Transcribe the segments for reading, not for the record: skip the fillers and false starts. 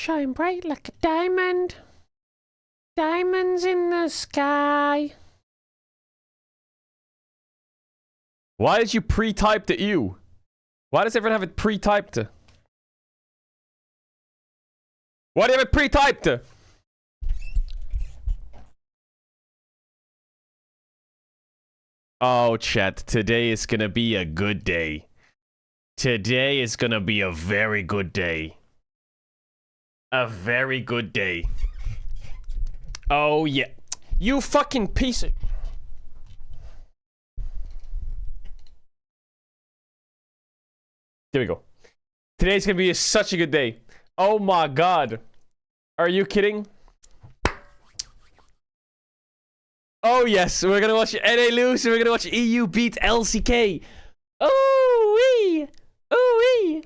shine bright like a diamond. Diamonds in the sky. Why did you pre-type the ew? Why does everyone have it pre-typed? Why do you have it pre-typed? Oh, chat. Today is gonna be a good day. Today is gonna be a very good day. A very good day. Oh, yeah. You fucking piece of... There we go. Today's gonna be such a good day. Oh my god. Are you kidding? Oh yes, we're gonna watch NA lose and we're gonna watch EU beat LCK. Oh wee! Oh wee!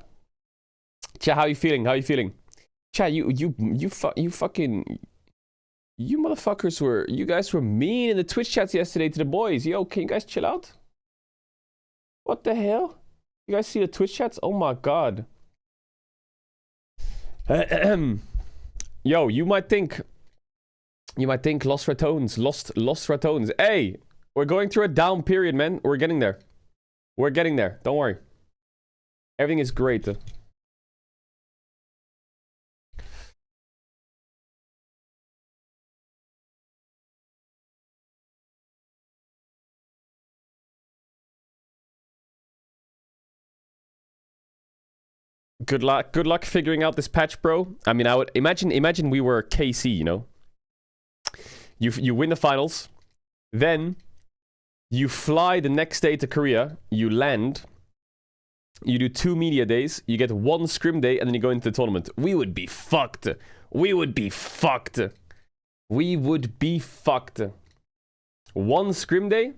Chat, how you feeling? How you feeling? Chat, you motherfuckers were, you guys were mean in the Twitch chats yesterday to the boys. Yo, can you guys chill out? What the hell? You guys see the Twitch chats? Oh my god. Yo, you might think lost ratones. Hey, we're going through a down period, man. We're getting there. We're getting there. Don't worry. Everything is great. Good luck figuring out this patch, bro. I mean, I would imagine we were KC, you know. You win the finals, then you fly the next day to Korea, you land, you do 2 media days, you get 1 scrim day, and then you go into the tournament. We would be fucked. We would be fucked. We would be fucked. 1 scrim day?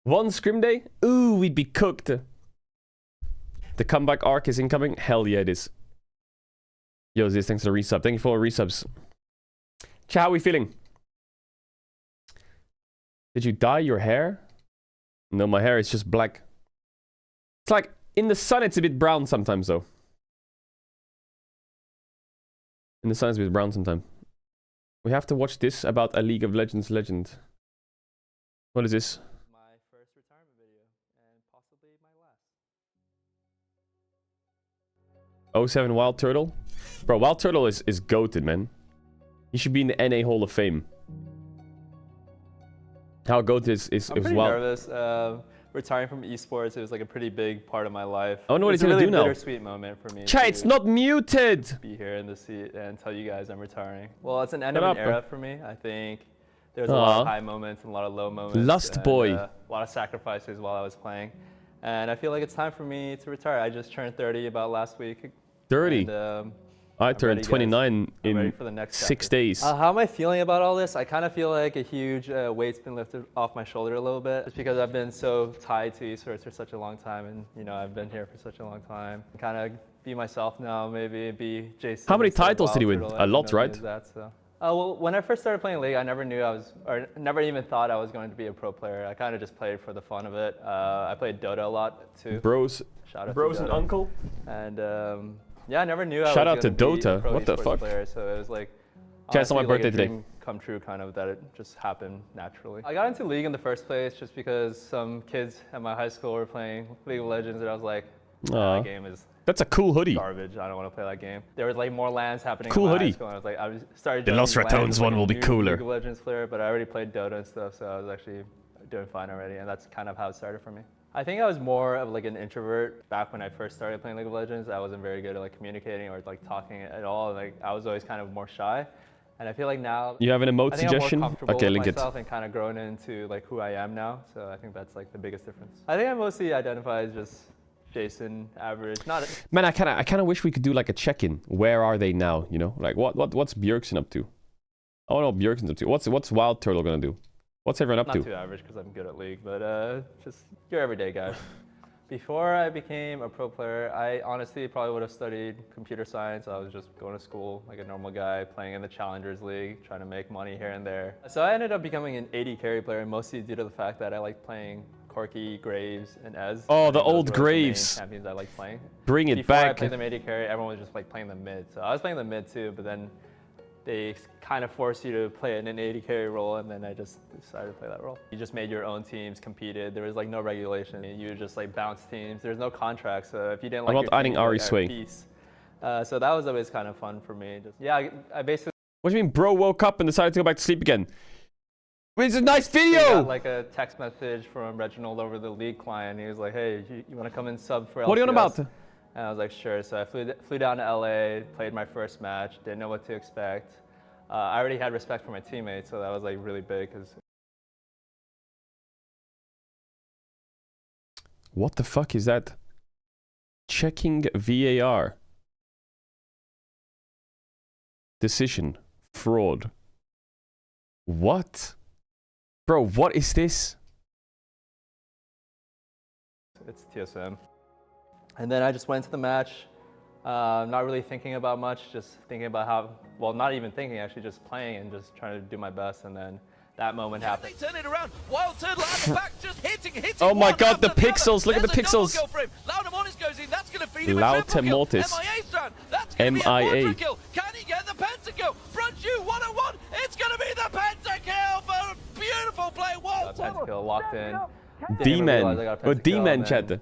1 scrim day? Ooh, we'd be cooked. The comeback arc is incoming? Hell yeah, it is. Yo, Ziz, thanks for the resub. Thank you for the resubs. Chat, how are we feeling? Did you dye your hair? No, my hair is just black. It's like, in the sun it's a bit brown sometimes, though. In the sun it's a bit brown sometimes. We have to watch this about a League of Legends legend. What is this? My first retirement video, and possibly my last. 07 Wild Turtle? Bro, Wild Turtle is goated, man. He should be in the NA Hall of Fame. How goat is I'm pretty nervous. Retiring from esports, it was like a pretty big part of my life. I don't know what he's gonna do now. It's a really bittersweet moment for me. Chat, it's not muted! Be here in the seat and tell you guys I'm retiring. Well, it's an end of an era for me. I think there's a lot of high moments and a lot of low moments. Lust boy. A lot of sacrifices while I was playing. And I feel like it's time for me to retire. I just turned 30 about last week. 30? And, I turned 29 in 6 days. How am I feeling about all this? I kind of feel like a huge weight's been lifted off my shoulder a little bit. Just because I've been so tied to esports for such a long time, and you know I've been here for such a long time. Kind of be myself now, maybe be Jason. How many titles did he win? A lot, right? Well, when I first started playing League, I never knew never even thought I was going to be a pro player. I kind of just played for the fun of it. I played Dota a lot too. Bros, shout out bros to and uncle. And yeah, I never knew I Shout was out to Dota. What the fuck? Player, so it was like, Chat, it's not my birthday like a dream today. Come true, kind of, that it just happened naturally. I got into League in the first place just because some kids at my high school were playing League of Legends, and I was like, that game is that's a cool hoodie. Garbage. I don't want to play that game. There was like more LANs happening. Cool in my hoodie. High school, and I was like, started. The Lost Ratones one will be cooler. League of Legends player, but I already played Dota and stuff, so I was actually doing fine already, and that's kind of how it started for me. I think I was more of like an introvert back when I first started playing League of Legends. I wasn't very good at like communicating or like talking at all. Like I was always kind of more shy, and I feel like now you have an emote suggestion. Okay, link it. And kind of grown into like who I am now. So I think that's like the biggest difference. I think I mostly identify as just Jason, average. Man, I kind of wish we could do like a check-in. Where are they now? You know, like what's Bjergsen up to? Oh no, Bjergsen's up to. What's Wild Turtle gonna do? What's everyone up to? Not too average because I'm good at League, but just your everyday guy. Before I became a pro player, I honestly probably would have studied computer science. I was just going to school like a normal guy, playing in the Challengers League, trying to make money here and there. So I ended up becoming an AD carry player, mostly due to the fact that I like playing Corky, Graves, and Ez. Oh, I the think those old were, like, the main Graves. champions I like playing. Bring it Before I back. played the AD carry, everyone was just like playing the mid. So I was playing the mid too, but then they kind of force you to play in an AD carry role, and then I just decided to play that role. You just made your own teams, competed. There was like no regulation. You just like bounce teams. There's no contract, so if you didn't like I'm your not team, adding you Ari like, Swing. peace. So that was always kind of fun for me. Just, yeah, I basically What do you mean, bro woke up and decided to go back to sleep again? It's a nice video! got like a text message from Reginald over the league client. He was like, hey, you want to come and sub for LCS? What are you on about? And I was like, sure. So I flew down to LA, played my first match, didn't know what to expect. I already had respect for my teammates, so that was like really big. Cause What the fuck is that? Checking VAR. Decision. Fraud. What? Bro, what is this? it's TSM. And then I just went to the match, not really thinking about much, just thinking about how, well, not even thinking, actually just playing and just trying to do my best. And then that moment happened. They turn it around. Wild turn, Louder back, just hitting. Oh my one god, the after pixels! Look at the There's a double pixels! kill for him. Louder Mortis goes in. That's going to feed him Louder a triple kill. Mortis. MIA strand. That's going to be a MIA. quadra kill. Can he get the pentakill? Brunchu 101. It's going to be the pentakill for a beautiful play. Wild turn. Pentakill, walked in. Didn't even D-man. realize I got a Oh, pentakill, D-man and chat. then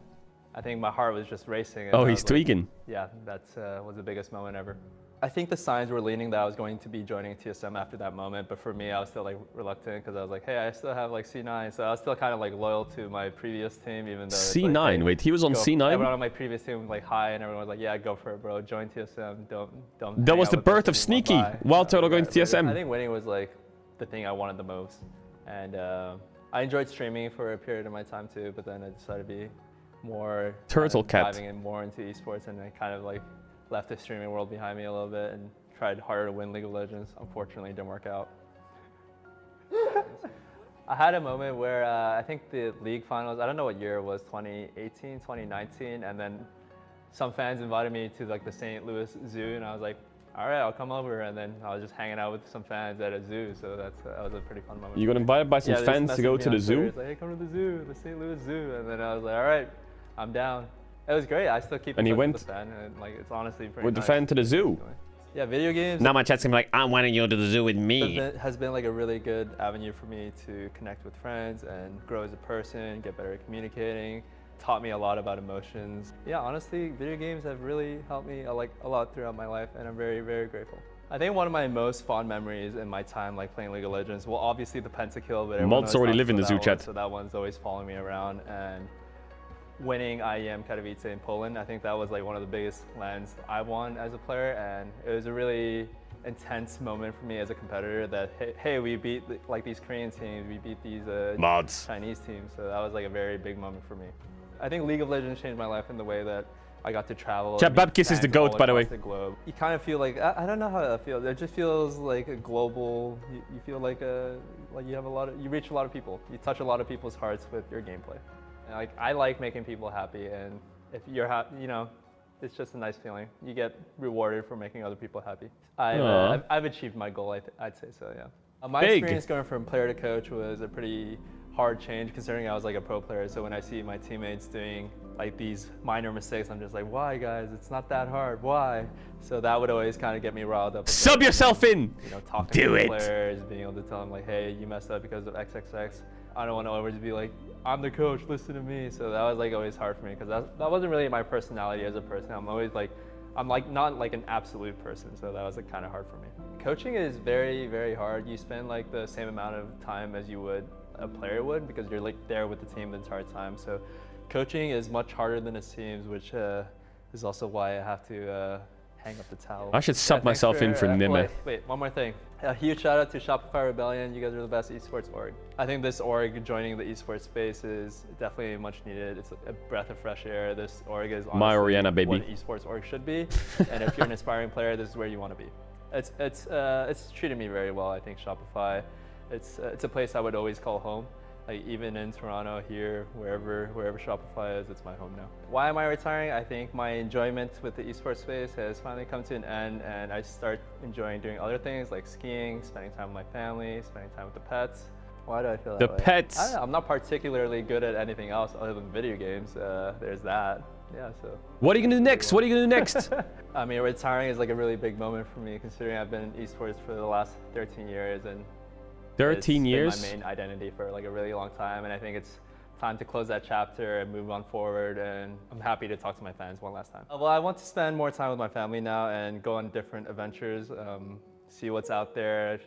I think my heart was just racing. and Oh, I he's was like, tweaking. Yeah, that was the biggest moment ever. I think the signs were leaning that I was going to be joining TSM after that moment, but for me, I was still like reluctant because I was like, hey, I still have like C9, so I was still kind of like loyal to my previous team, even though it's C9? Like, hey, Wait, he was on go. C9? Everyone on my previous team was like hi, and everyone was like, yeah, go for it, bro. Join TSM. Don't. That hang was out the with birth us of anymore. Sneaky. Bye. Wild Turtle going to But TSM. I think winning was like the thing I wanted the most, and I enjoyed streaming for a period of my time too. But then I decided to be more Turtle cat. diving in more into esports, and I kind of like left the streaming world behind me a little bit and tried harder to win League of Legends. Unfortunately, it didn't work out. I had a moment where I think the league finals, I don't know what year it was, 2018, 2019, and then some fans invited me to like the St. Louis Zoo, and I was like, all right, I'll come over. And then I was just hanging out with some fans at a zoo, so that was a pretty fun moment. You got invited by some Yeah, they fans just to go messaged to me the on Twitter. zoo? It's like, hey, come to the zoo, the St. Louis Zoo. And then I was like, all right, I'm down. It was great. I still keep in And he touch went with the fan, and like it's honestly pretty with nice. the fan to the zoo? Yeah, video games Now my chat's gonna be like, I want to go to the zoo with me. has been like a really good avenue for me to connect with friends and grow as a person, get better at communicating. Taught me a lot about emotions. Yeah, honestly, video games have really helped me a lot throughout my life, and I'm very, very grateful. I think one of my most fond memories in my time like playing League of Legends, well, obviously the pentakill, but everyone Mods always already talks live in about the zoo that one, chat. so that one's always following me around. And winning IEM Katowice in Poland, I think that was like one of the biggest lands I won as a player, and it was a really intense moment for me as a competitor that hey, we beat like these Korean teams, we beat these Mods. Chinese teams, so that was like a very big moment for me. I think League of Legends changed my life in the way that I got to travel. Chat, and meet Babkis is the fans GOAT, all by the way. across globe. You kind of feel like I don't know how that feels. It just feels like a global. You feel like you have you reach a lot of people. You touch a lot of people's hearts with your gameplay. And like I like making people happy, and if you're happy, you know, it's just a nice feeling. You get rewarded for making other people happy. I've achieved my goal. I'd say so. Yeah. My Big. experience going from player to coach was a pretty hard change, considering I was like a pro player. So when I see my teammates doing like these minor mistakes, I'm just like, why guys? It's not that hard. Why? So that would always kind of get me riled up. Sub yourself in! You know, talking Do to it. players, being able to tell them like, hey, you messed up because of XXX. I don't want to always be like, I'm the coach, listen to me. So that was like always hard for me because that wasn't really my personality as a person. I'm always like, I'm like not like an absolute person, so that was like kind of hard for me. Coaching is very, very hard. You spend like the same amount of time as you would a player would because you're like there with the team the entire time. So coaching is much harder than it seems, which is also why I have to hang up the towel. I should sub myself in for Nime. Wait, one more thing. A huge shout out to Shopify Rebellion. You guys are the best esports org. I think this org joining the esports space is definitely much needed. It's a breath of fresh air. This org is honestly My Oriana, baby. what an esports org should be. And if you're an aspiring player, this is where you want to be. It's treated me very well. I think Shopify. It's a place I would always call home. Like even in Toronto, here, wherever Shopify is, it's my home now. Why am I retiring? I think my enjoyment with the esports space has finally come to an end, and I start enjoying doing other things like skiing, spending time with my family, spending time with the pets. Why do I feel that The way? pets. I don't know, I'm not particularly good at anything else other than video games. There's that. Yeah, so. What are you gonna do next? What are you gonna do next? I mean, retiring is like a really big moment for me, considering I've been in esports for the last 13 years, and 13 years? It's been my main identity for like a really long time, and I think it's time to close that chapter and move on forward, and I'm happy to talk to my fans one last time. Well, I want to spend more time with my family now and go on different adventures, see what's out there,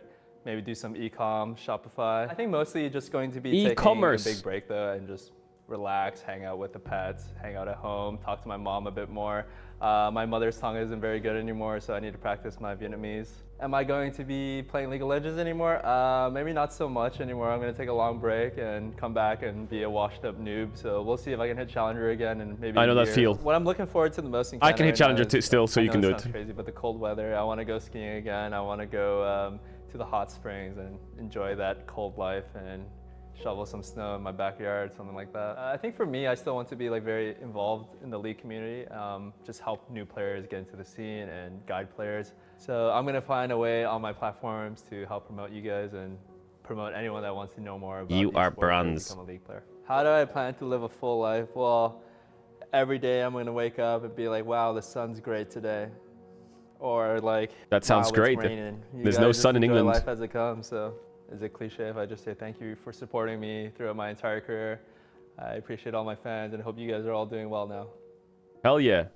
maybe do some e-com, Shopify. I think mostly just going to be taking a big break though, and just relax, hang out with the pets, hang out at home, talk to my mom a bit more. My mother's tongue isn't very good anymore, so I need to practice my Vietnamese. Am I going to be playing League of Legends anymore? Maybe not so much anymore. I'm going to take a long break and come back and be a washed up noob. So we'll see if I can hit Challenger again and maybe I know that feel. What I'm looking forward to the most in I Canada can hit right Challenger now is, still, so you can do it. Sounds crazy, but the cold weather. I want to go skiing again. I want to go to the hot springs and enjoy that cold life and shovel some snow in my backyard, something like that. I think for me, I still want to be like very involved in the League community, just help new players get into the scene and guide players. So I'm gonna find a way on my platforms to help promote you guys and promote anyone that wants to know more about You are esports or bronze. become a League player. How do I plan to live a full life? Well, every day I'm gonna wake up and be like, wow, the sun's great today. Or like, that sounds wow, great. It's raining. There's no sun in England. Life as it comes, so. Is it cliche if I just say thank you for supporting me throughout my entire career? I appreciate all my fans and hope you guys are all doing well now. Hell yeah.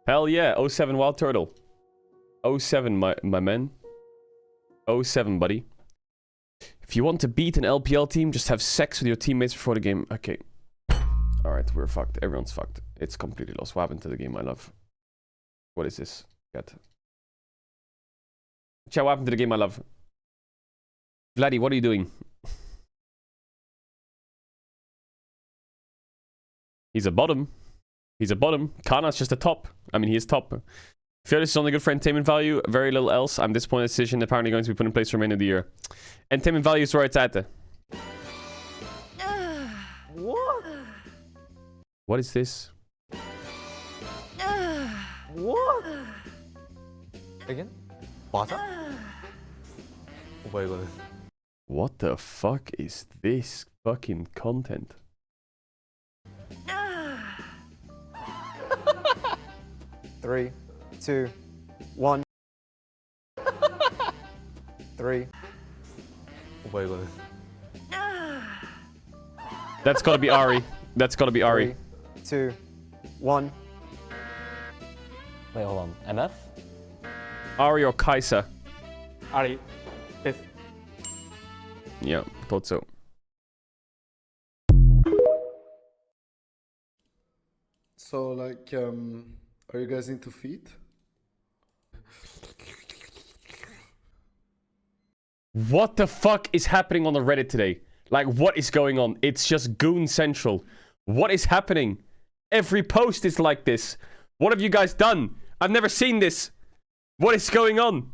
Hell yeah. 07 Wild Turtle. 07, my man. 07, buddy. If you want to beat an LPL team, just have sex with your teammates before the game. Okay. Alright, we're fucked. Everyone's fucked. It's completely lost. What happened to the game, my love? What is this? Got. Chat, what happened to the game, my love? Vladdy, what are you doing? He's a bottom. He's a bottom. Kana's just a top. I mean, he is top. Fearless is only good for entertainment value. Very little else. I'm disappointed decision. Apparently going to be put in place for the remainder of the year. Entertainment value is where it's at. What? What is this? What? Again? 맞아? 뭐야 이거는? What the fuck is this fucking content? Three, two, one. 3. 뭐야 이거는? That's gotta be Ari. That's gotta be Ari. 3, 2, 1. Wait, hold on. MF? Ari or Kaiser. Ari. Fifth. Yeah, thought so. So, like, are you guys into feet? What the fuck is happening on the Reddit today? Like, what is going on? It's just Goon Central. What is happening? Every post is like this. What have you guys done? I've never seen this. What is going on?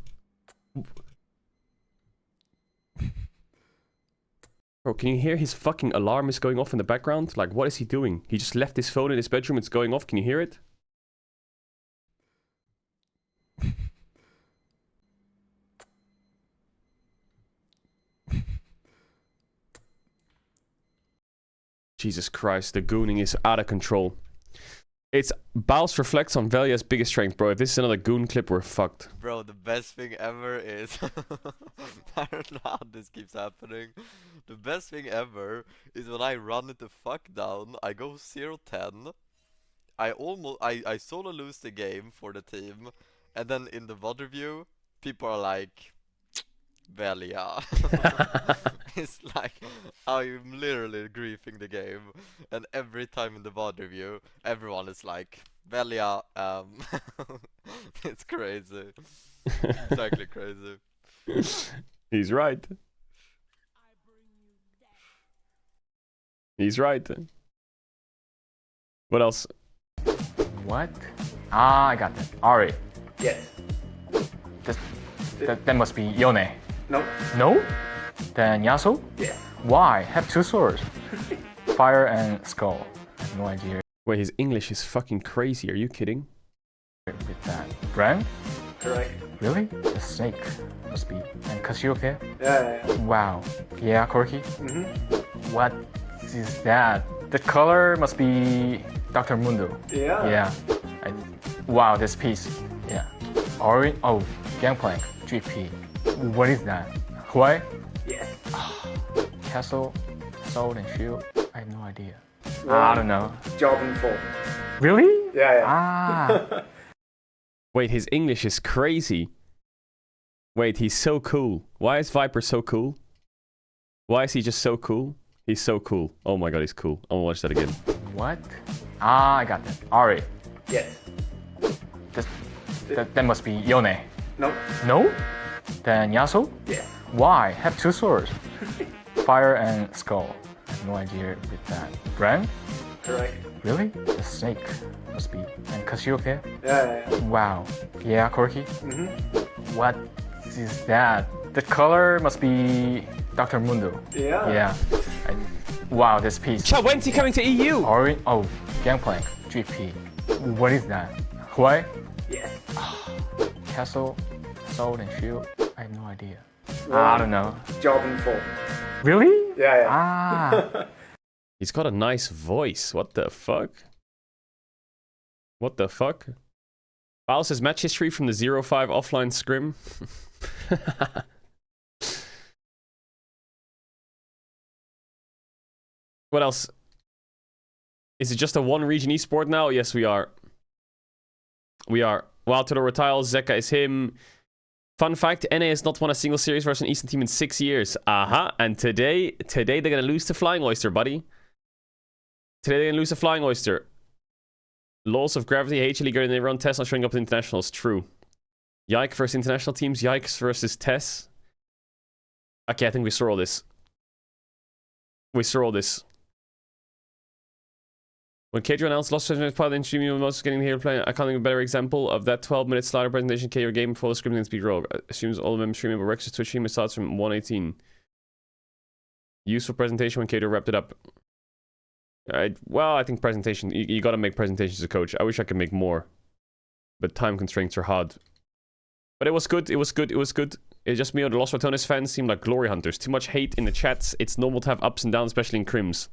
Bro, can you hear his fucking alarm is going off in the background? Like, what is he doing? He just left his phone in his bedroom. It's going off. Can you hear it? Jesus Christ, the gooning is out of control. It's Baus reflects on Velia's biggest strength, bro. If this is another goon clip, we're fucked. Bro, the best thing ever is I don't know how this keeps happening. The best thing ever is when I run it the fuck down, I go 0-10. I solo lose the game for the team, and then in the VOD review, people are like, Velia. It's like I'm literally griefing the game, and every time in the VOD review, everyone is like, Velia, it's crazy. It's actually crazy. He's right. He's right. What else? What? Ah, I got that. Ari. Yes. That must be Yone. No. No? Then Yasuo? Yeah. Why? Have two swords. Fire and skull. I have no idea Wait, his English is fucking crazy. Are you kidding? with that. Bran? Correct. Really? The snake must be. And Cassiopeia? Yeah. Wow. Yeah, Corky? Mm-hmm. What is that? The color must be Dr. Mundo. Yeah. Yeah. Wow, this piece. Yeah. Orange. Oh, Gangplank. GP. What is that? Why? Yes. Castle, Sword, and Shield. I have no idea. I don't know. Job in full. Really? Yeah. Ah. Wait, his English is crazy. Wait, he's so cool. Why is Viper so cool? Why is he just so cool? He's so cool. Oh my god, he's cool. I want to watch that again. What? Ah, I got that. Ari. Yes. That must be Yone. Nope. No? Then Yasuo? Yes. Why? Have two swords. Fire and Skull. I have no idea with that. Bran? Correct. Really? The snake must be. And Cassiopeia? Yeah. Wow. Yeah, Corky? Mm-hmm. What is that? The color must be Dr. Mundo. Yeah. Yeah. Wow, this piece. Chat, when's he coming to EU? Orange. Oh, Gangplank. GP. What is that? Why? Yes. Castle, Sword, and Shield. I have no idea. I don't know. Job in full. Really? Yeah. Ah. He's got a nice voice. What the fuck? What the fuck? File says match history from the 0-5 offline scrim. What else? Is it just a one region esport now? Yes, we are. We are. Wild Turtle Tiles, Zeka is him. Fun fact, NA has not won a single series versus an Eastern team in 6 years. Aha. And today they're gonna lose to Flying Oyster, buddy. Today they're gonna lose to Flying Oyster. Laws of gravity, HLE and they run tests not showing up in internationals. True. Yike versus international teams. Yikes versus Tess. Okay, I think we saw all this. We saw all this. When Caedrel announced lost 7 minutes part of the interview, most getting here playing, I can't think of a better example of that 12-minute slider presentation. Your game before the scripting and speed roll. Assumes all of them streaming, but Rex's Twitch stream starts from 118. Useful presentation when Caedrel wrapped it up. Well, I think presentation, you gotta make presentations as a coach. I wish I could make more, but time constraints are hard. But it was good, it was good, it was good. It's just me or the Los Ratones fans seem like glory hunters. Too much hate in the chats. It's normal to have ups and downs, especially in Crims.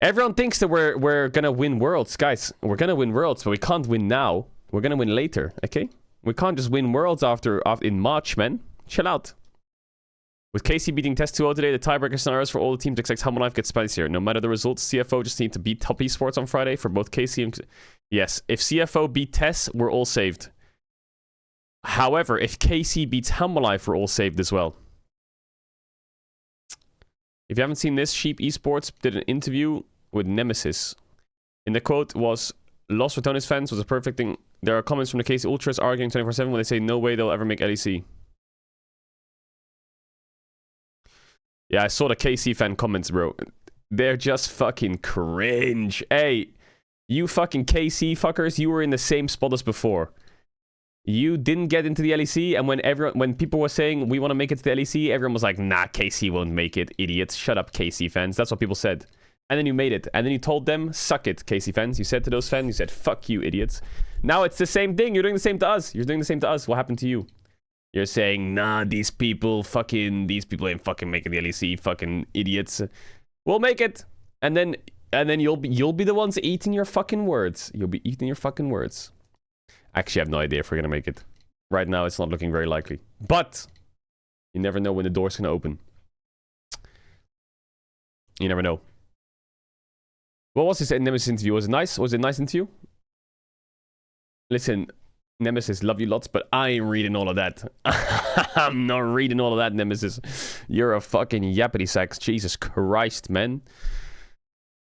Everyone thinks that we're gonna win worlds, guys. We're gonna win worlds, but we can't win now. We're gonna win later, okay? We can't just win worlds after in March, man. Chill out. With KC beating Test 2-0 today, the tiebreaker scenarios for all the teams except Humble Life get spicier. No matter the results, CFO just need to beat Top Esports on Friday for both KC and... Yes, if CFO beat Tess, we're all saved. However, if KC beats Humble Life, we're all saved as well. If you haven't seen this, Sheep Esports did an interview with Nemesis. And the quote was, Los Ratones fans was a perfect thing. There are comments from the KC Ultras arguing 24/7 when they say no way they'll ever make LEC. Yeah, I saw the KC fan comments, bro. They're just fucking cringe. Hey, you fucking KC fuckers, you were in the same spot as before. You didn't get into the LEC, and when people were saying we want to make it to the LEC, everyone was like, nah, KC won't make it, idiots. Shut up, KC fans. That's what people said. And then you made it. And then you told them, suck it, KC fans. You said to those fans, you said, fuck you, idiots. Now it's the same thing. You're doing the same to us. You're doing the same to us. What happened to you? You're saying, nah, these people ain't fucking making the LEC, fucking idiots. We'll make it. And then you'll be the ones eating your fucking words. You'll be eating your fucking words. Actually, I have no idea if we're gonna make it. Right now, it's not looking very likely. But you never know when the door's gonna open. You never know. What was this Nemesis interview? Was it nice? Was it a nice interview? Listen, Nemesis, love you lots, but I ain't reading all of that. I'm not reading all of that, Nemesis. You're a fucking yappity sacks. Jesus Christ, man.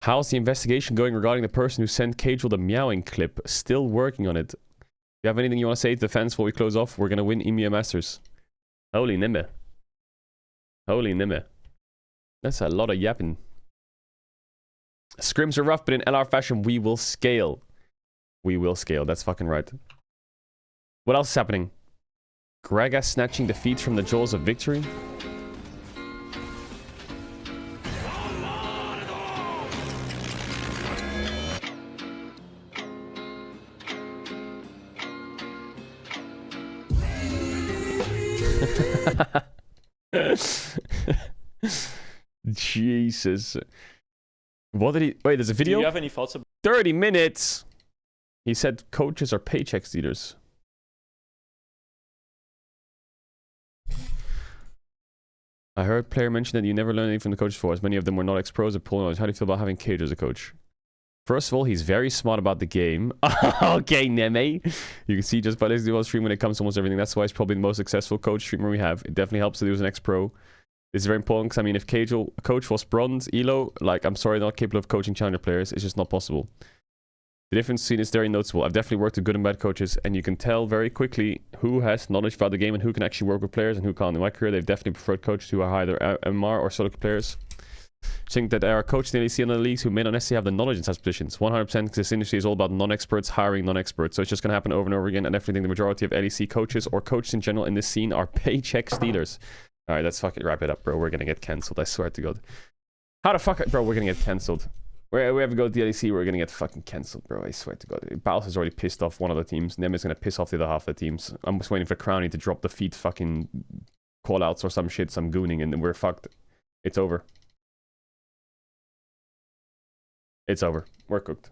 How's the investigation going regarding the person who sent Caedrel the meowing clip? Still working on it. If you have anything you want to say to the fans before we close off, we're going to win EMEA Masters. Holy Nimme. Holy Nimme. That's a lot of yapping. Scrims are rough, but in LR fashion, we will scale. We will scale. That's fucking right. What else is happening? Gragas snatching defeats from the jaws of victory. Jesus. What did he... Wait, there's a video? Do you have any thoughts about 30 minutes! He said coaches are paycheck stealers. I heard player mention that you never learned anything from the coaches for, as many of them were not ex-pros at pool knowledge. How do you feel about having Caedrel as a coach? First of all, he's very smart about the game. Okay, Neme. You can see just by listening to our stream when it comes to almost everything. That's why he's probably the most successful coach streamer we have. It definitely helps that he was an ex-pro. This is very important because, I mean, if Caedrel coach was bronze, Elo, like, I'm sorry, not capable of coaching challenger players. It's just not possible. The difference between is very noticeable. I've definitely worked with good and bad coaches, and you can tell very quickly who has knowledge about the game and who can actually work with players and who can't. In my career, they've definitely preferred coaches who are either MR or solo players. I think that there are coaches in the LEC and other leagues who may not necessarily have the knowledge in such positions. 100% because this industry is all about non-experts hiring non-experts. So it's just going to happen over and over again. And definitely think the majority of LEC coaches or coaches in general in this scene are paycheck stealers. Alright, let's fucking wrap it up, bro. We're going to get cancelled. I swear to God. How the fuck... Bro, we're going to get cancelled. Wherever we go to the LEC, we're going to get fucking cancelled, bro. I swear to God. Baus has already pissed off one of the teams. Nem is going to piss off the other half of the teams. I'm just waiting for Crowny to drop the feed fucking call-outs or some shit, some gooning, and then we're fucked. It's over. It's over. We're cooked.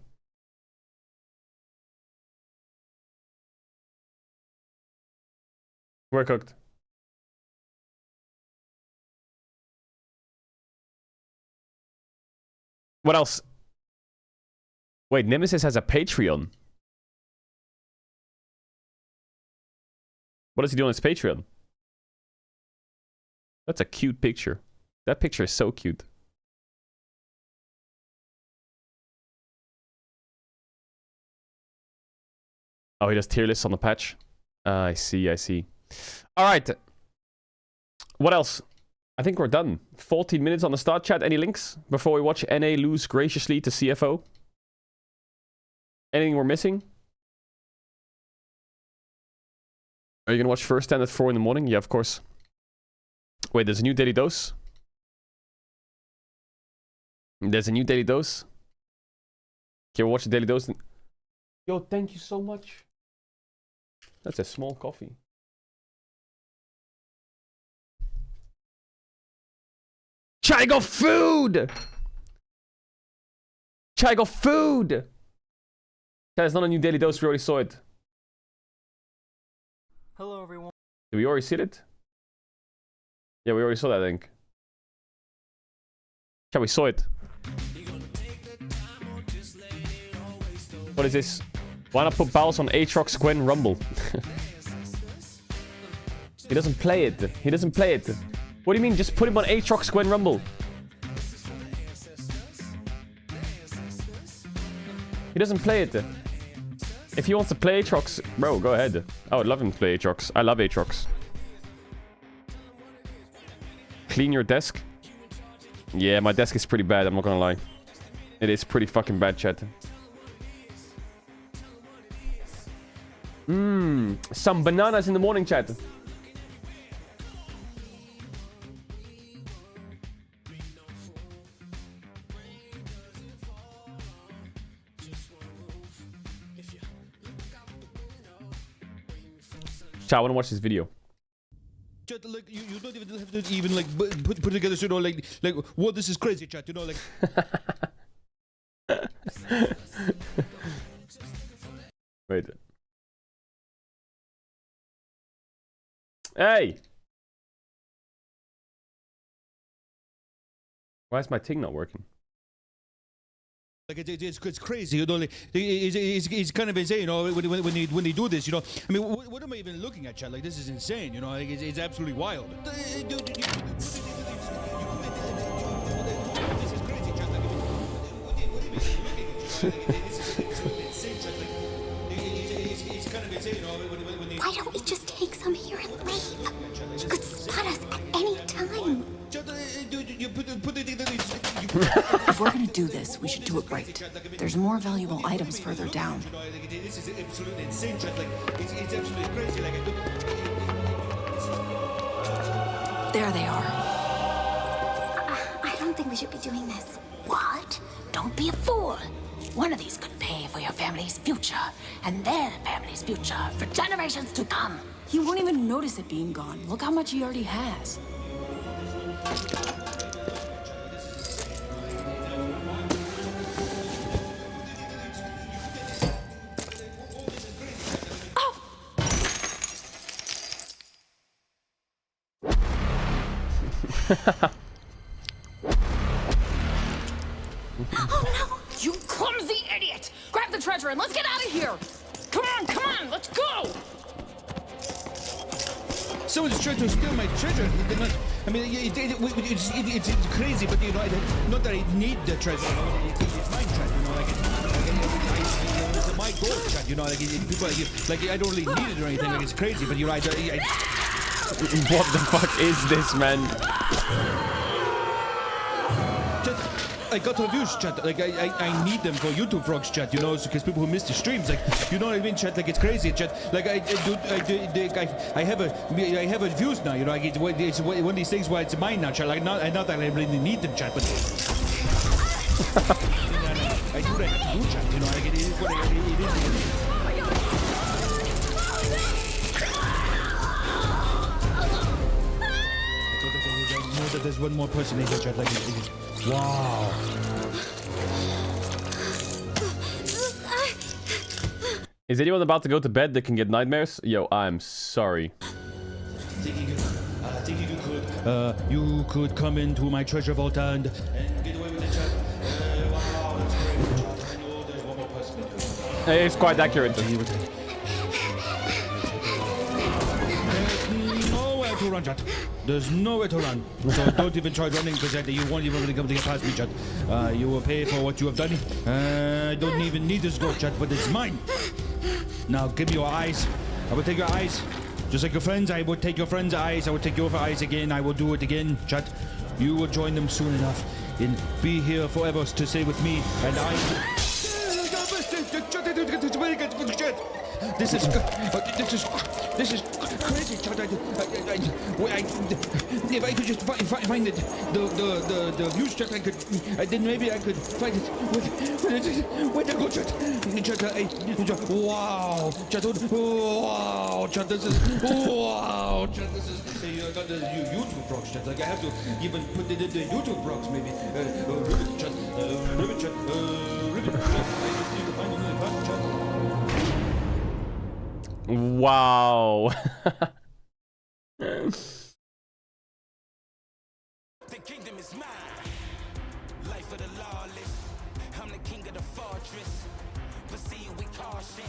We're cooked. What else? Wait, Nemesis has a Patreon. What does he do on his Patreon? That's a cute picture. That picture is so cute. Oh, he does tier lists on the patch. I see, I see. Alright. What else? I think we're done. 14 minutes on the start chat. Any links before we watch NA lose graciously to CFO? Anything we're missing? Are you going to watch First Stand at 4 in the morning? Yeah, of course. Wait, there's a new daily dose? There's a new daily dose? Okay, we'll watch the daily dose. Yo, thank you so much. That's a small coffee. Chai got food! Chai got food! That's not a new daily dose, we already saw it. Hello, everyone. Did we already see it? Yeah, we already saw that, I think. Yeah, we saw it. What is this? Why not put Baus on Aatrox Gwen Rumble? He doesn't play it. He doesn't play it. What do you mean? Just put him on Aatrox Gwen Rumble. He doesn't play it. If he wants to play Aatrox, bro, go ahead. I would love him to play Aatrox. I love Aatrox. Clean your desk. Yeah, my desk is pretty bad, I'm not gonna lie. It is pretty fucking bad, chat. Some bananas in the morning, chat. Chat, I want to watch this video. Chat, like you don't even have to even like put together, you know, like what, this is crazy, chat, you know, like. Wait. Hey! Why is my thing not working? Like it's crazy, you know. Like it's kind of insane, you know. When they do this, you know. I mean, what am I even looking at, chat? Like this is insane, you know. Like it's absolutely wild. This is crazy, chat. It's kind of insane, you know. Why don't we just take some here and leave? You could spot us at any time. If we're gonna do this, we should do it right. There's more valuable items further down. This is absolutely insane, chat. Like it's absolutely crazy. Like There they are. I don't think we should be doing this. What? Don't be a fool. One of these could pay for your family's future, and their family's future for generations to come. He won't even notice it being gone. Look how much he already has. Oh no! You clumsy idiot! Grab the treasure and let's get out of here! Come on, let's go! Someone's trying to steal my treasure. They're not, I mean, it's crazy, but you know, not that I need the treasure. You know, it's my treasure. You know, it's my gold treasure. You know, people like I don't really need it or anything. Like it's crazy, but you know, What the fuck is this, man? I got reviews, chat. Like I need them for YouTube vlogs, chat. You know, because people who miss the streams, like you know what I mean, chat. Like it's crazy, chat. Like I have a views now. You know, it's one of these things where it's mine now, chat. Like not that I really need them, chat, but I do what I have to do, chat. You know, like it is what it is. I know that there's one more person in here, chat. Like, wow. Is anyone about to go to bed that can get nightmares? Yo, I'm sorry. You could come into my treasure vault and get away with it, chat. Wow, that's great. I know there's one more person in here. It's quite accurate. There's nowhere to run, chat. There's nowhere to run. So don't even try running, because you won't even be able to get past me, chat. You will pay for what you have done. I don't even need this gold, chat, but it's mine. Now give me your eyes. I will take your eyes. Just like your friends, I will take your friends' eyes. I will take your eyes again. I will do it again, chat. You will join them soon enough and be here forever to stay with me. And I... This is crazy, chat. If I could just find it, the views, chat, then maybe I could find it. Where to go, chat? Wow, chat. Wow, chat. This is wow, chat. This is. I got the YouTube vlogs, chat. Like I have to even put it in the YouTube vlogs, maybe. Ribbon chat, ribbon chat, ribbon chat. I just need to find a really fast chat. Wow. The kingdom is mine. Life of the lawless. I'm the king of the fortress. Proceed with caution.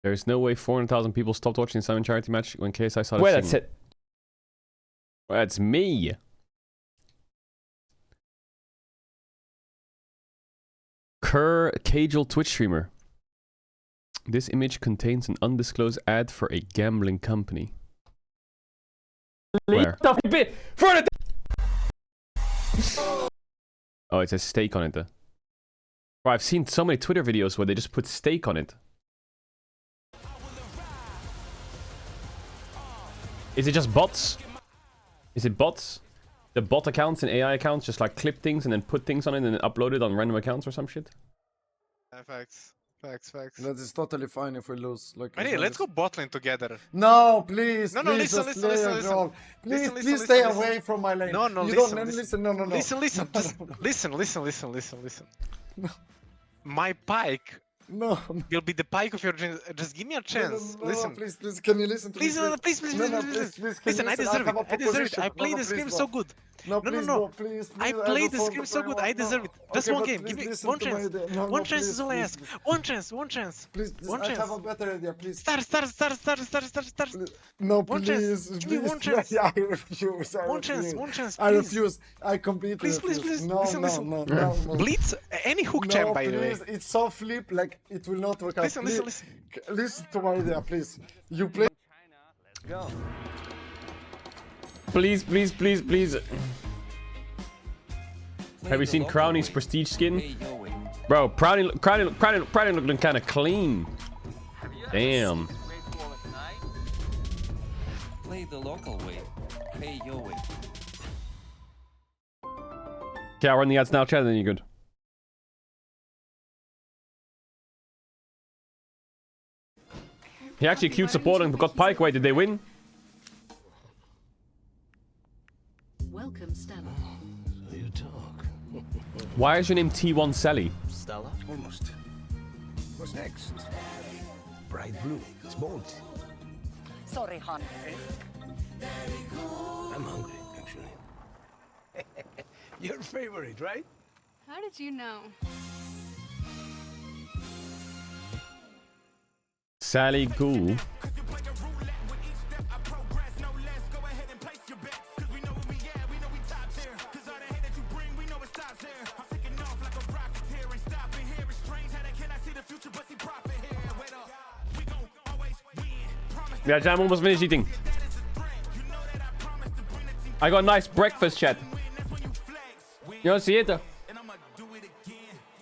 There's no way 400,000 people stopped watching the Simon charity match when KSI saw the Wait, that's it. Well, that's me. Caedrel Twitch streamer. This image contains an undisclosed ad for a gambling company. Where? Oh, it says steak on it. Bro, I've seen so many Twitter videos where they just put steak on it. Is it just bots? Is it bots? The bot accounts and AI accounts just like clip things and then put things on it and then upload it on random accounts or some shit? Facts. That is totally fine if we lose. Like, Maria, let's go bot lane together. No, please. No, please, listen. Please stay away from my lane. No, Listen. No. Listen. Just listen. No. My pike No. will be the pike of your gen. Just give me a chance. No, listen. please. Can you listen to me? Please. Listen, I deserve it. I deserve it. I play the scream so good. No. Please. I played the scream so good. I deserve it. Just one game. Give me one chance. One chance is all I ask. One chance. Please. One I chance. have a better idea. Please. Start. No, One please. chance. Give me one chance. I refuse. One chance. I Please. refuse. I completely refuse. Please. No. Blitz. Any hook champ, by the way. Please. It's so flip. Like it will not work out. Listen. Listen to my idea, please. You play. Go. Please. Have you seen Crowny's prestige skin? Bro, Crowny looking kind of clean. Damn. Play the local way. Pay your way. Okay, I'll run the ads now, chat, and then you're good. He actually queued support and got pike. Wait, did they win? Welcome, Stella. So you talk. Why is your name T1 Sally? Stella? Almost. What's next? Bright blue. It's bold. Sorry, hon. I'm hungry, actually. Your favorite, right? How did you know? Sally Ghoul. Yeah, Jam almost finished eating. I got a nice breakfast, chat. You don't see it?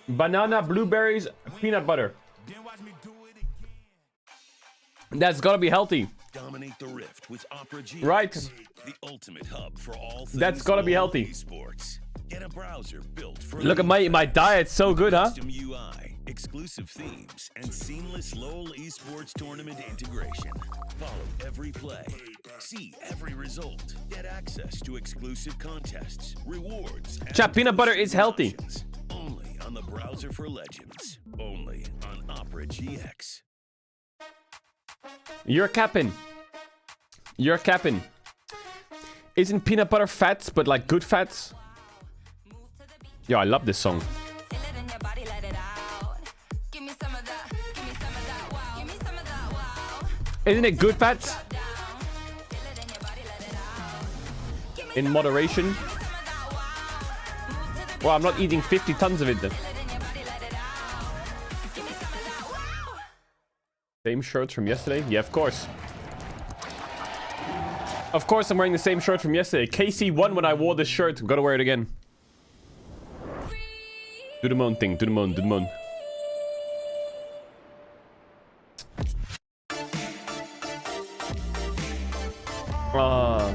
Banana, blueberries, peanut butter. That's gotta be healthy. Dominate the rift with Opera GX, Right. the ultimate hub for all things That's gotta be LoL healthy. esports. Get a browser built for Look at my diet, so good, huh? custom UI, exclusive themes, and seamless LoL esports tournament integration. Follow every play, see every result, get access to exclusive contests, rewards. and Chat, peanut butter is healthy. options. Only on the browser for legends. Only on Opera GX. You're capping. You're capping. Isn't peanut butter fats, but like good fats? Yo, I love this song. Isn't it good fats? In moderation. Well, I'm not eating 50 tons of it then. Same shirts from yesterday? Yeah, of course. Of course I'm wearing the same shirt from yesterday. KC won when I wore this shirt. Gotta wear it again. Do the moan thing. Do the moan. Do the moan. Ah.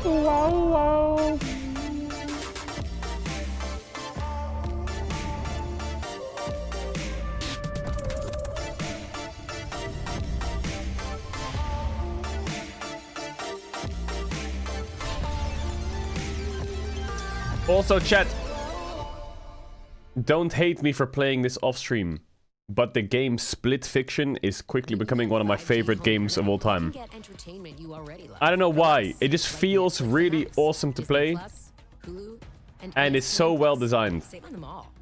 Wow, wow. Also, chat, don't hate me for playing this off stream, but the game Split Fiction is quickly becoming one of my favorite games of all time. I don't know why, it just feels really awesome to play, and it's so well designed.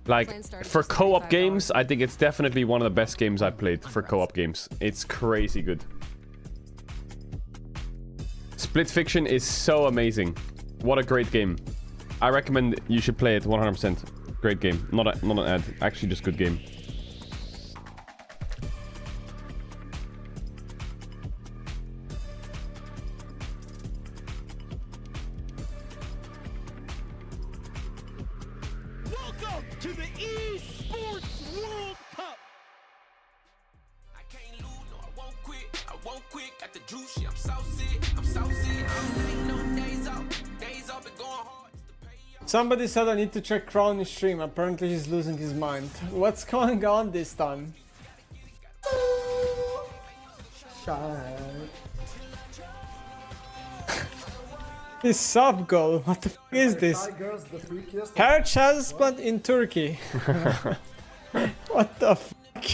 Like, for co-op games, I think it's definitely one of the best games I've played for co-op games. It's crazy good. Split Fiction is so amazing. What a great game. I recommend you should play it 100%. Great game. Not an ad. Actually, just good game. Welcome to the Esports World Cup. I can't lose, no, I won't quit. I won't quit. Got the juice, yeah, I'm so sick. I'm so sick. I'm like no days off. Days off and going hard. Somebody said I need to check Crown's stream. Apparently he's losing his mind. What's going on this time? This sub goal. What the f is this? Hair transplant in Turkey. What the fuck?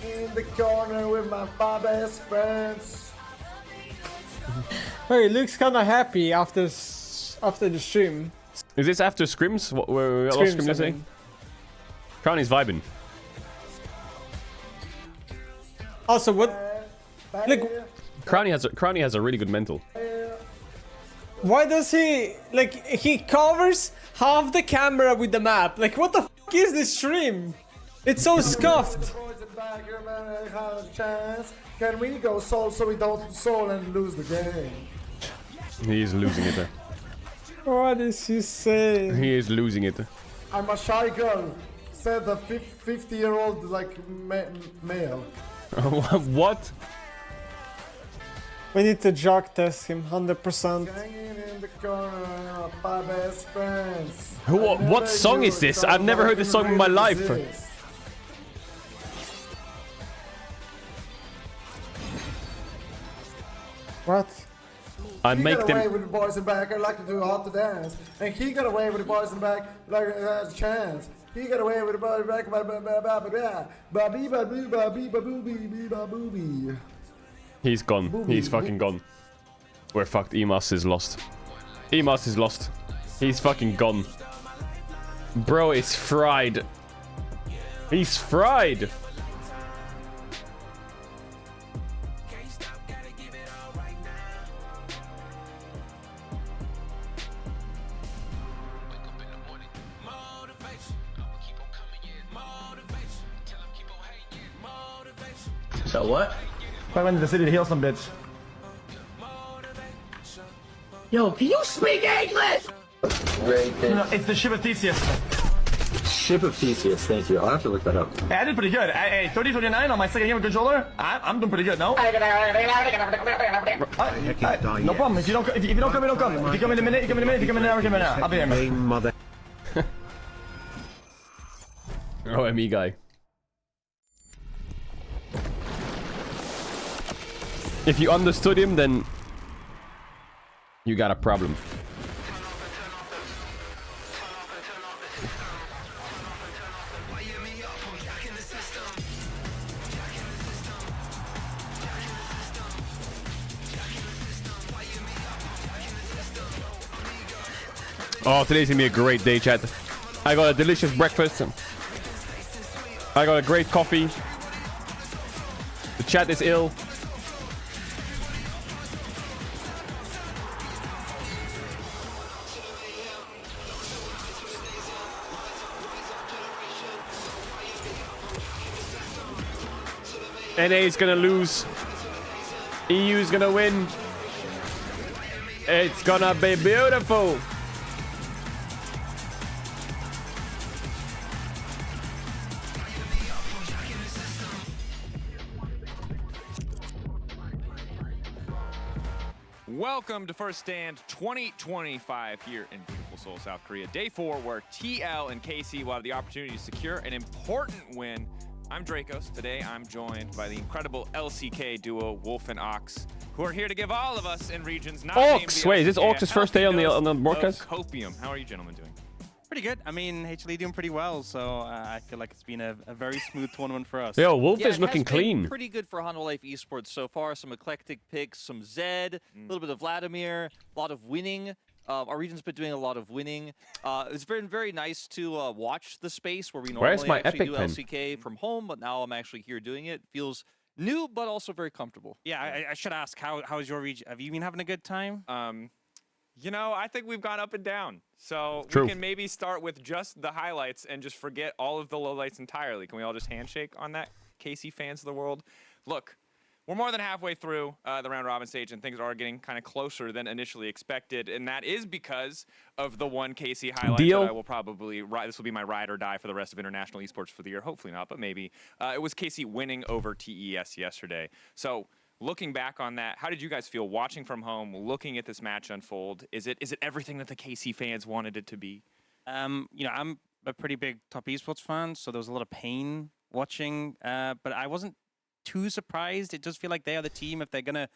In the corner with my five best friends. Hey, he looks kinda happy after the stream. Is this after scrims? What were we scrim saying? Crowny's vibing. Also, what? Like, Crowny has a really good mental. why does he he covers half the camera with the map? Like, what the f is this stream? It's so scuffed. Can we go soul so we don't soul and lose the game? He is losing it. What is he saying? He is losing it. I'm a shy girl, said the 50-year-old like male. What? We need to jock test him 100%. Hanging in the corner, my best friends. What song is this? I've never heard this song in my life. What? I He make got them. away with the boys in back. I like to do hot to dance, and he got away with the boys in back like a chance. He got away with the boys in back. He's gone. He's fucking gone. We're fucked. Emas is lost. Emas is lost. He's fucking gone. Bro is fried. He's fried. So what? I went to the city to heal some bitch. Yo, can you speak English? No, it's the ship of Theseus. Ship of Theseus, thank you. I'll have to look that up. Hey, I did pretty good. Hey, 30-29 on my second game of controller. I'm doing pretty good, no? No problem. If you don't come, you don't come. If you come in a minute, you come in a minute. If you come in an hour, come in an hour. I'll be there, man. Mother. Oh, ME guy. If you understood him, then you got a problem. Oh, today's gonna be a great day, chat. I got a delicious breakfast. I got a great coffee. The chat is ill. NA is gonna lose. EU is gonna win. It's gonna be beautiful. Welcome to First Stand 2025 here in beautiful Seoul, South Korea. Day 4 where TL and KC will have the opportunity to secure an important win. I'm Dracos. Today I'm joined by the incredible LCK duo Wolf and Ox, who are here to give all of us in regions not Ox! Wait, is this Ox's first day on the broadcast? Copium. How are you gentlemen doing? Pretty good. I mean, HLE doing pretty well, so I feel like it's been a very smooth tournament for us. Yo, Wolf is it looking has been clean. Pretty good for Honda Life Esports so far. Some eclectic picks, some Zed, a little bit of Vladimir, a lot of winning. Our region's been doing a lot of winning. It's been very nice to watch the space where we normally actually do LCK from home, but now I'm actually here doing it. Feels new, but also very comfortable. Yeah, I should ask, how's your region? Have you been having a good time? You know, I think we've gone up and down. So True. We can maybe start with just the highlights and just forget all of the lowlights entirely. Can we all just handshake on that, KC fans of the world? Look, we're more than halfway through the round robin stage, and things are getting kind of closer than initially expected. And that is because of the one KC highlight that I will probably ride. This will be my ride or die for the rest of international esports for the year. Hopefully not, but maybe. It was KC winning over TES yesterday. So looking back on that, how did you guys feel watching from home, looking at this match unfold? Is it everything that the KC fans wanted it to be? You know, I'm a pretty big top esports fan, so there was a lot of pain watching, but I wasn't too surprised. It does feel like they are the team if they're gonna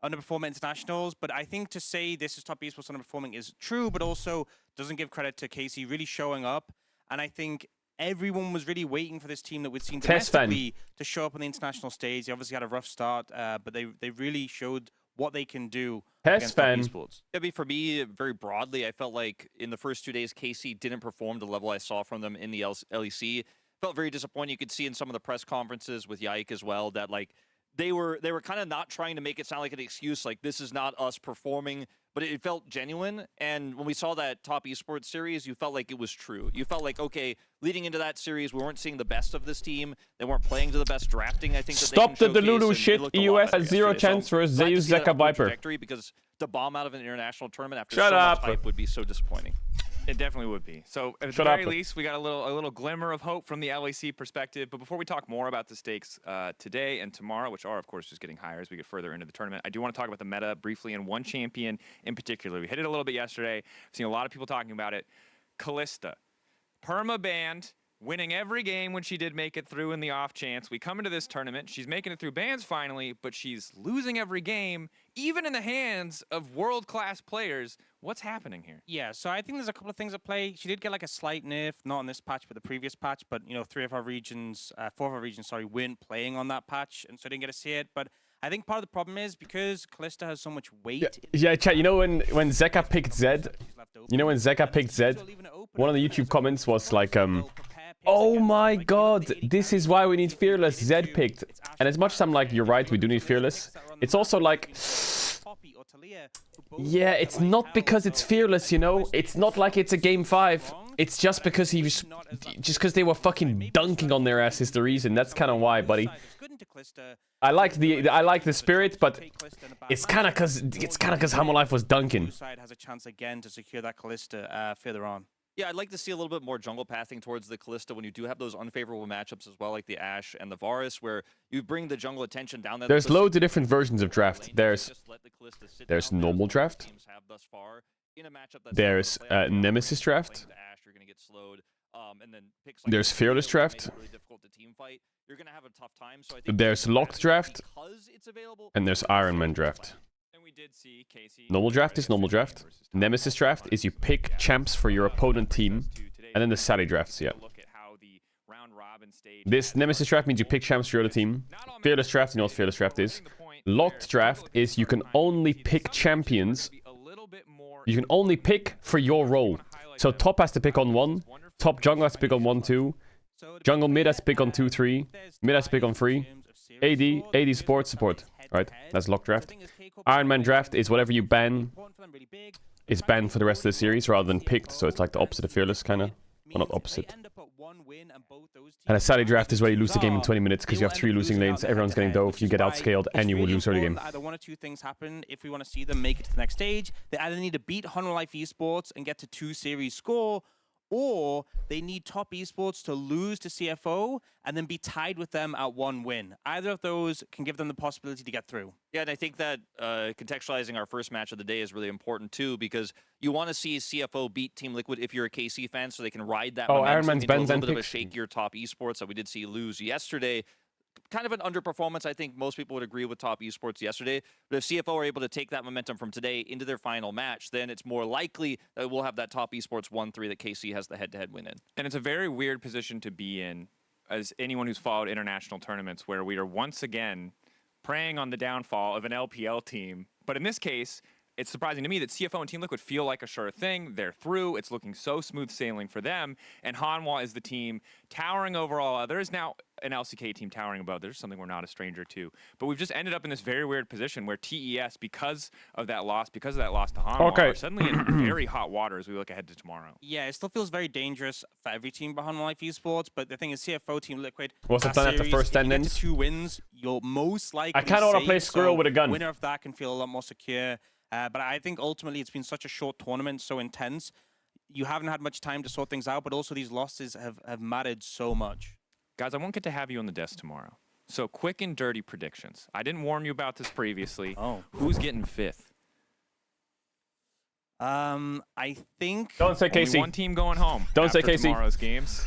underperform at internationals. But I think to say this is top esports underperforming is true, but also doesn't give credit to KC really showing up. And I think everyone was really waiting for this team that we'd seen domestically to show up on the international stage. They obviously had a rough start, but they really showed what they can do against top esports. I mean, for me, very broadly, I felt like in the first 2 days, KC didn't perform to the level I saw from them in the LEC. Felt very disappointed. You could see in some of the press conferences with Yike as well that like they were kind of not trying to make it sound like an excuse, like this is not us performing, but it felt genuine. And when we saw that top esports series, you felt like it was true. You felt like, okay, leading into that series, we weren't seeing the best of this team. They weren't playing to the best drafting. I think that Stop the Delulu shit. EUS has zero chance versus Zeus Zeka Viper. Because to bomb out of an international tournament after Shut so up. much hype would be so disappointing. It definitely would be. So at the very least, we got a little glimmer of hope from the LEC perspective. But before we talk more about the stakes today and tomorrow, which are of course just getting higher as we get further into the tournament, I do want to talk about the meta briefly and one champion in particular. We hit it a little bit yesterday. I've seen a lot of people talking about it. Kalista, perma banned, winning every game when she did make it through in the off chance. We come into this tournament, she's making it through bans finally, but she's losing every game, even in the hands of world-class players. What's happening here? Yeah, so I think there's a couple of things at play. She did get like a slight nerf, not on this patch, but the previous patch. But, you know, 4 of our regions, weren't playing on that patch, and so I didn't get to see it. But I think part of the problem is because Kalista has so much weight. Yeah, chat, you know when Zeka picked Zed? You know when Zeka picked Zed? One of the YouTube comments was like, oh my god, this is why we need Fearless. Zed picked. And as much as I'm like, you're right, we do need Fearless. It's also like, yeah, it's not because it's Fearless, you know? It's not like it's a game 5. It's just because they were fucking dunking on their ass is the reason. That's kind of why, buddy. I like the spirit, but it's kind of because Hammerlife was dunking. Side has a chance again to secure that Kalista further on. Yeah, I'd like to see a little bit more jungle pathing towards the Kalista when you do have those unfavorable matchups as well, like the Ashe and the Varus, where you bring the jungle attention down there. There's loads of different versions of draft. There's normal draft. There's Nemesis draft. There's Fearless draft. There's locked draft. And there's Iron Man draft. Normal draft is normal draft. Nemesis draft is you pick champs for your opponent team. And then the Sally drafts, yeah. This Nemesis draft means you pick champs for your other team. Fearless draft, you know what Fearless draft is. Locked draft is you can only pick champions. You can only pick for your role. So top has to pick on 1. Top jungle has to pick on 1, 2. Jungle mid has to pick on 2, 3. Mid has to pick on 3. AD support. Right, that's locked draft. Iron Man draft is whatever you ban is banned for the rest of the series rather than picked, so it's like the opposite of Fearless, kind of. Well, not opposite. And a Sally draft is where you lose the game in 20 minutes because you have 3 losing lanes, everyone's getting dove, you get outscaled, and you will lose early game. Either 1 or 2 things happen if we want to see them make it to the next stage. They either need to beat Life Esports and get to 2 series score, or they need top esports to lose to CFO and then be tied with them at 1 win. Either of those can give them the possibility to get through. Yeah, and I think that contextualizing our first match of the day is really important too, because you want to see CFO beat Team Liquid if you're a KC fan, so they can ride that momentum. Iron Man's Ben's a little bit of a shakier top esports that we did see lose yesterday. Kind of an underperformance. I think most people would agree with top esports yesterday. But if CFO are able to take that momentum from today into their final match, then it's more likely that we'll have that top esports 1-3 that KC has the head-to-head win in. And it's a very weird position to be in as anyone who's followed international tournaments, where we are once again preying on the downfall of an LPL team. But in this case, it's surprising to me that CFO and Team Liquid feel like a sure thing. They're through. It's looking so smooth sailing for them. And Hanwha is the team towering over all others. Now, an LCK team towering above. There's something we're not a stranger to. But we've just ended up in this very weird position where TES, because of that loss to Hanwha, are suddenly in very hot water as we look ahead to tomorrow. Yeah, it still feels very dangerous for every team behind Life Esports, but the thing is, CFO, Team Liquid, what's the plan after first 10 ends? 2 wins, you'll most likely I kind of want to play Squirrel with a gun. Winner of that can feel a lot more secure. But I think ultimately it's been such a short tournament, so intense. You haven't had much time to sort things out, but also these losses have mattered so much. Guys, I won't get to have you on the desk tomorrow. So quick and dirty predictions. I didn't warn you about this previously. Who's getting 5th? I think... Don't say only KC. One team going home. Don't say KC. Tomorrow's games.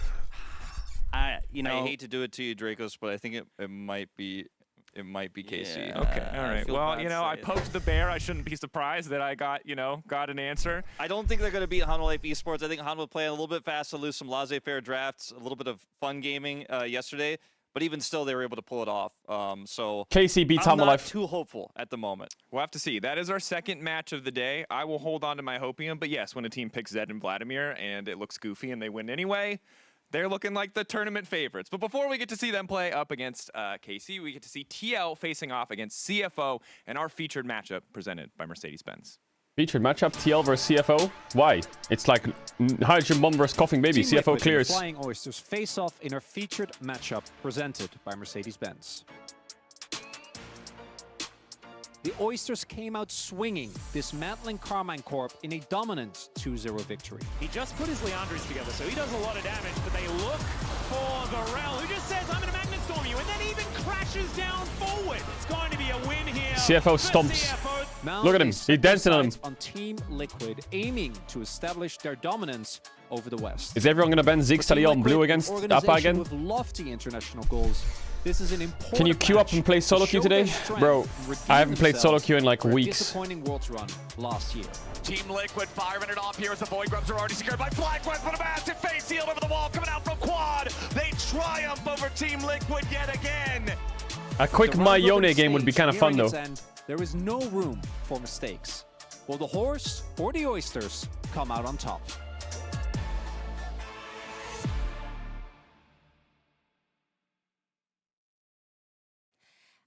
You know, I hate to do it to you, Dracos, but I think it might be... It might be KC. Yeah, okay, all right. Well, you know, I poked the bear. I shouldn't be surprised that I got an answer. I don't think they're going to beat Life Esports. I think Han will play a little bit fast to lose some laissez-faire drafts, a little bit of fun gaming yesterday. But even still, they were able to pull it off. So KC beats I'm not Life. too hopeful at the moment. We'll have to see. That is our second match of the day. I will hold on to my hopium. But yes, when a team picks Zed and Vladimir and it looks goofy and they win anyway, they're looking like the tournament favorites. But before we get to see them play up against KC, we get to see TL facing off against CFO and our featured matchup presented by Mercedes-Benz. Featured matchup, TL versus CFO. Why? It's like hydrogen bomb versus coughing baby. Team CFO Liquid clears. and Flying Oysters face off in our featured matchup presented by Mercedes-Benz. the Oysters came out swinging, dismantling Carmine Corp in a dominant 2-0 victory. He just put his Leandres together, so he does a lot of damage, but they look for the Rel, who just says, I'm going to Magnet Storm you, and then even crashes down forward. It's going to be a win here. CFO stomps. Now Look at him. He's dancing on him. on Team Liquid, aiming to establish their dominance over the West. Is everyone going to ban Ziggs on blue against Appa again? With lofty international goals. This is an important Can you queue up and play solo queue today? Bro, I haven't played solo queue in like weeks. Disappointing Worlds run last year. Team Liquid firing it off here as the Void Grubs are already secured by FlyQuest, but a massive face shield over the wall coming out from Quad. They triumph over Team Liquid yet again. A quick Mayone game would be kind of fun though. There is no room for mistakes. Will the Horse or the Oysters come out on top?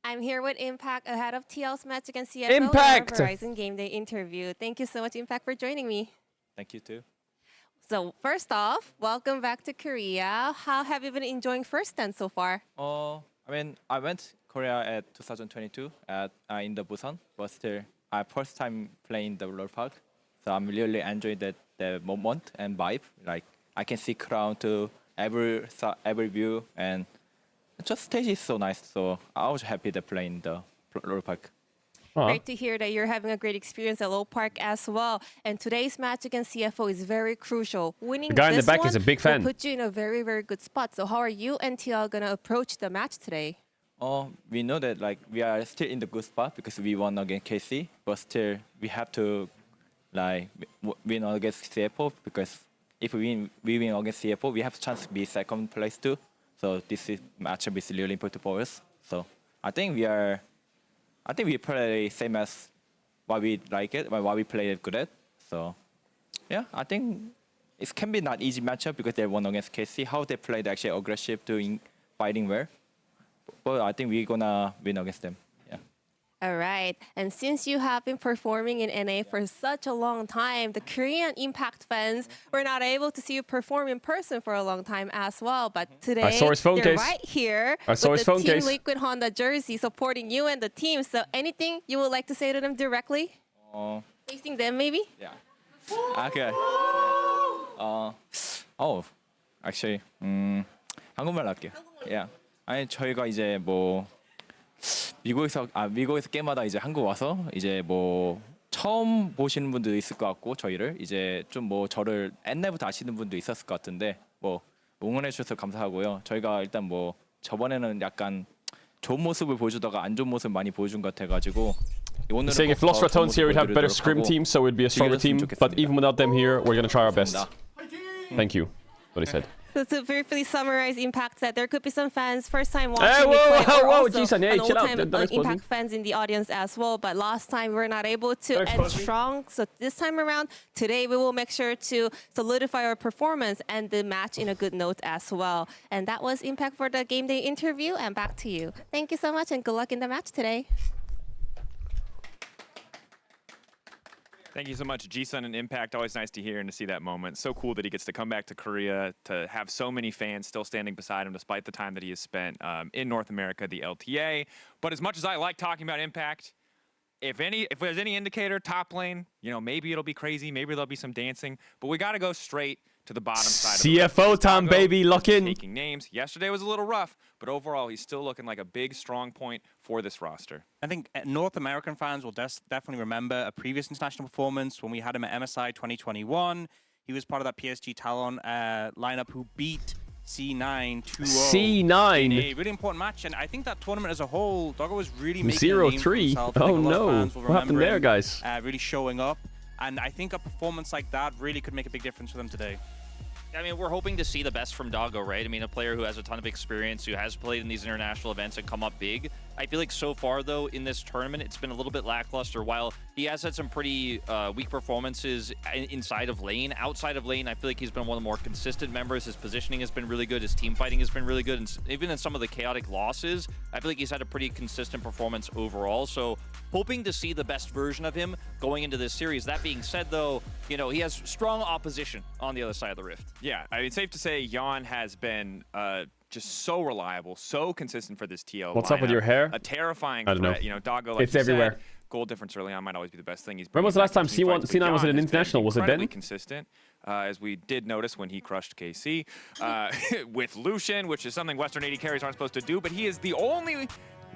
I'm here with Impact ahead of TL's match against CFO Impact! in our Verizon Game Day interview. Thank you so much, Impact, for joining me. Thank you too. So first off, welcome back to Korea. How have you been enjoying First Stand so far? I mean, I went Korea at 2022 in the Busan, but still, I first time playing the roller park. So I'm really enjoying the moment and vibe. Like I can see crowd to every view, and just stage is so nice. So I was happy to play in the roller park. Great to hear that you're having a great experience at Low Park as well. And today's match against CFO is very crucial. Winning The guy in the this back one is a big fan. will put you in a very, very good spot. So how are you and TL going to approach the match today? We know that like we are still in the good spot because we won against KC, but still we have to like win against CFO, because if we win against CFO, we have a chance to be second place too. So this matchup is really important for us. So I think we play same as what we like it, what we play it good at. So yeah, I think it can be not easy matchup because they won against KC. How they played actually aggressive, doing fighting well. But I think we're gonna win against them. Yeah. All right. And since you have been performing in NA for such a long time, the Korean Impact fans were not able to see you perform in person for a long time as well. But today, I saw his phone they're case. right here I saw with his the phone Team case. Liquid Honda jersey supporting you and the team. So anything you would like to say to them directly? Facing them, maybe? Yeah. Okay. Actually, 한국말 할게요. Yeah. 아니 저희가 이제 뭐 미국에서 게임하다 이제 한국 와서 이제 뭐 처음 보시는 분도 있을 것 같고, 저희를 이제 좀 뭐 저를 옛날부터 아시는 분도 있었을 것 같은데 뭐 응원해 주셔서 감사하고요. 저희가 일단 뭐 저번에는 약간 좋은 모습을 보여주다가 안 좋은 모습 많이 보여준 것 같아가지고 오늘은 Saying if lost Ratones here, we'd have better scrim team, so we'd be a stronger team. But even without them here, we're gonna try our best. Thank you. What he said. So to briefly summarize Impact, that there could be some fans first time watching Hey, me play, or also Jason, hey, an chill out. old-time Don't expose Impact me. fans in the audience as well. But last time we were not able to Don't end expose me. strong. So this time around, today we will make sure to solidify our performance and the match in a good note as well. And that was Impact for the Game Day interview. And back to you. Thank you so much and good luck in the match today. Thank you so much, G-Sun and Impact. Always nice to hear and to see that moment. So cool that he gets to come back to Korea, to have so many fans still standing beside him despite the time that he has spent in North America, the LTA. But as much as I like talking about Impact, if there's any indicator, top lane, you know, maybe it'll be crazy, maybe there'll be some dancing, but we got to go straight to the bottom side of the CFO time, baby, lock in. Taking names. Yesterday was a little rough, but overall he's still looking like a big strong point for this roster. I think North American fans will definitely remember a previous international performance when we had him at MSI 2021. He was part of that PSG Talon lineup who beat C9 2-0 C9 in a really important match. And I think that tournament as a whole, Doggo was really making 0-3. a name for himself. I Oh think a lot of no, fans will what happened remember there, him, guys? really showing up. And I think a performance like that really could make a big difference for them today. I mean, we're hoping to see the best from Doggo, right? I mean, a player who has a ton of experience, who has played in these international events and come up big. I feel like so far, though, in this tournament, it's been a little bit lackluster. While he has had some pretty weak performances inside of lane, outside of lane, I feel like he's been one of the more consistent members. His positioning has been really good. His team fighting has been really good. And even in some of the chaotic losses, I feel like he's had a pretty consistent performance overall. So hoping to see the best version of him going into this series. That being said, though, you know, he has strong opposition on the other side of the rift. Yeah, I mean, safe to say Jan has been just so reliable, so consistent for this TL What's up with lineup. your hair? A terrifying I don't know. threat. You know, Doggo, like It's you everywhere. said, goal difference early on might always be the best thing. He's when was the last time C9 was at an international? Was it then? Consistent, as we did notice when he crushed KC with Lucian, which is something Western AD carries aren't supposed to do, but he is the only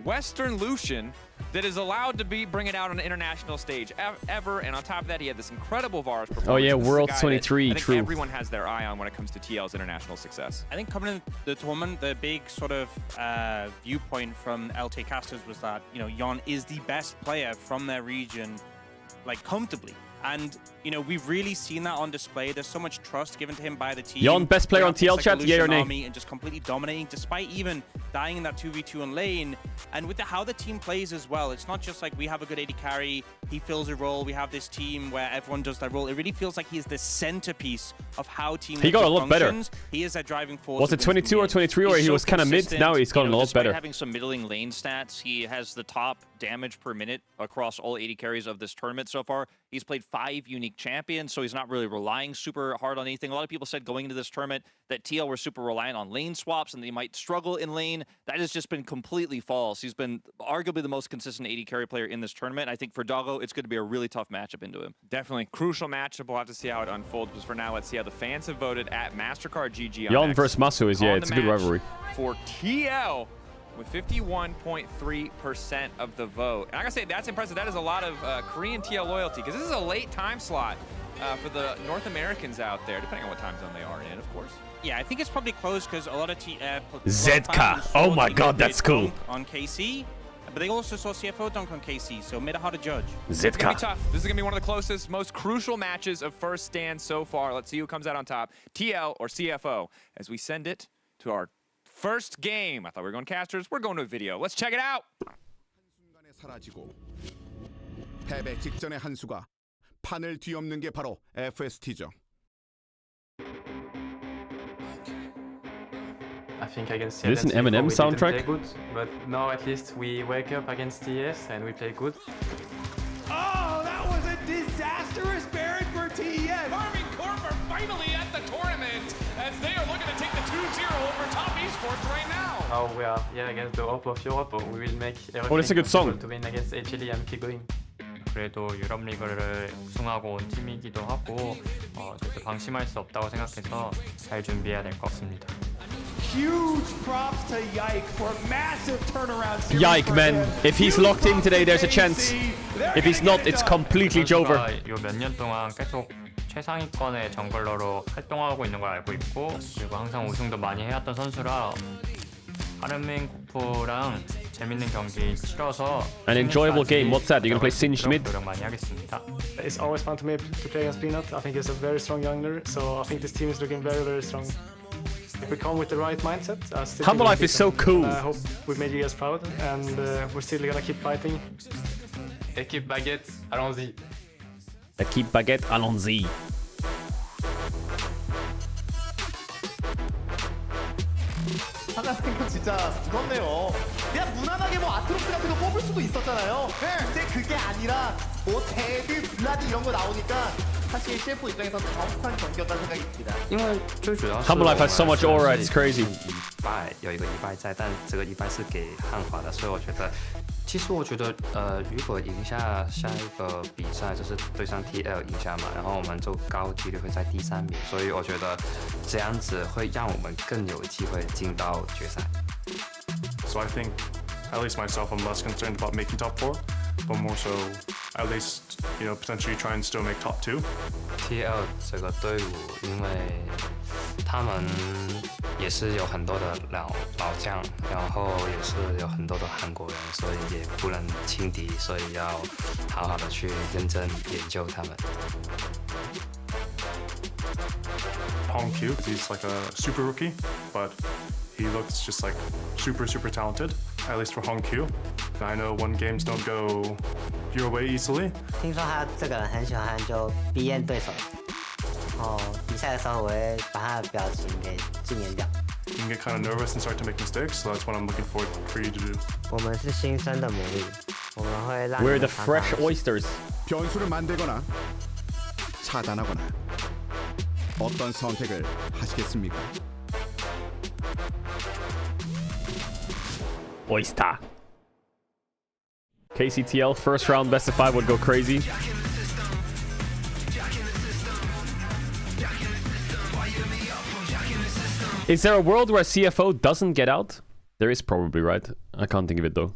Western Lucian that is allowed to bring it out on an international stage ever, and on top of that, he had this incredible Varus performance. Oh yeah, World 23, I think true. everyone has their eye on when it comes to TL's international success. I think coming in the tournament, the big sort of viewpoint from LT Casters was that, you know, Yon is the best player from their region, like, comfortably. And, you know, we've really seen that on display. There's so much trust given to him by the team. Yon, best player on TL chat, yeah or nay? And just completely dominating, despite even dying in that 2v2 on lane. And with how the team plays as well, it's not just like we have a good AD carry, he fills a role, we have this team where everyone does their role. It really feels like he's the centerpiece of how team He got a lot better. He is that driving force. Was it 22 or 23 or he was kind of mid? Now he's gotten a lot better. Having some middling lane stats, he has the top damage per minute across all 80 carries of this tournament so far. He's played 5 unique champions, so he's not really relying super hard on anything. A lot of people said going into this tournament that TL were super reliant on lane swaps and they might struggle in lane. That has just been completely false. He's been arguably the most consistent AD carry player in this tournament. I think for Doggo, it's going to be a really tough matchup into him. Definitely. Crucial matchup. We'll have to see how it unfolds. But for now, let's see how the fans have voted at MasterCard GG. Yon versus Masu is, yeah, it's a good rivalry. For TL, with 51.3% of the vote. And I gotta say, that's impressive. That is a lot of Korean TL loyalty, because this is a late time slot for the North Americans out there, depending on what time zone they are in, of course. Yeah, I think it's probably close because a lot of Zedka. Oh my god, that's cool. On KC, but they also saw CFO dunk on KC, so made it hard to judge. Zedka. It's gonna be tough. This is gonna be one of the closest, most crucial matches of first stand so far. Let's see who comes out on top, TL or CFO, as we send it to our first game. I thought we were going casters. We're going to a video. Let's check it out. 사라지고 패배 직전의 한 수가 판을 뒤엎는 게 바로 FST죠. I think against Is this an Eminem soundtrack? good, but now at least we wake up against TS and we play good. Oh, that was a disastrous Baron for TES. Army Corp are finally at the tournament as they are looking to take the 2-0 over top esports right now. Oh, we are against the hope of Europe. We will make everything that's a good song. to win against HLE and keep going. 그래도 유럽 리그를 우승하고 온 팀이기도 하고 절대 방심할 수 없다고 생각해서 잘 준비해야 될 것 같습니다. Huge props to Yike for a massive turnaround. Yike, man. If he's locked in today, there's a chance. If he's not, it's completely Jover. 요 몇 년 동안 계속 최상위권의 정글러로 활동하고 있는 걸 알고 있고 그리고 항상 우승도 많이 해왔던 선수라 아르민 쿠프랑 재밌는 경기 치러서 An enjoyable game. What's that? You're gonna play Singed mid? 노력 많이 하겠습니다. It's always fun to me to play against Peanut. I think he's a very strong youngler, so I think this team is looking very, very strong. If we come with the right mindset, Humble Life is so cool. I hope we made you guys proud, and we're still gonna keep fighting. Équipe baguette, allons-y. Équipe baguette, allons-y. 하나는 건 진짜 그렇네요. 그냥 무난하게 뭐 아트록스 같은 거 뽑을 수도 있었잖아요. 근데 그게 아니라 뭐 데뷔, 블라디 이런 거 나오니까 사실 CF 입장에서 정확한 경기였다는 생각이 듭니다. 因为最主要是 Humble Life has so much aura, it's crazy. 有一个一败在，但这个一败是给汉华的，所以我觉得，其实我觉得，如果赢下下一个比赛就是对上 TL 赢下嘛，然后我们就高几率会在第3名，所以我觉得这样子会让我们更有机会进到决赛。So I think, at least myself, I'm less concerned about making top 4, but more so, at least potentially try and still make top 2. TL 这个队伍，因为他们也是有很多的老将，然后也是有很多的韩国人，所以也不能轻敌，所以要好好的去认真研究他们。Hong Q, he's like a super rookie, but he looks just like super talented, at least for Hong Q. I know when games don't go your way easily. 听说他这个人很喜欢就逼验对手，比赛的时候我会把他的表情给禁言掉。You can get kind of nervous and start to make mistakes, so that's what I'm looking for you to do. 我们是新生的牡蛎，我们会让 We're the fresh oysters. 변수를 만들거나 차단하거나 어떤 선택을 하시겠습니까? Oyster. KCTL first round best of 5 would go crazy. Is there a world where CFO doesn't get out? There is probably, right? I can't think of it though.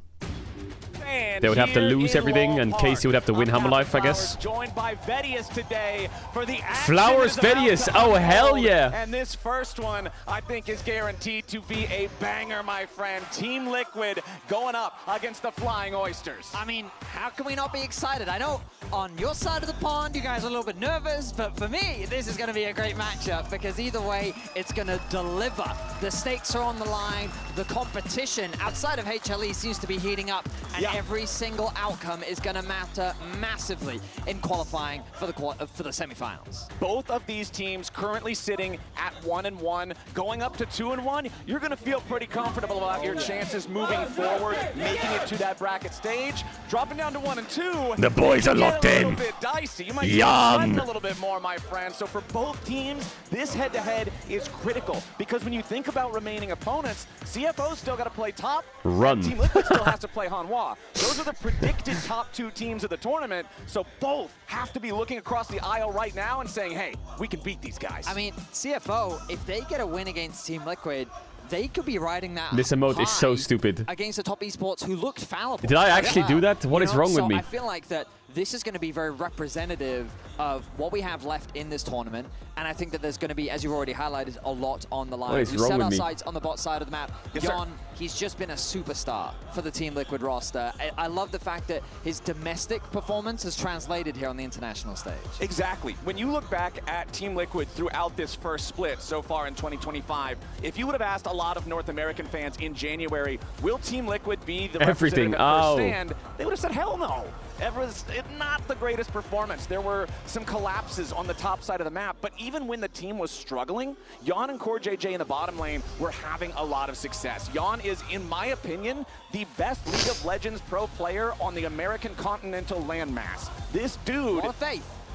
They would have to lose everything, and Casey would have to win Hammer Life, I guess. Joined by Vedius today for the Flowers Vedius! Oh, hell yeah! And this first one, I think, is guaranteed to be a banger, my friend. Team Liquid going up against the Flying Oysters. I mean, how can we not be excited? I know on your side of the pond, you guys are a little bit nervous, but for me, this is going to be a great matchup because either way, it's going to deliver. The stakes are on the line. The competition outside of HLE seems to be heating up, and every single outcome is going to matter massively in qualifying for the semifinals. Both of these teams currently sitting at 1-1, going up to 2-1. You're going to feel pretty comfortable about your chances moving forward, making it to that bracket stage. Dropping down to 1 and 2. The boys are locked in. A little bit dicey. You might be sweating a little bit more, my friend. So for both teams, this head-to-head is critical because when you think about remaining opponents, CFO's still got to play top. Run. Team Liquid still has to play Hanwha. Those are the predicted top 2 teams of the tournament, so both have to be looking across the aisle right now and saying, hey, we can beat these guys. I mean, CFO, if they get a win against Team Liquid, they could be riding that This emote is so stupid. against the top esports who looked fallible. Did I actually do that? What is wrong with me? I feel like that this is going to be very representative of what we have left in this tournament, and I think that there's going to be, as you've already highlighted, a lot on the line. What is We wrong set with our me? sights on the bot side of the map. Jon, he's just been a superstar for the Team Liquid roster. I love the fact that his domestic performance has translated here on the international stage. Exactly. When you look back at Team Liquid throughout this first split so far in 2025, if you would have asked a lot of North American fans in January, will Team Liquid be the Everything. representative at first stand? They would have said, hell no. It was not the greatest performance. There were some collapses on the top side of the map, but even when the team was struggling, Jan and Core JJ in the bottom lane were having a lot of success. Jan is, in my opinion, the best League of Legends pro player on the American continental landmass. This dude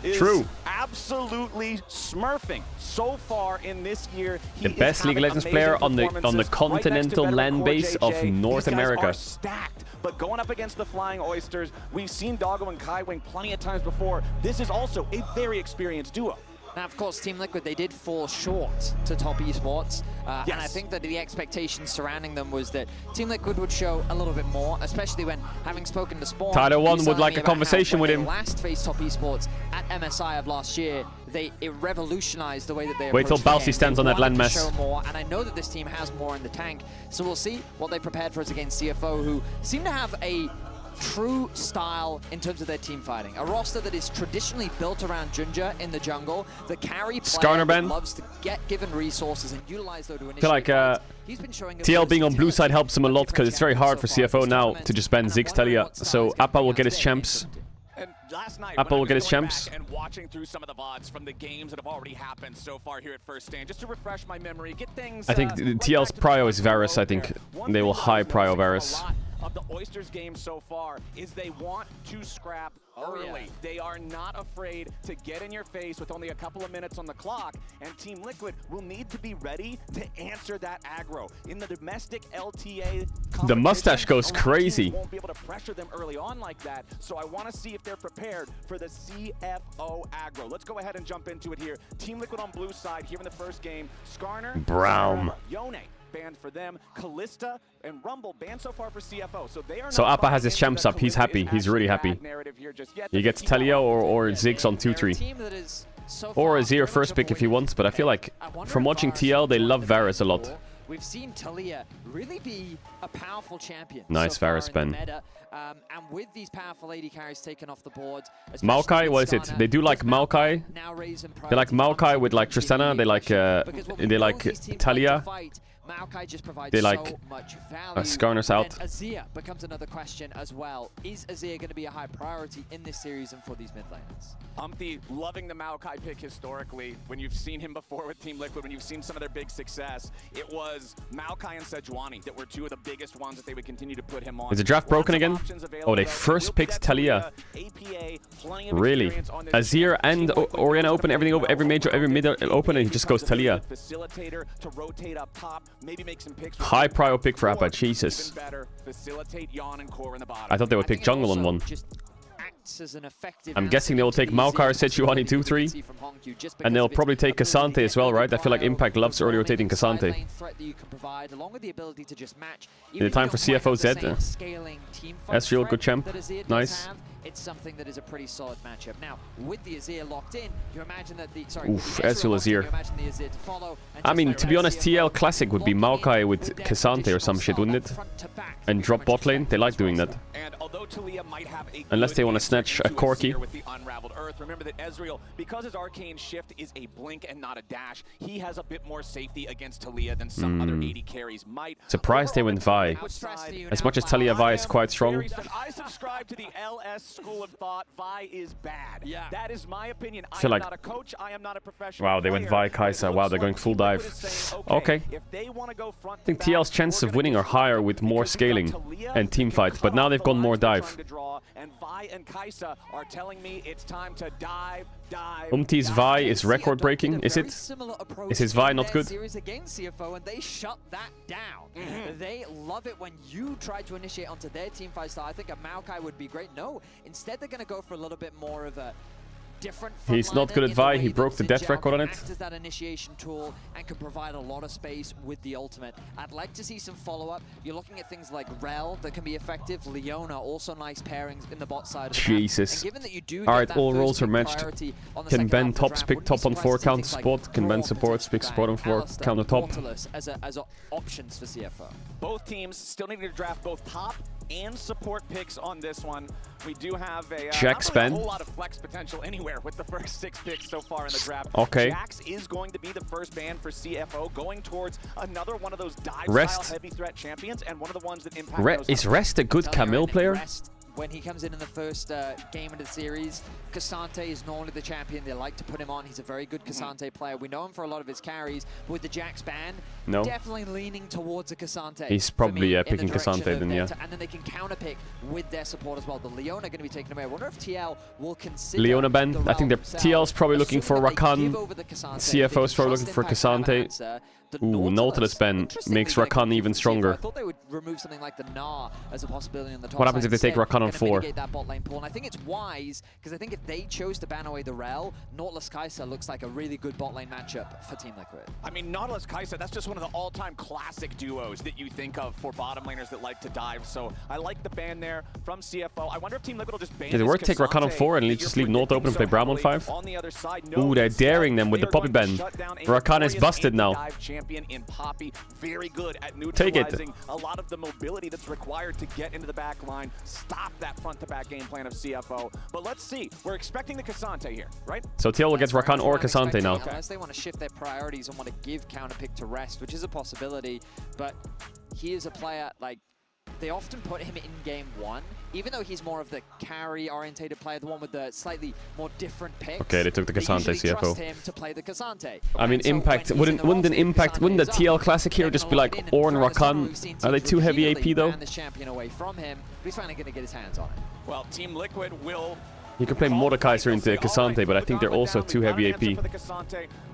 is absolutely smurfing so far in this year. The best League of Legends player on the continental land base of North America. Are stacked, but going up against the Flying Oysters, we've seen Doggo and Kaiwing plenty of times before. This is also a very experienced duo. Now, of course, Team Liquid, they did fall short to top esports. And I think that the expectations surrounding them was that Team Liquid would show a little bit more, especially when, having spoken to Spawn, Tyler One would like a conversation with him. When they last faced top esports at MSI of last year, it revolutionized the way that they Wait till Balsi stands on that landmass. Show more, and I know that this team has more in the tank. So we'll see what they prepared for us against CFO, who seem to have a true style in terms of their team fighting. A roster that is traditionally built around Junja in the jungle. The carry player that loves to get given resources and utilize those to initiate. I feel like He's been showing TL being on blue side helps him a lot because it's very hard for CFO now to just ban Ziggs Talia. So Appa will get his champs. Last night, Appa will get his champs. And watching through some of the VODs from the games that have already happened so far here at First Stand, just to refresh my memory, get things. I think TL's prio is Varus. I think they will high prio Varus. Of the Oysters game so far is they want to scrap early. They are not afraid to get in your face with only a couple of minutes on the clock, and Team Liquid will need to be ready to answer that aggro. In the domestic LTA, the mustache goes crazy. Won't be able to pressure them early on like that, so I want to see if they're prepared for the CFO aggro. Let's go ahead and jump into it here. Team Liquid on blue side here in the first game. Skarner, Braum. Yone banned for them, Callista and Rumble banned so far for CFO. So they are So Appa has his champs up. He's happy. He's really happy. He gets Talia or Ziggs on 2-3. Or Azir first pick if he wants, but I feel like from watching TL, they love Varus a lot. We've seen Talia really be a powerful champion. Nice Varus Ben. And with these powerful AD carries taken off the board, Maokai, what is it? They do like Maokai. They like Maokai with like Tristana. They like Talia. Maokai just provides They like so much value. Skarner's out. And Azir becomes another question as well. Is Azir going to be a high priority in this series and for these mid laners? Umpty loving the Maokai pick historically. When you've seen him before with Team Liquid, when you've seen some of their big success, it was Maokai and Sejuani that were two of the biggest ones that they would continue to put him on. Is the draft broken again? Oh, they first picked Talia. Really? Azir and Orianna open everything over, every mid open, and he just goes Talia. Facilitator to rotate up top. maybe make some picks. High prio pick for Appa, Jesus. Even better, facilitate Yon and Core in the bottom. I thought they would pick jungle on one. As an effective I'm guessing they'll take Maokai, Sejuani 2-3. And they'll probably take Cassante as well, right? I feel like Impact loves early rotating Cassante. In the time for CFO Zed. Ezreal, good champ. Nice. It's something that is a pretty solid matchup. Now, with the Azir locked in, you imagine that the Ezreal Azir. I mean, to be honest, TL Classic would be Maokai with Cassante or some shit, wouldn't it? And drop bot lane. They like doing that. Unless they want to snatch a Corki. Remember that Ezreal, because his arcane shift is a blink and not a dash, he has a bit more safety against Talia than some other AD carries might. Surprised they went Vi. As much as Talia Vi is quite strong. I subscribe to the LS school of thought. Vi is bad. Yeah. That is my opinion. I feel am like... not a coach. I am not a professional. Wow, they went Vi Kai'Sa. Wow, they're going full dive. Okay. I think TL's chances of winning are higher with more scaling and team fight, but now they've gone more dive. And Vi and Kai'Sa are telling me it's time to dive. Umti's Vi is record breaking, is it? Is his Vi not good? Series against CFO and they shut that down. They love it when you try to initiate onto their team fight style. I think a Maokai would be great. No, instead they're going to go for a little bit more of a different. He's not good at Vi. He broke the death record on it. Acts as that initiation tool and can provide a lot of space with the ultimate. I'd like to see some follow-up. You're looking at things like Rel that can be effective. Leona, also nice pairings in the bot side. Of the Jesus. and given that you do Alright, all roles are matched. Can Ben tops pick top on 4 counter spot? Can Ben supports pick spot on 4 counter top? As options for CFO. Both teams still need to draft both top and support picks on this one. We do have a Jax not really a whole lot of flex potential anywhere with the first 6 picks so far in the draft. Okay. Jax is going to be the first ban for CFO, going towards another one of those dive Rest. style heavy threat champions and one of the ones that impact Is Rest a good Camille player? When he comes in the first game of the series, Cassante is normally the champion. They like to put him on. He's a very good Cassante player. We know him for a lot of his carries. But with the Jax ban, definitely leaning towards a Cassante. He's probably picking Cassante then, yeah. And then they can counterpick with their support as well. The Leona going to be taken away. I wonder if TL will consider Leona ban. I think TL's probably looking for Rakan. CFO's probably looking for Cassante. Ooh, Nautilus ban makes Rakan even stronger. I thought they would remove something like the Gnar as a possibility on the top. What happens if they take Rakan on 4? That bot lane pool. And I think it's wise, because I think if they chose to ban away the Rel, Nautilus Kai'Sa looks like a really good bot lane matchup for Team Liquid. I mean, Nautilus Kai'Sa, that's just one of the all-time classic duos that you think of for bottom laners that like to dive. So I like the ban there from CFO. I wonder if Team Liquid will just ban. Is it worth to take Rakan on 4 and just leave Naut open and play Braum on 5? On the other side, ooh, they're daring them with the Poppy ban. Rakan is busted now. Champion in Poppy, very good at neutralizing a lot of the mobility that's required to get into the back line, stop that front-to-back game plan of CFO. But let's see. We're expecting the Cassante here, right? So TL will get Rakan or Cassante now. Unless they want to shift their priorities and want to give counterpick to Rest, which is a possibility. But he is a player, like, they often put him in game 1, even though he's more of the carry-orientated player, the one with the slightly more different picks. Okay, they took the Cassante CFO. Trust him to play the Cassante. I mean, Impact wouldn't the TL Classic here just be like Ornn Rakan? Are they too heavy AP though? The champion away from him, but he's finally going to get his hands on it. Well, Team Liquid will. You can play Mordekaiser into Cassante, but I think they're also too heavy AP.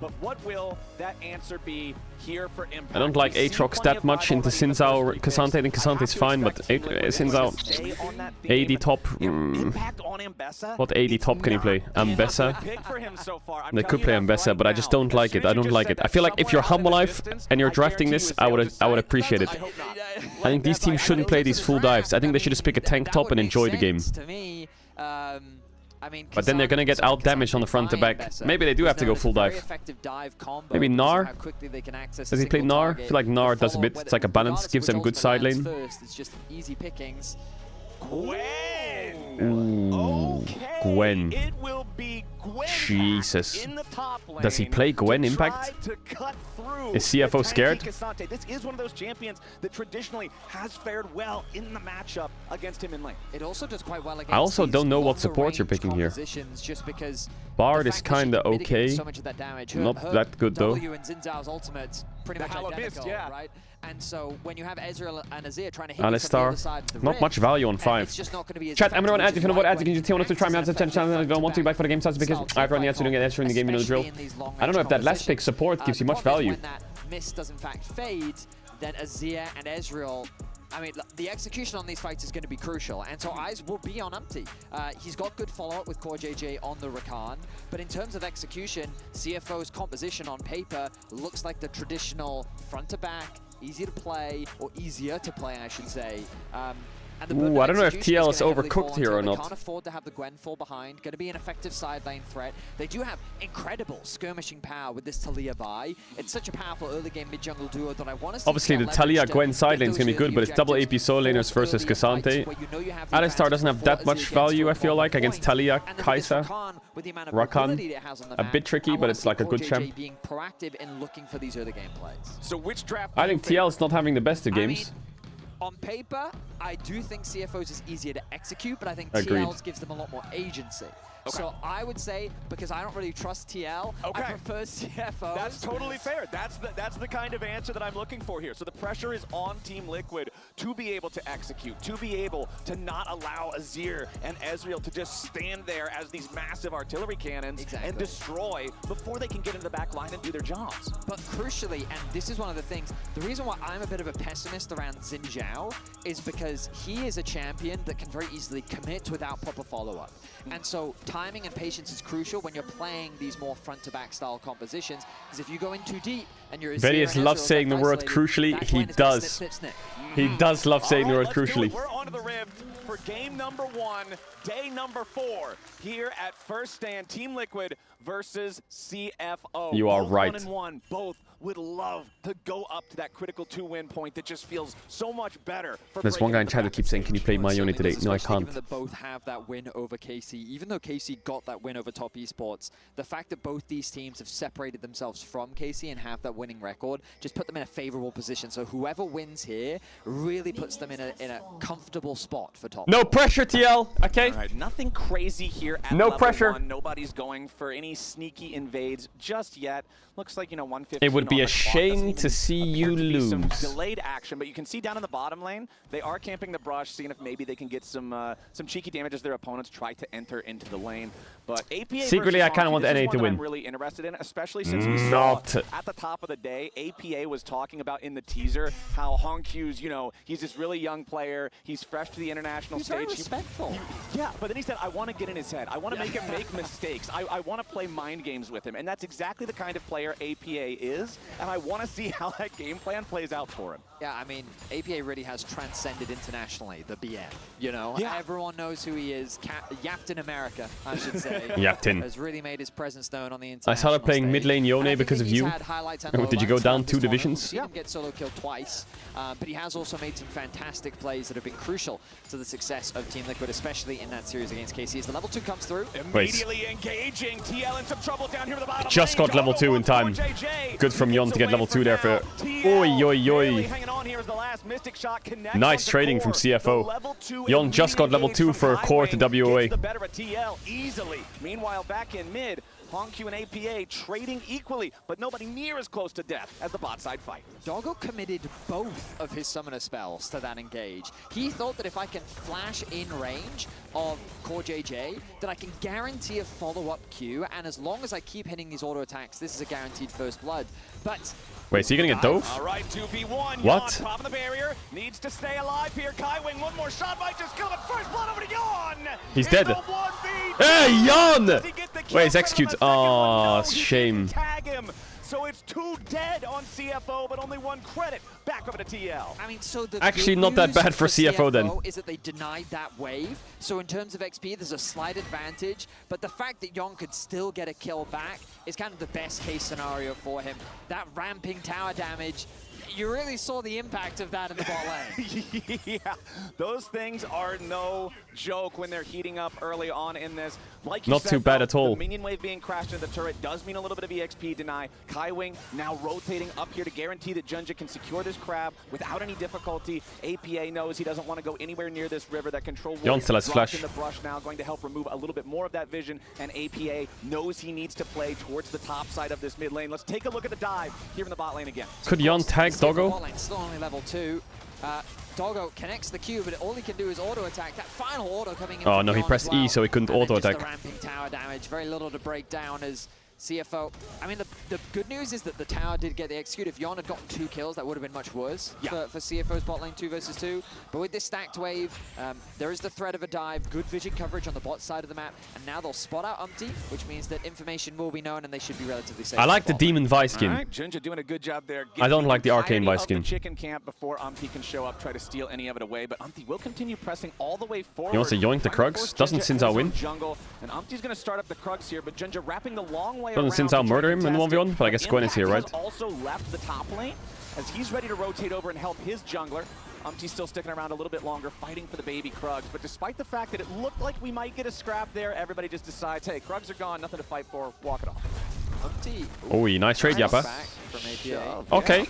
But what will that answer be here for Impact? I don't like Aatrox that much into Xin Zhao or Cassante. I think Cassante is fine, but Xin Zhao, AD top. What AD top can he play? Ambessa? They could play Ambessa, but I just don't like it. I don't like it. I feel like if you're Humble Life and you're drafting this, I would appreciate it. I think these teams shouldn't play these full dives. I think they should just pick a tank top and enjoy the game. But then they're gonna get out damaged on the front to back. Maybe they do have to go full dive. Maybe Gnar? Does he play Gnar? I feel like Gnar does a bit. It's like a balance, gives them good side lane. It's just easy pickings. Ooh, Gwen. It will be Gwen. Jesus. In the top lane. Does he play Gwen Impact? Is CFO scared? This is one of those champions that traditionally has fared well in the matchup against him in lane. It also does quite well against I also don't know what support you're picking here. Just because Bard is kinda okay. So much of that damage. Not that good though. W and Xin Zhao's ultimates pretty much identical, right? And so when you have Ezreal and Azir trying to hit you from the other side of the not much value on 5. it's just not going to be as Chat, I'm gonna run ads. If you know what ads, you can just tell us to try me out. I don't want to back for the game starts because I've run the ads to get extra in the game, you know the drill. I don't know if that last pick support gives you much value. When that miss does in fact fade, then Azir and Ezreal. I mean, the execution on these fights is going to be crucial, and so eyes will be on Umpty. He's got good follow-up with CoreJJ on the Rakan, but in terms of execution, CFO's composition on paper looks like the traditional front-to-back, easy to play, or easier to play, I should say. Ooh, I don't know if TL is overcooked here or They not. can't afford to have the Gwen fall behind. Going to be an effective side lane threat. They do have incredible skirmishing power with this Talia Vi. It's such a powerful early game mid jungle duo that I want to see. Obviously, the Talia Gwen side lane is going to be good, but it's double AP solo laners versus Cassante. Alistar doesn't have that much value, I feel like, against Talia, Kai'Sa, Rakan. A bit tricky, but it's like a good champ. Being proactive in looking for these early game plays. So which draft? I think TL is not having the best of games. On paper, I do think CFO's is easier to execute, but I think Agreed. TL's gives them a lot more agency. So I would say, because I don't really trust TL, I prefer CFO. That's totally fair. That's the kind of answer that I'm looking for here. So the pressure is on Team Liquid to be able to execute, to be able to not allow Azir and Ezreal to just stand there as these massive artillery cannons and destroy before they can get into the back line and do their jobs. But crucially, and this is one of the things, the reason why I'm a bit of a pessimist around Xin Zhao is because he is a champion that can very easily commit without proper follow-up. And so timing and patience is crucial when you're playing these more front-to-back style compositions, because if you go in too deep and you're Vedius loves saying the word crucially. He does. Snip, snip, snip. He does love saying the word crucially. We're on to the Rift for game number 1, day number 4, here at First Stand, Team Liquid versus CFO. You are both right. 1-1, both would love to go up to that critical 2-win point that just feels so much better. There's one guy in chat that keeps saying, "Can you play my Yone today?" No, I can't. Even that both have that win over KC, even though KC got that win over Top Esports, the fact that both these teams have separated themselves from KC and have that winning record just put them in a favorable position. So whoever wins here really puts them in a comfortable spot for top. No pressure, TL. Okay. All right, nothing crazy here at No level pressure. 1. Nobody's going for any sneaky invades just yet. Looks like, 115. It would be on a the clock. shame to see you lose. Some delayed action, but you can see down in the bottom lane, they are camping the brush, seeing if maybe they can get some cheeky damage as their opponents try to enter into the lane. But APA secretly, I kind of want NA NA to win. I'm really interested in, especially since we saw at the top of the day, APA was talking about in the teaser how Hongq's, he's this really young player. He's fresh to the international stage. Very respectful. Yeah, but then he said, I want to get in his head. I want to make him make mistakes. I want to play mind games with him. And that's exactly the kind of player APA is. And I want to see how that game plan plays out for him. Yeah, I mean, APA really has transcended internationally, the BM. Yeah. Everyone knows who he is. Yapped in America, I should say. Yaptin. Has really made his presence known on the international I started playing mid lane Yone because of you. Did you go down 2 divisions? Seen him get solo killed twice, but he has also made some fantastic plays that have been crucial to the success of Team Liquid, especially in that series against KC. As the level 2 comes through. Immediately engaging. TL in some trouble down here at the bottom. Just got level 2 in time. Good from Yon to get level 2 there for... Oi, oi, oi. Nice trading from CFO. Yon just got level 2 for core to WOA. Easily. Meanwhile, back in mid, Hongq and APA trading equally, but nobody near as close to death as the bot side fight. Doggo committed both of his summoner spells to that engage. He thought that if I can flash in range of CoreJJ, that I can guarantee a follow-up Q, and as long as I keep hitting these auto attacks, this is a guaranteed first blood. But wait, is he gonna get dove? All right, 2v1. What? Top of the barrier, needs to stay alive here. Kaiwing, one more shot might just come. First blood over to Yon. He's dead. Hey, Yon! Wait, it's execute. Oh, shame. Tag him. So it's 2 dead on CFO, but only 1 credit. Back over to TL. I mean, so the actually not that bad for CFO then. Is that they denied that wave. So in terms of XP, there's a slight advantage. But the fact that Yon could still get a kill back is kind of the best case scenario for him. That ramping tower damage, you really saw the impact of that in the bot lane. Yeah, those things are no joke when they're heating up early on in this. Like you Not said, too bad though, at all. The minion wave being crashed into the turret does mean a little bit of EXP deny. Kaiwing now rotating up here to guarantee that Junja can secure this crab without any difficulty. APA knows he doesn't want to go anywhere near this river. That control Yon still has flash. in the brush now, going to help remove a little bit more of that vision. And APA knows he needs to play towards the top side of this mid lane. Let's take a look at the dive here in the bot lane again. Could Yon tag Doggo? Bot lane still only level 2. Doggo connects the Q, but all he can do is auto attack. That final auto coming in. Oh no, he pressed E, so he couldn't auto attack. The ramping tower damage. Very little to break down as CFO, I mean, the good news is that the tower did get the execute. If Yon had gotten 2 kills, that would have been much worse for CFO's bot lane 2 versus 2. But with this stacked wave, there is the threat of a dive, good vision coverage on the bot side of the map, and now they'll spot out Umpty, which means that information will be known and they should be relatively safe. I like the Demon Vi skin. All right, Jinja doing a good job there. I don't like the Arcane Vi skin. The chicken camp before Umpty can show up, try to steal any of it away, but Umpty will continue pressing all the way forward. He wants to yoink the Krugs. Doesn't Xin Zhao win? Jungle, and Umpty's going to start up the Krugs here, but Jinja wrapping the long way Doesn't Xin Zhao murder him in the 1v1? But I guess Gwen is here, right? Also left the top lane as he's ready to rotate over and help his jungler. Umpty's still sticking around a little bit longer, fighting for the baby Krugs. But despite the fact that it looked like we might get a scrap there, everybody just decides, hey, Krugs are gone, nothing to fight for, walk it off. Umpty. Oh, nice trade, Yappa. Okay.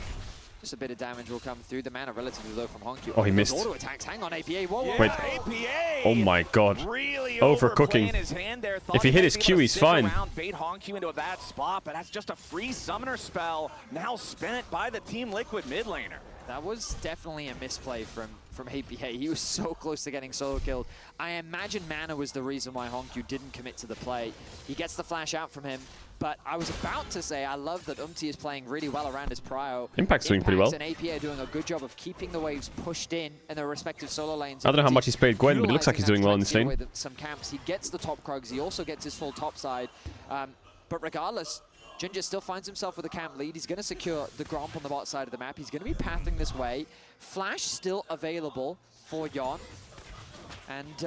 Just a bit of damage will come through. The mana relatively low from Honku. Oh, he missed. Auto attacks. Hang on, APA. Whoa, whoa. Wait. APA Oh my god. Really Overcooking. his hand there. If he hit his Q, he's fine. Bait Honku into a bad spot, but that's just a free summoner spell now spent by the Team Liquid mid laner. That was definitely a misplay from APA. He was so close to getting solo killed. I imagine mana was the reason why Honku didn't commit to the play. He gets the flash out from him. But I was about to say, I love that Umpty is playing really well around his prio. Impact's doing pretty well. And APA are doing a good job of keeping the waves pushed in their respective solo lanes. I don't know how much he's played Gwen, but it looks like he's doing well in this lane. Some camps. He gets the top Krugs. He also gets his full top side. But regardless, Jinja still finds himself with a camp lead. He's going to secure the Gromp on the bot side of the map. He's going to be pathing this way. Flash still available for Yon. And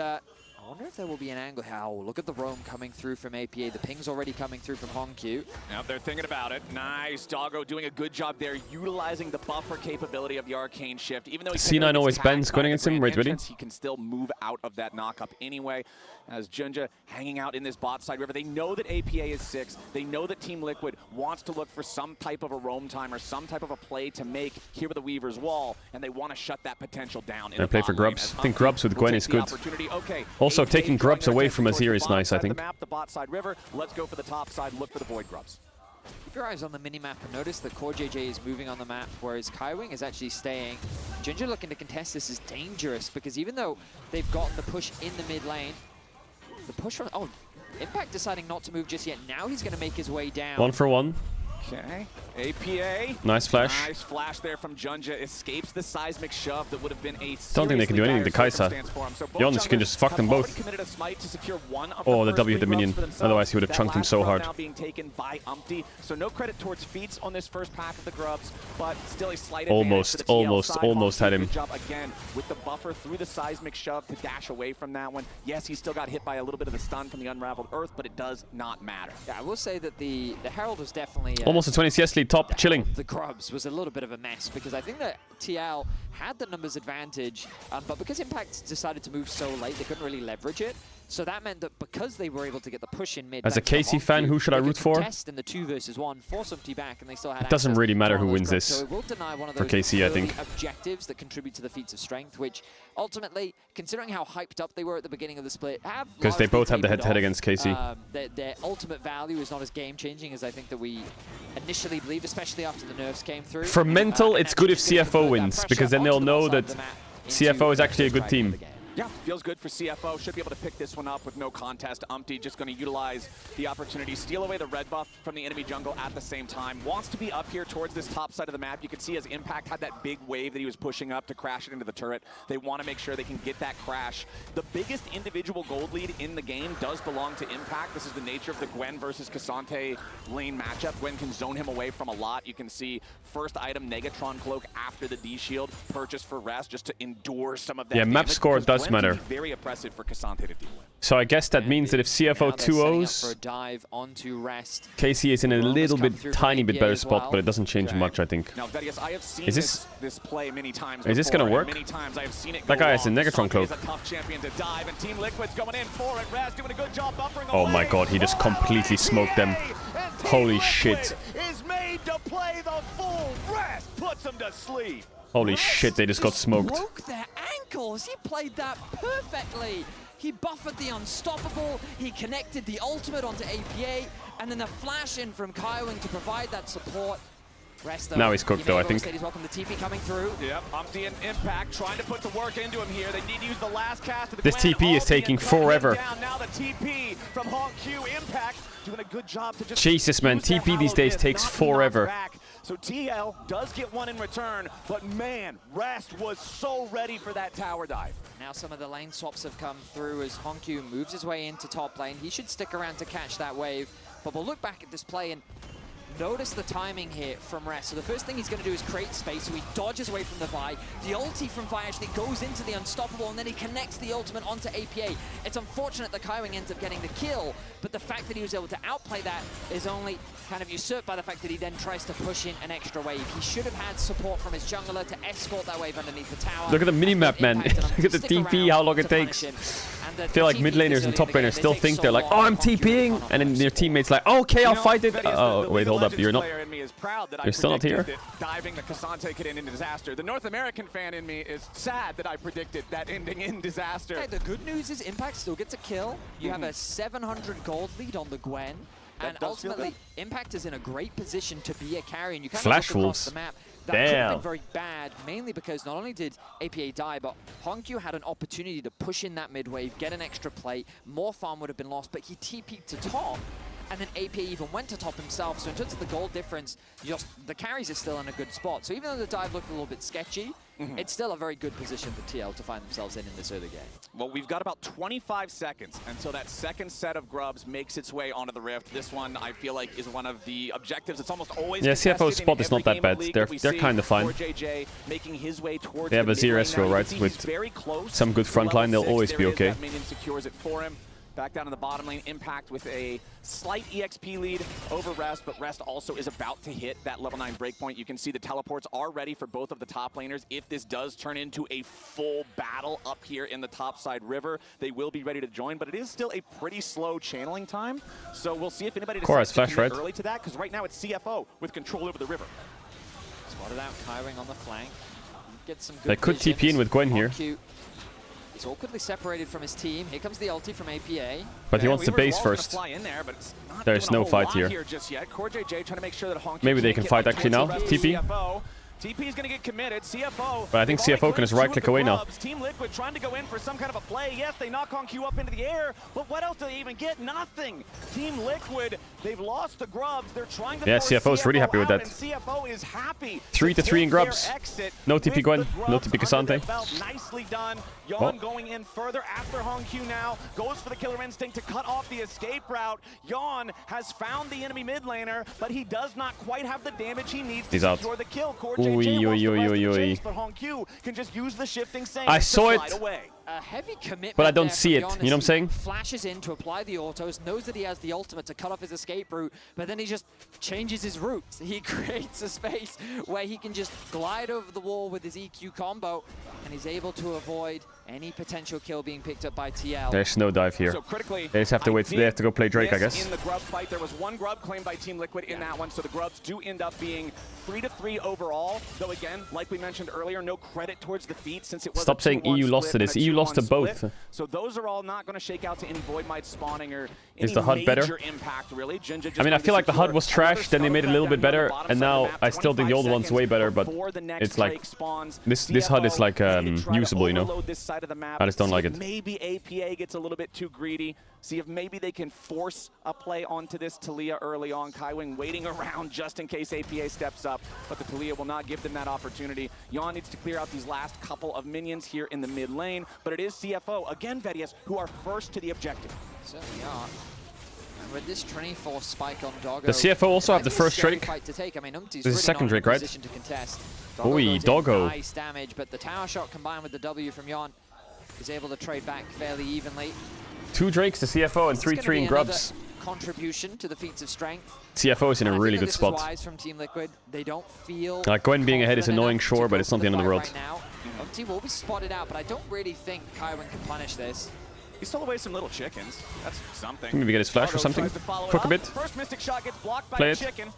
I wonder if there will be an angle. Oh, look at the roam coming through from APA. The ping's already coming through from Honku. Now they're thinking about it. Nice. Doggo doing a good job there, utilizing the buffer capability of the Arcane Shift. Even though C9 always bends going against him, right, ready? He can still move out of that knockup anyway. As Jinja hanging out in this bot side river. They know that APA is 6. They know that Team Liquid wants to look for some type of a roam time or some type of a play to make here with the Weaver's Wall, and they want to shut that potential down. I play for Grubs. I think Grubs with Gwen is good. Okay. Also, taking Grubs away from Azir is nice, I think. The bot side river. Let's go for the top side. Look for the Void Grubs. Keep your eyes on the minimap and notice that CoreJJ is moving on the map, whereas Kaiwing is actually staying. Jinja looking to contest this is dangerous because even though they've gotten the push in the mid lane, the push from... Oh, Impact deciding not to move just yet. Now he's going to make his way down. 1 for 1. Okay. APA. Nice flash. Nice flash there from Jinja. Escapes the seismic shove that would have been a don't think they can do anything to Kai'Sa. Jonas can just fuck them both. Oh, the W hit the minion. Otherwise he would have chunked him so hard. Now being taken by Umpty. So no credit towards feats on this first pack of the Grubs, but still a slight advantage almost had him. Good job again with the buffer through the seismic shove to dash away from that one. Yes, he still got hit by a little bit of the stun from the Unraveled Earth, but it does not matter. Yeah, I will say that the Herald was definitely... almost a 20 CS lead, top, chilling. The Grubs was a little bit of a mess because I think that TL had the numbers advantage, but because Impact decided to move so late, they couldn't really leverage it. So that meant that because they were able to get the push in mid... As a KC fan, who should I root for? In the 2 versus 1, force Umpty back, and they still had it doesn't really matter who wins this so it will deny one of for those KC, I think. Objectives that contribute to the feats of strength, which ultimately, considering how hyped up they were at the beginning of the split, have because they both have the head-to-head against KC. Their ultimate value is not as game-changing as I think that we initially believed, especially after the nerfs came through. For mental, it's good if CFO wins, because then they'll know that CFO is actually a good team. Yeah, feels good for CFO. Should be able to pick this one up with no contest. Umpty just going to utilize the opportunity, steal away the red buff from the enemy jungle at the same time. Wants to be up here towards this top side of the map. You can see as Impact had that big wave that he was pushing up to crash it into the turret. They want to make sure they can get that crash. The biggest individual gold lead in the game does belong to Impact. This is the nature of the Gwen versus Cassante lane matchup. Gwen can zone him away from a lot. You can see first item, Negatron Cloak after the D-Shield, purchased for rest just to endure some of that damage. Map score does matter. Very oppressive for Cassante to deal with. So I guess that means that if CFO 2-0s, KC is in a little bit, tiny bit better spot, but it doesn't change much, I think. Now, Vedius, I have seen this play many times. Is this gonna work? Many times I have seen it that guy has a Negatron Cloak. A tough champion to dive, and Team Liquid's going in for it. Raz doing a good job buffering oh my god, he just completely smoked them. Holy shit. Is made to play the full rest, puts them to sleep. Holy shit, they just got smoked. Broke their ankles. He played that perfectly. He buffered the unstoppable. He connected the ultimate onto APA, and then the flash in from Kaiwing to provide that support. Now he's cooked though, I think. Welcome the TP coming through. Yep, Umpty and Impact trying to put the work into him here. They need to use the last cast of the This TP is taking forever. Now the TP from Honk Q. Impact doing a good job to just Jesus, man, TP these days takes forever. So TL does get one in return, but man, Rest was so ready for that tower dive. Now some of the lane swaps have come through as Honkyu moves his way into top lane. He should stick around to catch that wave, but we'll look back at this play and notice the timing here from Rest. So the first thing he's going to do is create space, so he dodges away from the Vi. The ulti from Vi actually goes into the Unstoppable, and then he connects the ultimate onto APA. It's unfortunate that Kaiwing ends up getting the kill, but the fact that he was able to outplay that is only kind of usurped by the fact that he then tries to push in an extra wave. He should have had support from his jungler to escort that wave underneath the tower. Look at the minimap, man. Look at the TP, how long it takes. I feel like mid laners and top laners still think they're like, oh, I'm TPing, and then their teammates like, oh, okay, I'll fight it. Oh, wait, hold up, you're not. You're still not here. Diving the Cassante could end in disaster. The North American fan in me is sad that I predicted that ending in disaster. Hey, the good news is Impact still gets a kill. You have a 700 gold lead on the Gwen. And ultimately, Impact is in a great position to be a carry. And you kind of look across the map. That could have been very bad, mainly because not only did APA die, but Honkyu had an opportunity to push in that mid wave, get an extra plate. More farm would have been lost, but he TP'd to top. And then APA even went to top himself. So in terms of the gold difference, the carries are still in a good spot. So even though the dive looked a little bit sketchy, it's still a very good position for TL to find themselves in this early game. Well, we've got about 25 seconds until that second set of grubs makes its way onto the Rift. This one, I feel like, is one of the objectives. It's almost always CFO's spot is not that bad. They're kind of fine. They have a 0 escrow, right? With some good frontline, they'll always be okay. Minion secures it for him. Back down in the bottom lane, Impact with a slight EXP lead over Rest, but Rest also is about to hit that level 9 breakpoint. You can see the teleports are ready for both of the top laners. If this does turn into a full battle up here in the topside river, they will be ready to join, but it is still a pretty slow channeling time. So we'll see if anybody decides to commit early to that, because right now it's CFO with control over the river. Spotted out Kaiwing on the flank. Gets some good they could TP in with Gwen here. He's awkwardly separated from his team. Here comes the ulti from APA. But he wants the base first. There's no fight here. Maybe they can fight actually now. TP. TP is going to get committed. CFO. But I think CFO can just right-click away now. Team Liquid trying to go in for some kind of a play. Yes, they knock on Q up into the air, but what else do they even get? Nothing. Team Liquid, they've lost the grubs. They're trying to CFO is really happy with that. CFO is happy. 3-3 in grubs. No TP Gwen, no TP Cassante. Nicely done. Yon going in further after Hong Q now. Goes for the Killer Instinct to cut off the escape route. Yon has found the enemy mid laner, but he does not quite have the damage he needs to secure the kill. But Hong Q can just use the shifting Saint I saw it. A heavy commitment, but I don't see it. You know what I'm saying? Flashes in to apply the autos, knows that he has the ultimate to cut off his escape route, but then he just changes his route. He creates a space where he can just glide over the wall with his EQ combo, and he's able to avoid any potential kill being picked up by TL. There's no dive here. So critically, they just have to wait. They have to go play Drake, I guess. In the grub fight, there was one grub claimed by Team Liquid in that one, so the grubs do end up being 3-3 overall. Though again, like we mentioned earlier, no credit towards the feat since it was. Stop saying EU lost to this. EU lost to both. So those are all not going to shake out to any Void Might spawning or any major impact, really. I mean, I feel like the HUD was trash, then they made it a little bit better, and now I still think the old one's way better, but it's like this HUD is like usable, you know. I just don't like it. Maybe APA gets a little bit too greedy. See if maybe they can force a play onto this Taliyah early on. Kaiwing waiting around just in case APA steps up, but the Taliyah will not give them that opportunity. Yon needs to clear out these last couple of minions here in the mid lane, but it is CFO, again Vedius, who are first to the objective. Certainly are. And with this 24 spike on Doggo, the CFO also have the first Drake. Fight to take. I mean, this is second Drake, right? Oi, Doggo. Nice damage, but the tower shot combined with the W from Yon is able to trade back fairly evenly. 2 Drakes to CFO and 3-3 in grubs. Contribution to the feats of strength. CFO is in a really good spot. Wise from Team Liquid. They don't feel Gwen being ahead is annoying, sure, but it's not the end of the world. Right now. Umpty will be spotted out, but I don't really think Kaiwing can punish this. He stole away some little chickens. That's something. Maybe get his flash or something. Cook a bit. First Mystic Shot gets blocked by Play the chicken.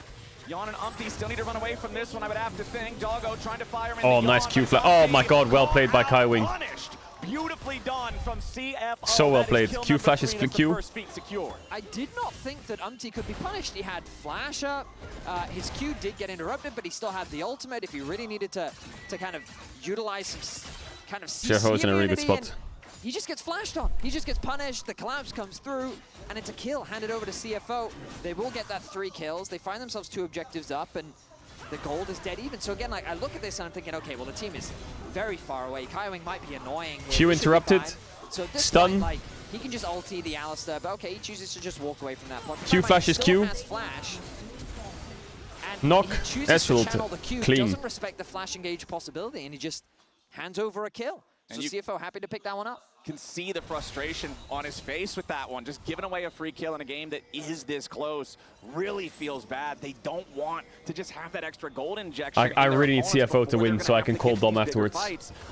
Yon and Umpty still need to run away from this one, I would have to think. Doggo trying to fire him. Oh, nice Q flash. Oh my god, well played by Kaiwing. Beautifully done from CFO. So well played. Q flashes Q. I did not think that could be punished. He had flash up. His Q did get interrupted, but he still had the ultimate if he really needed to kind of utilize some kind of CC Jeho's in a really good immunity, spot. he just gets flashed on. He just gets punished. The collapse comes through, and it's a kill handed over to CFO. They will get that 3 kills. They find themselves 2 objectives up, and the gold is dead even. So again, like, I look at this and I'm thinking, okay, well, the team is very far away. Kaiwing might be annoying. Q interrupted. So at this Stun. point, like, he can just ulti the Alistar, but okay, he chooses to just walk away from that point. Q flashes Q. Flash, Knock. Ezreal clean. Doesn't respect the flash engage possibility, and he just hands over a kill. So CFO happy to pick that one up. Can see the frustration on his face with that one. Just giving away a free kill in a game that is this close really feels bad. They don't want to just have that extra gold injection. I really need CFO to win so I can call Dom afterwards.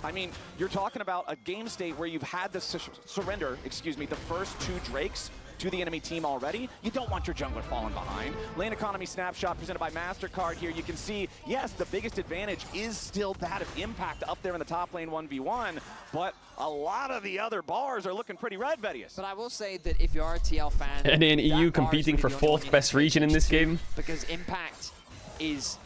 I mean, you're talking about a game state where you've had the surrender, the first 2 Drakes to the enemy team already. You don't want your jungler falling behind. Lane economy snapshot presented by MasterCard here. You can see, yes, the biggest advantage is still that of Impact up there in the top lane 1v1, but a lot of the other bars are looking pretty red, Vedius. But I will say that if you're a TL fan, And in EU competing for 4th best region in this game. Because Impact is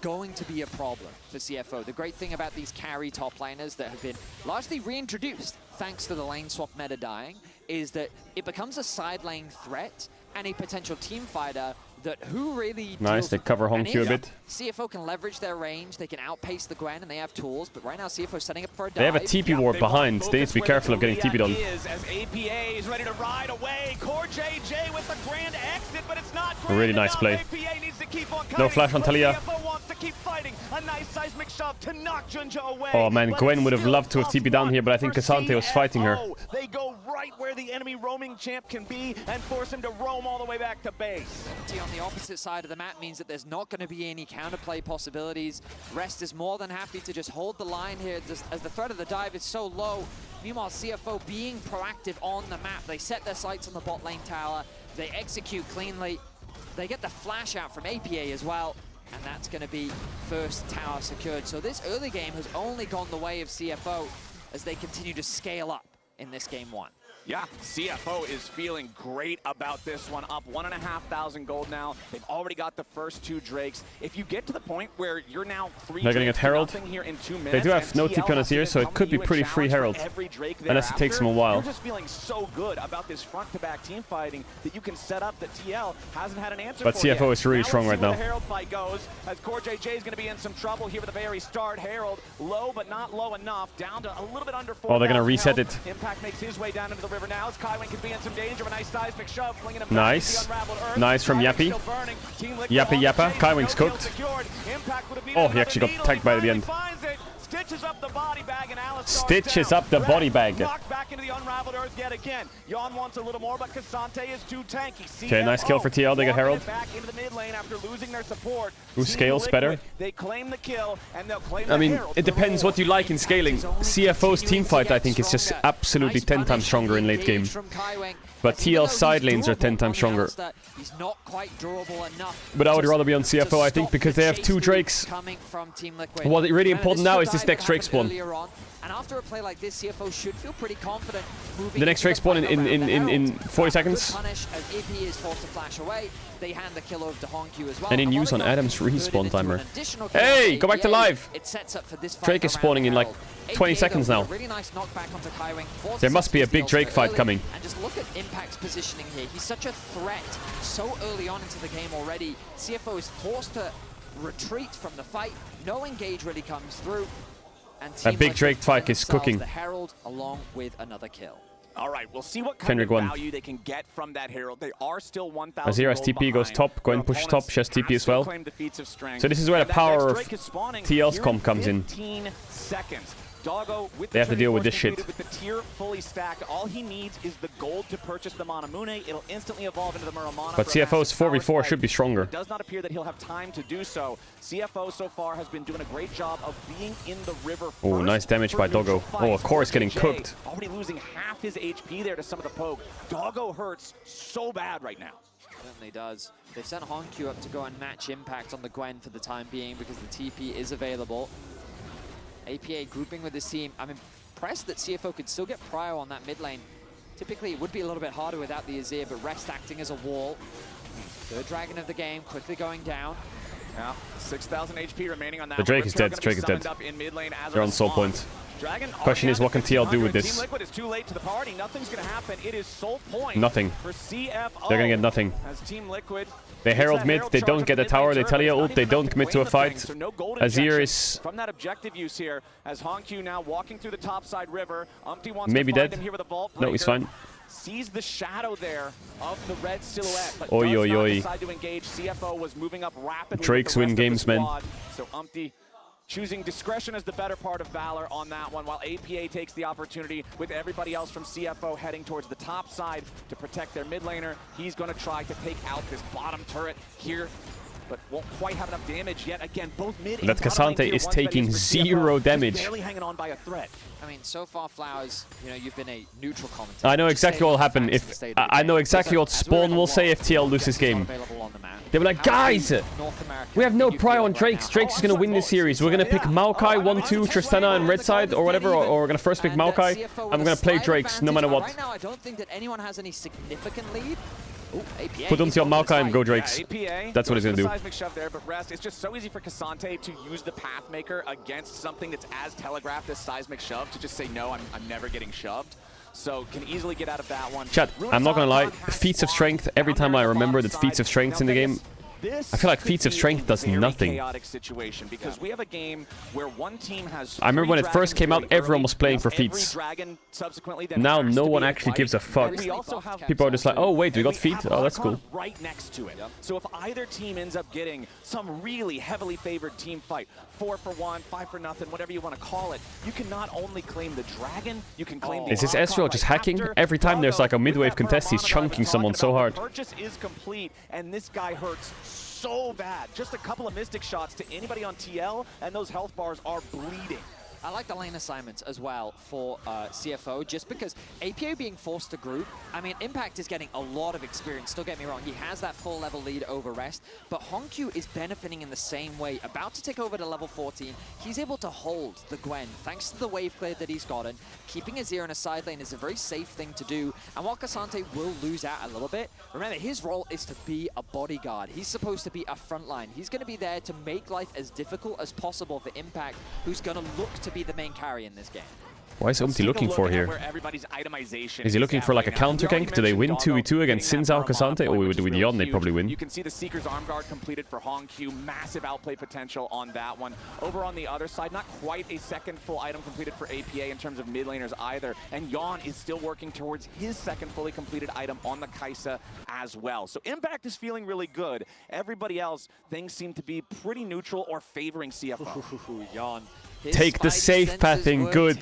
going to be a problem for CFO. The great thing about these carry top laners that have been largely reintroduced thanks to the lane swap meta dying is that it becomes a side lane threat and a potential team fighter that who really Nice, they cover home Q a bit. CFO can leverage their range, they can outpace the Gwen, and they have tools, but right now CFO setting up for a dive. They have a TP ward behind. They need to be careful of getting TP'd on. As APA is ready to ride away. CoreJJ with the grand exit, but it's not A really nice play. APA needs to keep on No flash on Talia. CFO wants to keep fighting. A nice seismic shove to knock Junja away. Oh man, Gwen would have loved to have TP down here, but I think Cassante was fighting her. They go right where the enemy roaming champ can be and force him to roam all the way back to base. On the opposite side of the map means that there's not going to be any counterplay possibilities. Rest is more than happy to just hold the line here as the threat of the dive is so low. Meanwhile, CFO being proactive on the map. They set their sights on the bot lane tower. They execute cleanly. They get the flash out from APA as well. And that's going to be first tower secured. So this early game has only gone the way of CFO as they continue to scale up in this game 1. Yeah, CFO is feeling great about this one. Up 1,500 gold now. They've already got the first 2 Drakes. If you get to the point where you're now 3 They're getting a Herald. here in 2 minutes, They do have no TP on us here, so it could be pretty free Herald. Unless it takes them a while. You're just feeling so good about this front-to-back team fighting that you can set up that TL hasn't had an answer But for CFO yet. is really strong right now. The Herald fight goes as CoreJJ is going to be in some trouble here at the very start. Herald low, but not low enough. Down to a little bit under 4. Oh, they're going to reset it. Impact makes his way down into the river now. As Kaiwing could be in some danger. A nice seismic shove, flinging him Nice. Nice from Yappy. Yappy Yappa. Kaiwing's cooked. Oh, he actually got tagged by the end. Stitches up the body bag and Alistar Stitches up the body bag. Knocked back into the unraveled earth yet again. Yon wants a little more, but Cassante is too tanky. Okay, nice kill for TL. They get Herald. Back into the mid lane after losing their support. Who scales better? They claim the kill and they'll claim I mean, the Herald. it depends what you like in scaling. CFO's teamfight, I think, is just absolutely 10 times stronger in late game. But TL's side lanes are 10 times stronger. He's not quite durable enough. But I would rather be on CFO, I think, because they have 2 Drakes. What's really important now is this next Drake spawn. And after a play like this, CFO should feel pretty confident moving The next Drake spawn in 40 seconds. Punish as AP is forced to flash away. They hand the kill over to Hongq as well. Any news on Adam's respawn timer? Hey, go back to live! It sets up for this Drake is spawning in like 20 seconds now. Really nice knockback onto Kaiwing. There must be a big Drake fight coming. And just look at Impact's positioning here. He's such a threat so early on into the game already. CFO is forced to retreat from the fight. No engage really comes through. And A big Drake fight is cooking. The Herald along with another kill. All right, we'll see what kind of value they can get from that Herald. They are still 1,000 Azira's TP goes top, Gwen push top, she has TP as well. So this is where the power of TL's comp comes in. 15 seconds. Doggo with They have to deal with this shit. With the tier fully stacked, all he needs is the gold to purchase the Manamune. It'll instantly evolve into the Muramana. But CFO's 4v4 should be stronger. It does not appear that he'll have time to do so. CFO so far has been doing a great job of being in the river. Oh, nice damage by Doggo. Oh, of course, getting cooked. Already losing half his HP there to some of the poke. Doggo hurts so bad right now. Certainly does. They've sent Hongq up to go and match Impact on the Gwen for the time being because the TP is available. APA grouping with this team. I mean, impressed that CFO could still get prio on that mid lane. Typically, it would be a little bit harder without the Azir, but Rest acting as a wall. Third Dragon of the game, quickly going down. Yeah, 6,000 HP remaining on that. The Drake is dead. Drake is dead. They're on soul point. Question is, what can TL do with this? Team Liquid is too late to the party. Nothing's going to happen. It is soul point. Nothing. For CFO. They're going to get nothing. As Team Liquid. They herald mid, they don't get a tower, they tell you ult, they don't commit to a fight. Azir is from that objective use here, as Honku now walking through the topside river. Umpty wants maybe to find dead. him here with a vault No, he's fine. Sees the shadow there of the red silhouette, but Oi, does oi, not oi. decide to engage. CFO was moving up rapidly. Drake's win games, man. So Umpty choosing discretion as the better part of valor on that one, while APA takes the opportunity with everybody else from CFO heading towards the top side to protect their mid laner. He's going to try to take out this bottom turret here, but won't quite have enough damage yet. Again, both mid and That Cassante is taking 0 damage. Barely hanging on by a thread. I mean, so far, Flowers, you know, you've been a neutral commentator. I know exactly what will happen if... I know exactly what Spawn will say if TL loses game. They'll be like, guys, we have no prio on Drake. Drake's is going to win this series. We're going to pick Maokai 1-2, Tristana and red side or whatever, or we're going to first pick Maokai. I'm going to play Drake's no matter what. Right now, I don't think that anyone has any significant lead. Ooh, APA, put Unti on Maokai and go Drakes. APA that's what he's going to do. Seismic shove there, but Rest, it's just so easy for Cassante to use the Pathmaker against something that's as telegraphed as Seismic Shove to just say, no, I'm never getting shoved. So can easily get out of that one. Chat, I'm not going to lie. Feats of Strength, every time I remember that Feats of Strength in the game, I feel like Feats of Strength does nothing. Chaotic situation because we have a game where one team has I remember when it first came out, everyone was playing for Feats. Now no one actually gives a fuck. People are just like, oh wait, we got Feet? Oh, that's cool. Right next to it. So if either team ends up getting some really heavily favored team fight, 4 for 1, 5 for nothing, whatever you want to call it, you can not only claim the Dragon, you can claim the Is this Ezreal just hacking? Every time there's like a mid-wave contest, he's chunking someone so hard. The purchase is complete, and this guy hurts so bad. Just a couple of Mystic shots to anybody on TL, and those health bars are bleeding. I like the lane assignments as well for CFO, just because APO being forced to group, I mean, Impact is getting a lot of experience, don't get me wrong, he has that full level lead over Rest, but Honku is benefiting in the same way, about to take over to level 14, he's able to hold the Gwen, thanks to the wave clear that he's gotten. Keeping Azir in a side lane is a very safe thing to do, and while Cassante will lose out a little bit, remember, his role is to be a bodyguard. He's supposed to be a frontline. He's going to be there to make life as difficult as possible for Impact, who's going to look to be the main carry in this game. Why is Umti looking for here? Is he looking for like a counter gank? Do they win 2v2 against Sinzao Cassante? Or with Yon, they probably win. You can see the Seeker's Arm Guard completed for Honku. Massive outplay potential on that one. Over on the other side, not quite a second full item completed for APA in terms of mid laners either. And Yon is still working towards his second fully completed item on the Kai'Sa as well. So Impact is feeling really good. Everybody else, things seem to be pretty neutral or favoring CFO. Yon. Take the safe pathing, good.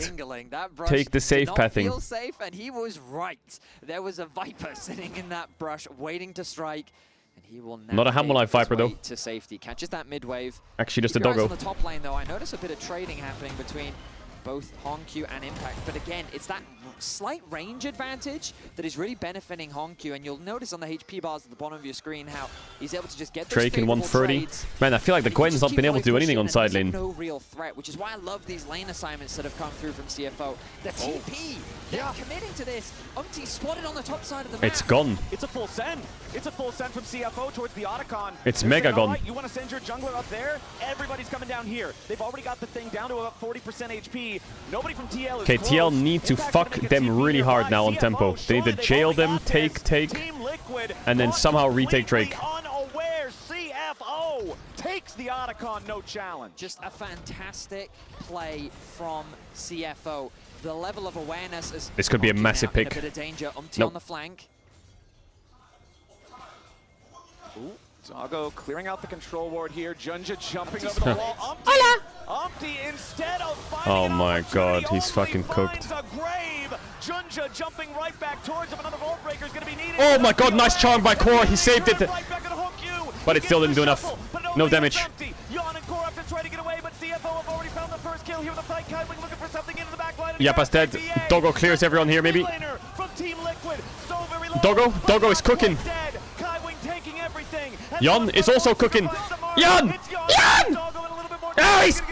Take the safe pathing. Feel safe, and he was right. There was a Viper sitting in that brush, waiting to strike, and he will now not a Hammer Life Viper though. To safety, catches that mid wave. Actually, just a You guys doggo. on the top lane though, I notice a bit of trading happening between both Honku and Impact, but again, it's that slight range advantage that is really benefiting Honku, and you'll notice on the HP bars at the bottom of your screen how he's able to just get those Drake in 130. trades. Man, I feel like the Gwen's not been able to do anything on side lane. No real threat, which is why I love these lane assignments that have come through from CFO. The TP, they're committing to this. Umpty spotted on the top side of the map. It's gone. It's a full send. It's a full send from CFO towards the Otacon. It's They're mega saying, gone. Right, you want to send your jungler up there? Everybody's coming down here. They've already got the thing down to about 40% HP. Nobody from TL is Okay, TL need to fuck them really hard now on tempo. They need to jail them, take, and then somehow retake Drake. Unaware, CFO takes the Otacon, no challenge. Just a fantastic play from CFO. The level of awareness is This could be a massive pick. a bit of danger. Umpty Nope. on the flank. Ooh, Doggo clearing out the control ward here. Junja jumping over the wall. Umpty, Umpty instead of finding Oh my god, he's fucking cooked. a grave. Junja jumping right back towards him. Another Vault Breaker is going to be needed. Oh my god, nice charm by Core. He saved it. But it still didn't do enough. No damage. Yon and Core have to try to get away, but CFO have already found the first kill here with the fight. Kaiwing looking for something into the back line. Yappa's dead. Doggo clears everyone here, maybe. Doggo is cooking. Yon is also cooking. Yon! Yon! Oh, he's...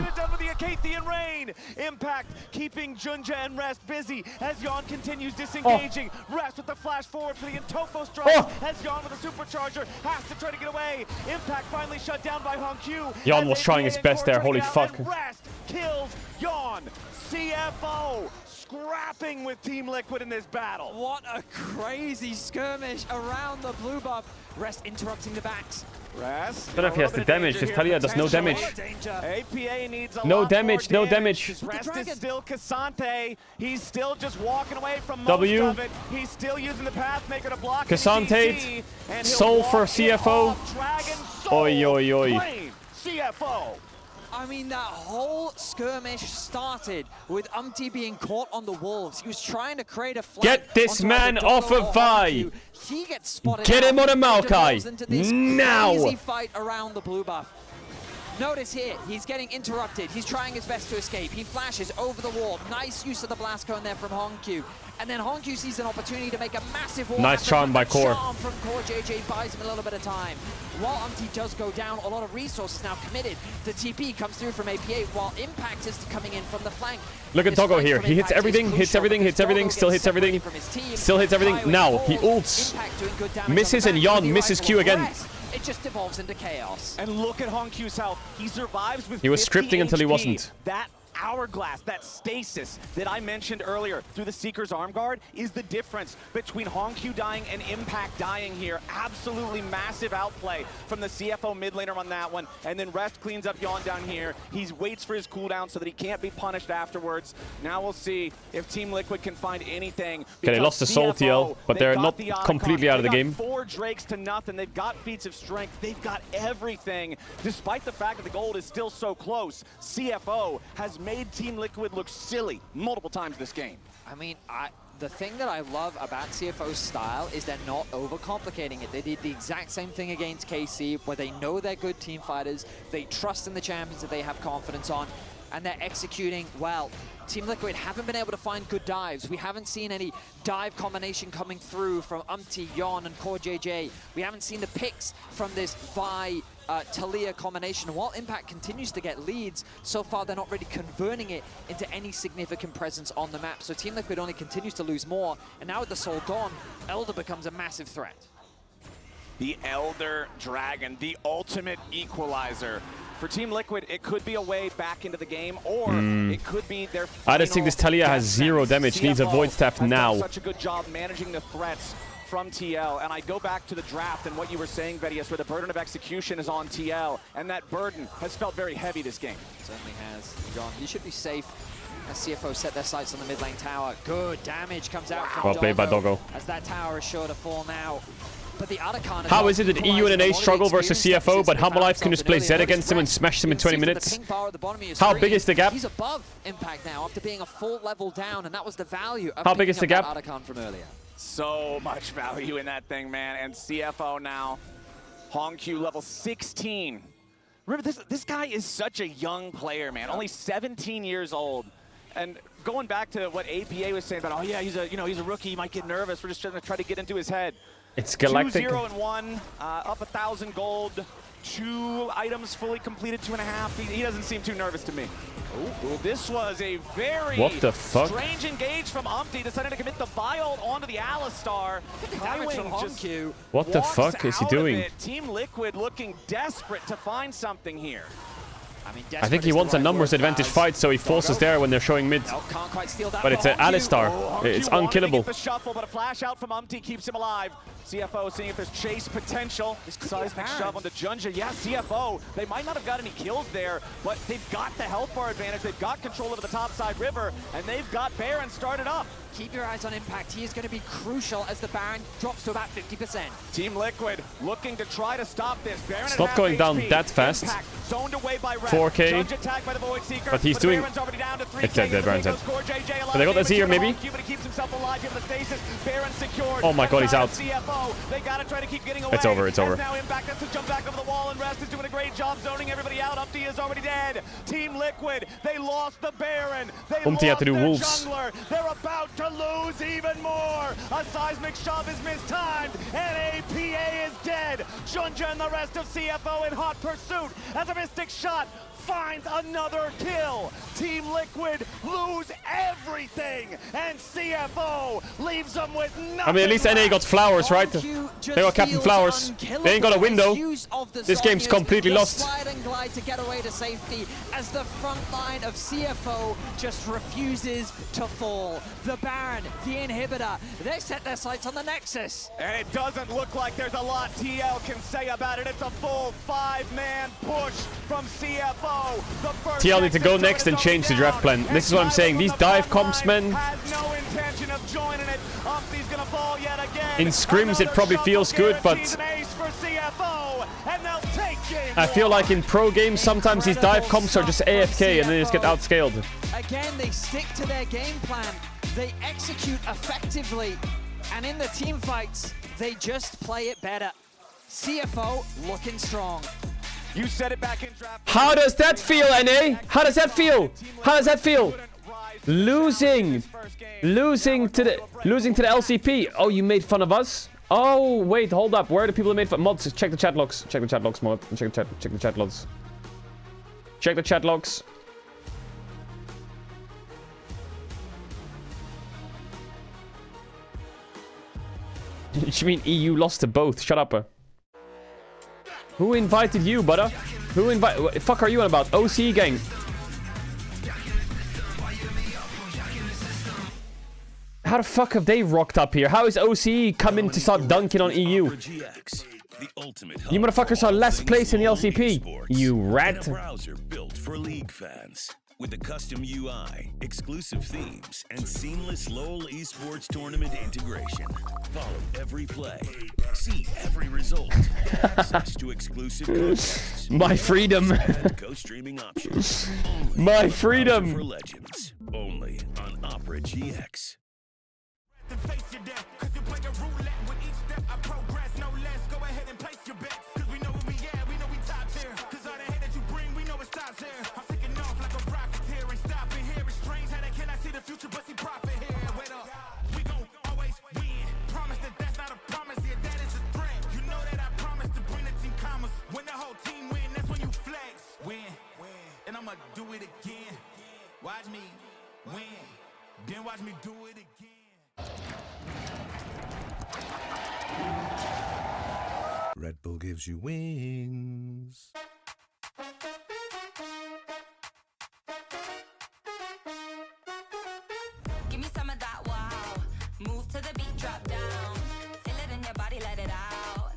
Kathian Rain. Impact keeping Junja and Rest busy as Yon continues disengaging. Rest with the flash forward for the Intofo strike as Yon with a supercharger has to try to get away. Impact finally shut down by Hongq. Yon was trying his best there, holy fuck. Rest kills Yon. CFO scrapping with Team Liquid in this battle. What a crazy skirmish around the blue buff. Rest interrupting the backs. Rest. I don't know if he has the damage. This Talia does no damage. APA needs a No lot damage, more no damage. Rest is still Cassante. He's still just walking away from most W. of it. He's still using the Pathmaker to block Cassante. Soul for CFO. Oi, oi, oi. CFO. I mean, that whole skirmish started with being caught on the wolves. He was trying to create a flank. Get this man off of Vi. He gets spotted. Get him on a Maokai. Now. Crazy fight around the blue buff. Notice here, he's getting interrupted. He's trying his best to escape. He flashes over the wall. Nice use of the blast cone there from Hongq. And then Hongq sees an opportunity to make a massive wall. Nice charm by Core. Charm from Core JJ buys him a little bit of time. While does go down, a lot of resources now committed. The TP comes through from APA while Impact is coming in from the flank. Look at Doggo here. He hits everything, hits everything, hits everything, still hits everything. Still hits everything. Now, he ults. Misses and Yon misses Q again. It just devolves into chaos. And look at Hongq's health. He survives with He was 50 scripting until he HP. wasn't. That hourglass, that stasis that I mentioned earlier through the Seeker's arm guard is the difference between Hongq dying and Impact dying here. Absolutely massive outplay from the CFO mid laner on that one. And then Rest cleans up Yon down here. He waits for his cooldown so that he can't be punished afterwards. Now we'll see if Team Liquid can find anything. Okay, they lost the Soul TL, but they're not completely out of the game. 4 Drakes to nothing. They've got feats of strength. They've got everything. Despite the fact that the gold is still so close, CFO has made Team Liquid look silly multiple times this game. I mean, the thing that I love about CFO's style is they're not overcomplicating it. They did the exact same thing against KC, where they know they're good team fighters, they trust in the champions that they have confidence on, and they're executing well. Team Liquid haven't been able to find good dives. We haven't seen any dive combination coming through from Yon and Core JJ. We haven't seen the picks from this Vi Talia combination. While Impact continues to get leads, so far they're not really converting it into any significant presence on the map. So Team Liquid only continues to lose more, and now with the Soul gone, Elder becomes a massive threat. The Elder Dragon, the ultimate equalizer. For Team Liquid, it could be a way back into the game, or it could be their I just think this Talia has 0 damage. Needs a Void Staff now. Such a good job managing the threats from TL. And I go back to the draft and what you were saying, Vedius, where the burden of execution is on TL, and that burden has felt very heavy this game. Certainly has. John, you should be safe. As CFO set their sights on the mid lane tower. Good damage comes out from Well played by Doggo. As that tower is sure to fall now. But the Otacon How is it that EU and NA struggle versus CFO, but Humble can just play Zed against him and smash him in 20 minutes? How big is the gap? He's above Impact now after being a full level down, and that was the value of How big is the gap? Otacon from earlier. So much value in that thing, man. And CFO now, Hongq level 16. Remember, this guy is such a young player, man. Only 17 years old. And going back to what APA was saying about, oh yeah, he's a rookie, he might get nervous. We're just trying to try to get into his head. It's galactic. 2-0-1, up 1,000 gold, 2 items fully completed, 2.5. He doesn't seem too nervous to me. Ooh, this was a very strange engage from decided to commit the Biol onto the Alistar. What the fuck is he doing? Team Liquid looking desperate to find something here. I think he wants a numbers advantage fight, so he forces there when they're showing mid. But it's an Alistar. It's unkillable. The shuffle, but a flash out from keeps him alive. CFO seeing if there's chase potential. Seismic shove onto Junja. Yeah, CFO, they might not have got any kills there, but they've got the health bar advantage. They've got control over the top side river, and they've got Baron started up. Keep your eyes on Impact. He is going to be crucial as the Baron drops to about 50%. Team Liquid looking to try to stop this. Baron it's not going down that fast. Impact zoned away by 4K. By the Void Seeker, but he's doing... It's dead, Baron's dead. But they got the Z here, maybe? Oh my god, he's out. They gotta try to keep getting away. It's over, it's over. Now Impact has to jump back over the wall, and Rest is doing a great job zoning everybody out. is already dead. Team Liquid, they lost the Baron. They lost had to do their wolves. jungler. They're about to lose even more. A seismic shove is mistimed, and APA is dead. Junja and the rest of CFO in hot pursuit as a pessimistic shot finds another kill. Team Liquid lose everything, and CFO leaves them with nothing. I mean, at least NA got Flowers, right? They got Captain Flowers. They ain't got a window. This game's completely lost. Slide and glide to get away to safety as the front line of CFO just refuses to fall. The Baron, the inhibitor, they set their sights on the Nexus. And it doesn't look like there's a lot TL can say about it. It's a full 5-man push from CFO. TL need to go next and change the draft plan. This is what I'm saying. These dive comps, man. In scrims, it probably feels good, but I feel like in pro games, sometimes these dive comps are just AFK and they just get outscaled. Again, they stick to their game plan. They execute effectively. And in the team fights, they just play it better. CFO looking strong. You said it back in draft. How does that feel, NA? How does that feel? How does that feel? Losing to the LCP. Oh, you made fun of us? Oh, wait, hold up. Where are the people that made fun? Mods, check the chat logs. Check the chat logs, mod. Check the chat logs. Check the chat logs. You mean EU lost to both? Shut up. Who invited you, butter? Who invite? Fuck are you on about? OCE gang. How the fuck have they rocked up here? How is OCE coming to start dunking on EU? You motherfuckers are last place in the LCP. You rat. Browser built for League fans. With a custom UI, exclusive themes, and seamless LoL esports tournament integration. Follow every play, see every result, get access to exclusive contests. My freedom. Co-streaming options. My freedom. For legends, only on Opera GX. Do it again. Watch me win. Then watch me do it again. Red Bull gives you wings. Give me some of that wow. Move to the beat, drop down. Feel it in your body, let it out.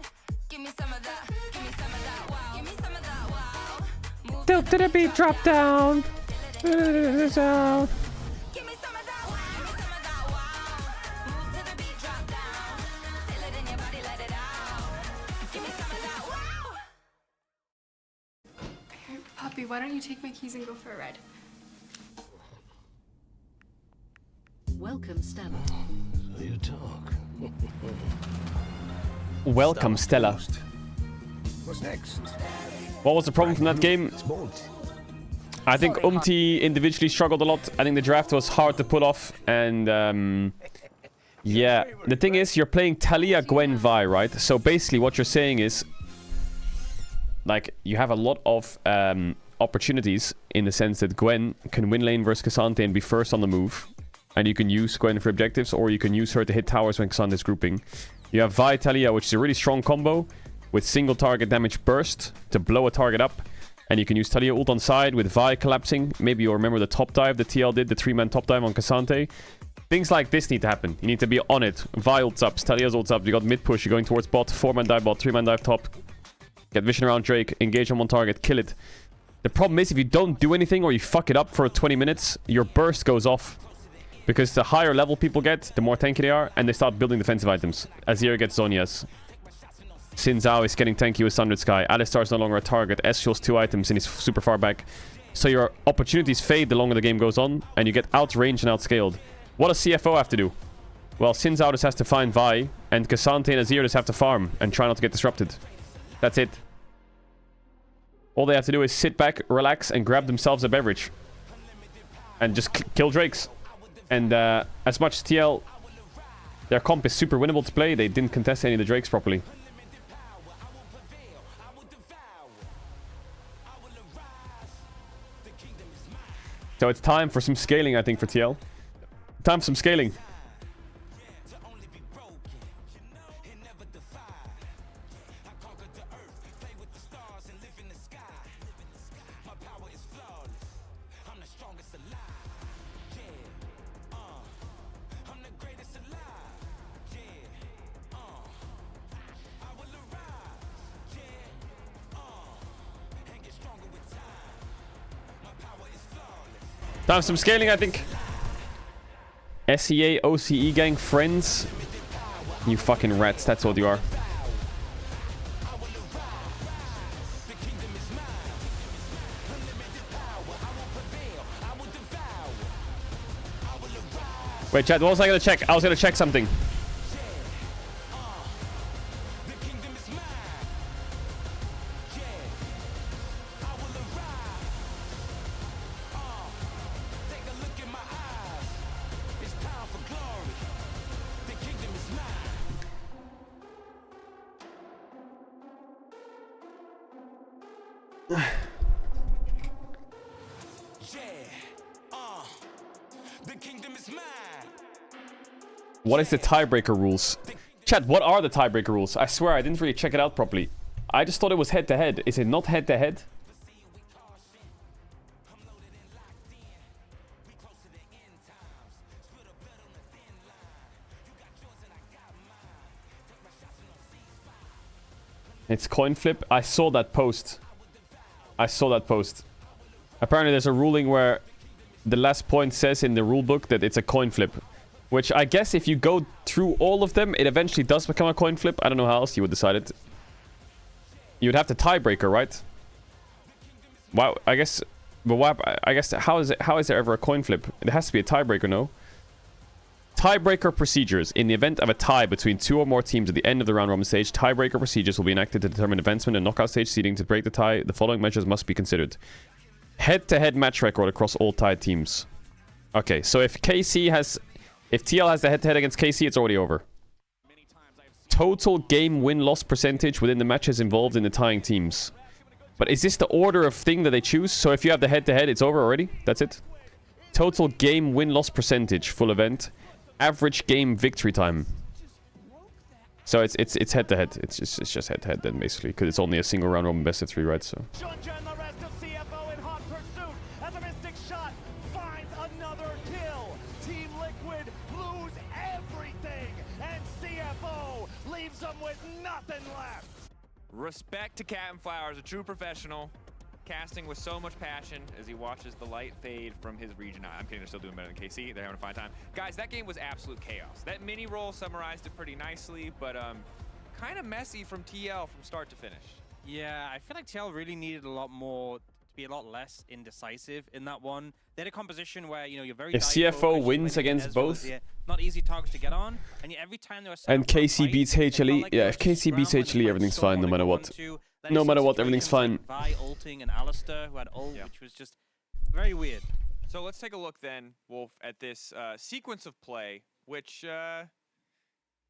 Give me some of that. Give me some of that wow. Give me some of that wow. Tilt to the beat, drop down. Down. Puppy, why don't you take my keys and go for a ride? Welcome, Stella. So you talk. Welcome, Stella. What's next? What was the problem from that game? I think Umti individually struggled a lot. I think the draft was hard to pull off. And yeah, the thing is, you're playing Talia, Gwen, Vi, right? So basically what you're saying is, like, you have a lot of opportunities in the sense that Gwen can win lane versus Cassante and be first on the move. And you can use Gwen for objectives, or you can use her to hit towers when Cassante is grouping. You have Vi, Talia, which is a really strong combo with single target damage burst to blow a target up. And you can use Talia ult on side with Vi collapsing. Maybe you'll remember the top dive that TL did, the 3-man top dive on Cassante. Things like this need to happen. You need to be on it. Vi ults up, Talia's ults up. You got mid push, you're going towards bot, 4-man dive bot, 3-man dive top. Get vision around Drake, engage on one target, kill it. The problem is if you don't do anything or you fuck it up for 20 minutes, your burst goes off. Because the higher level people get, the more tanky they are, and they start building defensive items. Azir gets Zhonya's. Xin Zhao is getting tanky with Sundered Sky. Alistar is no longer a target. Ezreal's 2 items and he's super far back. So your opportunities fade the longer the game goes on, and you get outranged and outscaled. What does CFO have to do? Well, Xin Zhao just has to find Vi, and Cassante and Azir just have to farm and try not to get disrupted. That's it. All they have to do is sit back, relax, and grab themselves a beverage. And just kill Drakes. And as much as TL, their comp is super winnable to play, they didn't contest any of the Drakes properly. So it's time for some scaling, I think, for TL. Time for some scaling. Time for some scaling, I think. SEA, OCE gang, friends. You fucking rats, that's what you are. Wait, chat, what was I gonna check? I was gonna check something. What is the tiebreaker rules? Chat, what are the tiebreaker rules? I swear I didn't really check it out properly. I just thought it was head-to-head. Is it not head-to-head? It's coin flip. I saw that post. Apparently there's a ruling where the last point says in the rulebook that it's a coin flip. Which I guess if you go through all of them, it eventually does become a coin flip. I don't know how else you would decide it. You would have the tiebreaker, right? Wow, I guess... But why, I guess how is there ever a coin flip? It has to be a tiebreaker, no? Tiebreaker procedures. In the event of a tie between two or more teams at the end of the round robin stage, tiebreaker procedures will be enacted to determine advancement and knockout stage seeding. To break the tie, the following measures must be considered. Head-to-head match record across all tied teams. Okay, so if KC has... If TL has the head-to-head against KC, it's already over. Total game win-loss percentage within the matches involved in the tying teams. But is this the order of thing that they choose? So if you have the head-to-head, it's over already? That's it? Total game win-loss percentage, full event. Average game victory time. So it's head-to-head. It's just head-to-head then, basically. Because it's only a single round robin best of 3, right? So... Respect to Captain Flowers, a true professional, casting with so much passion as he watches the light fade from his region. I'm kidding, they're still doing better than KC. They're having a fine time. Guys, that game was absolute chaos. That mini roll summarized it pretty nicely, but kind of messy from TL from start to finish. Yeah, I feel like TL really needed a lot more, to be a lot less indecisive in that one. They had a composition where, you know, you're very... If CFO wins against both... Not easy targets to get on, and yet every time there was... And KC beats HLE, like yeah, if KC beats HLE, everything's fine no matter what. No matter what, everything's fine. Vi ulting and Alistair, who had ult, which was just very weird. So let's take a look then, Wolf, at this sequence of play, which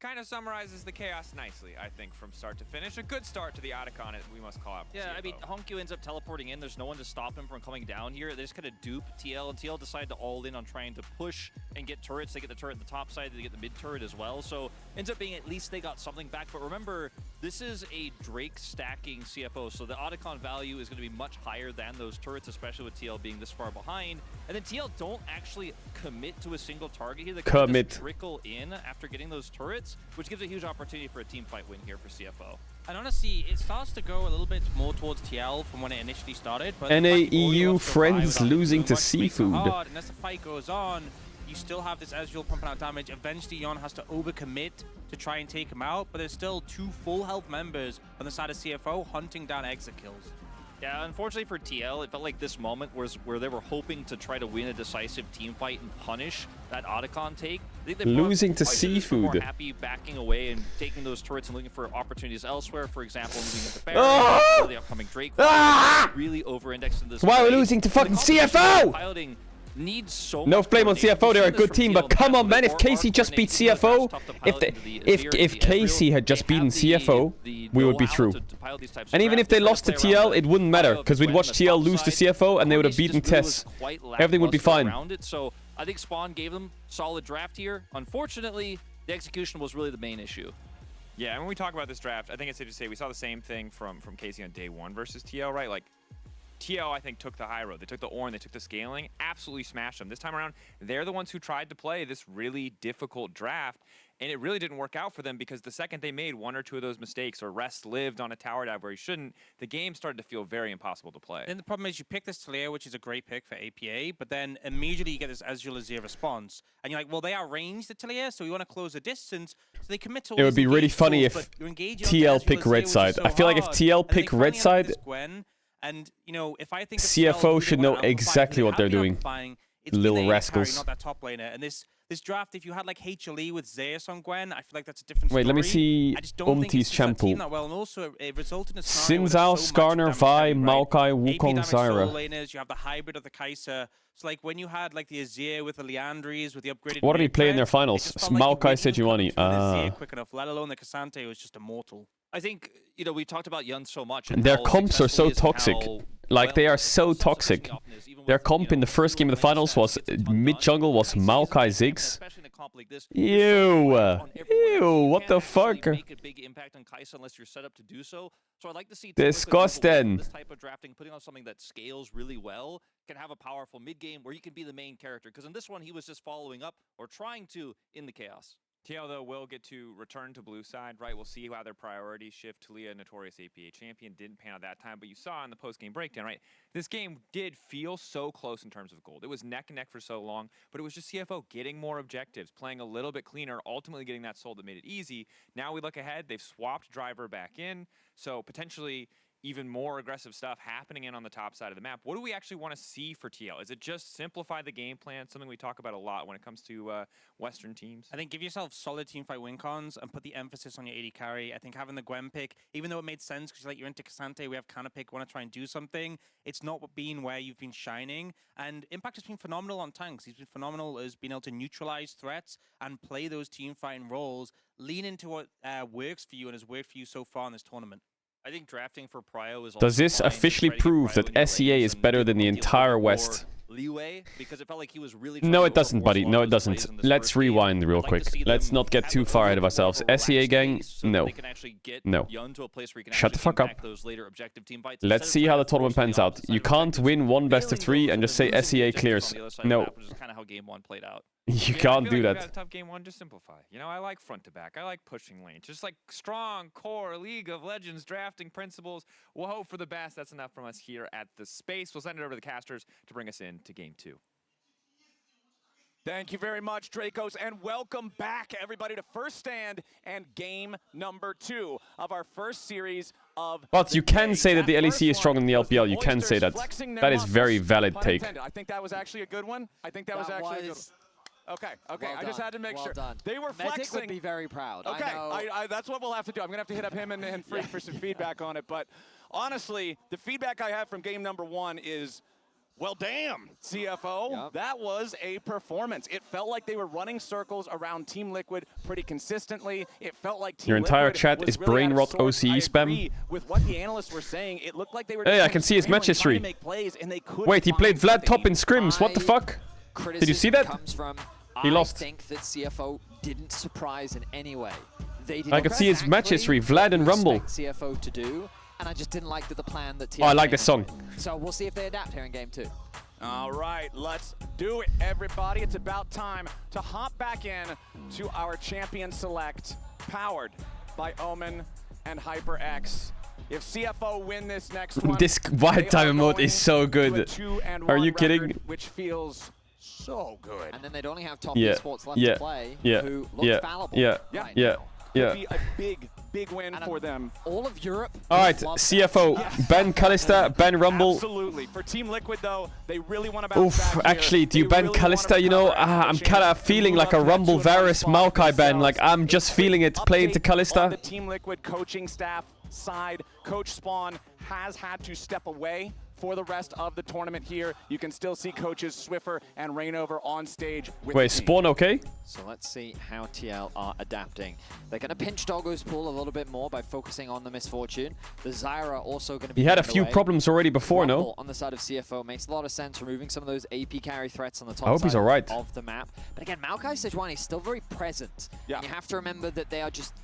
kind of summarizes the chaos nicely, I think, from start to finish. A good start to the Otacon, we must call out. Yeah, I mean, Honkyu ends up teleporting in. There's no one to stop him from coming down here. They just kind of dupe TL, and TL decided to all in on trying to push and get turrets. They get the turret on the top side, they get the mid turret as well. So ends up being at least they got something back. But remember, this is a Drake stacking CFO, so the Otacon value is going to be much higher than those turrets, especially with TL being this far behind. And then TL don't actually commit to a single target here. They kind of just trickle in after getting those turrets, which gives a huge opportunity for a team fight win here for CFO. And honestly, it starts to go a little bit more towards TL from when it initially started. But NAEU friends losing to Seafood. And as the fight goes on, you still have this Ezreal pumping out damage. Eventually, Yon has to overcommit to try and take him out, but there's still 2 full health members on the side of CFO hunting down exit kills. Yeah, unfortunately for TL, it felt like this moment was where they were hoping to try to win a decisive team fight and punish that Otacon take. They losing to Seafood. More happy backing away and taking those turrets and looking for opportunities elsewhere. For example, moving into Baron or the upcoming Drake fight. Really over-indexed in this. Why are we losing to fucking CFO? Piloting needs so No much blame on coordination. CFO, We've they're a seen this good from team, TL but in the come past, on, where man, if our KC just beat coordination is CFO, tough to if pilot they, into the if Azir, the KC Ezreal, had just they beaten have CFO, the we would be know-how through. to pilot these types of And even drafts. if they They're gonna lost to play around TL, the it wouldn't matter, bio of because we'd Gwen watch on the TL top lose to side. CFO, and they would have beaten Coordination just Tess. really was quite Everything would be lackluster fine. around it. So I think Spawn gave them solid draft here. Unfortunately, the execution was really the main issue. Yeah, and when we talk about this draft, I think it's safe to say we saw the same thing from KC on day one versus TL, right? Like, TL, I think, took the high road. They took the Ornn, they took the scaling, absolutely smashed them. This time around, they're the ones who tried to play this really difficult draft, and it really didn't work out for them because the second they made one or two of those mistakes or Rest lived on a tower dive where he shouldn't, the game started to feel very impossible to play. Then the problem is you pick this Talia, which is a great pick for APA, but then immediately you get this Azir response. And you're like, well, they outranged the Talia, so we want to close the distance. So they commit to all It would these be really engaged funny tools, if but you're engaging on TL Azir pick Azir, red which is side. so I feel like if hard. TL And they pick finally red end up side, with this Gwen, and, you know, if I think of CFO TL, should who they know wanna amplify, exactly who what they they're have been doing. amplifying, it's Little been the AD rascals. carry, not that top laner. And this draft, if you had like HLE with Zeus on Gwen, I feel like that's a different story. Wait, let me see I just don't think it Umti's suits that team shampoo. that well, and also it resulted in a scenario where there's Sinzao, so much Skarner, damage Vi, heavy, right? Maokai, AP Wukong, damage solo Zyra. laners, you have the hybrid of the Kai'Sa. So like when you had like the Azir with the Liandry's with the upgraded What did he mid play in their threat, finals? it just felt like you Maokai wouldn't have come Sejuani. through the Azir Ah. quick enough, let alone the Cassante was just immortal. I think, you know, we talked about Yun so much. And their how comps are so successful he is and toxic. how Like, they well are so toxic. Their comp in the first game of the finals was mid-jungle was Maokai Ziggs. Ew. Ew, what the fuck? Make a big impact on Kai'Sa unless you're set up to do so. So I'd like to see Disgusting. this type of drafting, putting on something that scales really well, can have a powerful mid game where you can be the main character. Because in this one, he was just following up or trying to in the chaos. TL, though, will get to return to blue side, right? We'll see how their priorities shift. Talia, notorious APA champion, didn't pan out that time, but you saw in the post-game breakdown, right? This game did feel so close in terms of gold. It was neck and neck for so long, but it was just CFO getting more objectives, playing a little bit cleaner, ultimately getting that soul that made it easy. Now we look ahead, they've swapped Driver back in, so potentially even more aggressive stuff happening in on the top side of the map. What do we actually want to see for TL? Is it just simplify the game plan, something we talk about a lot when it comes to Western teams? I think give yourself solid teamfight win cons and put the emphasis on your AD carry. I think having the Gwen pick, even though it made sense because like you're into Cassante, we have Canna pick, want to try and do something. It's not been where you've been shining. And Impact has been phenomenal on tanks. He's been phenomenal as being able to neutralize threats and play those team fighting roles. Lean into what works for you and has worked for you so far in this tournament. I think drafting for Prio is Does this officially prove that SEA is better than the entire West? Leeway because it felt like he was really No, it doesn't, buddy. No, it doesn't. Let's rewind real quick. Let's not get too far ahead of ourselves. SEA gang, no. No. Shut the fuck up. Let's see how the tournament pans out. You can't win one best of 3 and just say SEA clears. No. Which is kind of how game 1 played out. You can't do If you that. got a tough game 1, just simplify. You know, I like front to back. I like pushing lanes. Just like strong core League of Legends drafting principles. We'll hope for the best. That's enough from us here at the space. We'll send it over to the casters to bring us into game 2. Thank you very much, Dracos, and welcome back, everybody, to First Stand and game number 2 of our first series of. But you can say that the LEC is stronger than the LPL. You can say that. That is very valid take. I think that was actually a good one. I think that was actually a good one. Okay, Well I just had to make well sure. Done. They were Medic flexing. would be very proud. Okay, I know. that's what we'll have to do. I'm going to have to hit up him and Freak for some feedback on it. But honestly, the feedback I have from game number 1 is, well, damn, CFO, that was a performance. It felt like they were running circles around Team Liquid pretty consistently. It felt like Team Your entire Liquid chat was is really brain out rot of sorts. OCE I spam. agree with what the analysts were saying. It looked like they were Hey, I just can see his match scrambling, trying to history. make plays, and they couldn't Wait, he played find Vlad top in scrims. What the fuck? Did you see that? Comes from, He lost. I think that CFO didn't surprise in any way. They did I could see his match history, Vlad and Rumble. expect CFO to do, and I just didn't like the plan that. Oh, I like this song. So we'll see if they adapt here in game 2. All right, let's do it, everybody. It's about time to hop back in to our Champion Select, powered by Omen and HyperX. If CFO win this next one, This wide time mode is so to a good. 2-1 Are you record, kidding? Which feels so good. And then they'd only have top Yeah, esports left yeah, to play, yeah, who look yeah, fallible. yeah, right yeah, now. yeah. Could be a big win for them. All of Europe. All right, CFO, ban Kalista, ban Rumble. Absolutely. For Team Liquid, though, they really want to bounce Oof, back actually, here. do you They ban really wanna Kalista? You know, recover I'm after kind of chance. feeling Move like a up Rumble that 2-1 Varus spot Maokai ban. Like, themselves. I'm just feeling it playing to On the Kalista. Team Liquid coaching staff side, Coach Spawn has had to step away for the rest of the tournament here. You can still see coaches Swiffer and Rainover on stage with Wait, the team. Spawn okay? So let's see how TL are adapting. They're going to pinch Doggo's pool a little bit more by focusing on the Misfortune. The Zyra also going to be... He had a turned few away. problems already before, Rumble no? on the side of CFO makes a lot of sense, removing some of those AP carry threats on the top I hope he's side alright. of the map. But again, Maokai Sejuani is still very present. Yeah. And you have to remember that they are just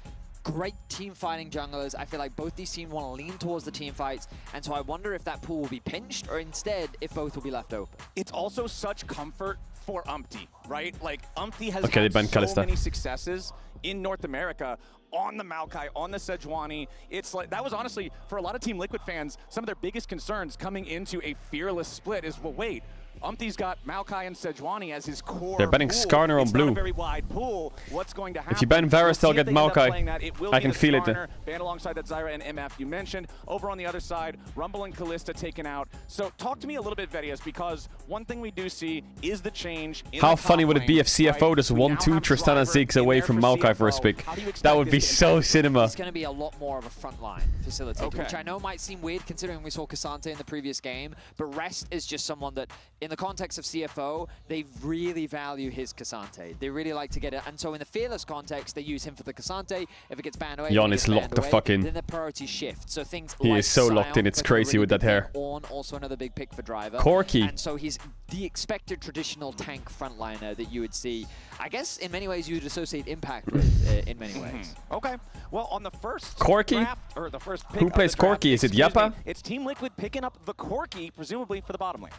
great team fighting junglers. I feel like both these teams want to lean towards the team fights, and so I wonder if that pool will be pinched or instead if both will be left open. It's also such comfort for Umpty, right? Like, Umpty has Okay, they had banned so Kalista. many successes in North America on the Maokai, on the Sejuani. It's like, that was honestly, for a lot of Team Liquid fans, some of their biggest concerns coming into a fearless split is, well, wait, Umpty's got Maokai and Sejuani as his core. They're banning pool. Skarner on It's blue. Not a very wide pool. What's going to happen? If you ban Varus, they'll get Maokai. I can feel it. Banned alongside that Zyra and MF you mentioned. Over on the other side, Rumble and Kalista taken out. So talk to me a little bit, Vedius, because one thing we do see is the change in How the funny top would it be lane, if CFO right? just We 1-2 now have Tristana Driver Ziggs in away there from for Maokai for a CFO. pick? How do you That expect would this be to so impact cinema. It's going to be a lot more of a frontline facilitator, which I know might seem weird considering we saw Cassante in the previous game, but Rest is just someone that, in the context of CFO, they really value his Cassante. They really like to get it, and so in the Fearless context, they use him for the Cassante. If it gets banned away, Jon is locked the fuck in. then the priorities shift. So things He like is so locked in, it's Sion, crazy with that hair. Ornn, also another big pick for Driver. Corky. And so he's the expected traditional tank frontliner that you would see. I guess in many ways you would associate Impact with, in many ways. Okay. Well, on the first Corky? draft, or the first pick Who of the plays draft, Corky? Is it excuse me, Yappa? It's Team Liquid picking up the Corky, presumably for the bottom lane.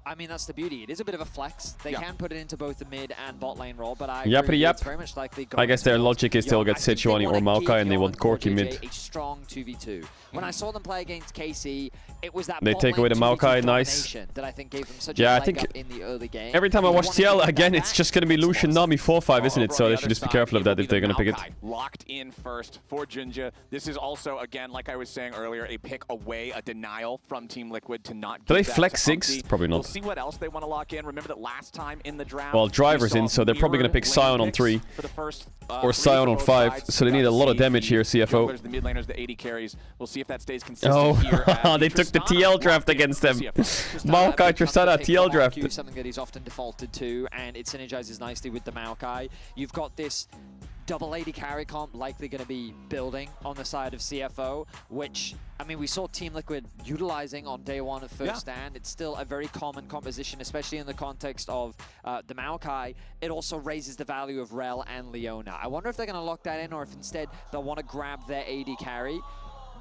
I mean, that's the beauty. It is a bit of a flex. They can put it into both the mid and bot lane role, but I Yappity agree, yap. it's very much likely I guess their logic is they'll get Sejuani or Maokai and they want Corky JJ mid. a strong 2v2. When I saw them play against KC, it was that They bot take away lane the 2v2 Maokai, nice. domination that I think gave them such Yeah, a I leg think up in the early game. every time I They watch wanted to TL get again, that it's back. just going to be Lucian Nami 4-5, isn't it? So they should just be careful of that if they're going to pick it. Locked in first for Jinja. This is also, again, like I was saying earlier, a pick away, a denial from Team Liquid to not Do give they that flex to Ziggs? Umpty. Probably not. We'll see what else they want to lock in. Remember that last time in the draft, Well, Driver's we in, saw so they're probably going to pick mirrored Sion lane on picks 3. for the first, Or Sion on 5, so they need a lot of damage here, CFO. Junglers, the mid laners, the AD carries. We'll see if that stays consistent Oh, here. they took the TL draft against them. Maokai Tristana TL draft. Something that he's often defaulted to, and it synergizes nicely with the Maokai. You've got this double AD carry comp likely going to be building on the side of CFO, which, I mean, we saw Team Liquid utilizing on day one of first stand. It's still a very common composition, especially in the context of the Maokai. It also raises the value of Rel and Leona. I wonder if they're going to lock that in or if instead they'll want to grab their AD carry.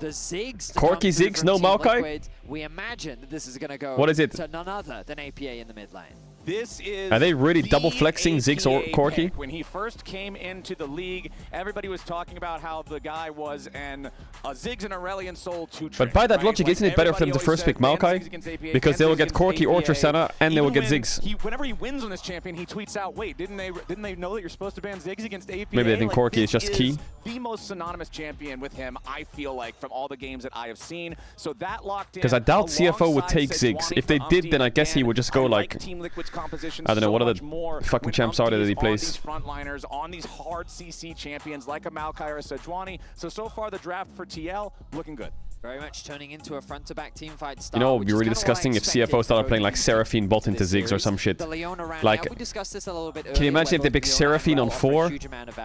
The Ziggs. Corky Ziggs, no Maokai? Liquid, we imagine that this is going to go What is it? to none other than APA in the mid lane. This is Are they really the double flexing Ziggs or APA Corky? pick. When he first came into the league, everybody was talking about how the guy was a Ziggs and Aurelion Soul 2 But by that logic, isn't it better for them to first pick Maokai? Because they will get Corky or Tristana and they will get Ziggs. Whenever he wins on this champion, he tweets out, "Wait, didn't they know that you're supposed to ban Ziggs against APA?" Maybe they think Corky is just key. The most synonymous champion with him, I feel like, from all the games that I have seen. So that locked in. Because I doubt CFO would alongside take Ziggs. Sejuani If they for did, Umpty. then I guess he Again, would just go I like, Team Liquid's composition I don't know, so what are much the more fucking when champs are there that Umpty he is on plays? these frontliners, on these hard CC champions like a Maokai or a Sejuani. So far the draft for TL looking good. Very much turning into a front-to-back teamfight style. You know, it would be really disgusting if CFO started playing like Seraphine bot into Ziggs or some shit. Like, we discussed this a little bit can you imagine if they pick Seraphine on 4?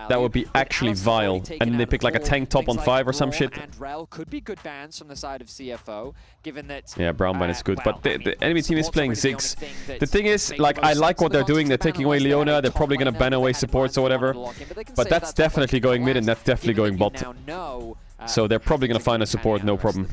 That would be actually vile. And then they pick like a tank top on 5 or some shit. And Rel could be good bans from the side of CFO, given that... Yeah, brown ban is good, but the enemy team is playing Ziggs. The thing is, like, I like what they're doing. They're taking away Leona. They're probably going to ban away supports or whatever. But that's definitely going mid and that's definitely going bot. So they're probably going to find a support, no problem.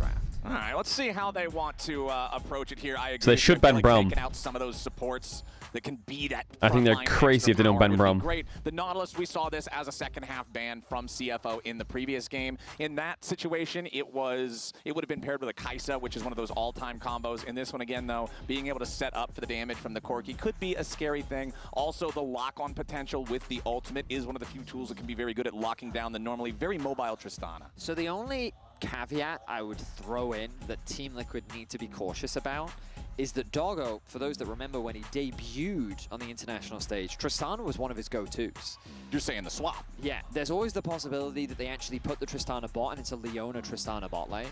All right, let's see how they want to approach it here. I agree. So they should ban Braum. Taking out some of those supports that can be that. I think they're frontline crazy extra if they don't power ban would be Braum. Great. The Nautilus, we saw this as a second half ban from CFO in the previous game. In that situation, it would have been paired with a Kaisa, which is one of those all-time combos. In this one again, though, being able to set up for the damage from the Corky could be a scary thing. Also, the lock-on potential with the ultimate is one of the few tools that can be very good at locking down the normally very mobile Tristana. So the only caveat I would throw in that Team Liquid need to be cautious about is that Doggo, for those that remember when he debuted on the international stage, Tristana was one of his go-tos. You're saying the swap? Yeah, there's always the possibility that they actually put the Tristana bot and it's a Leona Tristana bot lane.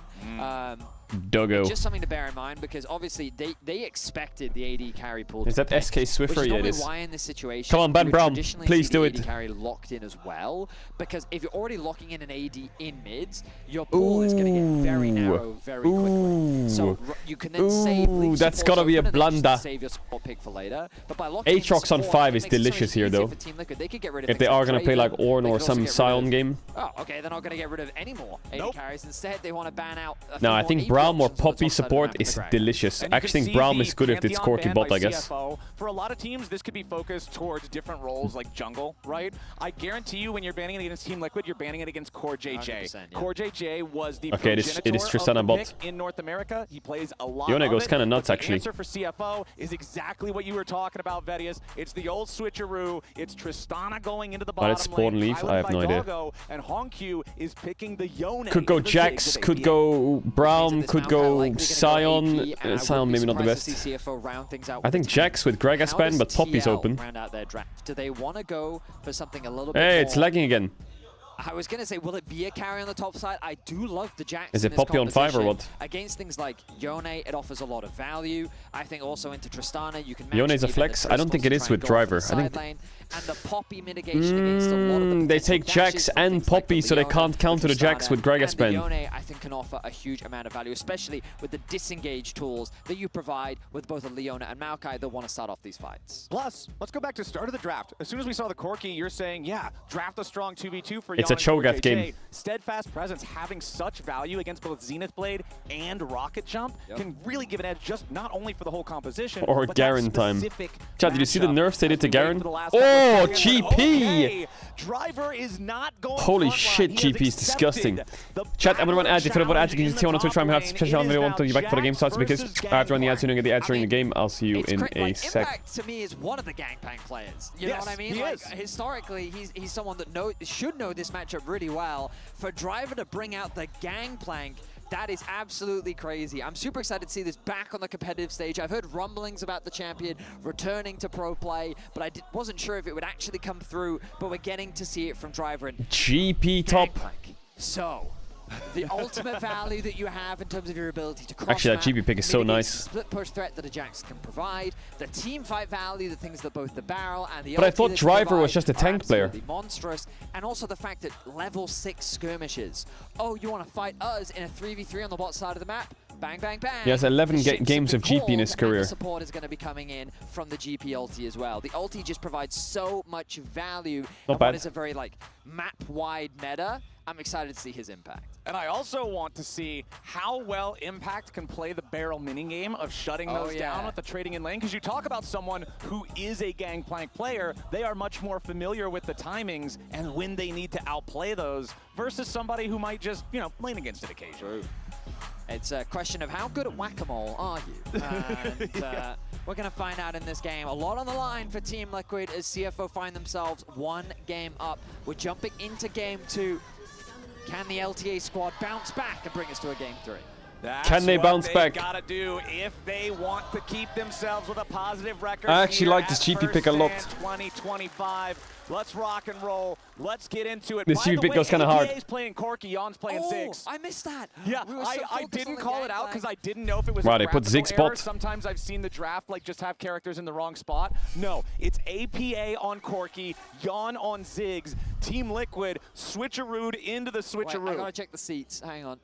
Doggo. Just something to bear in mind, because obviously they expected the AD carry pool. Is to that pick, SK Swiffer? which is Yeah, it normally is. why in this situation. Come on, Ben you would Brown, traditionally please see do the it. AD carry locked in as well, because if you're already locking in an AD in mids, your pool is going to get very narrow very quickly. So you can then save. Ooh, that's gotta be a blunder. Save your support pick for later. But by locking Aatrox on 5 is delicious here, though. If they are gonna play like Ornn or some Sion game. Oh, okay, they're not going to get rid of any more AD carries. Instead, they want to ban out. No, I think Braum or Poppy support is delicious. I actually think Braum is good if it's Corki bot, I guess. For a lot of teams, this could be focused towards different roles like jungle, right? I guarantee you when you're banning it against Team Liquid, you're banning it against CoreJJ. Yeah. CoreJJ was the it is Tristana of the bot. pick in North America. He plays a lot Yone of goes it, kind of nuts, but actually. The answer for CFO is exactly what you were talking about, Vedius. It's the old switcheroo. It's Tristana going into the bottom Let's spawn leave. I have no idea. And Honkyu is picking the Yone. Could go Jax, could go Braum, could go Sion. Sion maybe not the best. I think Jax with Gregaspan, but Poppy's open. Do they want to go for something a little bit Hey, more? it's lagging again. I was going to say, will it be a carry on the top side? I do love the Jax. Is it Poppy on 5 or what? Against things like Yone, it offers a lot of value. I think also into Tristana, you can Yone is a flex. I don't think it is with Driver. I think and the Poppy mitigation against a lot of the they take Jax and Poppy, so they can't counter the Jax with Gregaspan. Yone, I think, can offer a huge amount of value, especially with the disengage tools that you provide with both a Leona and Maokai that want to start off these fights. Plus, let's go back to start of the draft. As soon as we saw the Corki, you're saying, yeah, draft a strong 2v2 for It's a Cho'Gath game. Steadfast Presence having such value against both Zenith Blade and Rocket Jump can really give an edge, just not only for the whole composition, Or but Garen time. Chad, did you see the matchup. nerfs they did to Garen? Oh, GP! Okay. Driver is not going Holy shit, GP is disgusting. Chat, I'm gonna run ads. If you don't want ads, you can just see on Twitch. I'm have special on video. Want to be back for the game starts because I have to run the ads. You're gonna get the ads during the game. I'll see you in a sec. Impact to me is one of the Gangplank players. You know what I mean? Like, historically, he's someone that should know this matchup really well. For Driver to bring out the Gangplank, that is absolutely crazy. I'm super excited to see this back on the competitive stage. I've heard rumblings about the champion returning to pro play, but I wasn't sure if it would actually come through, but we're getting to see it from Driver and GP top. Gangplank. So, the ultimate value that you have in terms of your ability to cross Actually, that GP pick is so nice. Split push threat that a Jax can provide, the team fight value, the things that both the barrel and the But I ulti thought that Driver was provide just a are tank player. absolutely monstrous, and also the fact that level 6 skirmishes. Oh, you want to fight us in a 3v3 on the bot side of the map? Bang, bang, bang. He has 11 The ships games have of been GP in his called, and career. the support is going to be coming in from the GP ulti as well. The ulti just provides so much value. Not and bad. what is a very map-wide meta. I'm excited to see his impact. And I also want to see how well Impact can play the barrel minigame of shutting those down with the trading in lane. Because you talk about someone who is a Gangplank player, they are much more familiar with the timings and when they need to outplay those versus somebody who might just, lane against it occasionally. It's a question of how good at whack-a-mole are you? And we're going to find out in this game. A lot on the line for Team Liquid as CFO find themselves one game up. We're jumping into game 2. Can the LTA squad bounce back and bring us to a game 3? Can they bounce back? Gotta do if they want to keep themselves with a positive record. I actually like this GP pick a lot. 2025. Let's rock and roll. Let's get into it. This GP pick goes kind of hard. APA's playing Corki, Yon's playing Ziggs. I missed that. Yeah, I didn't call it out because I didn't know if it was Wow, a they put graphical Ziggs error. bot. Sometimes I've seen the draft just have characters in the wrong spot. No, it's APA on Corki, Yon on Ziggs, Team Liquid switcherooed into the switcheroo. Wait, I gotta check the seats. Hang on.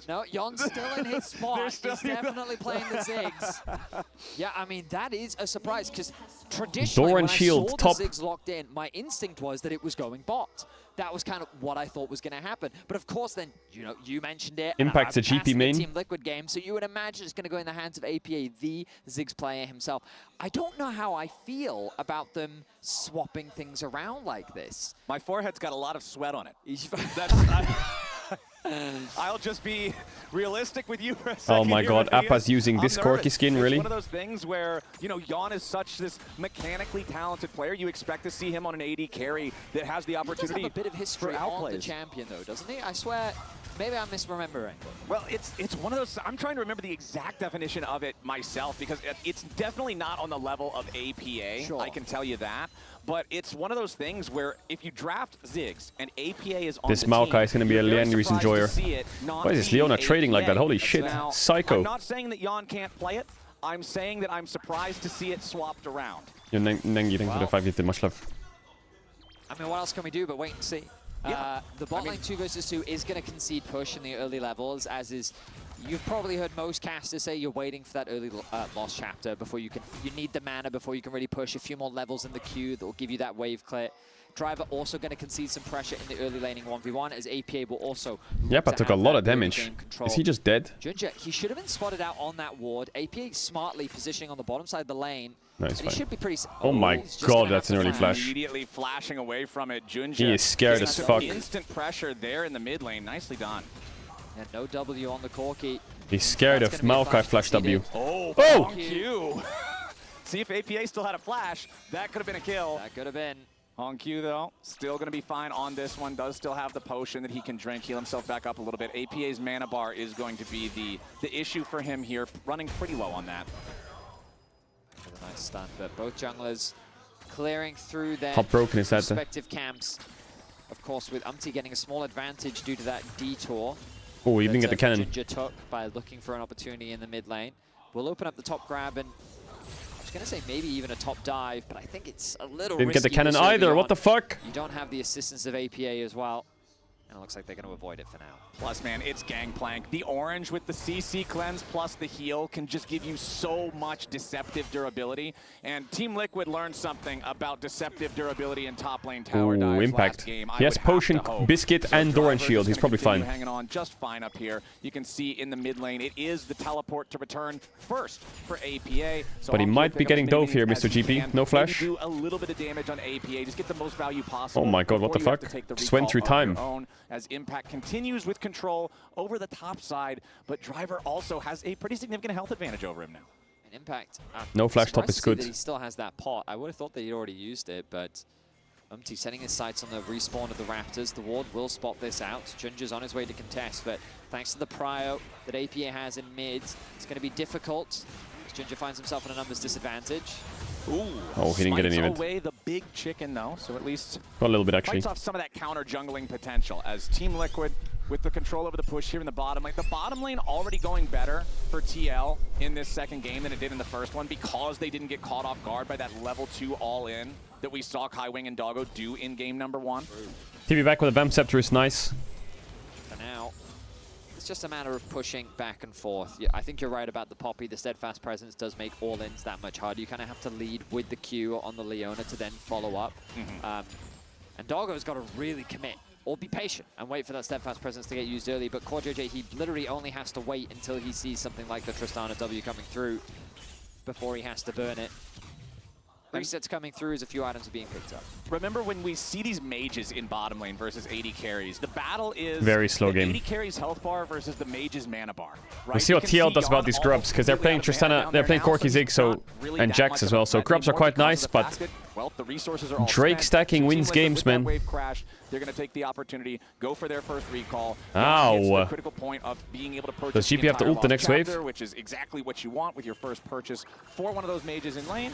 No, Yon's still in his spot. He's definitely playing the Ziggs. Yeah, I mean, that is a surprise because traditionally Door and when shield, I saw top. the Ziggs locked in, my instinct was that it was going bot. That was kind of what I thought was going to happen. But of course, then, you mentioned it. Impact's a GP main. Team Liquid game, so you would imagine it's going to go in the hands of APA, the Ziggs player himself. I don't know how I feel about them swapping things around like this. My forehead's got a lot of sweat on it. I'll just be realistic with you for a second. Oh my god, Appa's using this Corki skin, really? It's one of those things where, Yon is such this mechanically talented player. You expect to see him on an AD carry that has the opportunity. He does have a bit of history on the champion, though, doesn't he? I swear, maybe I'm misremembering. Well, it's one of those. I'm trying to remember the exact definition of it myself because it's definitely not on the level of APA. Sure. I can tell you that. But it's one of those things where if you draft Ziggs and APA is on This the Maokai team, is going to be a you're very Leandry's surprised to enjoyer. see it not Why is this be Leona trading like that? APA. Holy shit. Now, Psycho. I'm not saying that Jan can't play it. I'm saying that I'm surprised to see it swapped around. Yo, Nengi, thank you for the 5 gifted. Much love. I mean, what else can we do but wait and see? The bot lane 2 versus 2 is going to concede push in the early levels, as is... You've probably heard most casters say you're waiting for that early lost chapter before you can... You need the mana before you can really push a few more levels in the queue that will give you that wave clear. Driver also going to concede some pressure in the early laning 1v1, as APA will also... Yep, I took a lot of damage. Is he just dead? Junja, he should have been spotted out on that ward. APA smartly positioning on the bottom side of the lane. No, he's and he fine. should be pretty... Oh my god, that's an early flash. Immediately flashing away from it. Junja. He is scared as fuck. Instant pressure there in the mid lane. Nicely done. Yeah, no W on the Corki. He's scared of Maokai flash W. Oh! Q. See if APA still had a flash. That could have been a kill. That could have been. On Q, though, still going to be fine on this one. Does still have the potion that he can drink, heal himself back up a little bit. APA's mana bar is going to be the issue for him here, running pretty low on that. A nice stun, but both junglers clearing through their How broken is that? respective camps. Of course, with Umti getting a small advantage due to that detour. Oh, he didn't get the cannon. Junja took by looking for an opportunity in the mid lane. We'll open up the top grab and I was going to say maybe even a top dive, but I think it's a little Didn't get the risky cannon this early either. on. What the fuck? You don't have the assistance of APA as well. And it looks like they're going to avoid it for now. Plus, man, it's Gangplank. The orange with the CC cleanse plus the heal can just give you so much deceptive durability. And Team Liquid learned something about deceptive durability in top lane tower dives impact. last game. He has potion, biscuit, and Doran shield. He's probably fine. Hanging on just fine up here. You can see in the mid lane, it is the teleport to return first for APA. So But he might be getting dove here, Mr. GP. No flash. Do a little bit of damage on APA. Just get the most value possible. Oh my god, what the fuck? Just went through time. As Impact continues with control over the top side, but Driver also has a pretty significant health advantage over him now. And Impact. No flash top is good. That he still has that pot. I would have thought that he'd already used it, but Umti setting his sights on the respawn of the Raptors. The ward will spot this out. Junja's on his way to contest, but thanks to the prio that APA has in mid, it's going to be difficult. Junja finds himself in a numbers disadvantage. Ooh, oh, he didn't get any of it. Away the big chicken though, so at least got a little bit actually. Fights off some of that counter jungling potential as Team Liquid with the control over the push here in the bottom. Like the bottom lane already going better for TL in this second game than it did in the first one because they didn't get caught off guard by that level 2 all-in that we saw Kaiwing and Doggo do in game number 1. TV back with a Vamp Scepter is nice. For now, it's just a matter of pushing back and forth. I think you're right about the Poppy. The Steadfast Presence does make all-ins that much harder. You kind of have to lead with the Q on the Leona to then follow up. And Doggo's got to really commit or be patient and wait for that Steadfast Presence to get used early. But CoreJJ, he literally only has to wait until he sees something like the Tristana W coming through before he has to burn it. Resets coming through as a few items are being picked up. Remember when we see these mages in bottom lane versus AD carries, the battle is very slow game. AD carries health bar versus the mage's mana bar. Right? We'll see what TL does about these grubs because they're playing Tristana, they're playing Corki Zig, so and Jax as well. So grubs are quite nice, but well, the resources are all Drake stacking wins games, man. Wave crash, they're going to take the opportunity, go for their first recall. Ow! Critical point of being able to purchase. Does GP have to ult the next wave? Which is exactly what you want with your first purchase for one of those mages in lane.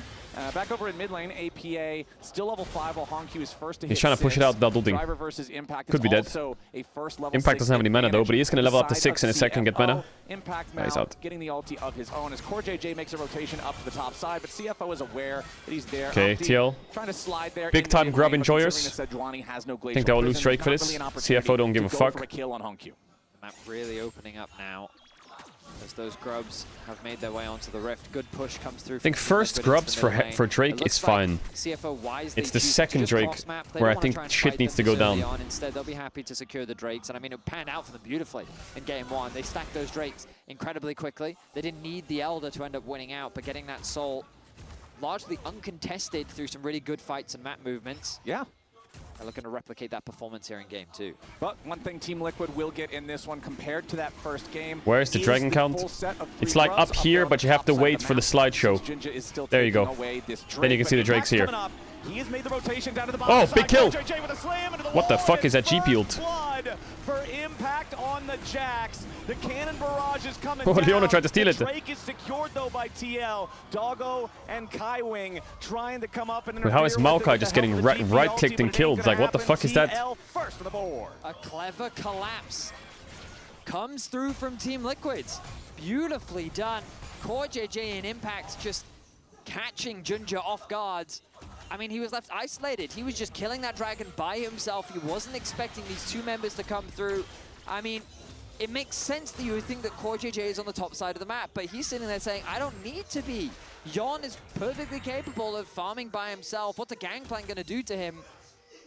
Back over in mid lane, APA still level 5 while Honq is first to hit. He's trying to push it out without ulting. Driver versus Impact could be dead. A first level Impact doesn't have any mana though, but he is going to level up to 6 in a second and get mana. Impact now He's out. Getting the ulti of his own as CoreJJ makes a rotation up to the top side, but CFO is aware that he's there. Okay, TL. Trying to slide there. Big time grub enjoyers. I think they will lose Drake for this. CFO don't give a fuck. Map really opening up now as those grubs have made their way onto the rift. Good push comes through. I think first grubs for Drake is fine. It's the second Drake where I think shit needs to go down. Instead, they'll be happy to secure the Drakes, and I mean, it panned out for them beautifully in game 1. They stacked those Drakes incredibly quickly. They didn't need the Elder to end up winning out, but getting that soul largely uncontested through some really good fights and map movements. Yeah. They're looking to replicate that performance here in game 2. But one thing Team Liquid will get in this one compared to that first game. Where's the dragon count? It's like up here, but you have to wait for the slideshow. There you go. Then you can see the Drakes here. He has made the rotation down to the bottom. Oh, big kill. JJ with a slam into the What the wall, fuck and is that Jeep yield? blood for impact on the Jax. The cannon barrage is coming Oh, down. Leona tried to steal the it. Drake is secured though by TL. Doggo and Kaiwing trying to come up and Wait, how is interfere with it Maokai with just the help getting of the GP right-clicked ulti, and but it killed? ain't Like, gonna what the happen. fuck is that? TL first for the board. A clever collapse comes through from Team Liquid. Beautifully done. Core JJ and Impact just catching Junja off guard. I mean, he was left isolated. He was just killing that dragon by himself. He wasn't expecting these two members to come through. I mean, it makes sense that you would think that Core JJ is on the top side of the map, but he's sitting there saying, I don't need to be. Yon is perfectly capable of farming by himself. What's a gangplank going to do to him?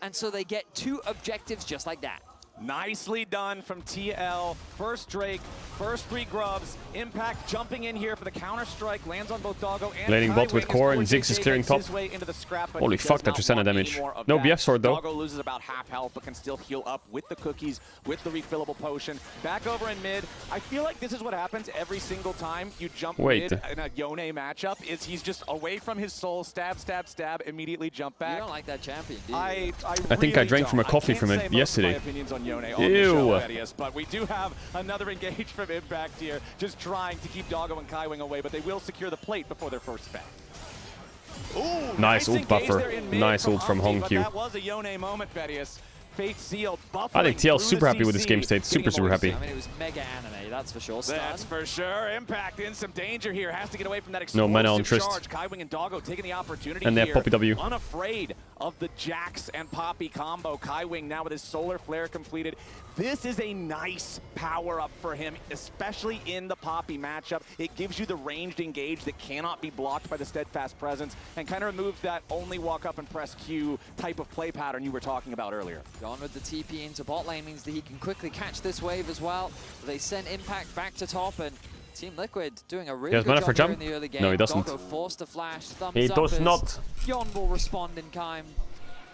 And so they get two objectives just like that. Nicely done from TL. First Drake, first 3 grubs. Impact jumping in here for the counter strike. Lands on both Doggo and Laning bot with Kaiwing core as and Ziggs is JJ clearing makes top. his way into the scrap, but Holy he fuck, does that not Tristana want any damage. more of No that. BF sword though. Doggo loses about half health, but can still heal up with the cookies, with the refillable potion. Back over in mid. I feel like this is what happens every single time you jump mid in a Yone matchup, is he's just away from his soul, stab, stab, stab, immediately jump back. You don't like that champion, do you? I think I drank from a coffee from it yesterday. Ew. But we do have another engage from Impact here, just trying to keep Doggo and Kaiwing away, but they will secure the plate before their first spec. Ooh, Nice ult engage buffer. there in mid Nice from ult from Omti, but Hongq. that was a Yone moment, Vedius. Fate sealed, buffering I think TL's through super the happy with this CC, game state. getting Super him away. happy. I mean, it was mega anime, that's for sure. That's for sure. Impact in some danger here. Has to get away from that No explosive mana on Trist. charge. Kaiwing and Doggo taking the opportunity And they have here. Poppy W. Unafraid of the Jax and Poppy combo. Kaiwing now with his Solar Flare completed. This is a nice power-up for him, especially in the Poppy matchup. It gives you the ranged engage that cannot be blocked by the Steadfast Presence and kind of removes that only walk up and press Q type of play pattern you were talking about earlier. Gone with the TP into bot lane means that he can quickly catch this wave as well. They send Impact back to top, and Team Liquid doing a really He has good mana job for here jump? in the early game. No, he doesn't. Doggo forced to flash, thumbs He up does as not. Yon will respond in time.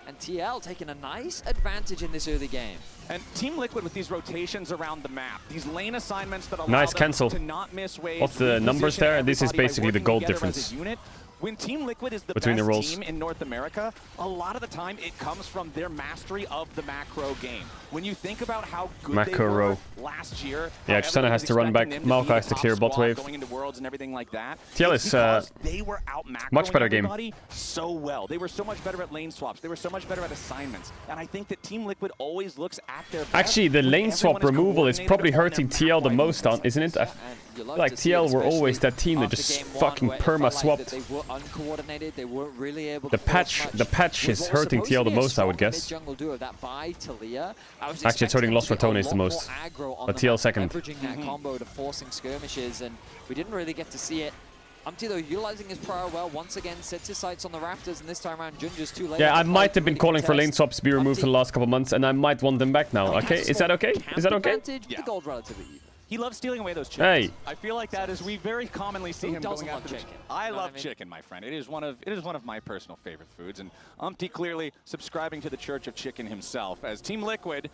And TL taking a nice advantage in this early game. And Team Liquid with these rotations around the map, these lane assignments that allow Nice them cancel. to not miss waves. What's the numbers reposition there? This is everybody by basically the working gold together as difference a unit. When Team Liquid is the between the best roles. team in North America, a lot of the time it comes from their mastery of the macro game. When you think about how good they were Macro. last year, Yeah, Tristana has to run back. Maokai has to clear bot wave. going into Worlds and everything like that. TL it's is because they were out macroing much better game. everybody so well. They were so much better at lane swaps. They were so much better at assignments. And I think that Team Liquid always looks at their best Actually, the when lane swap everyone is removal is coordinated probably on their hurting map TL the wide most, defenses. isn't it? I You love like to see it, TL were especially always that team that after just game one, fucking where it felt perma like swapped. that they were uncoordinated. They weren't really able The to force patch, much the patch with is what was hurting supposed to TL the be a most, I would strong guess. mid-jungle duo. That buy Talia, I was Actually, it's hurting expecting Lost them to be Ratone a is the lot most, more aggro on but the TL map, second. leveraging that combo to forcing skirmishes, and we didn't really get to see it. Umti, though, utilizing his prior well, once again sets his sights on the Raptors, and this time around, Junja's too late. Yeah, I The might fight have been really calling for lane contest. swaps to be removed for the last couple months, and I might want them back now. Okay, is that okay? Is that okay? Advantage, but the gold relatively even. He loves stealing away those Hey. chickens. I feel like that is, we very commonly see Who him doesn't going love after the chicken? I You know what love I mean? chicken, my friend. It is one of my personal favorite foods, and Umti clearly subscribing to the Church of Chicken himself. As Team Liquid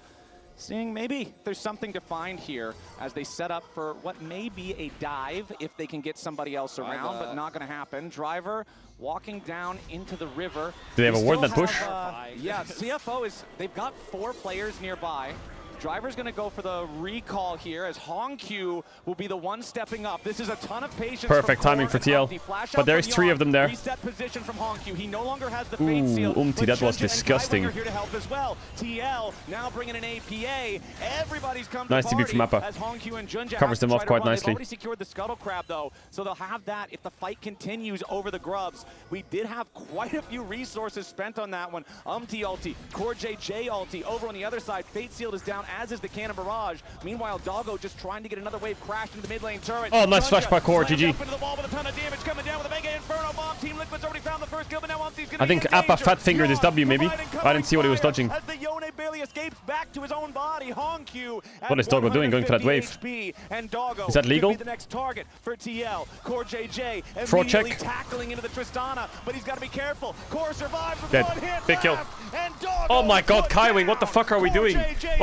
seeing maybe there's something to find here as they set up for what may be a dive if they can get somebody else around, but not going to happen. Driver walking down into the river. Do they have a We ward in still that push? yeah, CFO is, they've got 4 players nearby. Driver's going to go for the recall here as Hongq will be the one stepping up. This is a ton of patience. Perfect from timing for Core and TL. Umti. Flash But out there's from 3 Yon. of them there. Reset position from Hongq. He no longer has the Ooh, fade seal. Umti, but that was Junja and disgusting. Kaiwing are here to help as well. TL now bringing an APA. Everybody's come Nice to TP from party Mappa. as Hongq and Junja Covers have them to off try to quite run. They've nicely. already secured the Scuttle Crab though, so they'll have that if the fight continues over the grubs. We did have quite a few resources spent on that one. Umti ulti, Core JJ ulti. Over on the other side, Fate Sealed is down, as is the Cannon Barrage. Meanwhile, Doggo just trying to get another wave crashed into the mid lane turret. Oh, nice flash by Core, slams GG. up into the wall with a ton of damage coming down with a Mega Inferno bomb. Team Liquid's already found the first kill, but now Umti's gonna I think be in Appa danger. fat fingered his W maybe. Providing I didn't see what he was fire dodging. As the Yone barely escapes back to his own body. Hongq What is Doggo doing going for that wave? HP, and Doggo Is that legal? could be the next target for TL. Core JJ Fraud immediately check. tackling into the Tristana, but he's got to be careful. Core survives with Dead. one hit Big kill. left, and Doggo Oh my god, put Kaiwing, what the down. fuck are we Core doing? JJ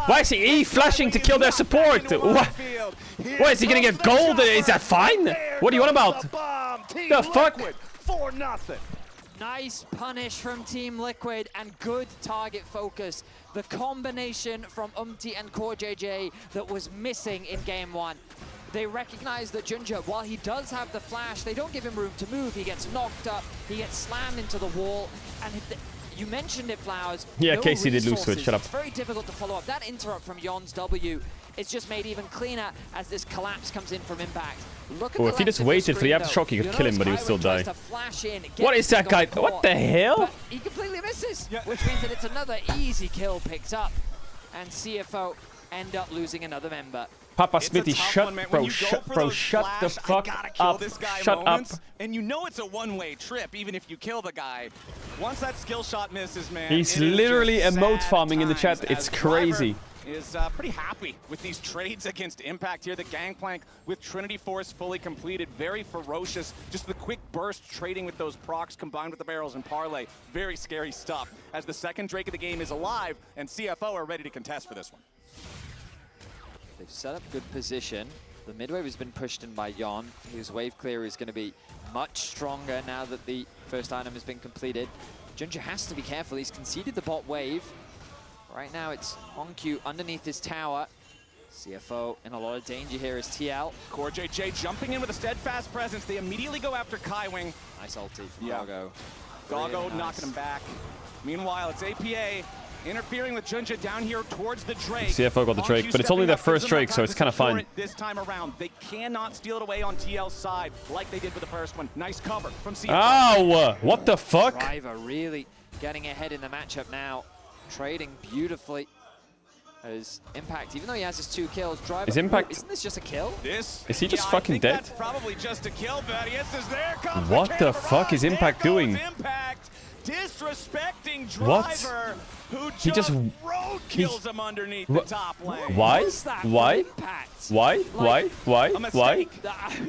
Why is he E-flashing to kill their support? What is he gonna get gold? Is that fine? What are you on about? Bomb. Team The fuck? Liquid, 4-0. Nice punish from Team Liquid and good target focus. The combination from and CoreJJ that was missing in game 1. They recognize that Junja, while he does have the flash, they don't give him room to move. He gets knocked up, he gets slammed into the wall, and you mentioned it, Flowers. Yeah, no Casey did lose to it, shut up. It's very difficult to follow up. That interrupt from Yon's W is just made even cleaner as this collapse comes in from Impact. Look at if he just waited for the aftershock, he could kill him, but he would still die. What is that guy? What the hell? But he completely misses, which means that it's another easy kill picked up, and CFO end up losing another member. Papa Smithy, shut the fuck up. Shut up. And you know it's a one-way trip, even if you kill the guy. Once that skill shot misses, man. He's literally emote farming in the chat. It's crazy. Is pretty happy with these trades against Impact here. The gangplank with Trinity Force fully completed. Very ferocious. Just the quick burst trading with those procs combined with the barrels and parlay. Very scary stuff. As the second Drake of the game is alive, and CFO are ready to contest for this one. They've set up good position. The mid-wave has been pushed in by Yon. His wave clear is going to be much stronger now that the first item has been completed. Junja has to be careful. He's conceded the bot wave. Right now it's Honkyu underneath his tower. CFO in a lot of danger here is TL. CoreJJ jumping in with a steadfast presence. They immediately go after Kaiwing. Nice ulti from Goggo. Goggo Really knocking him back. Meanwhile, it's APA interfering with Junja down here towards the Drake. CFO got the Drake, but it's only their first Drake, so it's kind of fine. This time around, they cannot steal it away on TL's side like they did with the first one. Nice cover from CFO. Ow! What the fuck? Driver really getting ahead in the matchup now. Trading beautifully. As Impact, even though he has his 2 kills, Driver. Is Impact? Isn't this just a kill? Is he just fucking dead? That's probably just a kill, but yes, there comes What the fuck is Impact doing? Impact disrespecting What? Driver, who He just road kills him underneath the top lane. Why? Why? Why? Why? Why? Why?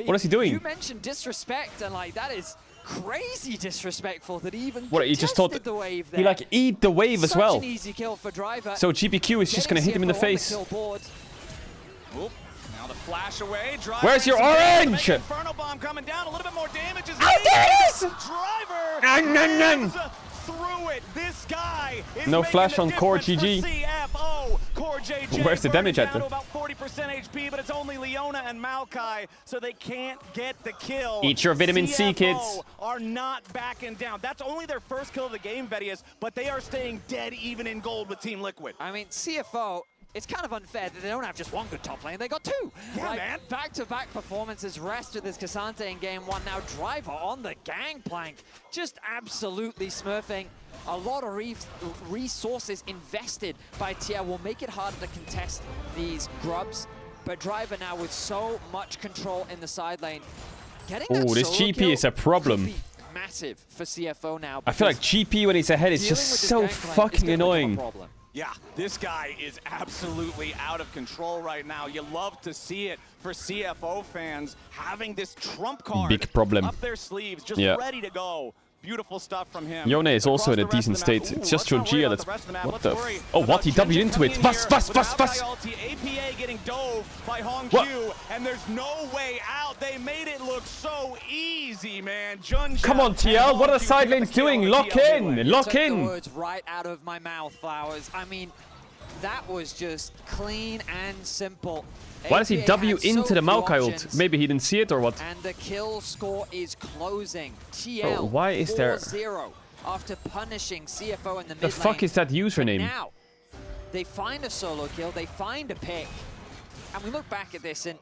What is he doing? You mentioned disrespect, and like that is crazy disrespectful that he even What, he just thought the wave there. he like eat the wave as well. Such an easy kill for Driver. So GPQ is just gonna hit him in the face. Oop, now the flash away. Driver Where's your orange? Inferno bomb coming down. A little bit more damage is there it is! Driver through it. This guy is no flash on Core GG. GG. CFO. Core JJ Where's the damage at? About 40% HP, but it's only Leona and Maokai, so they can't get the kill. Eat your vitamin C, kids. Are not backing down. That's only their first kill of the game, Vedius, but they are staying dead even in gold with Team Liquid. I mean, CFO, it's kind of unfair that they don't have just one good top lane. They got 2. Yeah, man. Back-to-back performances rested this Cassante in game 1. Now Driver on the gangplank, just absolutely smurfing. A lot of resources invested by TL will make it harder to contest these grubs. But Driver now with so much control in the side lane. Oh, this GP is a problem. Massive for CFO now. I feel like GP when he's ahead is just so fucking annoying. Yeah, this guy is absolutely out of control right now. You love to see it for CFO fans having this trump card Big problem. up their sleeves, just ready to go. Beautiful stuff from him. Yone is also in a decent state. It's just Georgia that's... What the Oh, what? He W'd into it. Vas! APA getting dove by Honkyu, and there's no way out. They made it look so easy, man. Junja. Come on, TL. What are the side lanes doing? Lock in! Lock in! The words right out of my mouth, Flowers. I mean, that was just clean and simple. Why does he W into the Maokai ult? Maybe he didn't see it or what? And the kill score is closing. TL why is there 4-0 after punishing CFO in the mid lane. The fuck is that username? Now, they find a solo kill, they find a pick. And we look back at this and,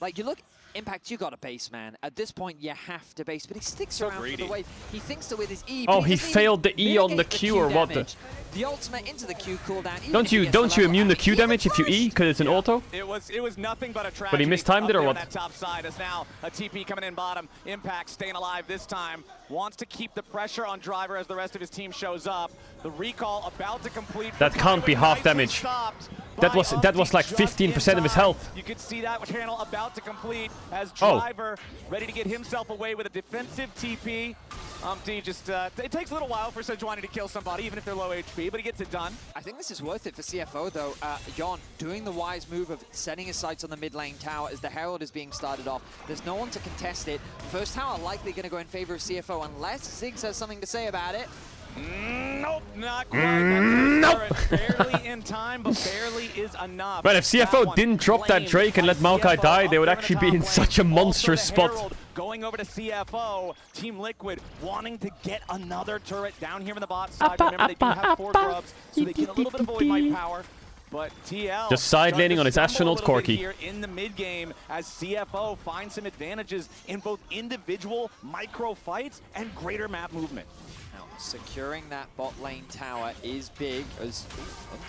like, you look, Impact, you got a base, man. At this point, you have to base, but he sticks around for the wave. He thinks that with his E. Oh, he failed the E on the Q or what? The ultimate into the Q cooldown. Don't you immune the Q damage if you E because it's an auto? It was nothing but a tragedy. But he mistimed it or what? That top side is now a TP coming in bottom. Impact staying alive this time. Wants to keep the pressure on Driver as the rest of his team shows up. The recall about to complete. That can't be half damage. That was like 15% of his health. You could see that channel about to complete as Driver ready to get himself away with a defensive TP. Just, it takes a little while for Sejuani to kill somebody, even if they're low HP, but he gets it done. I think this is worth it for CFO, though. Yon doing the wise move of setting his sights on the mid lane tower as the Herald is being started off. There's no one to contest it. First tower likely going to go in favor of CFO, unless Ziggs has something to say about it. Nope, not quite. Nope. Barely in time, but barely is enough. But if CFO didn't drop that Drake and let Maokai die, they would actually be in such a monstrous spot. Going over to CFO, Team Liquid wanting to get another turret down here in the bot side. Remember, they do have 4 grubs, so they get a little bit of void might power. But TL just side laning on his astronaut Corki here in the mid game as CFO finds some advantages in both individual micro fights and greater map movement. Now, securing that bot lane tower is big. Is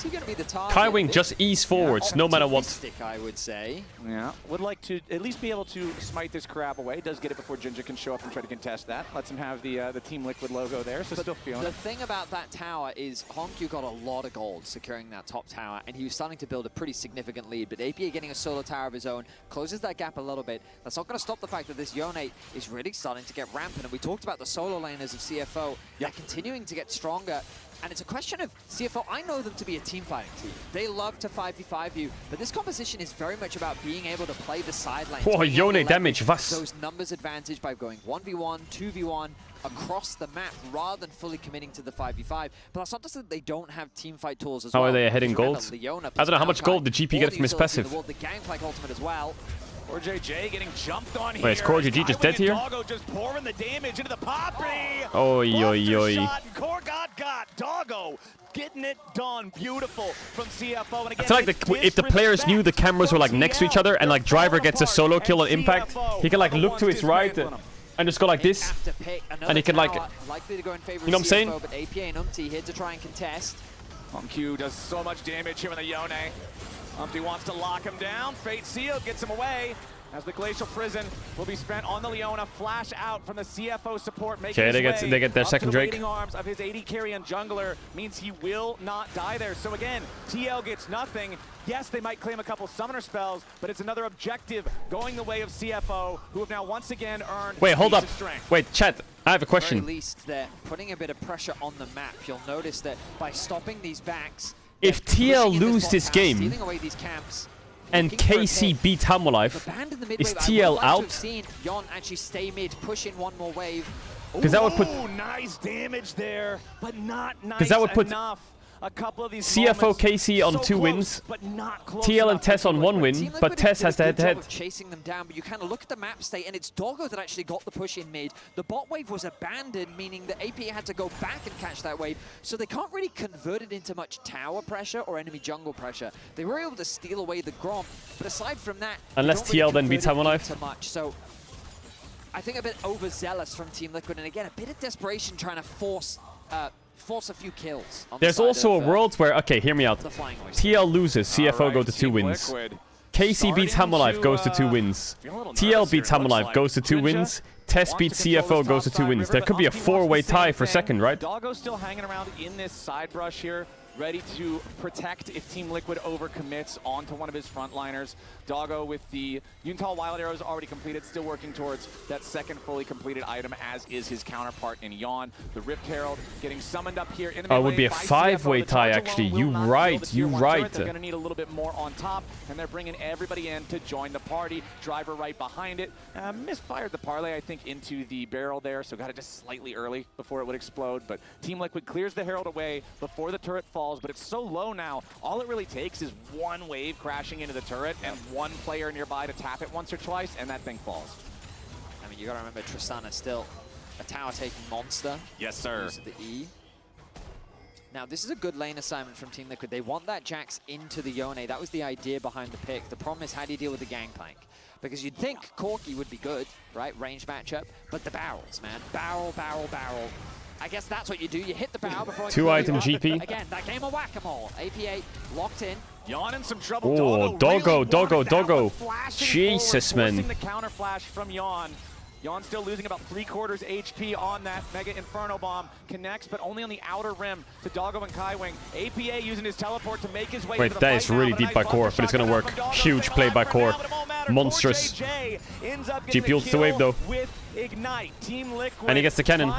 he going to be the target? Kaiwing just ease forwards, no matter what. I would say. Yeah, would like to at least be able to smite this crab away. Does get it before Ginger can show up and try to contest that. Lets him have the Team Liquid logo there, so still feeling The it. thing about that tower is Honkyu got a lot of gold securing that top tower, and he was starting to build a pretty significant lead. But APA getting a solo tower of his own closes that gap a little bit. That's not going to stop the fact that this Yone is really starting to get rampant. And we talked about the solo laners of CFO. They're continuing to get stronger. And it's a question of CFO. I know them to be a team fighting team. They love to 5v5 you, but this composition is very much about being able to play the side lanes. Oh, Yone damage, was. Those numbers advantage by going 1v1, 2v1 across the map rather than fully committing to the 5v5. But that's not to say that they don't have team fight tools as well. How are they ahead in gold? I don't know how much gold did GP get from his passive. The Gangplank ultimate as well. CoreJJ getting jumped on here. Wait, is CoreJJ just dead here? Doggo just pouring the damage into the Poppy. Oi, oi, oi. Core got Doggo getting it done. Beautiful from CFO. And again, I feel like if the players knew the cameras were like next to each other and like Driver gets a solo kill on impact, he can like look to his right and just go like this, and he can like, likely to go in favor you know what I'm saying? But APA and Umti here to try and contest. Q does so much damage here in the Yone. Umpty wants to lock him down. Fate Seal gets him away as the Glacial Prison will be spent on the Leona. Flash out from the CFO support. Okay, they get their second Drake. The arms of his AD carry and jungler means he will not die there. So again, TL gets nothing. Yes, they might claim a couple summoner spells, but it's another objective going the way of CFO, who have now once again earned. Wait, hold up. Strength. Wait, chat. I have a question. At least they're putting a bit of pressure on the map. You'll notice that by stopping these backs, if TL lose this game stealing away these camps, and KC beat Hammerlife, is TL out? Yon actually stay mid, push in one more wave. Because that would put nice damage there, but not nice that would put enough. A couple of these CFO KC on 2 wins, TL and Tess on 1 win, but Tess has the head-to-head. Chasing them down, but you kind of look at the map state, and it's Doggo that actually got the push in mid. The bot wave was abandoned, meaning that APA had to go back and catch that wave, so they can't really convert it into much tower pressure or enemy jungle pressure. They were able to steal away the Grom, but aside from that, unless TL then beats Hammerlife. Much. So I think a bit overzealous from Team Liquid, and again, a bit of desperation trying to force a few kills. There's also a world where, okay, hear me out. TL loses, CFO go to 2 wins. KC beats Hammerlife, goes to 2 wins. TL beats Hammerlife, goes to 2 wins. Tess beats CFO, goes to 2 wins. There could be a 4-way tie for second, right? Doggo's still hanging around in this side brush here, ready to protect if Team Liquid overcommits onto one of his frontliners. Doggo with the Yuntal Wild Arrows already completed, still working towards that second fully completed item, as is his counterpart in Yon. The Rift Herald getting summoned up here in the it would be a 5-way tie, actually. You right. They're going to need a little bit more on top, and they're bringing everybody in to join the party. Driver right behind it. Misfired the parlay, I think, into the barrel there, so got it just slightly early before it would explode. But Team Liquid clears the Herald away before the turret falls, but it's so low now, all it really takes is one wave crashing into the turret and one player nearby to tap it once or twice, and that thing falls. I mean, you gotta remember Tristana still a tower-taking monster. Yes, sir. Use of the E. Now, this is a good lane assignment from Team Liquid. They want that Jax into the Yone. That was the idea behind the pick. The problem is, how do you deal with the Gangplank? Because you'd think Corki would be good, right? Range matchup, but the barrels, man. Barrel, barrel, barrel. I guess that's what you do. You hit the barrel before it 2-item GP. Again, that game of whack-a-mole. APA locked in. Yon in some trouble. Oh, Doggo. Jesus, man. The counter flash from Yon. Yon still losing about 3/4 HP on that Mega Inferno Bomb. Connects, but only on the outer rim to Doggo and Kaiwing. APA using his teleport to make his way to the that is really deep by Core, but it's going to work. Huge play by Core. Monstrous. GP ults the wave though. Ignite. Team Liquid And he gets the cannon.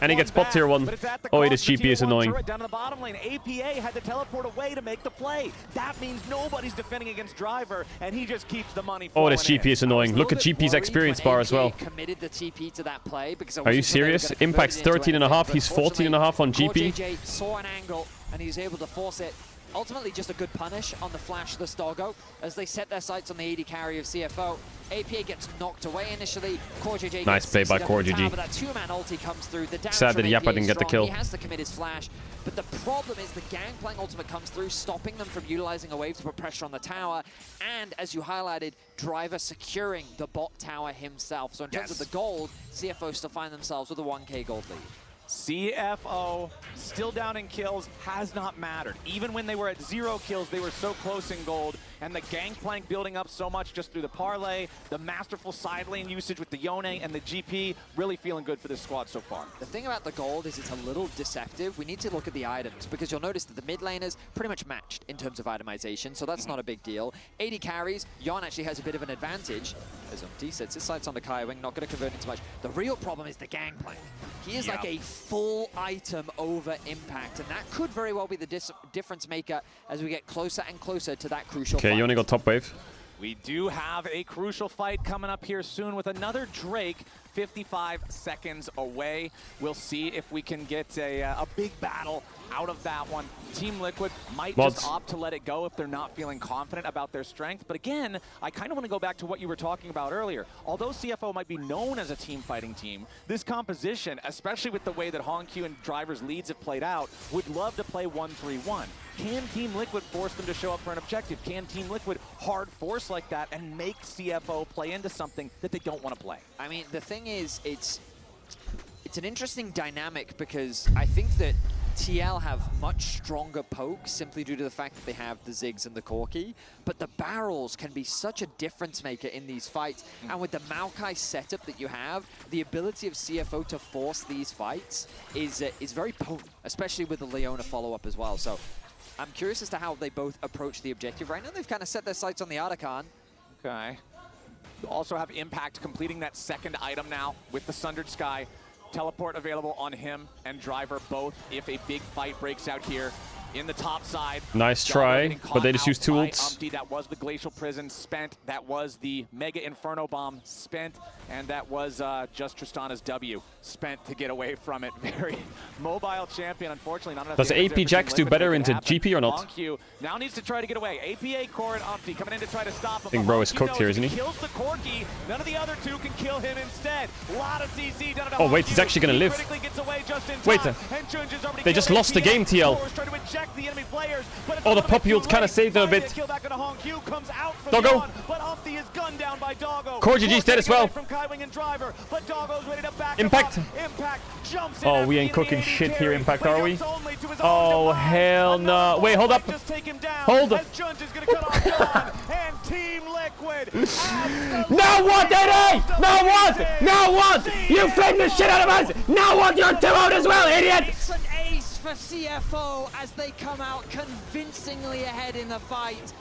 And he gets bot tier 1. Oh, it is GP is annoying. Down in the bottom lane, APA had to teleport away to make the play. That means nobody's defending against Driver, and he just keeps the money. Oh, this GP is annoying. Look at GP's experience bar as well. Committed the TP to that play because Are you serious? Impact's 13.5. He's 14.5 on GP. JJ saw an angle and he's able to force it. Ultimately, just a good punish on the flashless Doggo as they set their sights on the AD carry of CFO. APA gets knocked away initially. CoreJJ nice play by CoreJJ. But that two-man ulti comes through. The Sad that Yappa didn't get the kill. He has to commit his flash. But the problem is the Gangplank ultimate comes through, stopping them from utilizing a wave to put pressure on the tower. And as you highlighted, Driver securing the bot tower himself. So in terms of the gold, CFO still find themselves with a 1K gold lead. CFO still down in kills, has not mattered. Even when they were at 0 kills, they were so close in gold. And the Gangplank building up so much just through the parlay, the masterful side lane usage with the Yone and the GP, really feeling good for this squad so far. The thing about the gold is it's a little deceptive. We need to look at the items because you'll notice that the mid laners pretty much matched in terms of itemization, so that's not a big deal. 80 carries, Yon actually has a bit of an advantage. As Umti sets his sights on the Kaiwing, not going to convert into much. The real problem is the Gangplank. He is like a full item over Impact, and that could very well be the difference maker as we get closer and closer to that crucial fight. Okay, Yone got top wave. We do have a crucial fight coming up here soon with another Drake, 55 seconds away. We'll see if we can get a big battle out of that one. Team Liquid might just opt to let it go if they're not feeling confident about their strength. But again, I kind of want to go back to what you were talking about earlier. Although CFO might be known as a team fighting team, this composition, especially with the way that HongQ and Driver's leads have played out, would love to play 1-3-1. Can Team Liquid force them to show up for an objective? Can Team Liquid hard force like that and make CFO play into something that they don't want to play? I mean, the thing is, it's an interesting dynamic because I think that TL have much stronger pokes simply due to the fact that they have the Ziggs and the Corki, but the barrels can be such a difference maker in these fights. And with the Maokai setup that you have, the ability of CFO to force these fights is very potent, especially with the Leona follow-up as well. So I'm curious as to how they both approach the objective. Right now they've kind of set their sights on the Artican. Okay. You also have Impact completing that second item now with the Sundered Sky. Teleport available on him and Driver both if a big fight breaks out here in the top side. Nice try, but they just used 2 ults. That was the Glacial Prison spent. That was the Mega Inferno Bomb spent. And that was just Tristana's W spent to get away from it. Very mobile champion, unfortunately. Not enough. Does AP Jax do better into GP or not? HongQ now needs to try to get away. APA, Core, and Opti coming in to try to stop him. I think bro is cooked here, isn't he? Kills the Corki. None of the other two can kill him instead. A lot of CC done to oh wait, he's actually gonna live. Wait, they just lost the game, TL. Oh, the puppy ult kind of saved them a bit. Doggo. CoreJJ's dead as well. Impact. Oh, we ain't cooking shit here, Impact, are we? Oh, hell no. Wait, hold up. Hold up. Now what, Eddie? Now what? Now what? You flamed the shit out of us. Now what? You're 2 out as well, idiot. It's an ace for CFO as they come out convincingly ahead in the fight.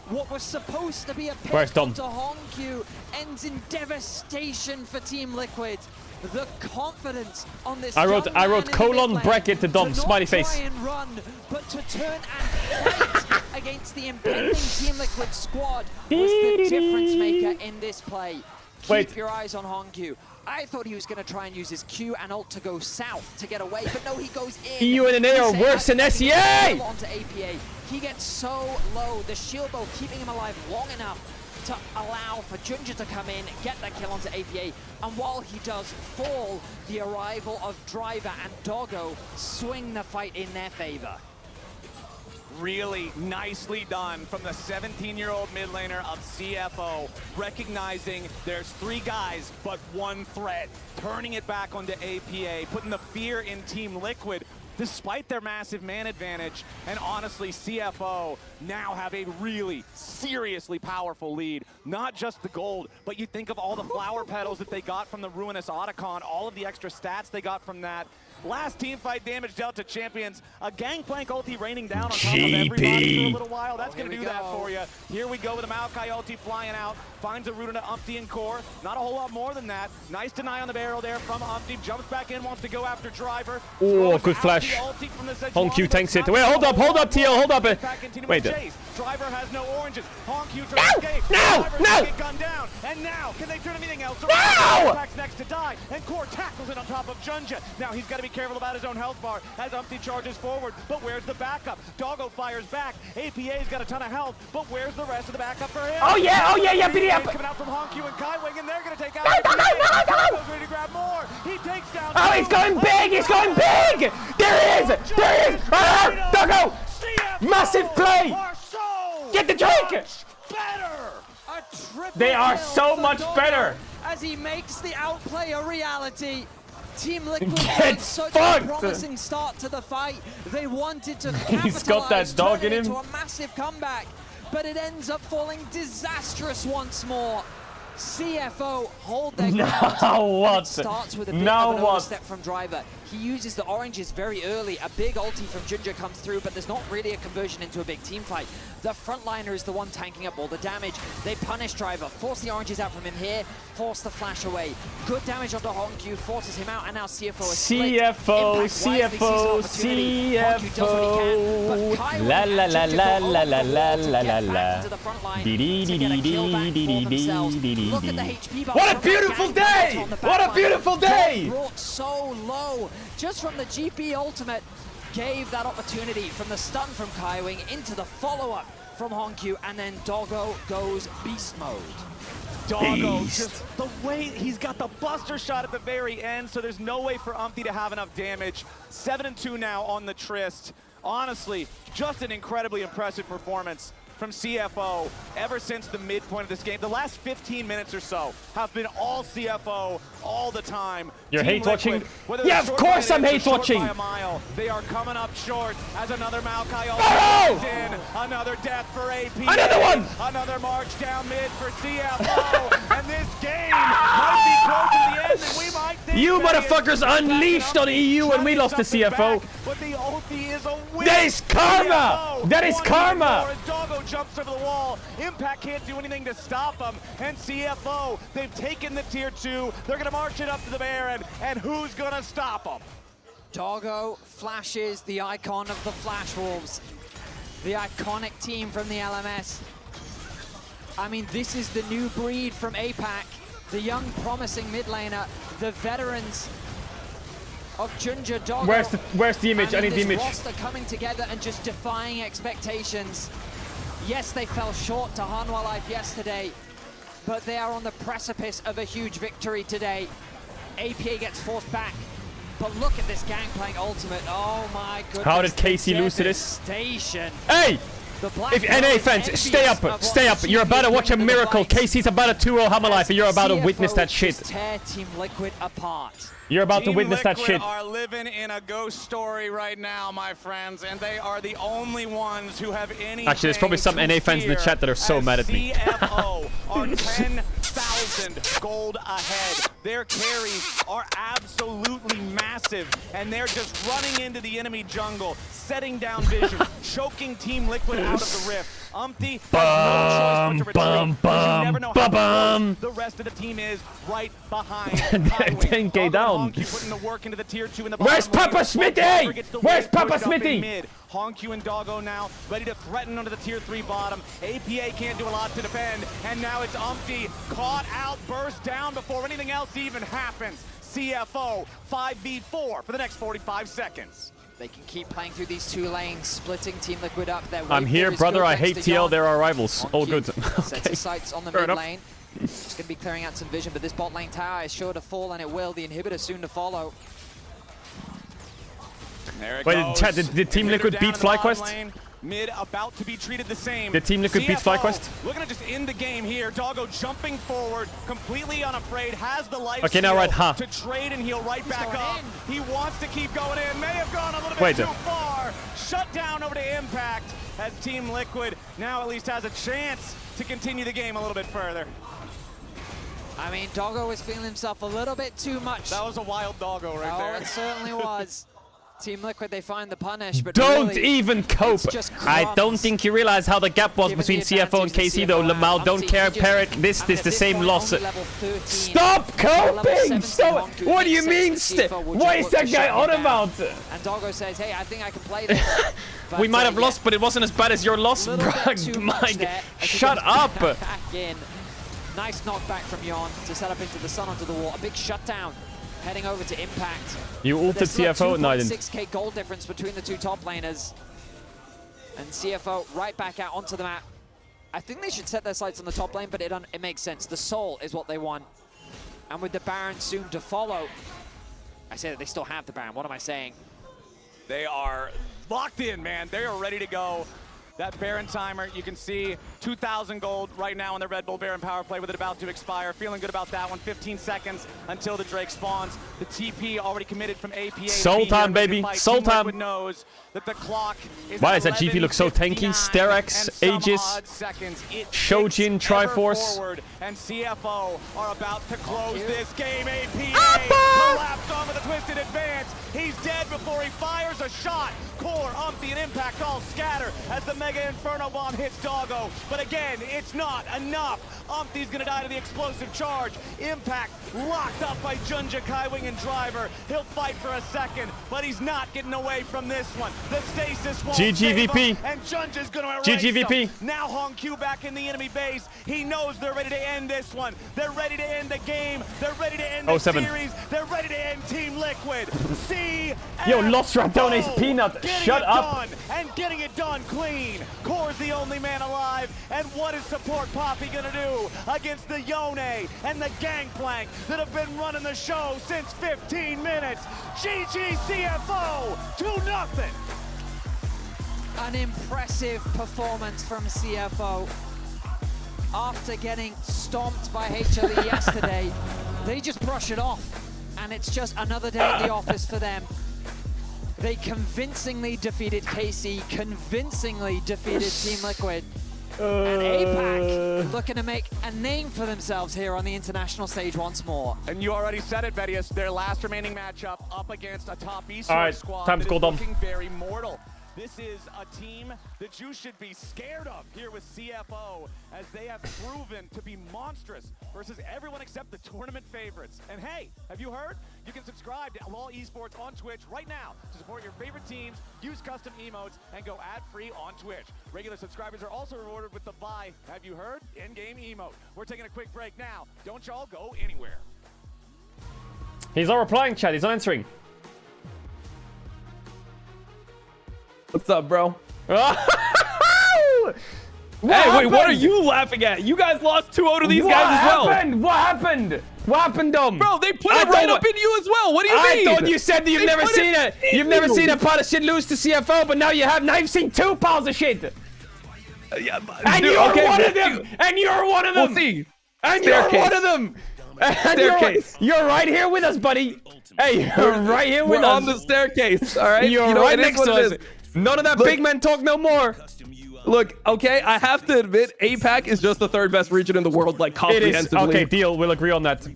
What was supposed to be a pick to HongQ ends in devastation for Team Liquid. The confidence on this I wrote colon bracket to Dom, smiley face. Try and run, but to turn and fight against the impending Team Liquid squad was the difference maker in this play. Keep your eyes on HongQ. I thought he was going to try and use his Q and ult to go south to get away, but no, he goes in. EU and NA are worse than SEA! Onto APA. He gets so low, the shield bow keeping him alive long enough to allow for Junja to come in, get that kill onto APA, and while he does fall, the arrival of Driver and Doggo swing the fight in their favor. Really nicely done from the 17-year-old mid laner of CFO, recognizing there's 3 guys but 1 threat, turning it back onto APA, putting the fear in Team Liquid despite their massive man advantage. And honestly, CFO now have a really seriously powerful lead. Not just the gold, but you think of all the flower petals that they got from the Ruinous Otacon, all of the extra stats they got from that. Last team fight damage dealt to champions. A Gangplank ulti raining down on top of everybody for a little while. That's going to do that for you. Here we go with a Maokai ulti flying out. Finds a root into Umpty and Core. Not a whole lot more than that. Nice deny on the barrel there from Umpty. Jumps back in, wants to go after Driver. Oh, good flash. Honq tanks it. Wait, hold up, TL, hold up. Wait. Driver has no oranges. Honq tries to escape. No! Get gunned down. And now, can they turn anything else around? No! Impact's next to die. And Core tackles it on top of Junja. Now he's got to be careful about his own health bar as Umpty charges forward. But where's the backup? Doggo fires back. APA's got a ton of health. But where's the rest of the backup for him? Oh yeah, BD up. Coming out from Honq and Kaiwing, and they're going to take out Doggo's ready to grab more. He takes down. Oh, he's going big! He's going big! There he is! Doggo! Massive play! Get the drink! They are so much better! As he makes the outplay a reality. Team Liquid Get such fucked. a promising start to the fight. They wanted to He's got that dog in him. into a massive comeback, but it ends up falling disastrous once more. CFO hold their ground. Now what? It starts with a bit Now of an what? overstep from Driver. He uses the oranges very early. A big ulti from Junja comes through, but there's not really a conversion into a big team fight. The frontliner is the one tanking up all the damage. They punish Driver, force the oranges out from him here, force the flash away. Good damage onto Honq, forces him out, and now CFO is split. CFO. La la la la la la la la la la. What a beautiful day! What a beautiful day! Brought so low, just from the GP ultimate, gave that opportunity from the stun from Kaiwing into the follow-up from Honq, and then Doggo goes beast mode. Doggo, just the way he's got the buster shot at the very end, so there's no way for Umpty to have enough damage. 7-2 now on the Tryst. Honestly, just an incredibly impressive performance from CFO ever since the midpoint of this game. The last 15 minutes or so have been all CFO all the time. You're hate watching? Liquid, Yeah, of course I'm hate watching. They are coming up short as another Maokai in. Another death for AP. Another one! Another march down mid for CFO. And this game might be close to the end, and we might think You motherfuckers unleashed on EU and we lost to CFO. But the ulti is a win. That is karma! That is karma! Doggo jumps over the wall. Impact can't do anything to stop him. And CFO, they've taken the tier 2. They're going to march it up to the Baron. And who's going to stop them? Doggo flashes the icon of the Flash Wolves. The iconic team from the LMS. I mean, this is the new breed from APAC. The young, promising mid laner. The veterans of Junja, Doggo. Where's the image? I need the image. This roster coming together and just defying expectations. Yes, they fell short to Hanwha Life yesterday, but they are on the precipice of a huge victory today. APA gets forced back, but look at this Gangplank ultimate. Oh my goodness. How did Casey lose to this? Hey! If NA fans, stay up. You're about to watch a miracle. Casey's about to 2-0 Hanwha Life, and you're about to witness that shit. Tear Team Liquid apart. You're about to witness that shit. Team Liquid are living in a ghost story right now, my friends, and they are the only ones who have any. Actually, there's probably some NA fans in the chat that are so mad at me. CFO are 10,000 gold ahead. Their carries are absolutely massive, and they're just running into the enemy jungle, setting down vision, choking Team Liquid out of the rift. Umpty has no choice but to retreat, because you never know how close the rest of the team is right behind. 10k down. Putting the work into the tier 2 in the Where's Papa Smithy? Where's Papa Smithy? Honq and Doggo now ready to threaten under the tier 3 bottom. APA can't do a lot to defend, and now it's Umpty caught out, burst down before anything else even happens. CFO 5v4 for the next 45 seconds. They can keep playing through these 2 lanes, splitting Team Liquid up. I'm here, brother. I hate TL. They're our rivals. All good. Sets his sights on the mid lane. Just going to be clearing out some vision, but this bot lane tower is sure to fall, and it will. The inhibitor soon to follow. There it Wait, goes. chat, did Team Liquid beat FlyQuest? Mid about to be treated the same. Did Team Liquid beat FlyQuest? Looking to just end the game here. Doggo jumping forward, completely unafraid, has the life Okay, now right, to trade and heal right back up. He wants to keep going in. May have gone a little bit too far. Shut down over to Impact as Team Liquid now at least has a chance to continue the game a little bit further. I mean, Doggo was feeling himself a little bit too much. That was a wild Doggo right there. Oh, it certainly was. Team Liquid, they find the punish, but Don't really, even cope. I don't think you realize how the gap was between CFO and KC though. Lamau, don't care. Parrot, this is the same loss. Stop coping! So, what do you mean? What is that guy on about? And Doggo says, hey, I think I can play this. We might have lost, but it wasn't as bad as your loss, bro. Mike, shut up. Back in. Nice knockback from Yon to set up into the sun onto the wall. A big shutdown. Heading over to Impact. You ulted CFO? No, I didn't. 6k gold difference between the two top laners. And CFO right back out onto the map. I think they should set their sights on the top lane, but it makes sense. The soul is what they want. And with the Baron soon to follow. I say that they still have the Baron. What am I saying? They are locked in, man. They are ready to go. That Baron timer, you can see 2,000 gold right now on the Red Bull Baron power play with it about to expire. Feeling good about that one. 15 seconds until the Drake spawns. The TP already committed from APA. Soul time, baby. Soul time. Knows that the clock is Why does that GP look so tanky? Sterex, Aegis, Shojin, Triforce. And CFO are about to close this game. APA collapsed on with a twisted advance. He's dead before he fires a shot. Core, Umpty, and Impact all scatter as the Mega Inferno Bomb hits Doggo. But again, it's not enough. Umpty's gonna die to the explosive charge. Impact locked up by Junja, Kaiwing, and Driver. He'll fight for a second, but he's not getting away from this one. The stasis won't save him, and Junja's gonna erase him. Now Hong Q back in the enemy base. He knows they're ready to end this one. They're ready to end the game. They're ready to end the series. They're ready to end Team Liquid. Yo, Lost Rat donates Peanut. Shut up. And getting it done clean. Core's the only man alive. And what is support Poppy gonna do against the Yone and the Gangplank that have been running the show since 15 minutes? GG CFO, 2-0. An impressive performance from CFO. After getting stomped by HLE yesterday, they just brush it off. And it's just another day at the office for them. They convincingly defeated KC, convincingly defeated Team Liquid. And APAC looking to make a name for themselves here on the international stage once more. And you already said it, Vedius. Their last remaining matchup up against a top esports squad time to that is go looking very mortal. This is a team that you should be scared of here with CFO, as they have proven to be monstrous versus everyone except the tournament favorites. And hey, have you heard? You can subscribe to LOL Esports on Twitch right now to support your favorite teams, use custom emotes, and go ad-free on Twitch. Regular subscribers are also rewarded with the buy, have you heard? In-game emote. We're taking a quick break now. Don't y'all go anywhere. He's not replying, chat. He's not answering. What's up, bro? Hey, wait, what are you laughing at? You guys lost 2-0 to these guys as well. What happened? What happened, Dom? Bro, they put it right up in you as well. What do you mean? I thought you said that you've never seen it. You've never seen a pile of shit lose to CFO, but now you have. Now you've seen 2 piles of shit. Yeah, and dude, you're one of them. And you're one of them. We'll see. And you're one of them. And you're right here with us, buddy. Hey, you're right here with us. We're on the staircase, all right? You're right next to us. None of that big man talk no more. Look, okay, I have to admit, APAC is just the 3rd best region in the world, like, comprehensively. It is. Okay, deal. We'll agree on that.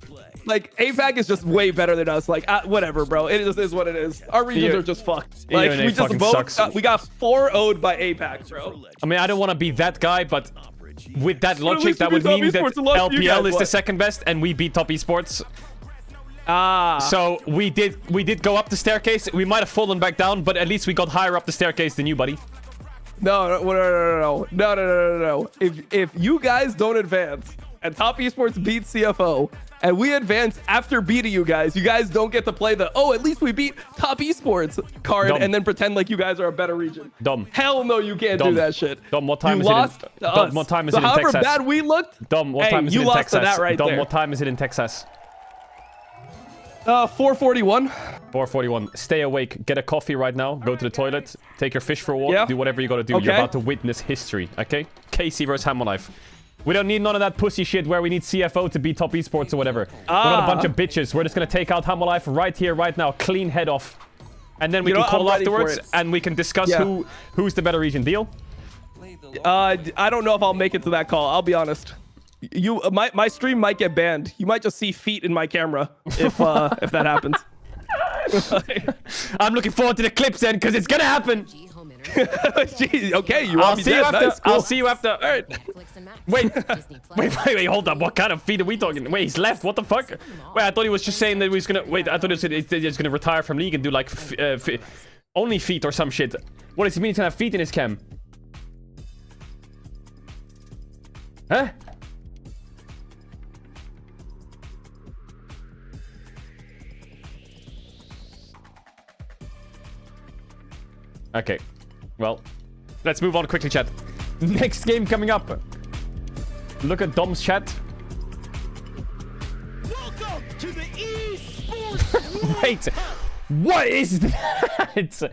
Like, APAC is just way better than us. Like, whatever, bro. It just is what it is. Our regions are just fucked. Like, we just both we got 4-0'd by APAC, bro. I mean, I don't want to be that guy, but with that logic, that would mean that LPL is the 2nd best, and we beat Top Esports. So we did go up the staircase. We might have fallen back down, but at least we got higher up the staircase than you, buddy. No. If you guys don't advance and Top Esports beats CFO and we advance after beating you guys don't get to play the at least we beat Top Esports card and then pretend like you guys are a better region. Dumb. Hell no, you can't do that shit. Dumb. What time you is lost it? Dom, what time is it in however Texas? Bad we looked. Dumb. What time is it in Texas? You lost to that right Dumb. there. What time is it in Texas? 4:41. 4:41. Stay awake. Get a coffee right now. Go to the toilet. Take your fish for a walk. Do whatever you gotta do. Okay. You're about to witness history, okay? KC versus Hammerlife. We don't need none of that pussy shit where we need CFO to beat Top Esports or whatever. We're not a bunch of bitches. We're just gonna take out Hammerlife right here, right now. Clean head off. And then we can call afterwards and we can discuss who's the better region. Deal? I don't know if I'll make it to that call. I'll be honest. my stream might get banned. You might just see feet in my camera if that happens. I'm looking forward to the clips then, because it's gonna happen. Jeez, okay, you want me see you dead? after. Nice, cool. I'll see you after. All right. Wait, hold up. What kind of feet are we talking? Wait, he's left. What the fuck? Wait, I thought he was just saying that he was gonna. Wait, I thought he was gonna retire from League and do like only feet or some shit. What does he mean to have feet in his cam? Huh? Okay, well, let's move on quickly, chat. Next game coming up. Look at Dom's chat. Welcome to the eSports. Wait, what is that?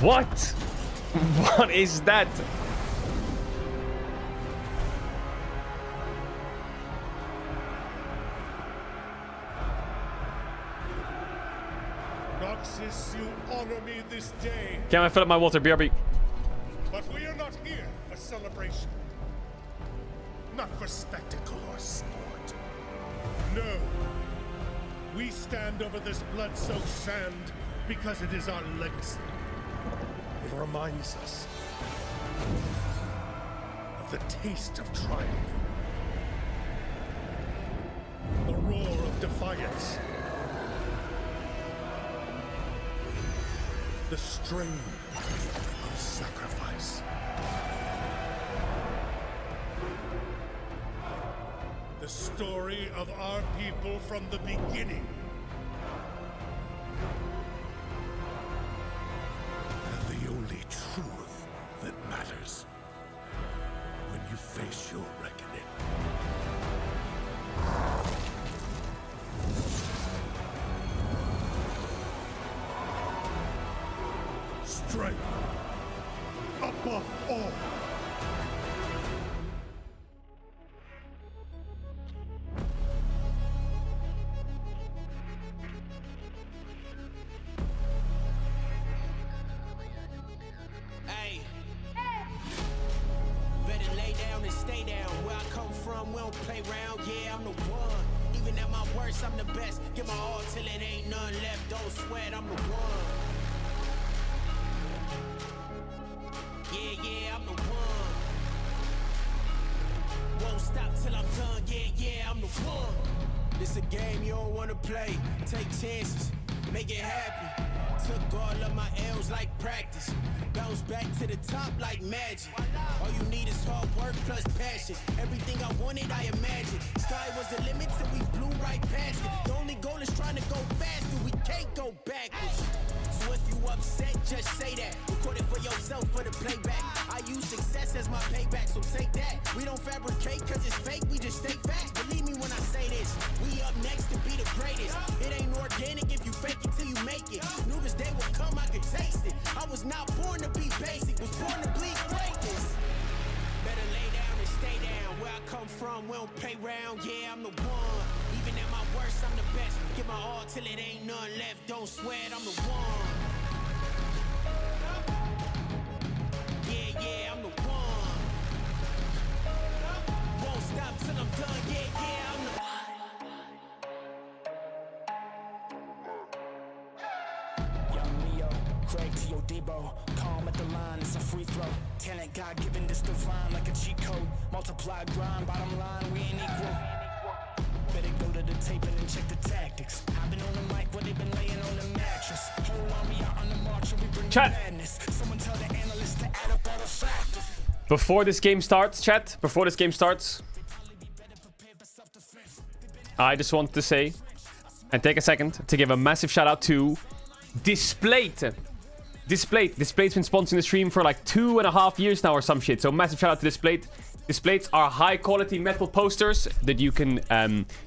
What? What is that? Noxus, you honor me this day. Can I fill up my water, BRB? But we are not here for celebration. Not for spectacle or sport. No. We stand over this blood-soaked sand because it is our legacy. It reminds us of the taste of triumph. The roar of defiance. The strain of sacrifice. The story of our people from the beginning. And the only truth that matters when you face your reckoning. Strength above all. Hey. Better lay down and stay down. Where I come from, we don't play round. Yeah, I'm the one. Even at my worst, I'm the best. Give my all till it ain't none left. Don't sweat, I'm the one. Yeah, I'm the one. Won't stop till I'm done. Yeah, I'm the one. This a game you don't wanna play. Take chances, make it happen. Took all of my L's like practice. Bounce back to the top like magic. All you need is hard work plus passion. Everything I wanted, I imagined. Sky was the limit till we blew right past it. The only goal is trying to go faster. We can't go backwards. So if you upset, just say that. Record it for yourself for the playback. I use success as my payback, so take that. We don't fabricate cause it's fake, we just stay facts. Believe me when I say this. We up next to be the greatest. It ain't organic if you fake it till you make it. Knew this day would come, I could taste it. I was not born to be basic, was born to bleed greatness. Better lay down and stay down. Where I come from, we don't play round. Yeah, I'm the one. Even at my worst, I'm the best. Give my all till it ain't none left. Don't sweat, I'm the one. Yeah, I'm the one. Won't stop till I'm done. Yeah, I'm the Young Leo, Craig to your Debo. Calm at the line, it's a free throw. Talent God given this divine like a cheat code. Multiply grind, bottom line, we ain't equal. Better go to the tape and then check the tactics. I've been on the mic, what they been laying on the mattress. Whole army out on the march and we bring Chat. madness. Someone tell the analysts to add up all the factors. Before this game starts, chat, before this game starts, I just wanted to say and take a second to give a massive shout out to Displayed. Displayed's been sponsoring the stream for like 2.5 years now or some shit. So massive shout out to Displayed. Displays are high quality metal posters that you can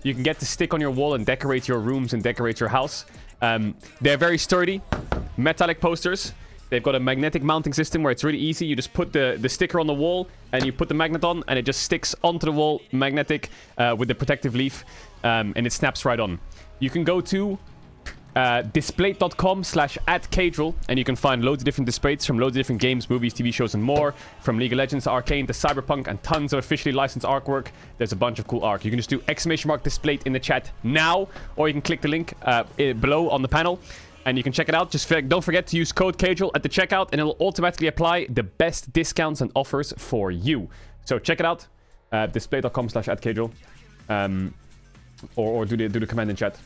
get to stick on your wall and decorate your rooms and decorate your house. They're very sturdy, metallic posters. They've got a magnetic mounting system where it's really easy. You just put the sticker on the wall and you put the magnet on and it just sticks onto the wall, magnetic, with the protective leaf, and it snaps right on. You can go to displate.com/@Caedrel, and you can find loads of different displays from loads of different games, movies, TV shows, and more. From League of Legends, Arcane, to Cyberpunk, and tons of officially licensed artwork. There's a bunch of cool art. You can just do !displate in the chat now, or you can click the link below on the panel, and you can check it out. Just don't forget to use code Caedrel at the checkout, and it'll automatically apply the best discounts and offers for you. So check it out, displate.com/@Caedrel, or do the command in chat.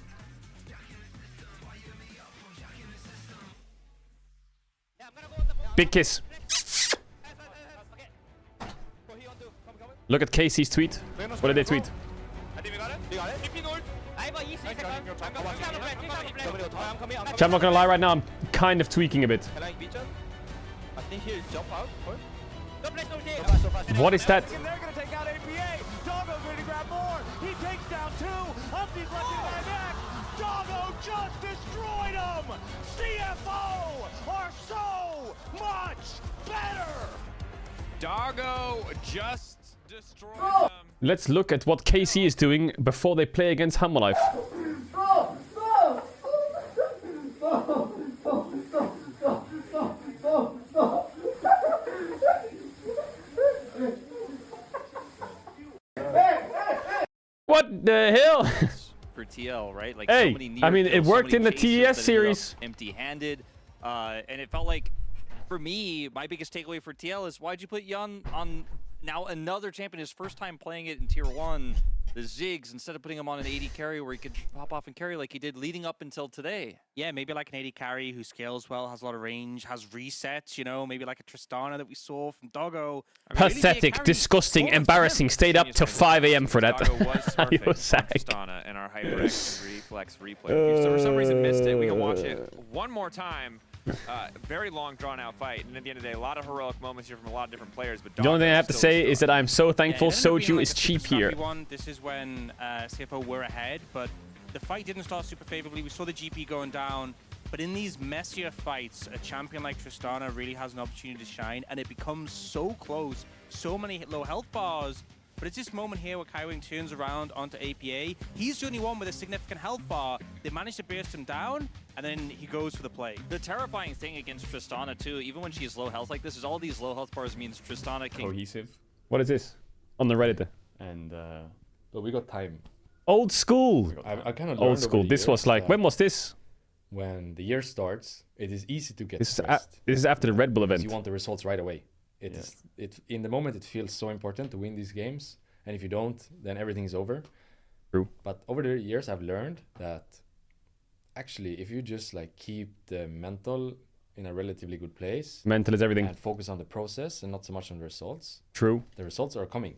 Big kiss. Look at Casey's tweet. What did they tweet? I'm not gonna lie right now, I'm kind of tweaking a bit. What is that? Doggo just destroyed him! CFO are so much better! Doggo just destroyed them. Let's look at what KC is doing before they play against Humble Life. What the hell? For TL, right? Like Hey, so many I mean, it near-kills, so worked many in the chases TES that ended up series. Empty-handed, and it felt like, for me, my biggest takeaway for TL is why'd you put Yun on now another champion, his first time playing it in Tier 1, the Ziggs, instead of putting him on an 80 carry where he could pop off and carry like he did leading up until today. Yeah, maybe like an 80 carry who scales well, has a lot of range, has resets, you know, maybe like a Tristana that we saw from Doggo. Pathetic, disgusting, embarrassing. Stayed up till 5 AM for that. Doggo was He surfing was on sad. Tristana in our HyperX Reflex replay. If you for some reason missed it, we can watch it one more time. Very long, drawn-out fight, and at the end of the day, a lot of heroic moments here from a lot of different players. But The only thing I have to say is that I'm so thankful Soju is cheap here. This is when CFO were ahead, but the fight didn't start super favorably. We saw the GP going down, but in these messier fights, a champion like Tristana really has an opportunity to shine, and it becomes so close, so many low health bars. But it's this moment here where Kaiwing turns around onto APA. He's the only one with a significant health bar. They manage to burst him down, and then he goes for the play. The terrifying thing against Tristana, too, even when she's low health like this, is all these low health bars means Tristana can... Cohesive. What is this? On the Reddit. And but we got time. Old school. I kind of old school. This was like, when was this? When the year starts, it is easy to get This stressed. this is after the Red Bull event. You want the results right away. In the moment, it feels so important to win these games, and if you don't, then everything is over. True. But over the years, I've learned that actually, if you just like keep the mental in a relatively good place, Mental is everything. and focus on the process and not so much on the results. True. The results are coming.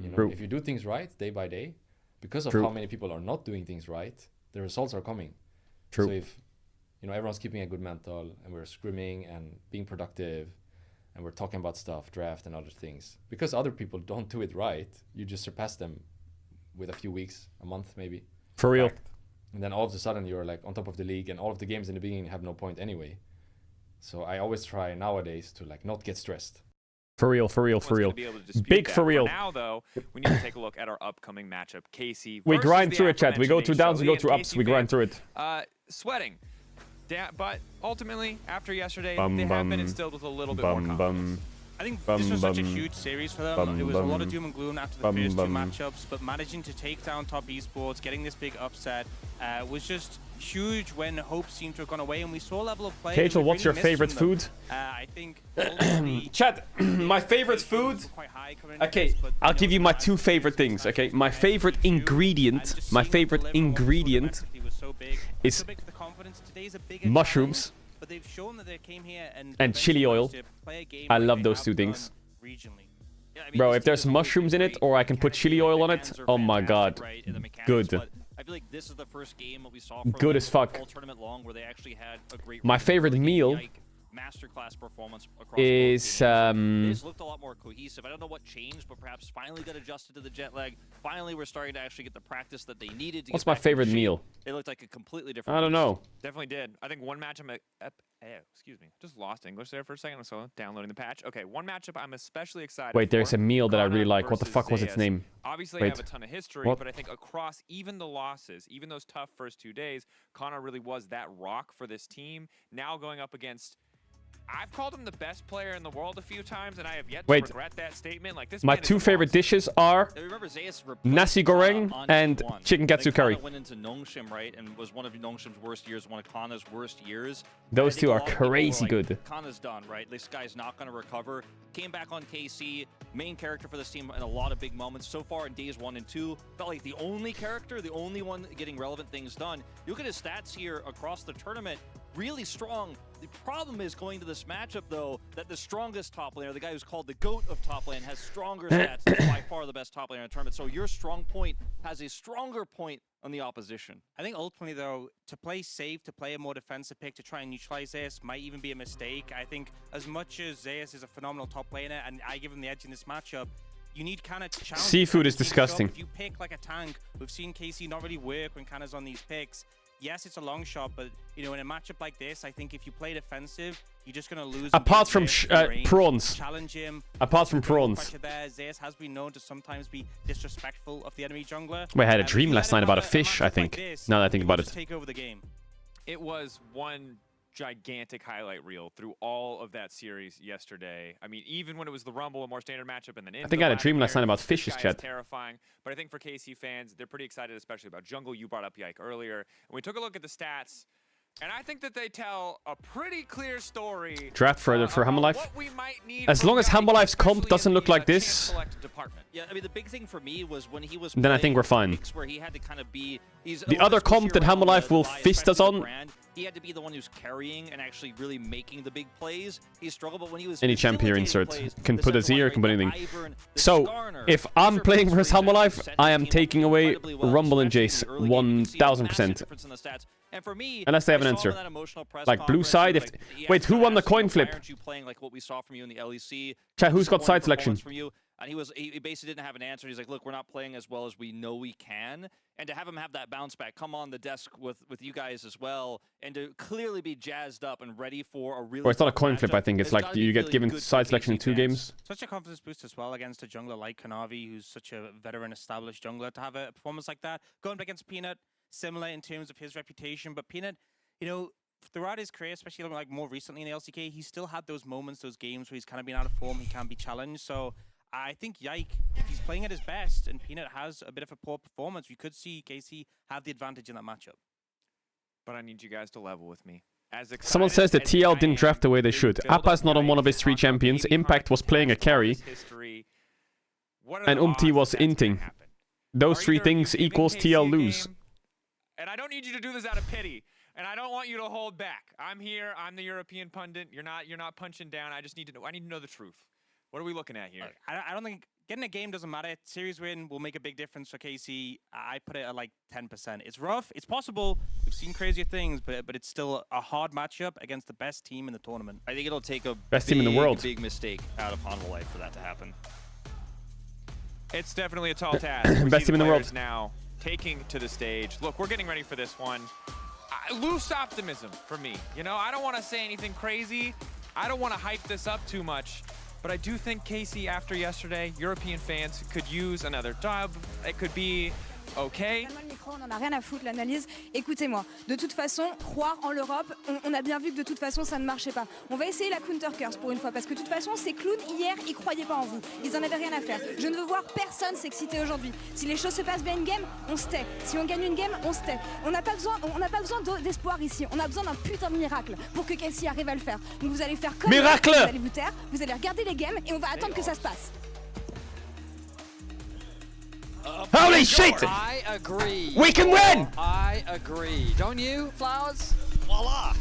You know, True. if you do things right day by day, because of True. how many people are not doing things right, the results are coming. True. So if everyone's keeping a good mental and we're scrimming and being productive and we're talking about stuff, draft and other things, because other people don't do it right, you just surpass them with a few weeks, a month maybe. For real. And then all of a sudden you're like on top of the league, and all of the games in the beginning have no point anyway. So I always try nowadays to like not get stressed. For real, for real, for real. Be able to dispute Big that. for real. Now, though, we need to take a look at our upcoming matchup. Casey We versus grind the through it, chat. We go aforementioned through downs, we go HLE, through and ups, Casey we grind fans, through it. Sweating. But ultimately, after yesterday, Bum, they have been bum. instilled with a little bit more Bum, confidence. bum. I think Bum, this was such a bum. huge series for them. Bum, It was a lot of bum. doom and gloom after the Bum, first bum. two matchups, but managing to take down top esports, getting this big upset, was just huge when hope seemed to have gone away, and we saw a level of play. Caedrel, we what's really your missed favorite from them. food? I think ultimately, Chat, my favorite food. Okay, I'll give you my two favorite things. Okay, my favorite ingredient. My favorite ingredient is mushrooms but they've shown that they came here and chili oil. to play a game I like love they those have two done things. regionally. Bro, if there's mushrooms in it, or I can put chili oil on it, oh my god, good. I feel like this is the first game that we saw from Good as fuck. all tournament long where they actually had a great My favorite meal masterclass performance across is This looked a lot more cohesive. I don't know what changed, but perhaps finally got adjusted to the jet lag. Finally, we're starting to actually get the practice that they needed to what's get my back into favorite shape. meal? It looked like a completely different I don't know. Definitely did. I think one matchup excuse me. Just lost English there for a second. So downloading the patch. Okay, one matchup I'm especially excited Wait, there's for. a meal that I really Kana like. What the versus fuck was its Zeus. name? Obviously, Wait. I have a ton of history, What? but I think across even the losses, even those tough first 2 days, Kana really was that rock for this team. Now going up against... I've called him the best player in the world a few times, and I have yet to Wait. regret that statement. Like this My man is 2 a favorite monster. dishes are Remember, Zeus nasi goreng and chicken katsu curry. Went into Nongshim, right, and was one of Nongshim's worst years, one of Kana's worst years. Those I think two a are lot of people were crazy like, good. Kana's done, right? This guy's not going to recover. Came back on KC, main character for this team in a lot of big moments. So far in days 1 and 2, felt like the only character, the only one getting relevant things done. You look at his stats here across the tournament, really strong. The problem is going to this matchup, though, that the strongest top laner, the guy who's called the GOAT of top lane, has stronger stats than by far the best top laner in the tournament. So your strong point has a stronger point on the opposition. I think ultimately, though, to play safe, to play a more defensive pick, to try and neutralize Zeus might even be a mistake. I think as much as Zeus is a phenomenal top laner, and I give him the edge in this matchup, you need Kana to challenge. Seafood is Kana to take disgusting. shot. If you pick like a tank, we've seen KC not really work when Kana's on these picks. Yes, it's a long shot, but you know, in a matchup like this, I think if you play defensive, you're just going to lose. Apart from prawns. Challenge him. Apart from prawns. Pressure there. Zeus has been known to sometimes be disrespectful of the enemy jungler. We had a dream last night about a fish, I think. Now that I think about it. Take over the game. It was one gigantic highlight reel through all of that series yesterday. I mean, even when it was the Rumble, a more standard matchup, and then I think I had a dream last night about fishes, chat. Terrifying, but I think for KC fans, they're pretty excited, especially about jungle. You brought up Yike earlier, and we took a look at the stats, and I think that they tell a pretty clear story. Draft further for Humble Life. What we might need As long as Humble Life's comp doesn't look like this, Yeah, I mean, the big thing for me was when he was then I think we're fine. where he had to kind of be The other comp that Humble Life will fist us on. He had to be the one who's carrying and actually really making the big plays. He struggled, but when he was Any champ here insert. Can put a zero, can put anything. So, if I'm playing versus Humble Life, I am taking away Rumble and Jace 1000%. And for me, unless they have an answer. Like blue side, if... Wait, who won the coin flip? Playing like what we saw from you in the LEC. Chat, who's got side selection? From you. And he basically didn't have an answer. He's like, look, we're not playing as well as we know we can. And to have him have that bounce back, come on the desk with you guys as well, and to clearly be jazzed up and ready for a really... Well, it's not a coin flip, I think. It's like you get given side selection in 2 games. Such a confidence boost as well against a jungler like Kanavi, who's such a veteran, established jungler, to have a performance like that. Going up against Peanut, similar in terms of his reputation, but Peanut, you know, throughout his career, especially like more recently in the LCK, he still had those moments, those games where he's kind of been out of form, he can be challenged. So I think Yike, if he's playing at his best and Peanut has a bit of a poor performance, we could see KC have the advantage in that matchup. But I need you guys to level with me. Someone says that TL didn't draft the way they should. Appa is not on one of his 3 champions. Impact was playing a carry. And Umti was inting. Those 3 things equals TL lose. And I don't need you to do this out of pity. And I don't want you to hold back. I'm here. I'm the European pundit. You're not punching down. I just need to know. I need to know the truth. What are we looking at here? I don't think getting a game doesn't matter. Series win will make a big difference for KC. I put it at like 10%. It's rough. It's possible. We've seen crazier things, but it's still a hard matchup against the best team in the tournament. I think it'll take a best team in the world. Big mistake out of Humble Life for that to happen. It's definitely a tall task. Best team in the world now taking to the stage. Look, we're getting ready for this one. Loose optimism for me. You know, I don't want to say anything crazy. I don't want to hype this up too much. But I do think KC, after yesterday, European fans could use another dub. It could be okay. On n'en a rien à foutre, l'analyse. Écoutez-moi, de toute façon, croire en l'Europe, on a bien vu que de toute façon, ça ne marchait pas. On va essayer la counter curse pour une fois, parce que de toute façon, ces clowns, hier, ils croyaient pas en vous. Ils en avaient rien à faire. Je ne veux voir personne s'exciter aujourd'hui. Si les choses se passent bien une game, on se tait. Si on gagne une game, on se tait. On n'a pas besoin d'espoir ici. On a besoin d'un putain de miracle pour que KC arrive à le faire. Donc vous allez faire comme miracle. Vous allez vous taire, vous allez regarder les games et on va attendre que ça se passe. Holy shit! I agree. We can win! I agree. Don't you, Flowers? Voila!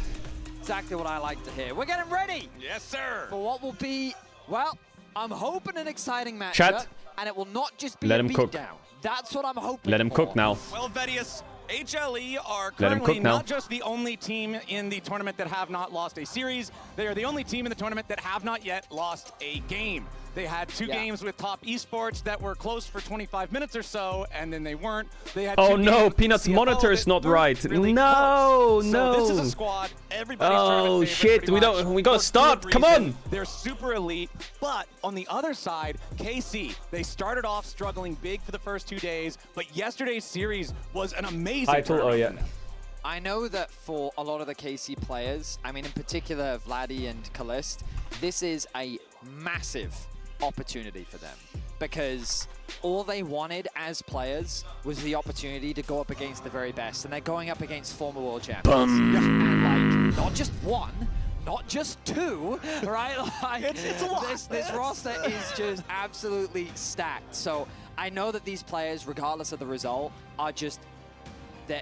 Exactly what I like to hear. We're getting ready. Yes, sir. For what will be, well, I'm hoping an exciting matchup. Chat. And it will not just be Let a him cook. beatdown. That's what I'm hoping Let him cook now. Well, Vedius, HLE are Let him currently cook now. not just the only team in the tournament that have not lost a series, they are the only team in the tournament that have not yet lost a game. They had two games with top esports that were close for 25 minutes or so, and then they weren't. They had Oh two no, games Peanut's with CFO monitor is that not weren't right. really No, close. no. So this is a squad. Everybody's Oh shit, we gotta start. Come on. They're super elite, but on the other side, KC, they started off struggling big for the first 2 days, but yesterday's series was an amazing tournament. I know that for a lot of the KC players, I mean in particular Vladdy and Kalist, this is a massive opportunity for them because all they wanted as players was the opportunity to go up against the very best, and they're going up against former world champions. And like, not just one, not just two, right? Like, it's a lot. This roster is just absolutely stacked. So I know that these players, regardless of the result, are just they're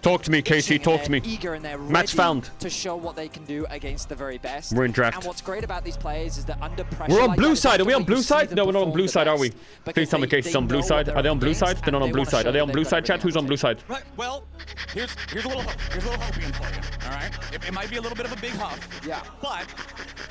Talk to me, Casey. Talk to me. Eager and they're Match ready found. to show what they can do against the very best. We're in draft. And what's great about these players is that under pressure, We're on like blue that, side. Are we on blue you side? see No, them we're not on perform blue the side, are best we? because Please tell me Casey's on blue side. Are they on blue side? They're not on blue side. Are they on blue side, chat? Who's on blue side? Right, well, here's a little hope. Here's a little hopium for you, all right? It might be a little bit of a big huff. Yeah. But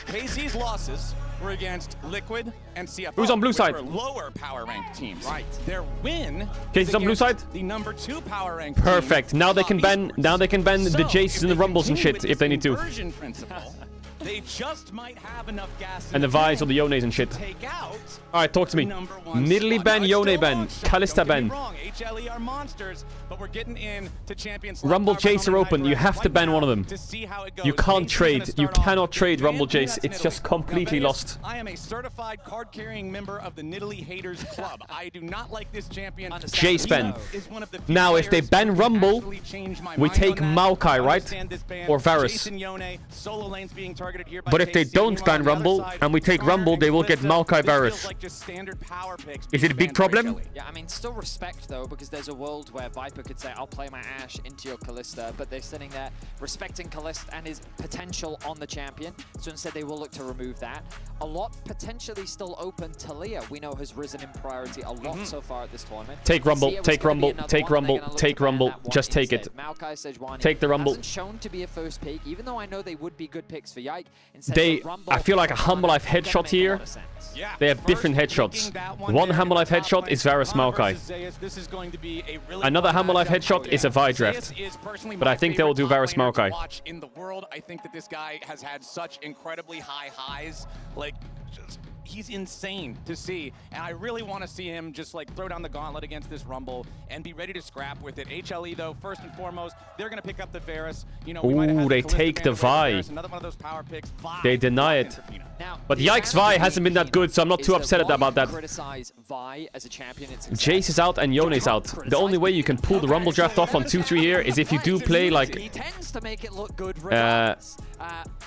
KC's losses were against Liquid and CFO. Who's on blue which side? were lower power ranked teams. Right. Their win Casey's is on blue against side? the number 2 power ranked Perfect. team, Now they Top can ban. Esports. Now they can ban the So, Jaces and the Rumbles and continue shit with if they need this to. conversion principle, they just might have enough gas in And the Vise or the Yones and shit. take out All right, talk to me. number 1 Nidalee slot. ban, Now, it's Yone still a ban, long shot, Kalista don't get me ban. wrong. HLE are monsters, but we're getting in to champion slot Rumble power Jace are round open. You right have to ban now one of them. to see how it goes. You can't Jace is trade. gonna You start off cannot with trade Van Rumble Vliet, Jace. that's It's just Nidalee. completely Now, lost. I am a certified card-carrying member of the Nidalee Haters Club. I do not like this champion. Jace ban. He is one of the few Now, if they players ban who Rumble, actually changed my we mind take on that. Maokai, I right? understand this ban. Or Varus. Jason Yone, solo lanes being targeted here by But if they KC. don't Meanwhile, ban on the other Rumble side, and we take Skarner Rumble, they and will get Kalista, Maokai this Varus. feels like just standard power picks Is it a being big banned for problem? HLE. Yeah, I mean, still respect though, because there's a world where Viper could say, I'll play my Ashe into your Kalista, but they're sitting there respecting Kalista and his potential on the champion. So instead they will look to remove that. A lot potentially still open. Talia, we know, has risen in priority a lot so far at this tournament. Take Rumble, Sia was take gonna be Rumble, another take one, and they're Rumble, gonna look take to ban Rumble. that one Just take instead. it. Maokai, Sejuani Take the Rumble. hasn't shown to be a first pick, even though I know they would be good picks for Yike. Instead, They, the Rumble I feel like a Humble Life gonna headshot make a here. lot of sense. Yeah, They have different headshots. One Humble Life headshot is Varus Maokai. This is going to be a really Another fun Humble Life matchup. headshot is a Vi draft. Zayas is personally But my I think they will do favorite Varus top laner to Maokai. watch in the world. I think that this guy has had such incredibly high highs. Like, just, he's insane to see. And I really want to see him just like throw down the gauntlet against this Rumble and be ready to scrap with it. HLE though, first and foremost, they're going to pick up the Varus. You know, we might have had Ooh, they the Kalista take ban the away from Vi. Varus, another one of those power picks. Vi They deny locked it. into Peanut. Now, But the Yike's Vi hasn't been that good, so I'm not too upset about that. Criticize Vi as a champion. Jace is out and Yone is out. The only way you can pull the Rumble draft off on 2-3 here is if you do play like... He tends to make it look good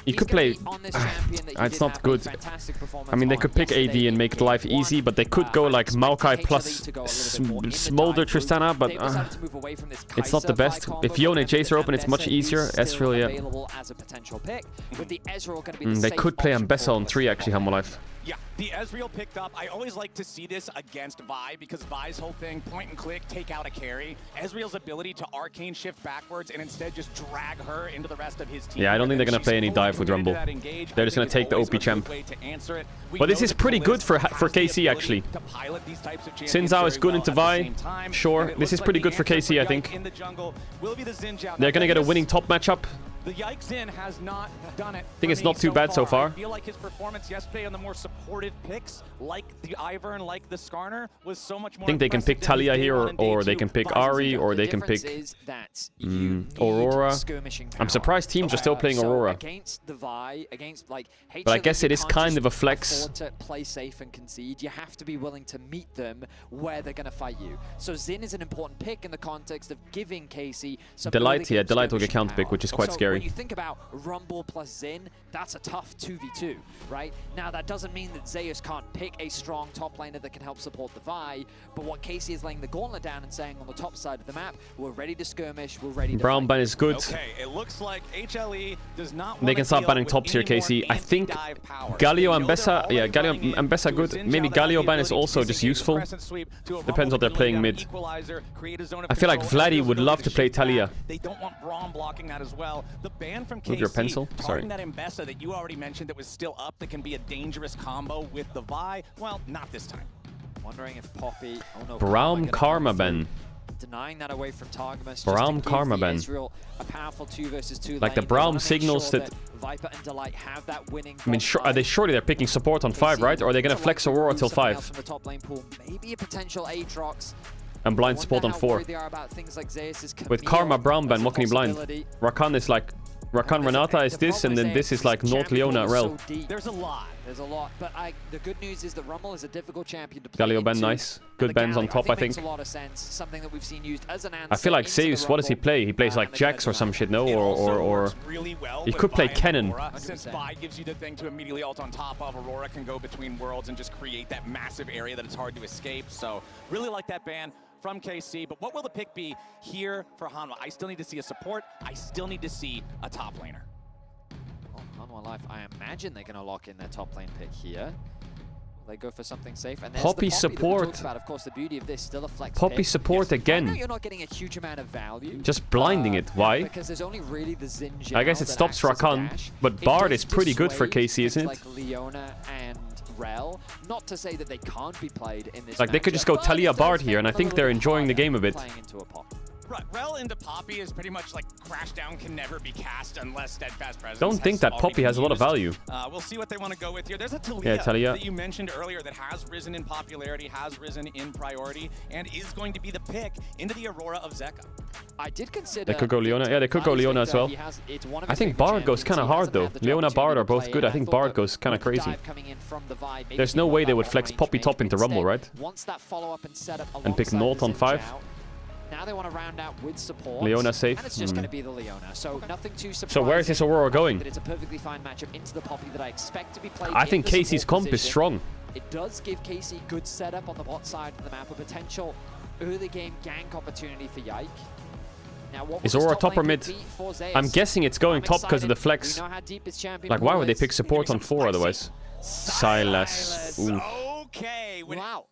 you could play... it's not good. I mean, they could pick AD and make life easy, but they could go like Maokai plus Smolder Tristana, but it's not the best. If Yone and Jace are open, it's much easier. Ezreal, yeah. They could play Ambessa on 3 actually, Humble Life. Yeah, the Ezreal picked up. I always like to see this against Vi because Vi's whole thing, point and click, take out a carry. Ezreal's ability to arcane shift backwards and instead just drag her into the rest of his team. Yeah, I don't think they're going to play any dive with Rumble. They're just going to take the OP champ. But this is pretty good for KC actually. Xin Zhao is good into Vi. Sure, this is pretty good for KC, I think. They're going to get a winning top matchup. The Yikes in has not done it. I think it's not too bad so far. I feel like his performance yesterday on the more supportive picks, like the Ivern, like the Skarner, was so much more. I think they can pick Talia here, or they can pick Ahri, or they can pick Aurora. I'm surprised teams are still playing Aurora. Against the Vi, against like But I guess it is kind of a flex. To play safe and concede, you have to be willing to meet them where they're going to fight you. So Xin is an important pick in the context of giving Casey some Delight, really yeah, good Delight will get skirmishing counter pick, power. which is quite So scary. when you think about Rumble plus Xin, that's a tough 2v2, right? Now that doesn't mean that Zeus can't pick a strong top laner that can help support the Vi, but what Casey is laying the gauntlet down and saying on the top side of the map, we're ready to skirmish, we're ready to Brown fight. ban is good. Okay, it looks like HLE does not They can start banning tops here, Casey. I think Galio and Bessa, yeah, Galio and Bessa good. Maybe Galio ban is also just useful. Depends what they're playing mid. I feel like Vladdy would love to play Talia. They don't want Braum blocking that as well. the ban from KC, Move your pencil. Sorry. targeting that Mbessa that you already mentioned that was still up, that can be a dangerous combo with the Vi. Well, not this time. Wondering if Poppy... Oh no, Braum Karma Ben. Denying that away from Targamas. Braum Karma Ben. A powerful 2 versus 2 Like the Braum signals that... Viper and Delight have that winning. I mean, are they surely they're picking support on 5, right? Or are they going to flex Aurora till 5? From the top lane pool. Maybe a potential Aatrox. And blind support on 4. With Karma, Braum ban, what can he blind? Rakan is like... Rakan Renata is this, and then this is like North Leona Rel. There's a lot. There's a lot. But the good news is that Rumble is a difficult champion to play Galio Ben, into. nice. Good bends on top, I think. Makes a lot of sense. Something that we've seen used as an answer. I feel like Zeus, what does he play? He plays like Jax or some shit, no? Or he could play Kennen. Since Vi gives you the thing to immediately ult on top of, Aurora can go between worlds and just create that massive area that it's hard to escape. So really like that ban from KC. But what will the pick be here for Hanwha? I still need to see a support. I still need to see a top laner. Hanwha Life, I imagine they're going to lock in their top lane pick here. They go for something safe. And Poppy support. Of course, the beauty of this still a flex Poppy pick. support again. I know you're not getting a huge amount of value. Just blinding it. Why? Because there's only really the Xin I guess it stops Rakan, but Bard is pretty good for KC, isn't it? Like Leona and Rel. Not to say that they can't be played in this. Like they could just go Talia Bard here, and I think they're enjoying the game a bit. Right, Rel into Poppy is pretty much like Crashdown can never be cast unless Steadfast Presence. Don't think that Poppy has a lot of value. We'll see what they want to go with here. There's a Yeah, Talia that you mentioned earlier that has risen in popularity, has risen in priority, and is going to be the pick into the Aurora of Zeka. I did consider... They could go Leona. Yeah, they could go Leona as well. I think Bard goes kind of hard though. Leona, Bard are both good. I think Bard goes kind of crazy. There's no way they would flex Poppy top into Rumble, right? And pick Nolt on 5. Now they want to round out with support. Leona safe. And it's just going to be the Leona. So nothing too surprising. So where is this Aurora going? It's a perfectly fine matchup into the Poppy that I expect to be played. I think KC's comp is strong. It does give KC good setup on the bot side of the map, a potential early game gank opportunity for Yike. Now, what is Aurora top or mid? I'm guessing it's going top because of the flex. Like, why would they pick support on 4 otherwise? Silas. Ooh. Okay. Wow.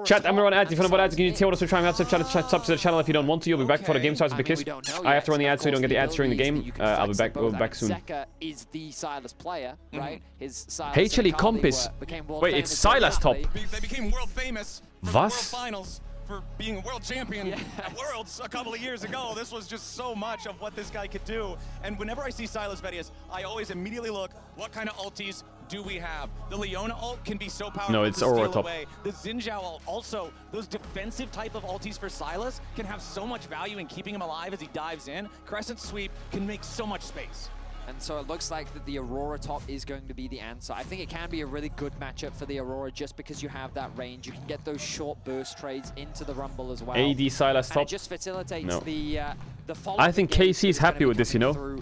Chat, I'm gonna run ads. If you want to ads, can you tell us to try and have sub to the channel if you don't want to. You'll be back before the game starts because I have to run the ads so you don't get the ads during the game. I'll be back. We'll be back soon. Zeka is the Silas player, right? His Silas HLE comp is... Wait, it's Silas top. They became world famous for What? World Finals for being a world champion at Worlds a couple of years ago. This was just so much of what this guy could do. And whenever I see Silas Vedius, I always immediately look, what kind of ultis do we have? The Leona ult can be so powerful. No, it's to Aurora steal top. away. The Xin Zhao ult also, those defensive type of ultis for Silas can have so much value in keeping him alive as he dives in. Crescent Sweep can make so much space. And so it looks like that the Aurora top is going to be the answer. I think it can be a really good matchup for the Aurora just because you have that range. You can get those short burst trades into the Rumble as well. AD Silas top. And it just facilitates No. the I think KC's happy with this, you know.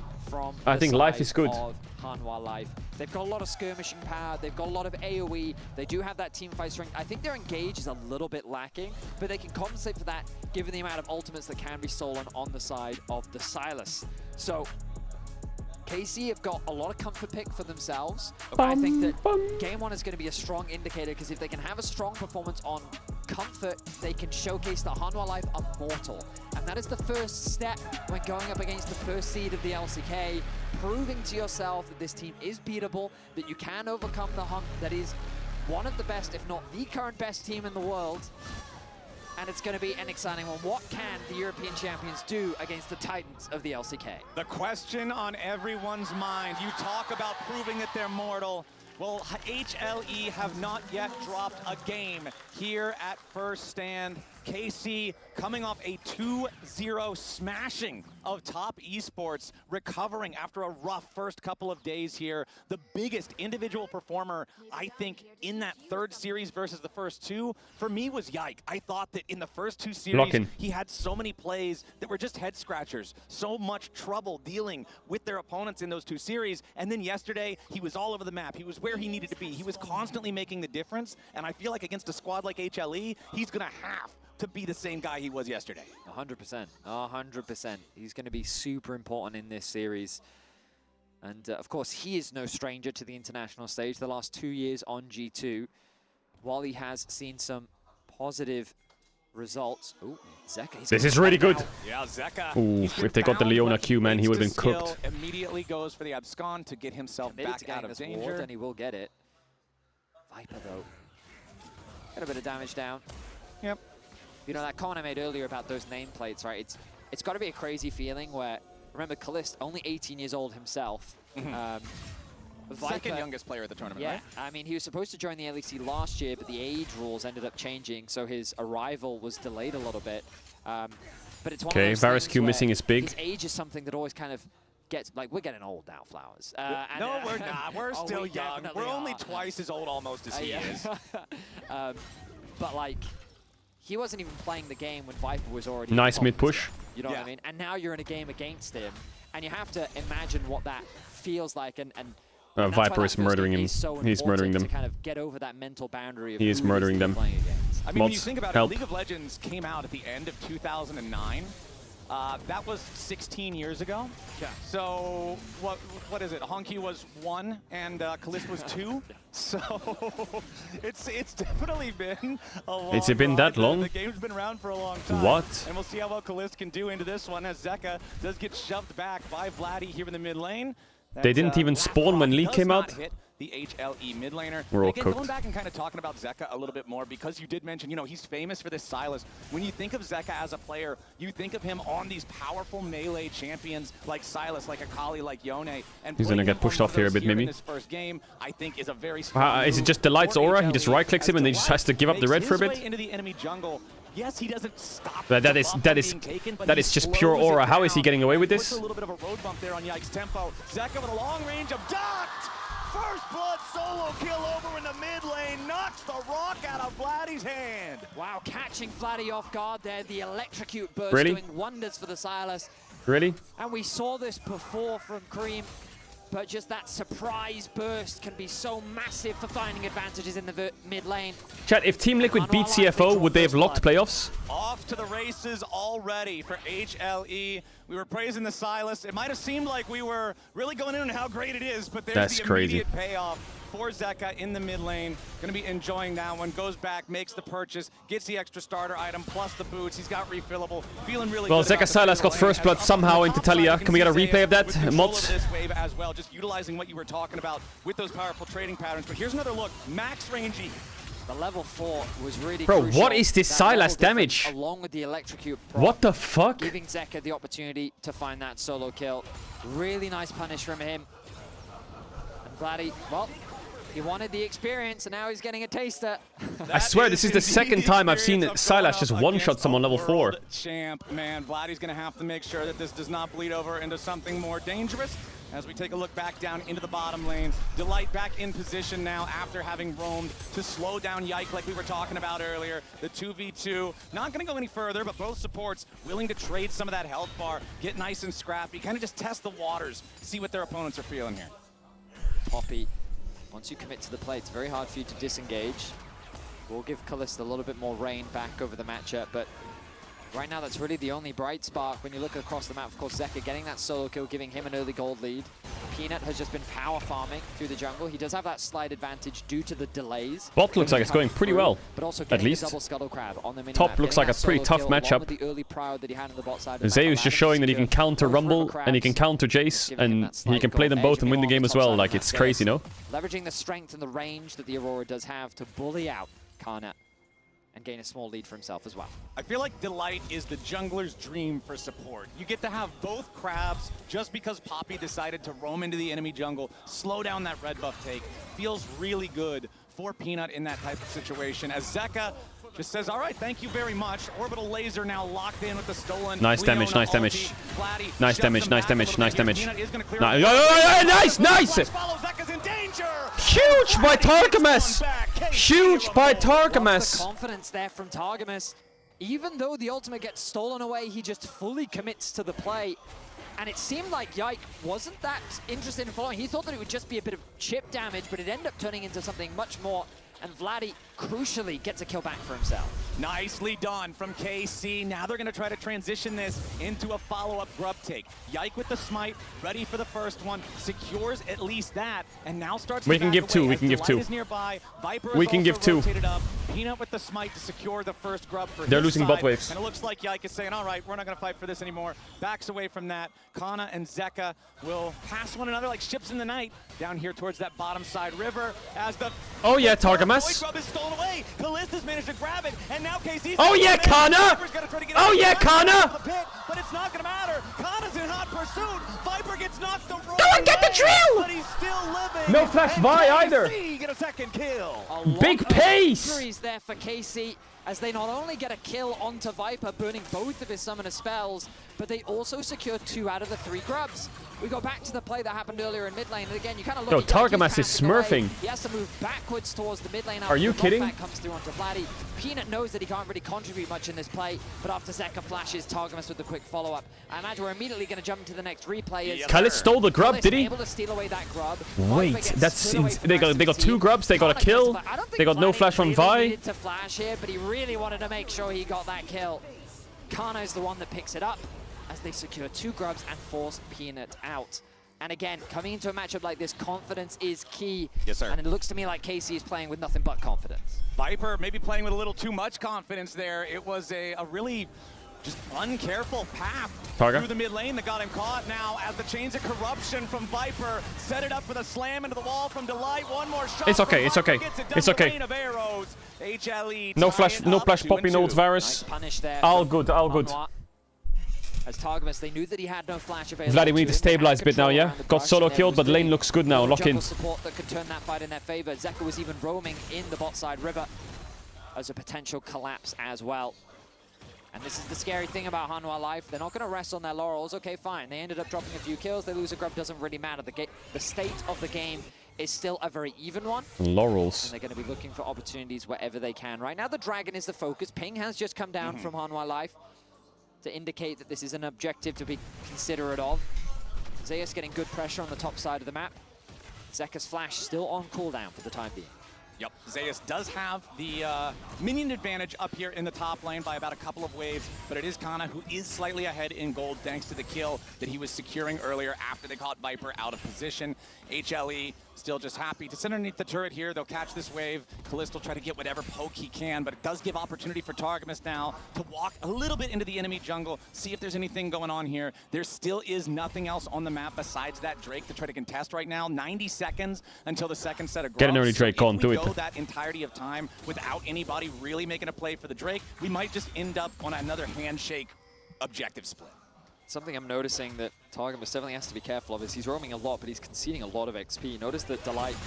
I think life is good. Hanwha Life. They've got a lot of skirmishing power. They've got a lot of AoE. They do have that team fight strength. I think their engage is a little bit lacking, but they can compensate for that given the amount of ultimates that can be stolen on the side of the Silas. So KC have got a lot of comfort pick for themselves. I think that game 1 is going to be a strong indicator because if they can have a strong performance on comfort, they can showcase that Hanwha Life are mortal. And that is the first step when going up against the first seed of the LCK, proving to yourself that this team is beatable, that you can overcome the hump that is one of the best, if not the current best team in the world. And it's going to be an exciting one. What can the European champions do against the Titans of the LCK? The question on everyone's mind, you talk about proving that they're mortal. Well, HLE have not yet dropped a game here at First Stand. KC coming off a 2-0 smashing of Top Esports, recovering after a rough first couple of days here. The biggest individual performer, I think, in that third series versus the first 2, for me was Yike. I thought that in the first 2 series, he had so many plays that were just head scratchers, so much trouble dealing with their opponents in those 2 series. And then yesterday, he was all over the map. He was where he needed to be. He was constantly making the difference. And I feel like against a squad like HLE, he's going to have to be the same guy he was yesterday. 100%. 100%. He's going to be super important in this series. And of course, he is no stranger to the international stage. The last 2 years on G2, while he has seen some positive results. Ooh, Zeka. This is really good. Yeah, Zeka. Ooh, if they got the Leona Q, man, he would have been cooked. Immediately goes for the abscond to get himself back out of danger. Ward, and he will get it. Viper, though. Got a bit of damage down. Yep. You know, that comment I made earlier about those nameplates, right? It's got to be a crazy feeling where, remember, Kalist, only 18 years old himself. Second youngest player at the tournament, yeah, right? I mean, he was supposed to join the LEC last year, but the age rules ended up changing, so his arrival was delayed a little bit. But it's one of those Varus things Q where missing is big. His age is something that always kind of gets, like, we're getting old now, Flowers. No, we're not. We're still we young. definitely We're only are. twice as old almost as he is. But, like, he wasn't even playing the game when Viper was already Nice top mid and push. stuff, you know what I mean? And now you're in a game against him, and you have to imagine what that feels like. And that's why Viper that is first murdering game him. is so He's murdering important them. to kind of get over that mental boundary of He is who murdering is them. playing against. I mean, when you Mods, think about help. it, League of Legends came out at the end of 2009. That was 16 years ago. Yeah. So what is it? Honky was 1 and Kalist was 2. So it's definitely been a long It's been ride. that long? The game's been around for a long time. What? And we'll see how well Kalist can do into this one as Zeka does get shoved back by Vladdy here in the mid lane. They didn't even spawn when Lee came out. The HLE mid laner. We're all Again, cooked. going back and kind of talking about Zeka a little bit more, because you did mention, you know, he's famous for this Sylas. When you think of Zeka as a player, you think of him on these powerful melee champions like Sylas, like Akali, like Yone. And He's gonna get pushed off here a bit, maybe. In this first game, I think is a very Is strong it move just Delight's for aura? He HLE just right clicks him and he just has to give up the red for a makes his bit? way into the enemy jungle. Yes, he doesn't stop. That is just pure aura. How is he getting away with Puts this? a little bit of a road bump there on Yike's tempo. Zeka with a long range of ducked. First blood solo kill over in the mid lane. Knocks the rock out of Vladdy's hand. Wow, catching Vladdy off guard there. The electrocute burst Really? doing wonders for the Sylas. Really? And we saw this before from Cream, but just that surprise burst can be so massive for finding advantages in the mid lane. Chat, if Team Liquid beat CFO, would they have locked playoffs? Off to the races already for HLE. We were praising the Sylas. It might have seemed like we were really going in on how great it is, but there's That's the crazy. immediate payoff for Zeka in the mid lane. Going to be enjoying that one. Goes back, makes the purchase, gets the extra starter item plus the boots. He's got refillable. Feeling really Well, good. Zeka Sylas got first blood somehow into Talia. Can we get a replay of that? Mods? This wave as well, just utilizing what you were talking about with those powerful trading patterns. But here's another look. Max range E. The level 4 was really Bro, crucial. what is this That level Sylas damage? difference, along with the electrocute proc, What the fuck? giving Zeka the opportunity to find that solo kill. Really nice punish from him. And Vladdy, well, he wanted the experience, and now he's getting a taster. I swear, this is the second time I've seen Sylas just one-shot someone level 4. Champ, man, Vladdy's going to have to make sure that this does not bleed over into something more dangerous. As we take a look back down into the bottom lane, Delight back in position now after having roamed to slow down Yike like we were talking about earlier. The 2v2, not going to go any further, but both supports willing to trade some of that health bar, get nice and scrappy, kind of just test the waters, see what their opponents are feeling here. Poppy, once you commit to the play, it's very hard for you to disengage. We'll give Kalist a little bit more rain back over the matchup, but right now that's really the only bright spark when you look across the map. Of course, Zeka getting that solo kill, giving him an early gold lead. Peanut has just been power farming through the jungle. He does have that slight advantage due to the delays. Bot looks like it's going pretty well, but also at getting the least. double scuttle crab on the minimap, Top looks getting like a that pretty solo tough kill, along matchup. with the early prowess that he had on the bot side of the map, Zeus allowed just him showing to that he can secure counter both Rumble river and he can crabs, counter Jace, giving him and that he slight can play them gold both edge and win the on game the as top well. side Like, of it's that crazy, no? Leveraging the strength and the range that the Aurora does have to bully out Kana and gain a small lead for himself as well. I feel like Delight is the jungler's dream for support. You get to have both crabs just because Poppy decided to roam into the enemy jungle, slow down that red buff take. Feels really good for Peanut in that type of situation. As Zeka just says, all right, thank you very much. Orbital laser now locked in with the stolen. Nice damage, Leona nice damage. ulti. Vladdy Nice shoves damage, him nice back a damage, little nice bit here. damage. Peanut is gonna clear Nice, out- nice, nice! Zeka's in danger. Huge by Targamas! Huge by The Targamas! confidence there from Targamas. Even though the ultimate gets stolen away, he just fully commits to the play. And it seemed like Yike wasn't that interested in following. He thought that it would just be a bit of chip damage, but it ended up turning into something much more. And Vladdy, crucially, gets a kill back for himself. Nicely done from KC. Now they're going to try to transition this into a follow-up grub take. Yike with the smite, ready for the first one, secures at least that, and now starts to We can back give away two, we as can give Delight two. is nearby. Viper We is can also give two. rotated up. Peanut with the smite to secure the first grub for They're his losing side. bot waves. And it looks like Yike is saying, all right, we're not going to fight for this anymore. Backs away from that. Kana and Zeka will pass one another like ships in the night down here towards that bottom side river as the Oh yeah, Void Targamas. grub is stolen away. Kalista's managed to grab it, and now KC's Oh yeah, Kana! Oh yeah, Kana! But it's not going to matter. Kana's in hot pursuit. Viper gets knocked the wrong Go and get the way, drill! But he's still living. No flash And Vi KC either. get a second kill. Big pace! Victories there for KC as they not only get a kill onto Viper, burning both of his summoner spells, but they also secure 2 out of the 3 grubs. We go back to the play that happened earlier in mid lane, and again, you kind of look Yo, at Yike, he's Targamas is passing away. smurfing. He has to move backwards towards the mid lane. Are you kidding? That comes through onto Vladdy. Peanut knows that he can't really contribute much in this play, but after Zeka flashes, Targamas with the quick follow-up. I imagine we're immediately going to jump into the next replay. Khalid stole the grub, Khalid did he? able to steal away that grub. Wait, Viper gets that's stood away from they the rest got of the 2 team. grubs. They got a Kana kill. gets the- I don't think They got no Vladdy flash from really Vi. needed to flash here, but he really wanted to make sure he got that kill. Kana is the one that picks it up as they secure 2 grubs and force Peanut out. And again, coming into a matchup like this, confidence is key. Yes, sir. And it looks to me like KC is playing with nothing but confidence. Viper maybe playing with a little too much confidence there. It was a really just uncareful path Targa. through the mid lane that got him caught. Now, as the chains of corruption from Viper set it up for the slam into the wall from Delight. One more shot. It's okay, from it's Viper okay, gets it done it's with a okay. rain of arrows. HLE No tie flash, it no up, flash 2 poppy, and no 2. virus. Nice punish there. All from good, all good. Anwar. As Targamas, they knew that he had no flash available. Vladdy, we need to stabilize a bit now, yeah? Got solo killed, but lane looks good now. Lock in. Jungle support that could turn that fight in their favor. Zeka was even roaming in the bot side river as a potential collapse as well. And this is the scary thing about Hanwha Life. They're not going to rest on their laurels. Okay, fine. They ended up dropping a few kills. They lose a grub. Doesn't really matter. The state of the game is still a very even one. Laurels. And they're going to be looking for opportunities wherever they can. Right now, the Dragon is the focus. Ping has just come down from Hanwha Life to indicate that this is an objective to be considerate of. Zeus getting good pressure on the top side of the map. Zeka's flash still on cooldown for the time being. Yep, Zeus does have the minion advantage up here in the top lane by about a couple of waves, but it is Kana who is slightly ahead in gold thanks to the kill that he was securing earlier after they caught Viper out of position. HLE still just happy to sit underneath the turret here. They'll catch this wave. Kalista will try to get whatever poke he can, but it does give opportunity for Targamas now to walk a little bit into the enemy jungle, see if there's anything going on here. There still is nothing else on the map besides that Drake to try to contest right now. 90 seconds until the second set of grubs. Get an early Drake, So go if on, we do go it. that entirety of time without anybody really making a play for the Drake, we might just end up on another handshake objective split. Something I'm noticing that Targamas definitely has to be careful of is he's roaming a lot, but he's conceding a lot of XP. Notice that Delight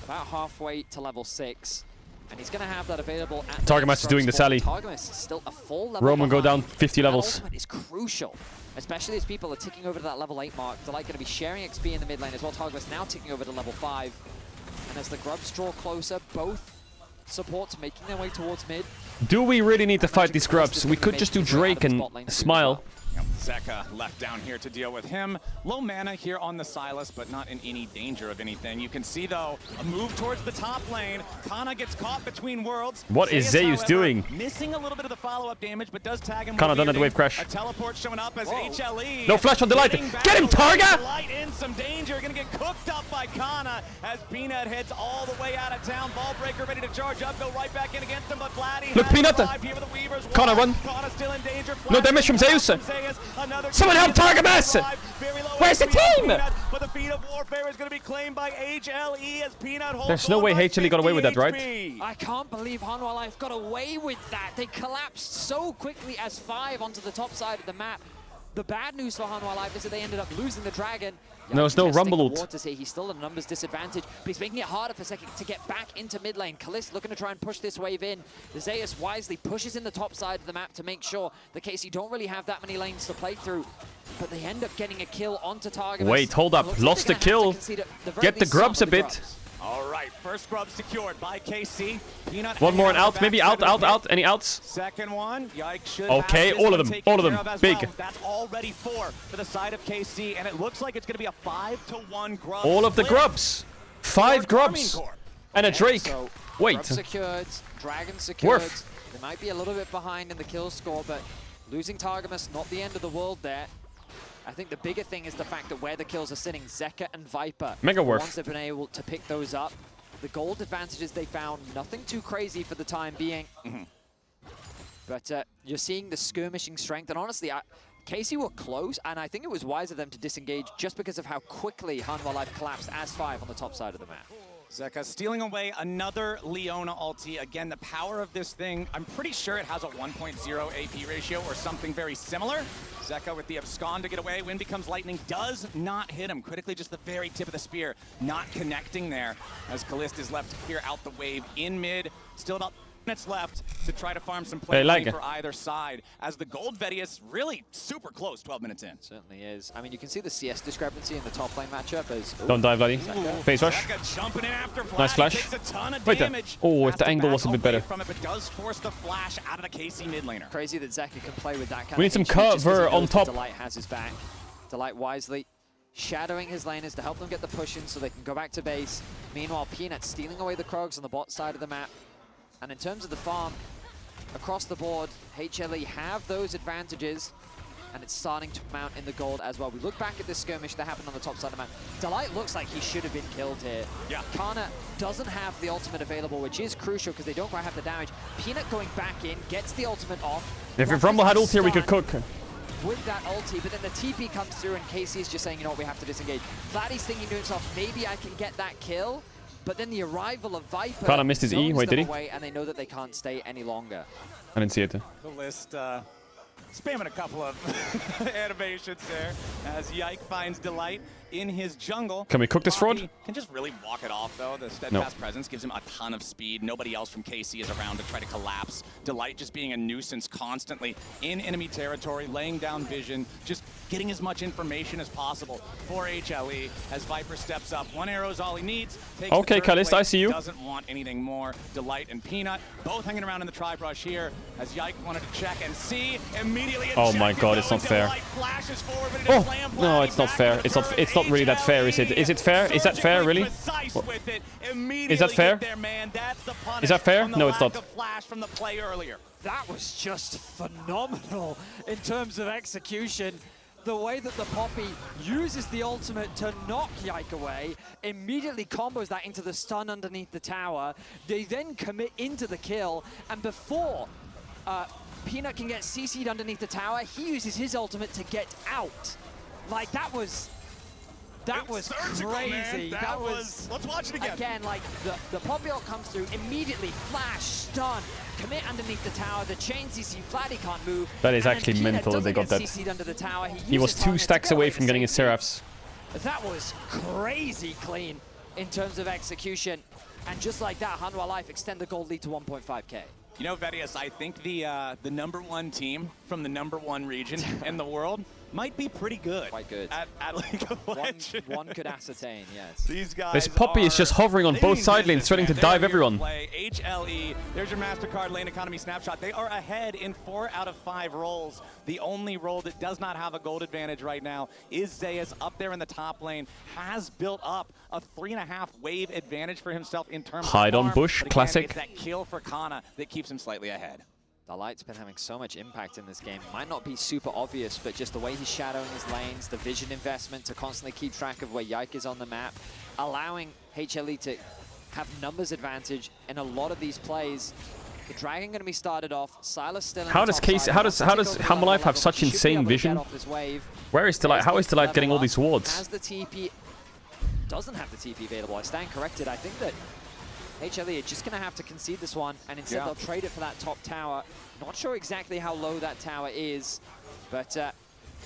about halfway to level 6, and he's going to have that available at the Targamas next is doing the scrub Sally. spawn. Targamas is still a full level Roman go behind. down 50 That levels. ultimate is crucial, especially as people are ticking over to that level 8 mark. Delight going to be sharing XP in the mid lane as well. Targamas now ticking over to level 5. And as the grubs draw closer, both supports making their way towards mid. Do we really need to fight these grubs? We could just do Drake and smile. Yep, Zeka left down here to deal with him. Low mana here on the Silas, but not in any danger of anything. You can see, though, a move towards the top lane. Kana gets caught between worlds. What is Zeus however, doing? Missing a little bit of the follow-up damage, but does tag him. Kana with done at the Bearding. wave crash. A teleport showing up as HLE. No flash on Delight. getting back Get him, away. Targa! Delight in some danger. Gonna get cooked up by Kana as Peanut heads all the way out of town. Ball breaker ready to charge up. Go right back in against him, but Vladdy Look, has Peanut. the vibe here with the Weavers. Kana run. Kana still in danger. No damage from Zeus. Another Someone help Targamas! Where's the team? But the feat of warfare is going to be claimed by HLE as Peanut holds There's no way HLE got away with that, right? I can't believe Hanwha Life got away with that. They collapsed so quickly as 5 onto the top side of the map. The bad news for Hanwha Life is that they ended up losing the Dragon. No, there's no Testing rumble the ult. waters here. He's still at a numbers disadvantage, but he's making it harder for Second to get back into mid lane. Kalist looking to try and push this wave in. Zeus wisely pushes in the top side of the map to make sure the KC don't really have that many lanes to play through. But they end up getting a kill onto Targamas. Wait, hold up. Looks like Lost the they're gonna have to kill. concede at the very Get the least some grubs a of the bit. grubs. All right, first grub secured by KC. Peanut One more hanging and on out, the maybe backside out, of the out, pit. Any outs? Second one, Yike should Okay, have this all of one them, taken all of care them, of as big. well. That's already 4 for the side of KC, and it looks like it's going to be a 5-to-1 grub. All of the split. grubs. 5 grubs. And a Drake. So, Wait. grub secured, Dragon secured. Worth. They might be a little bit behind in the kill score, but losing Targamas, not the end of the world there. I think the bigger thing is the fact that where the kills are sitting, Zeka and Viper. Mega worth. Once they've been able to pick those up, The gold advantages they found, nothing too crazy for the time being. But you're seeing the skirmishing strength, and honestly, KC were close, and I think it was wise of them to disengage just because of how quickly Hanwha Life collapsed as 5 on the top side of the map. Zeka stealing away another Leona ulti. Again, the power of this thing, I'm pretty sure it has a 1.0 AP ratio or something very similar. Zeka with the abscond to get away. Wind becomes lightning, does not hit him. Critically, just the very tip of the spear, not connecting there. As Kalist is left here out the wave in mid. Still about minutes left to try to farm some play for either side, as the gold Vedius really super close 12 minutes in. Certainly is. I mean, you can see the CS discrepancy in the top lane matchup as... Don't dive, Bloody. Face rush. Nice flash. Wait there. Oh, if the angle was a bit better. From it, but does force the flash out of the KC mid laner. Crazy that Zeka can play with that kind We need of some HE just cover as he on knows top. that Delight has his back. Delight wisely shadowing his laners to help them get the push in so they can go back to base. Meanwhile, Peanut stealing away the Krogs on the bot side of the map. And in terms of the farm, across the board, HLE have those advantages, and it's starting to mount in the gold as well. We look back at this skirmish that happened on the top side of the map. Delight looks like he should have been killed here. Yeah. Kana doesn't have the ultimate available, which is crucial because they don't quite have the damage. Peanut going back in, gets the ultimate off. If Rumble had ult here, we could cook. With that ulti, but then the TP comes through and KC is just saying, you know what, we have to disengage. Vladdy's thinking to himself, maybe I can get that kill. But then the arrival of Viper Kinda missed his E. Wait, did he? away, and they know that they can't stay any longer. I didn't see it. The list spamming a couple of animations there as Yike finds Delight in his jungle. Can we cook this fraud? Can just really walk it off, though. The steadfast presence gives him a ton of speed. Nobody else from KC is around to try to collapse. Delight just being a nuisance constantly in enemy territory, laying down vision, just getting as much information as possible for HLE as Viper steps up. One arrow is all he needs. Okay, Kalist, I see you. Doesn't want anything more. Delight and Peanut both hanging around in the tri-brush here as Yike wanted to check and see. Immediately Oh my god, it's not fair. Oh, no, it's not fair. It's not really that fair, is it? Is it fair? Is that fair, really? Is that fair? Is that fair? No, it's not. That was just phenomenal in terms of execution. The way that the Poppy uses the ultimate to knock Yike away, immediately combos that into the stun underneath the tower. They then commit into the kill, and before Peanut can get CC'd underneath the tower, he uses his ultimate to get out. Like, that was crazy. That was, let's watch it again. Again, like, the Poppy ult comes through, immediately flash, stun, commit underneath the tower, the chain CC, Vladdy can't move. That is actually mental that they got that. Under the tower. He was 2 stacks away from getting his Seraphs. That was crazy clean in terms of execution. And just like that, Hanwha Life extend the gold lead to 1.5k. You know, Vedius, I think the #1 team from the #1 region in the world might be pretty good. Quite good. At League of Legends. One could ascertain, yes. These guys This Poppy is just hovering on both side lanes, threatening to dive everyone. HLE, there's your MasterCard lane economy snapshot. They are ahead in 4 out of 5 roles. The only role that does not have a gold advantage right now is Zeus up there in the top lane. Has built up a 3.5 wave advantage for himself in terms Hide of on farm, bush, but again, classic. It's that kill for Kana that keeps him slightly ahead. Delight's been having so much impact in this game. Might not be super obvious, but just the way he's shadowing his lanes, the vision investment to constantly keep track of where Yike is on the map, allowing HLE to have numbers advantage in a lot of these plays. The Dragon going to be started off. Silas still in How the does top KC, side. how does Hanwha Life have such insane vision? Where is Delight? How is Delight getting all these wards? Has the TP, doesn't have the TP available. I stand corrected. I think that HLE are just going to have to concede this one, and instead they'll trade it for that top tower. Not sure exactly how low that tower is, but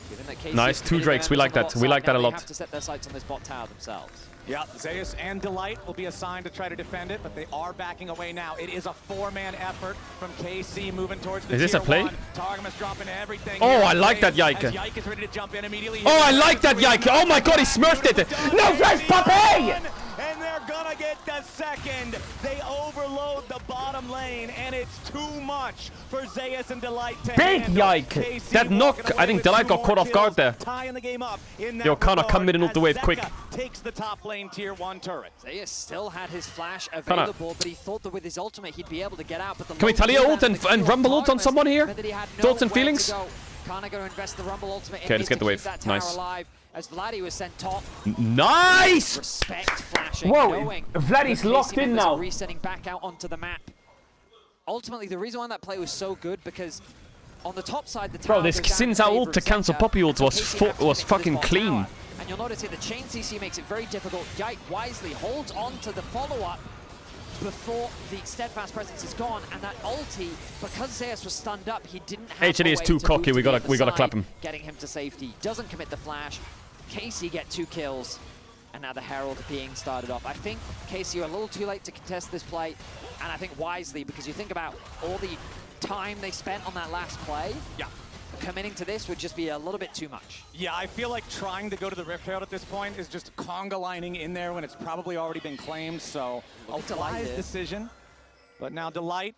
given that KC Nice, 2 Drakes. We like that. We like that a lot. They have to set their sights on this bot tower themselves. Yeah, Zeus and Delight will be assigned to try to defend it, but they are backing away now. It is a 4-man effort from KC moving towards the Is this a play? Targamas dropping everything. Oh, I like that Yike. Yike is ready to jump in immediately. Oh, I like that Yike. Oh my god, he smurfed it. No flash, Poppy! And they're gonna get the second. They overload the bottom lane, and it's too much for Zeus and Delight to Big handle. Yike. KC That knock, walking I away think with Delight 2 got caught more off guard kills, there. tying the game up in that Yo, Kana, come regard mid and ult the wave, as quick. Zeka takes the top lane tier 1 turret. Zeus still had his flash available, but he thought that with his ultimate he'd be able to get out. But the Can we Talia ult and Rumble ult on someone here? Thoughts and feelings? Kana going to invest the Rumble ultimate Okay, let's get the wave. that tower Nice. alive as Vladdy was sent top. Nice! Respect flashing. Whoa, Vladdy's locked in now. Resetting back out onto the map. Ultimately, the reason why that play was so good because on the top side, the tower Bro, this Xin's ult to cancel Poppy ult was fucking clean. And you'll notice here the chain CC makes it very difficult. Yike wisely holds on to the follow-up before the steadfast presence is gone, and that ulti, because Zeus was stunned up, he didn't have HLE is a way too to cocky. move We to the gotta other clap side, him. Getting him to safety. Doesn't commit the flash. KC get 2 kills, and now the Herald being started off. I think KC are a little too late to contest this play, and I think wisely, because you think about all the time they spent on that last play. Yeah. Committing to this would just be a little bit too much. Yeah, I feel like trying to go to the Rift Herald at this point is just conga lining in there when it's probably already been claimed, so a wise decision. But now Delight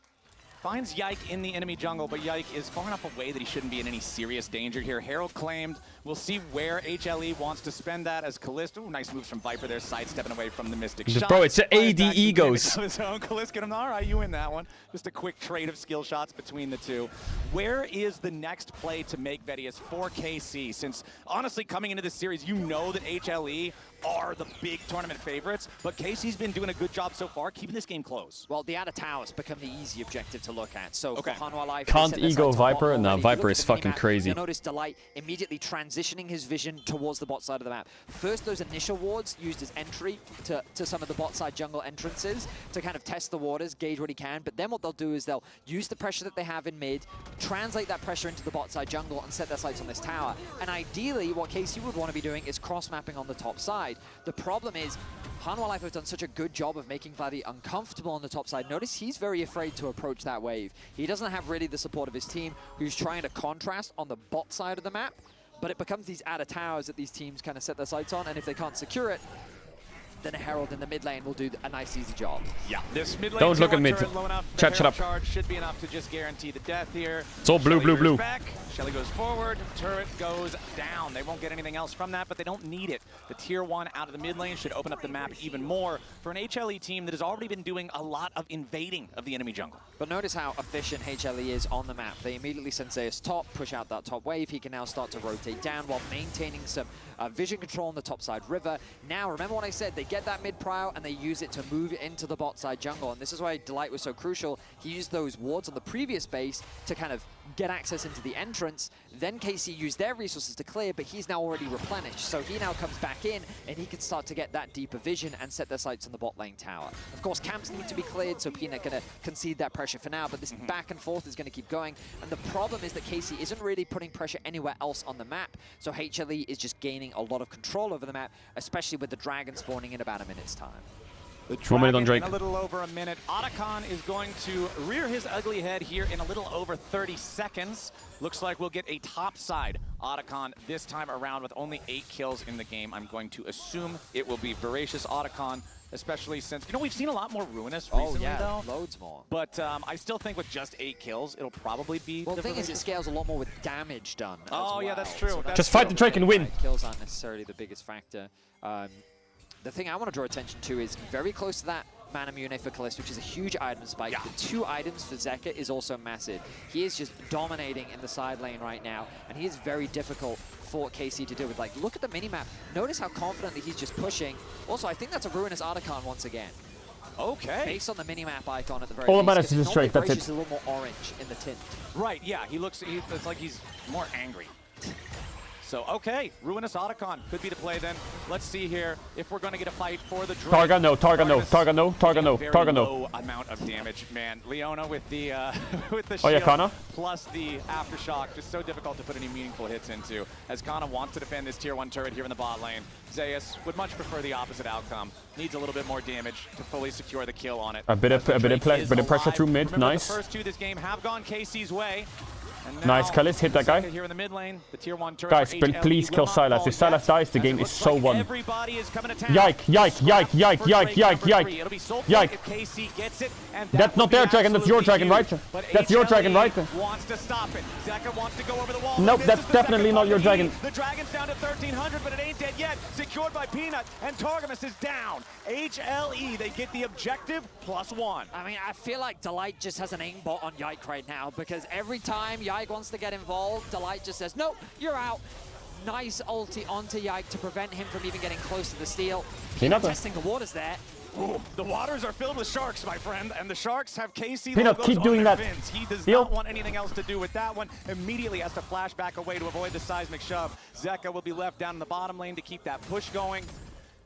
finds Yike in the enemy jungle, but Yike is far enough away that he shouldn't be in any serious danger here. Herald claimed. We'll see where HLE wants to spend that as Kalista. Ooh, nice moves from Viper there, sidestepping away from the Mystic shot. Bro, it's AD egos. Kalista, all right, you win that one. Just a quick trade of skill shots between the two. Where is the next play to make Vedius for KC? Since, honestly, coming into this series, you know that HLE are the big tournament favorites, but KC's been doing a good job so far keeping this game close. Well, the outer towers become the easy objective to look at. So for Hanwha Life, Can't ego Viper? No, Viper is fucking crazy. You'll notice Delight immediately transitioning his vision towards the bot side of the map. First, those initial wards used as entry to some of the bot side jungle entrances to kind of test the waters, gauge what he can, but then what they'll do is they'll use the pressure that they have in mid, translate that pressure into the bot side jungle, and set their sights on this tower. And ideally, what KC would want to be doing is cross-mapping on the top side. The problem is, Hanwha Life have done such a good job of making Vladdy uncomfortable on the top side. Notice he's very afraid to approach that wave. He doesn't have really the support of his team, who's trying to contrast on the bot side of the map, but it becomes these outer towers that these teams kind of set their sights on, and if they can't secure it, then a Herald in the mid lane will do a nice, easy job. Yeah, this mid lane Don't look at mid. Chat, shut up. Charge should be enough to just guarantee the death here. It's all blue, blue, blue. Back. Shelly goes forward, turret goes down. They won't get anything else from that, but they don't need it. The tier 1 out of the mid lane should open up the map even more for an HLE team that has already been doing a lot of invading of the enemy jungle. But notice how efficient HLE is on the map. They immediately send Zeus top, push out that top wave. He can now start to rotate down while maintaining some vision control on the top side river. Now, remember what I said, they get that mid prio and they use it to move into the bot side jungle. And this is why Delight was so crucial. He used those wards on the previous base to kind of get access into the entrance. Then KC used their resources to clear, but he's now already replenished. So he now comes back in and he can start to get that deeper vision and set their sights on the bot lane tower. Of course, camps need to be cleared, so Peanut gonna concede that pressure for now, but this back and forth is gonna keep going. And the problem is that KC isn't really putting pressure anywhere else on the map, so HLE is just gaining a lot of control over the map, especially with the dragon spawning in about a minute's time. The 1 minute on Dragon Drake. in a little over a minute. Otacon is going to rear his ugly head here in a little over 30 seconds. Looks like we'll get a topside Otacon this time around with only 8 kills in the game. I'm going to assume it will be Voracious Otacon, especially since, you know, we've seen a lot more Ruinous recently, though. Loads more. But I still think with just 8 kills, it'll probably be Well, the thing is, it scales a lot more with damage done. Oh, yeah, that's true. That's Just fight the Drake and win. Kills aren't necessarily the biggest factor. The thing I want to draw attention to is very close to that Mana Mune for Kalista, which is a huge item spike. The 2 items for Zeka is also massive. He is just dominating in the side lane right now, and he is very difficult for KC to deal with. Like, look at the minimap. Notice how confidently he's just pushing. Also, I think that's a Ruinous Otacon once again. Okay. Based on the minimap icon at the very All least. that matters is just Drake, that's it. He's a little more orange in the tint. Right, yeah, it's like he's more angry. So, okay, Ruinous Otacon could be the play then. Let's see here if we're going to get a fight for the Drake. Targa no, Targa no, Targa no, Targa no, Targa no. Low amount of damage, man. Leona with the with the Oh, yeah, shield Kana? plus the aftershock, just so difficult to put any meaningful hits into. As Kana wants to defend this tier 1 turret here in the bot lane, Zeus would much prefer the opposite outcome. Needs a little bit more damage to fully secure the kill on it. A bit of pressure through mid, Remember, nice. the first 2 this game have gone KC's way. Nice, Kallis, hit that guy. Here in the mid lane, the tier 1 turret Guys, for HLE please will kill not Silas. fall If Silas yet, dies, the as game it is looks so like won. everybody is coming to town. Yike, yike, yike, yike, yike, yike, yike, It'll be so yike. if KC gets it, and That's not their dragon, that's your dragon, right? That's your dragon, right? Wants to stop it. Zeka wants to go over the wall. Nope, that's definitely not your dragon. The dragon's down to 1300, but it ain't dead yet. Secured by Peanut, and Targamas is down. HLE, they get the objective +1. I mean, I feel like Delight just has an aimbot on Yike right now, because every time Yike Yike wants to get involved. Delight just says, nope, you're out. Nice ulti onto Yike to prevent him from even getting close to the steal. Peanut. Testing the waters there. Ooh, the waters are filled with sharks, my friend, and the sharks have KC Peanut, logos keep on doing their that. fins. He does Heal. not want anything else to do with that one. Immediately has to flash back away to avoid the seismic shove. Zeka will be left down in the bottom lane to keep that push going,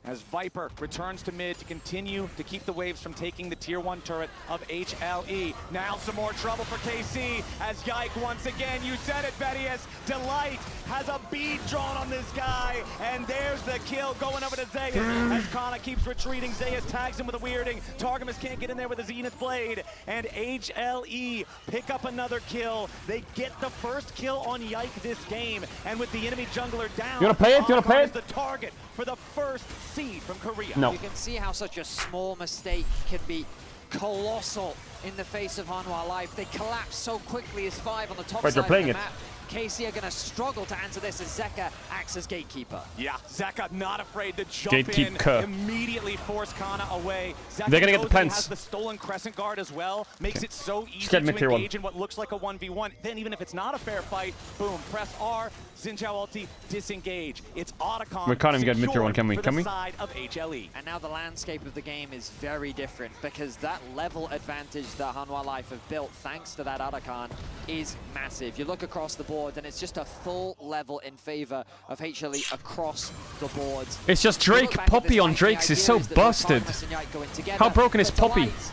as Viper returns to mid to continue to keep the waves from taking the tier 1 turret of HLE. Now some more trouble for KC as Yike once again, you said it, Bedius, Delight has a bead drawn on this guy, and there's the kill going over to Zeus as Kana keeps retreating. Zeus tags him with a weirding. Targamas can't get in there with a Zenith Blade, and HLE pick up another kill. They get the first kill on Yike this game, and with the enemy jungler down, You wanna play it? You wanna play Otacon it? is the target for the first seed from Korea. No. You can see how such a small mistake can be colossal in the face of Hanwha Life. They collapse so quickly as 5 on the top Wait, side they're playing of the it. map. KC are going to struggle to answer this as Zeka acts as gatekeeper. Yeah, Zeka not afraid to jump Gatekeeper. in, immediately force Kana away. Zeka They're gonna get the knows that he plants. has the stolen Crescent Guard as well, makes it so easy get to mid tier 1. engage in what looks like a 1v1. Then even if it's not a fair fight, boom, press R, Xin Zhao ulti, disengage. It's Otacon We can't even get mid tier 1, can we? for Can the we? side of HLE. And now the landscape of the game is very different because that level advantage that Hanwha Life have built thanks to that Otacon is massive. You look across the board and it's just a full level in favor of HLE across the boards. It's just You look Drake. back at Poppy this on fight, Drakes the is idea so is that busted. Targamas and Yike go in together, How broken is but Poppy? Delight,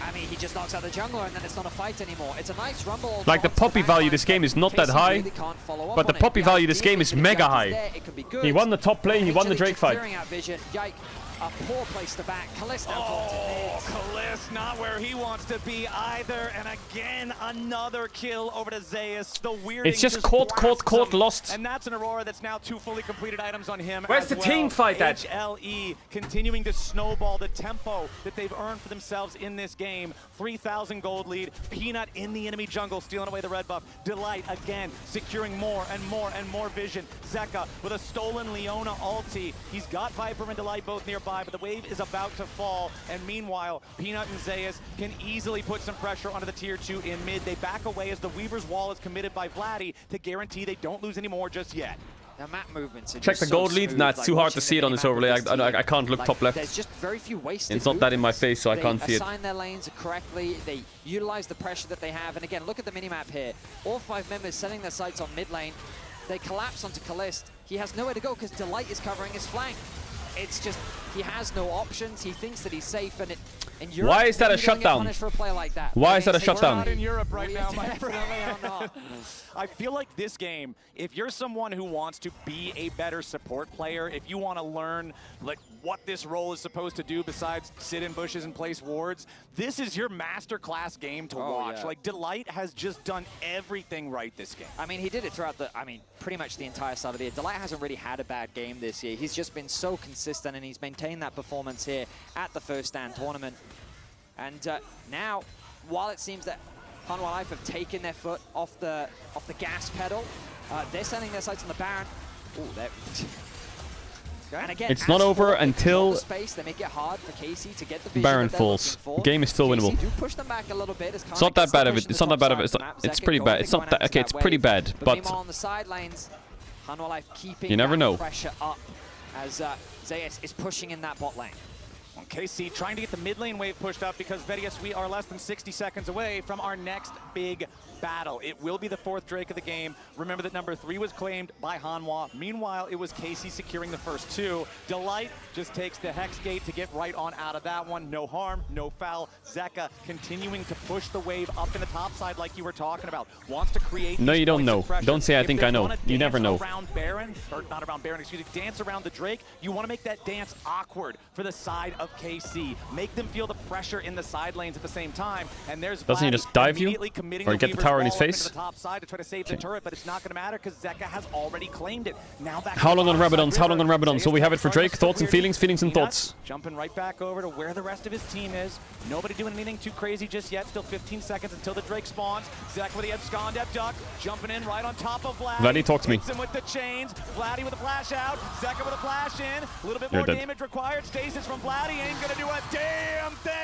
I mean, he just knocks out the jungler and then it's not a fight anymore. It's a nice rumble. Like the Poppy value this game is not that high, but the Poppy value this game is mega high. He won the top lane, he won the Drake fight. Clearing out vision. Yike, a poor place to back. Kalista Oh, Kalist not where he wants to be either, and again another kill over to Zeus. The weirding It's just caught, blasts him, lost. and that's an Aurora that's now 2 fully completed items on him. Where's as the well. team fight at? HLE continuing to snowball the tempo that they've earned for themselves in this game. 3,000 gold lead. Peanut in the enemy jungle, stealing away the red buff. Delight again, securing more and more and more vision. Zeka with a stolen Leona ulti. He's got Viper and Delight both nearby, but the wave is about to fall. And meanwhile, Peanut and Zeus can easily put some pressure onto the tier 2 in mid. They back away as the Weaver's Wall is committed by Vladdy to guarantee they don't lose any more just yet. The map movements are Check just the so gold lead. smooth, Nah, it's like too hard watching to see the it on this minimap overlay. with this I team. can't look Like, top left. There's just very few wasted It's not that in my movements. face, so I can't see it. They assign their lanes correctly. They utilize the pressure that they have. And again, look at the minimap here. All 5 members setting their sights on mid lane. They collapse onto Kalist. He has nowhere to go because Delight is covering his flank. It's just, he has no options. He thinks that he's safe, and in Europe, Why is that a you don't get shutdown? punished for a play like that. Why That is that a means they shutdown? were Not in Europe right We now, my definitely friend. are not. I feel like this game, if you're someone who wants to be a better support player, if you want to learn like what this role is supposed to do besides sit in bushes and place wards, this is your masterclass game to watch. yeah. Like, Delight has just done everything right this game. I mean, he did it throughout pretty much the entire start of the year. Delight hasn't really had a bad game this year. He's just been so consistent, and he's maintained that performance here at the first stand tournament. And now, while it seems that Hanwha Life have taken their foot off the gas pedal, they're sending their sights on the Baron. Ooh, there. And again, It's not over until the space, they make it hard for KC to get the vision Baron that they're falls. looking for. Game is still winnable. KC do push them back a little bit. It's not that bad of it. It's not that bad of it. It's pretty bad. It's not that. Okay, it's pretty bad, but meanwhile on the side lanes, Hanwha Life keeping you never that know. pressure up as Zeus is pushing in that bot lane. KC trying to get the mid lane wave pushed up because, Vedius, we are less than 60 seconds away from our next big battle. It will be the 4th Drake of the game. Remember that number 3 was claimed by Hanwha. Meanwhile, it was KC securing the first 2. Delight just takes the Hex Gate to get right on out of that one. No harm, no foul. Zeka continuing to push the wave up in the top side like you were talking about. Wants to create No, these you don't points of know. pressure. Don't say I If think they I know. wanna You never dance know. around Baron, or not around Baron, excuse me, dance around the Drake, you want to make that dance awkward for the side of KC. Make them feel the pressure in the side lanes at the same time. And there's Doesn't he Vladdy just dive you? immediately committing Or the get the Weaver's tower in his Wall up face? into the top side to try to save the turret, but it's not going to matter because Zeka has already claimed it. Now back How to the long on bottom Rabadon? side How long on river. Rabadon? So we have it for Drake. Zeus Thoughts and cleared feelings, feelings and Peanut thoughts. Jumping right back over to where the rest of his team is. Nobody doing anything too crazy just yet. Still 15 seconds until the Drake spawns. Zek with the abscond duck, jumping in right on top of Vladdy. Vladdy, talk to me. Hits him with the chains. Vladdy with a flash out. Zeka with a flash in. A little bit You're more dead. damage required. Stasis from Vladdy ain't gonna do a damn thing.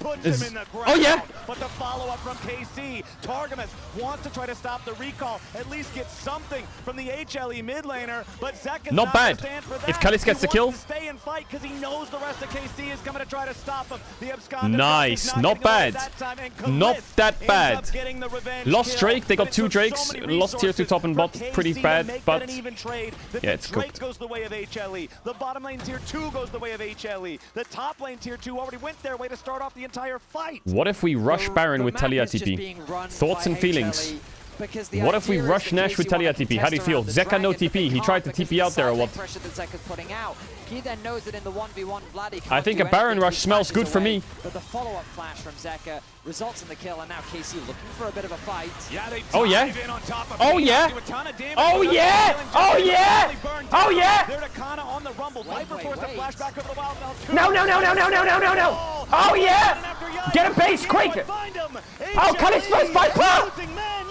puts Is- him in the ground. Oh, yeah. But the follow-up from KC, Targamas wants to try to stop the recall, at least get something from the HLE mid laner, but Zeka's Not bad. gonna stand for that. If Kalis gets the kill. He wants to stay and fight because he knows the rest of KC is coming to try to stop him. The Absconder Nice. not Not getting away bad. that time, and Not Kalis that ends bad. up getting the revenge Lost kill, Drake. They but got it 2 took Drakes. so many Lost tier 2 top and for bot. KC Pretty to bad, make but that an even trade. The yeah, it's Drake cooked. goes the way of HLE. The bottom lane tier 2 goes the way of HLE. The top lane tier 2 already went their way to start off the entire fight. What if we rush Baron with Talia TP? Thoughts and feelings? What if we rush Nash with Talia TP? How do you feel? Zeka no TP. He tried to TP out there or what? Pressure that Zeka's putting out. He then knows that in the 1v1, Vladdy I think a Baron rush smells good for me. But the follow-up flash from Zeka results in the kill, and now KC looking for a bit of a fight. Yeah, they Oh yeah. dive in on top of Oh Peanut, yeah. do a ton of damage, Oh but yeah. killing Oh Jesse yeah. really burned Oh down. yeah. They're Takana on the rumble. Viper forced a flashback over the wild belt. No, no, no, no, no, no, no, no, no. Oh yeah. Get a base quick. Oh, Kalis first Viper.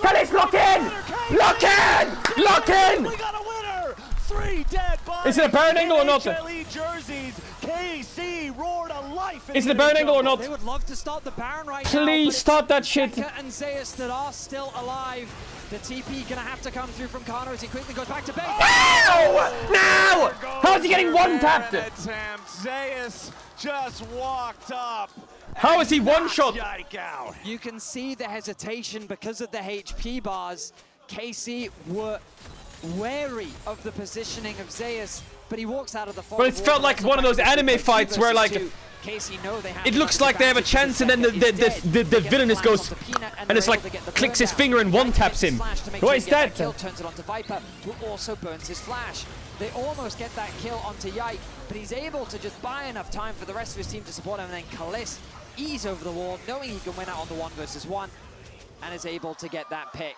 Kalis, lock in. Lock in. Lock in. We got a winner. 3 dead bodies. Is it a Baron angle or not? HLE jerseys. KC roared a life. Is it a Baron angle or not? They would love to start the Baron right now. Please start that shit. Zeka and Zeus that are still alive. The TP gonna have to come through from Kana as he quickly goes back to base. No! No! How is he getting one tapped? Attempt. Zeus just walked up. How is he one shot? Yike out. You can see the hesitation because of the HP bars. KC were wary of the positioning of Zeus, but he walks out of the But it felt like one of those anime fights where like it looks like they have a chance and then the villainous goes and it's like clicks his finger and one taps him. What is that? Kill turns it onto Viper, who also burns his flash. They almost get that kill onto Yike, but he's able to just buy enough time for the rest of his team to support him, and then Kalis ease over the wall, knowing he can win out on the 1 versus 1, and is able to get that pick.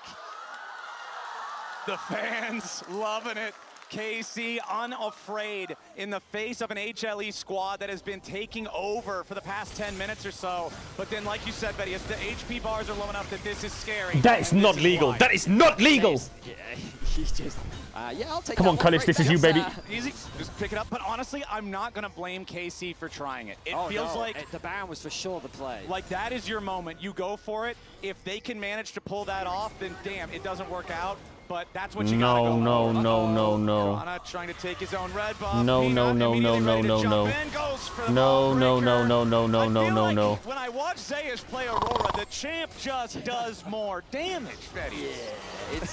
The fans loving it. KC unafraid in the face of an HLE squad that has been taking over for the past 10 minutes or so. But then, like you said, Betty, the HP bars are low enough that this is scary. That is not legal. That is not legal. Yeah, he's just... yeah, I'll take Come on, Kalis, this is you, baby. Easy, just pick it up. But honestly, I'm not going to blame KC for trying it. It feels like... the Baron was for sure the play. Like, that is your moment. You go for it. If they can manage to pull that off, then damn, it doesn't work out. But that's what you gotta go for. No, no, no, no. Kana trying to take his own red buff. No, no, no, no, no, no, no. No, no, no, no, no, no, no, no, no. When I watch Zeus play Aurora, the champ just does more damage, Betty.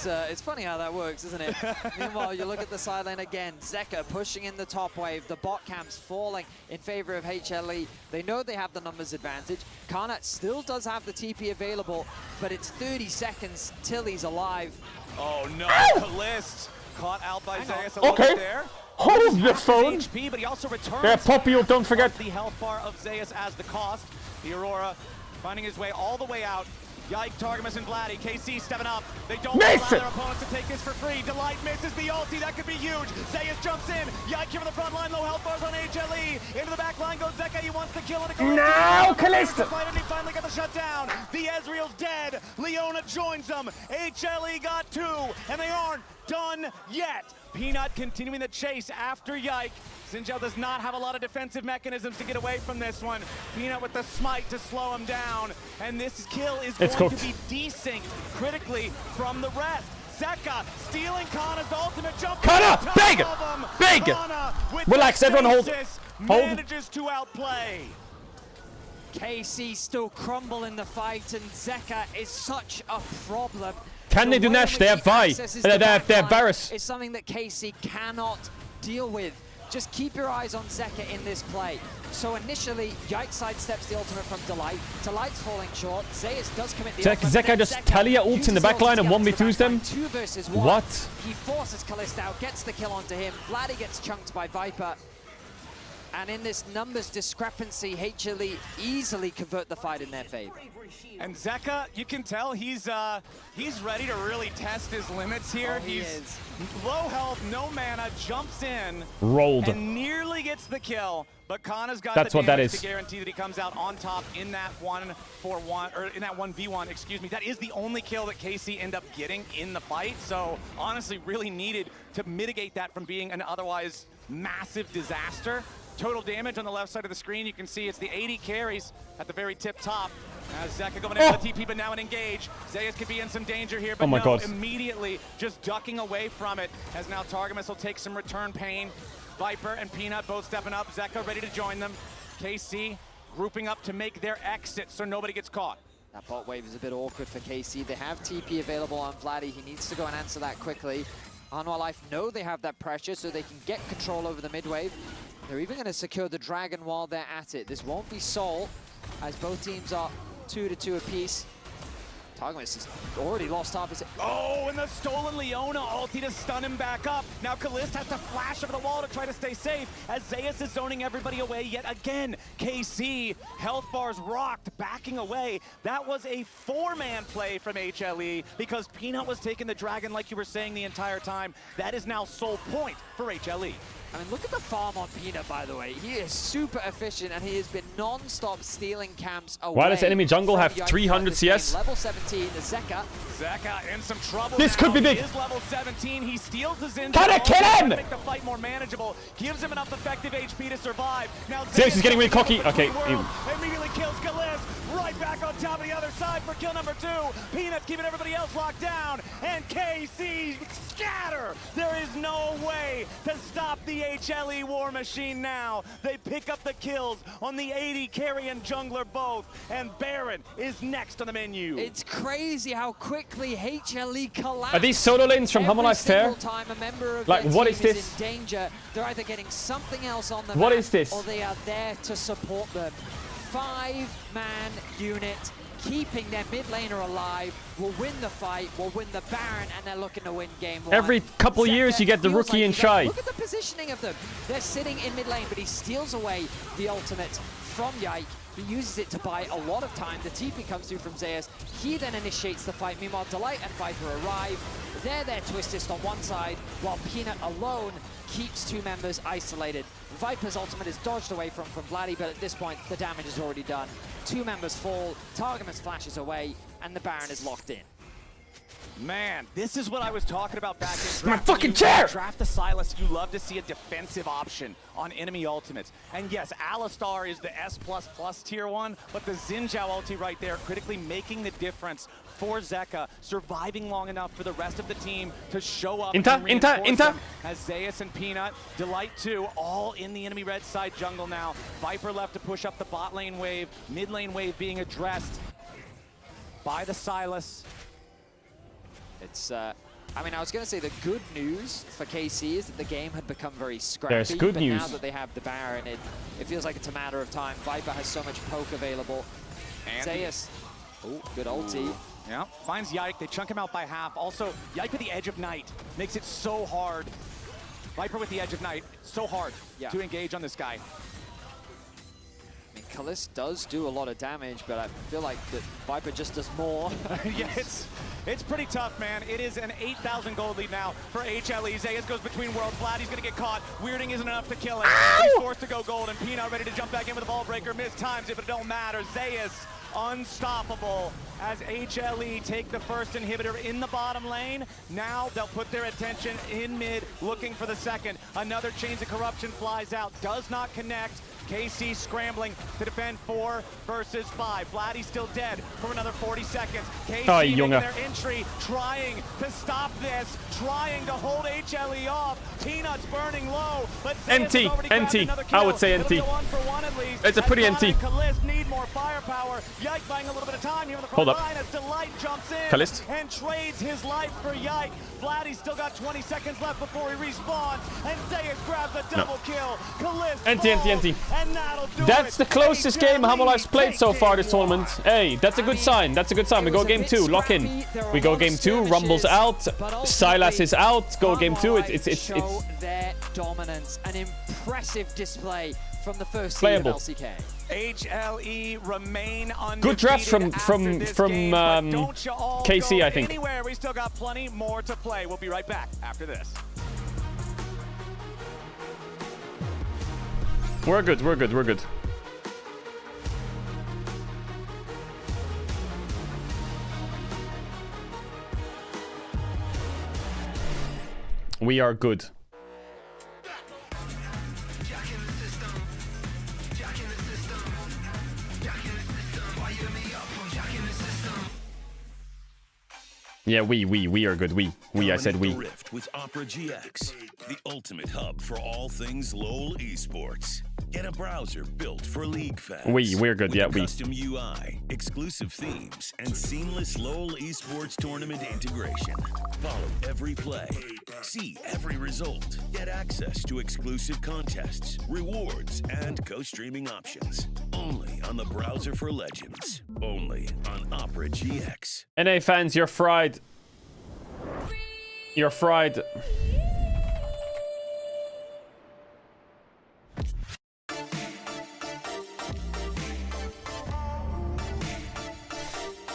Yeah, it's funny how that works, isn't it? Meanwhile, you look at the side lane again. Zeka pushing in the top wave. The bot camp's falling in favor of HLE. They know they have the numbers advantage. Kana still does have the TP available, but it's 30 seconds till he's alive. Oh no, Kalis caught out by Zeus a little bit there. Hold the phone. HP, but he also returns Yeah, Poppy, don't forget. the health bar of Zeus as the cost. The Aurora finding his way all the way out. Yike, Targamas, and Vladdy. KC stepping up. They don't allow their opponents to take this for free. Delight misses the ulti. That could be huge. Zeus jumps in. Yike here from the front line. Low health bars on HLE. Into the back line goes Zeka. He wants to kill it. Now, Kalista. And he finally got the shutdown. The Ezreal's dead. Leona joins them. HLE got 2, and they aren't done yet. Peanut continuing the chase after Yike. Sinjel does not have a lot of defensive mechanisms to get away from this one. Peanut with the smite to slow him down. And this kill is going to be desynced critically from the rest. Zeka stealing Kana's ultimate jump. Kana, big! Big! Kana Relax, everyone hold. Hold. Manages to outplay. KC still crumble in the fight, and Zeka is such a problem. Can they do Nash? They have Vi. They have Varus. It's something that KC cannot deal with. Just keep your eyes on Zeka in this play. So initially, Yike sidesteps the ultimate from Delight. Delight's falling short. Zeus does commit the ultimate. Zeka just Talia ults in the backline and 1v2s them? 2 versus 1. What? He forces Kalista out, gets the kill onto him. Vladdy gets chunked by Viper. And in this numbers discrepancy, HLE easily convert the fight in their favor. And Zeka, you can tell he's ready to really test his limits here. Oh, he is. Low health, no mana, jumps in. Rolled. And nearly gets the kill. But Kana's got That's the what that damage is. to guarantee that he comes out on top in that 1-for-1, or in that 1v1, excuse me. That is the only kill that KC end up getting in the fight. So honestly, really needed to mitigate that from being an otherwise massive disaster. total damage on the left side of the screen. You can see it's the 80 carries at the very tip top. As Zeka going into the TP, but now an engage. Zeus could be in some danger here, but Oh my God. Immediately just ducking away from it. As now Targamas will take some return pain. Viper and Peanut both stepping up. Zeka ready to join them. KC grouping up to make their exit so nobody gets caught. That bot wave is a bit awkward for KC. They have TP available on Vladdy. He needs to go and answer that quickly. Anwar Life know they have that pressure, so they can get control over the mid wave. They're even going to secure the Dragon while they're at it. This won't be Soul, as both teams are 2-2 apiece. Targamas has already lost half his... Oh, and the stolen Leona ulti to stun him back up. Now Kalist has to flash over the wall to try to stay safe as Zeus is zoning everybody away yet again. KC, health bars rocked, backing away. That was a 4-man play from HLE because Peanut was taking the Dragon like you were saying the entire time. That is now sole point for HLE. I mean, look at the farm on Peanut, by the way. He is super efficient, and he has been non-stop stealing camps away. Why does enemy jungle have 300 CS? Level 17, Zeka. Zeka in some trouble. This could be big. He is level 17. He steals his in. Can I kill him? Make the fight more manageable. Gives him enough effective HP to survive. Now Zeus is getting really cocky. Okay. Immediately kills Kalist. Right back on top of the other side for kill number 2. Peanut's keeping everybody else locked down. And KC scatter. There is no way to stop the HLE war machine now. They pick up the kills on the 80 carry and jungler both. And Baron is next on the menu. It's crazy how quickly HLE collapsed. Are these solo lanes from Hammer Life fair? Time a member of Like, their what team is this? in danger. They're either getting something else on the What map, is this? or they are there to support them. 5-man unit, keeping their mid laner alive, will win the fight, will win the Baron, and they're looking to win game 1. Every couple years you get the rookie and shy. Look at the positioning of them. They're sitting in mid lane, but he steals away the ultimate from Yike. He uses it to buy a lot of time. The TP comes through from Zeus. He then initiates the fight. Meanwhile, Delight and Viper arrive. They're there Twistist on one side, while Peanut alone keeps 2 members isolated. Viper's ultimate is dodged away from Vladdy, but at this point, the damage is already done. 2 members fall, Targamas flashes away, and the Baron is locked in. Man, this is what I was talking about back in my fucking chair! Draft the Silas, you love to see a defensive option on enemy ultimates. And yes, Alistar is the S++ tier 1, but the Xin Zhao ulti right there critically making the difference for Zeka, surviving long enough for the rest of the team to show up Inta, and reinforce Inta. them. As Zeus and Peanut, Delight 2, all in the enemy red side jungle now. Viper left to push up the bot lane wave, mid lane wave being addressed by the Silas. It's, I mean, I was going to say the good news for KC is that the game had become very scrappy. There's good but news. now that they have the Baron, it feels like it's a matter of time. Viper has so much poke available. And Zeus, oh, good ulti. Yeah, finds Yike. They chunk him out by half. Also, Yike with the Edge of Night makes it so hard. Viper with the Edge of Night, so hard to engage on this guy. I mean, Kalist does do a lot of damage, but I feel like that Viper just does more. Yeah, it's pretty tough, man. It is an 8,000 gold lead now for HLE. Zeus goes between worlds. Vlad, he's going to get caught. Weirding isn't enough to kill him. He's forced to go gold, and Peanut ready to jump back in with a ball breaker. Missed times it, but it don't matter. Zeus unstoppable as HLE take the first inhibitor in the bottom lane. Now they'll put their attention in mid, looking for the second. Another Chains of Corruption flies out, does not connect. KC scrambling to defend 4 versus 5. Vladdy's still dead for another 40 seconds. KC making their entry, trying to stop this, trying to hold HLE off. Peanut's burning low, but NT, I would say NT. It's a pretty NT. Kalist need more firepower. Yike buying a little bit of time here in the front line as Delight jumps in Kalist. and trades his life for Yike. Vladdy's still got 20 seconds left before he respawns, and Zeus grabs a double kill. Kalist NT. That's the closest game Hammer Life's played so far this tournament. Hey, that's a good sign. That's a good sign. We go game 2. Lock in. We go game 2. Rumble's out. Silas is out. Go game 2. It's their dominance. An impressive display from the first playable. seed of LCK. HLE remain undefeated. Good draft from game, KC, I think. Anywhere. We still got plenty more to play. We'll be right back after this. We're good. We are good. Yeah, we are good. I said we. Dominate the Rift with Opera GX, the ultimate hub for all things LoL esports. Get a browser built for League fans. We're good. With Yeah, a custom UI, exclusive themes, and seamless LoL esports tournament integration. Follow every play, see every result, get access to exclusive contests, rewards, and co-streaming options. Only on the browser for legends. Only on Opera GX. NA fans, you're fried. You're fried.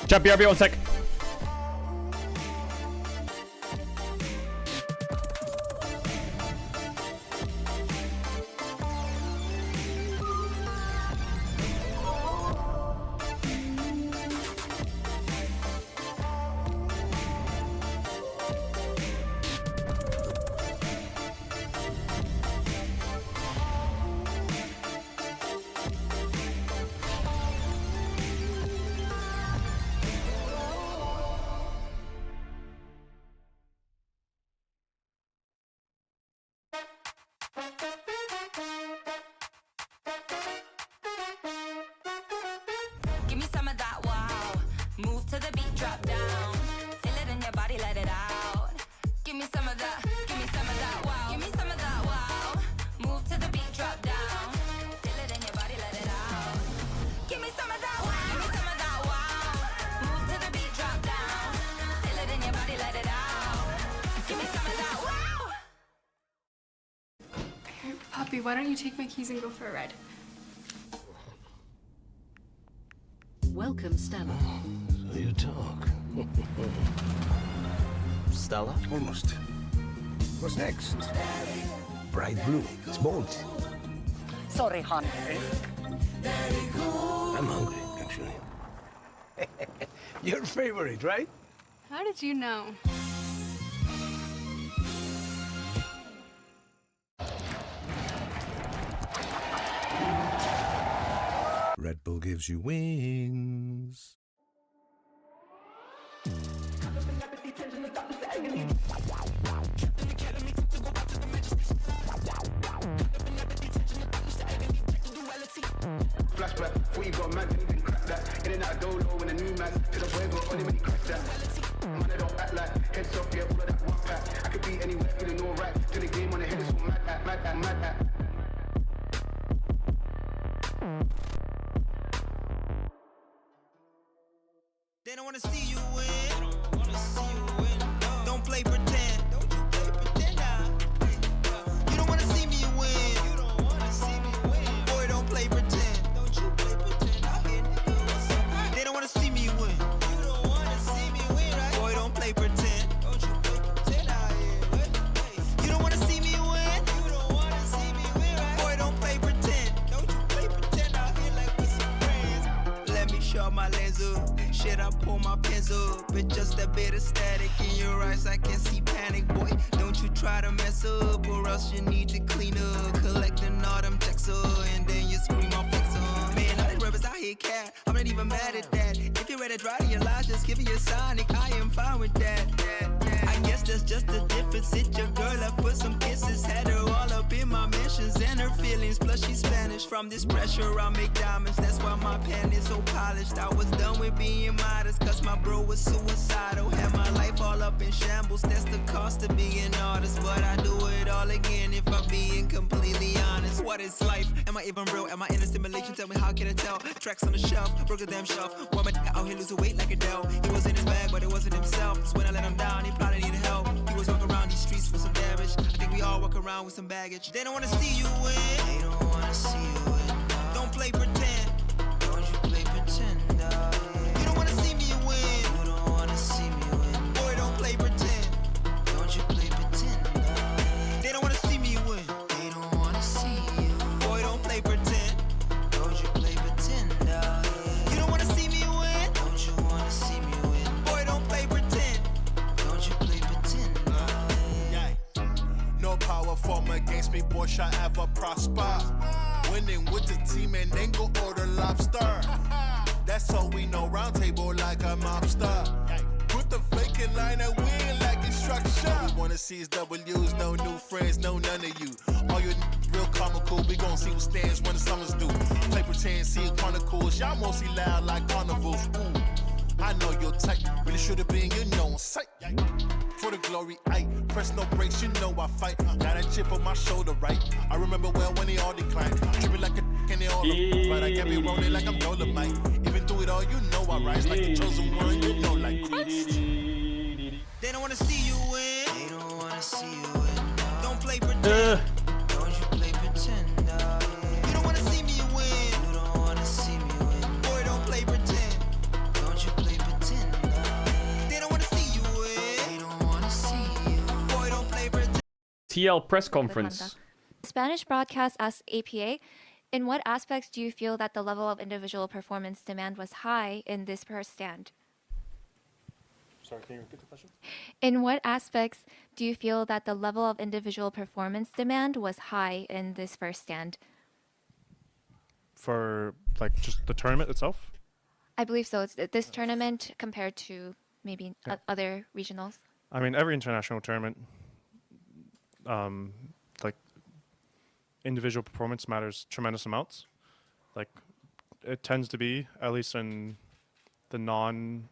Chat BRB, 1 sec. Give me some of that wow. Move to the beat, drop down. Feel it in your body, let it out. Give me some of that, give me some of that wow. Give me some of that wow. Move to the beat, drop down. Feel it in your body, let it out. Give me some of that wow. Give me some of that wow. Move to the beat, drop down. Feel it in your body, let it out. Give me some of that wow. Here, Poppy, why don't you take my keys and go for a ride? Welcome, Stella. So you talk. Stella? Almost. What's next? Bright blue. It's bold. Sorry, hon. I'm hungry, actually. Your favorite, right? How did you know? Red Bull gives you wings. Flashback, before you got mad, you can crack that. In and out dolo when a new man to the boy got only when he crack that. Man, I don't act like heads off, yeah, all of that one pack. I could be anywhere, feeling alright. To the game on the head, it's all mad at, mad at, mad at. They don't wanna see you win. Don't play pretend. Don't you play pretend now. You don't wanna see me win. You don't wanna see me win. Boy, don't play pretend. Don't you play pretend out here, nigga. They don't wanna see me win. You don't wanna see me win, right? Boy, don't play pretend. Don't you play pretend out here. You don't wanna see me win. You don't wanna see me win, right? Boy, don't play pretend. Don't you play pretend out here like we some friends. Let me show my lens up. Shit, I pull my pins up, but just a bit of static in your eyes. I can see panic, boy. Don't you try to mess up, or else you need to clean up. Collecting all them checks up, and then you scream off fix up. Man, all these rappers out here cat. I'm not even mad at that. If you're ready to dry to your lies, just give me a Sonic. I am fine with that. I guess that's just the difference. It's your girl, I put some kisses. Had her all up in my mentions and her feelings. Plus she's Spanish. From this pressure, I make diamonds. That's why my pen is so polished. I was done with being modest, cause my bro was suicidal. Had my life all up in shambles. That's the cost of being an artist. But I do it all again if I'm being completely honest. What is life? Am I even real? Am I in a simulation? Tell me, how can I tell? Tracks on the shelf, broke the damn shelf. Why my nigga out here losing weight like Adele? He was in his bag, but it wasn't himself. So when I let him down, he probably needed help. He was walking around these streets with some damage. I think we all walk around with some baggage. They don't wanna see you win. They don't wanna see you win. Don't play pretend. Don't you play pretend, dog. You don't wanna see me win. You don't wanna see me win. Boy, don't play pretend. Don't you play pretend, dog. They don't wanna see me win. They don't wanna see you. Boy, don't play pretend. Don't you play pretend, dog. You don't wanna see me win. Don't you wanna see me win. Boy, don't play pretend. Don't you play pretend, dog. Yeah. No power from against me, boy, shall ever prosper. Winning with the team and then go order lobster. That's all we know, round table like a mobster. Put the vacant line and we ain't like instruction. All we wanna see is W's, no new friends, no none of you. All you real comical, we gon' see who stands when the summers do. Play pretend, see chronicles, y'all mostly loud like carnivals. Ooh, I know your type, really should've been, you know, on sight. For the glory, I press no brakes, you know I fight. Got that chip on my shoulder, right? I remember well when they all declined. Tripping like a and they all but I kept it rolling like I'm Dolomite. Even through it all, you know I rise like the chosen one, you know, like Christ. They don't wanna see you win. They don't wanna see you win. Don't play pretend. Don't you play pretend. You don't wanna see me win. You don't wanna see me win. Boy, don't play pretend. Don't you play pretend. They don't wanna see you win. They don't wanna see you. Boy, don't play pretend. TL press conference. Spanish broadcast asks APA, in what aspects do you feel that the level of individual performance demand was high in this first stand? Sorry, can you repeat the question? In what aspects do you feel that the level of individual performance demand was high in this first stand? For like just the tournament itself? I believe so. It's this tournament compared to maybe other regionals. I mean, every international tournament, like individual performance matters tremendous amounts. Like it tends to be, at least in the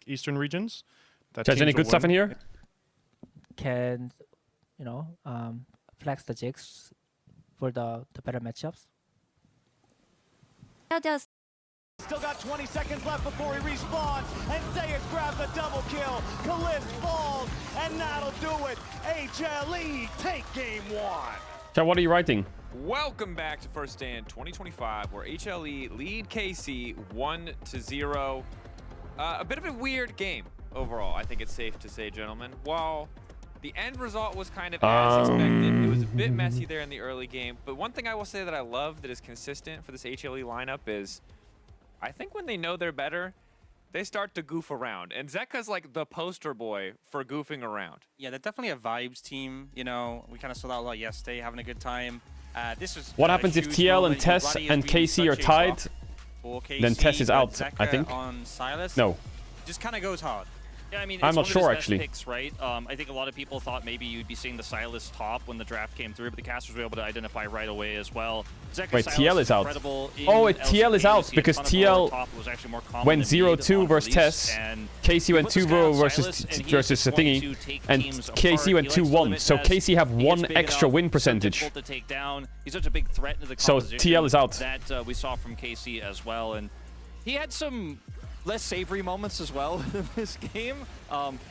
Eastern regions. Judge, any good stuff in here? Can, flex the jigs for the better matchups. Still got 20 seconds left before he respawns, and Zayas grabs a double kill. Calypso falls, and that'll do it. HLE take game one. Chad, what are you writing? Welcome back to First Stand 2025, where HLE lead KC 1-0. A bit of a weird game overall, I think it's safe to say, gentlemen. While the end result was kind of as expected, it was a bit messy there in the early game. But one thing I will say that I love that is consistent for this HLE lineup is I think when they know they're better, they start to goof around. And Zeka's like the poster boy for goofing around. Yeah, they're definitely a vibes team. We kind of saw that a lot yesterday, having a good time. This was what happens if TL and Tess and KC are tied? Then Tess is out, Zeka I think. On Silas. No. Just kind of goes hard. Yeah, I mean, I'm it's not one of sure his best actually. Picks, right? I think a lot of people thought maybe you'd be seeing the Silas top when the draft came through, but the casters were able to identify right away as well. Zeka Wait, Silas TL is out. Oh, TL is out because TL went 0-2 versus Tess. KC went 2-0 versus the thingy, and KC went 2-1. So KC have one extra win percentage. To take down. He's such a big threat to the So TL is out. That we saw from KC as well, and he had some less savory moments as well in this game,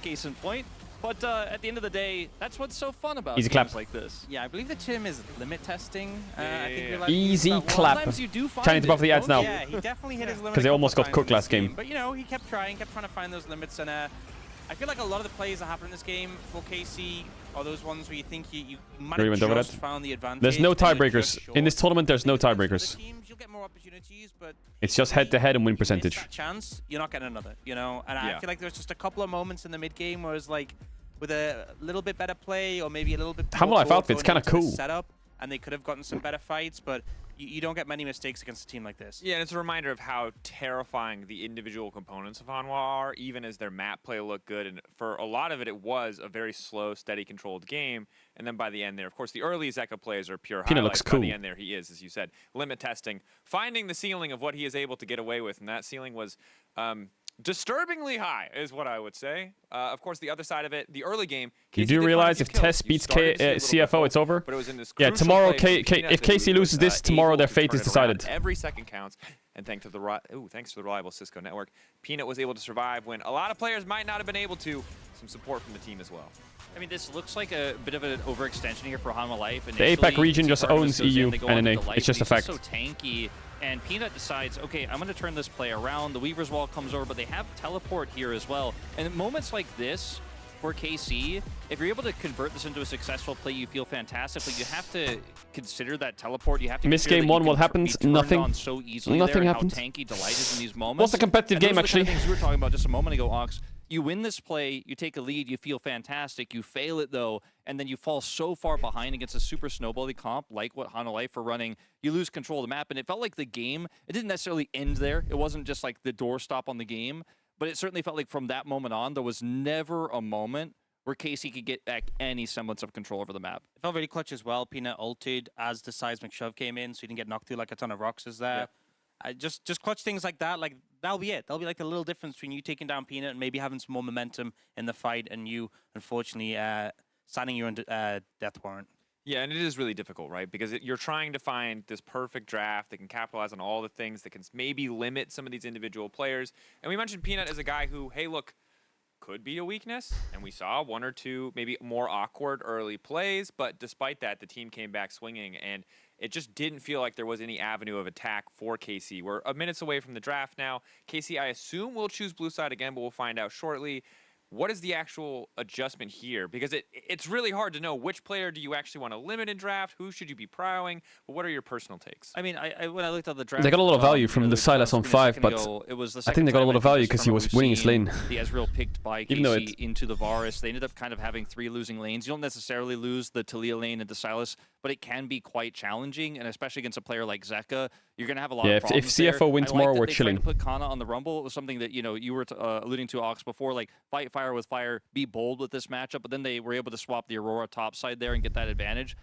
case in point. But at the end of the day, that's what's so fun about Easy games clap. like this. Yeah, I believe the term is limit testing. I think Easy clap. Sometimes you do find Trying to buff the ads now. Yeah, he definitely hit his limit. Because they almost got cooked last game. But he kept trying to find those limits, and I feel like a lot of the plays that happen in this game for KC are those ones where you think you might have just found the advantage. There's no tiebreakers. In this tournament, there's no tiebreakers. You'll get more opportunities, but it's just head-to-head and win percentage. That chance, you're not getting another, And I feel like there's just a couple of moments in the mid-game where it's like, with a little bit better play or maybe a little bit Hammer Life outfit's kind of cool. Setup, and they could have gotten some better fights, but you don't get many mistakes against a team like this. Yeah, and it's a reminder of how terrifying the individual components of Hanwha are, even as their map play looked good. And for a lot of it, it was a very slow, steady, controlled game. And then by the end there, of course, the early Zeka plays are pure Pina highlights. looks cool. By the end there, he is, as you said, limit testing, finding the ceiling of what he is able to get away with. And that ceiling was disturbingly high, is what I would say. Of course, the other side of it, the early game. You do realize if Tess beats CFO, it's over? But it was in this yeah, tomorrow, play if KC loses this, tomorrow their fate is decided. Every second counts, and thanks to the reliable Cisco network, Peanut was able to survive when a lot of players might not have been able to. Some support from the team as well. I mean, this looks like a bit of an overextension here for Hanwha Life. The APAC region just owns EU and NA. It's just a fact. So tanky, and Peanut decides, okay, I'm going to turn this play around. The Weaver's Wall comes over, but they have teleport here as well. And in moments like this, for KC, if you're able to convert this into a successful play, you feel fantastic, but you have to consider that teleport. You have to miss game one, what happens? Nothing. So easily Nothing there, happens. How tanky Delight is in these moments. What's a competitive game, actually? Things we were talking about just a moment ago, Ox. You win this play, you take a lead, you feel fantastic. You fail it, though, and then you fall so far behind against a super snowbally comp like what Hanwha Life are running. You lose control of the map, and it felt like the game, it didn't necessarily end there. It wasn't just like the doorstop on the game, but it certainly felt like from that moment on, there was never a moment where KC could get back any semblance of control over the map. It felt really clutch as well. Peanut ulted as the seismic shove came in, so you didn't get knocked through like a ton of rocks is there. Just clutch things like that. Like that'll be it. That'll be like the little difference between you taking down Peanut and maybe having some more momentum in the fight, and you unfortunately signing your death warrant. Yeah, and it is really difficult, right? Because you're trying to find this perfect draft that can capitalize on all the things that can maybe limit some of these individual players. And we mentioned Peanut as a guy who, hey, look, could be a weakness. And we saw one or two maybe more awkward early plays. But despite that, the team came back swinging. And it just didn't feel like there was any avenue of attack for KC. We're minutes away from the draft now. KC, I assume, will choose blue side again, but we'll find out shortly. What is the actual adjustment here? Because it's really hard to know which player do you actually want to limit in draft, who should you be prioing, but what are your personal takes? I mean, when I looked at the draft... They got a lot of value from the Silas on 5, but I think they got a lot of value because he was winning his lane. The Ezreal picked by KC into the Varus. They ended up kind of having 3 losing lanes. You don't necessarily lose the Talia lane into Silas, but it can be quite challenging, and especially against a player like Zeka, you're going to have a lot of problems if CFO wins more, we're chilling. To put Kana on the Rumble. It was something that, you know, you were alluding to, Ox, before, like, fight fire with fire, be bold with this matchup, but then they were able to swap the Aurora top side there and get that advantage.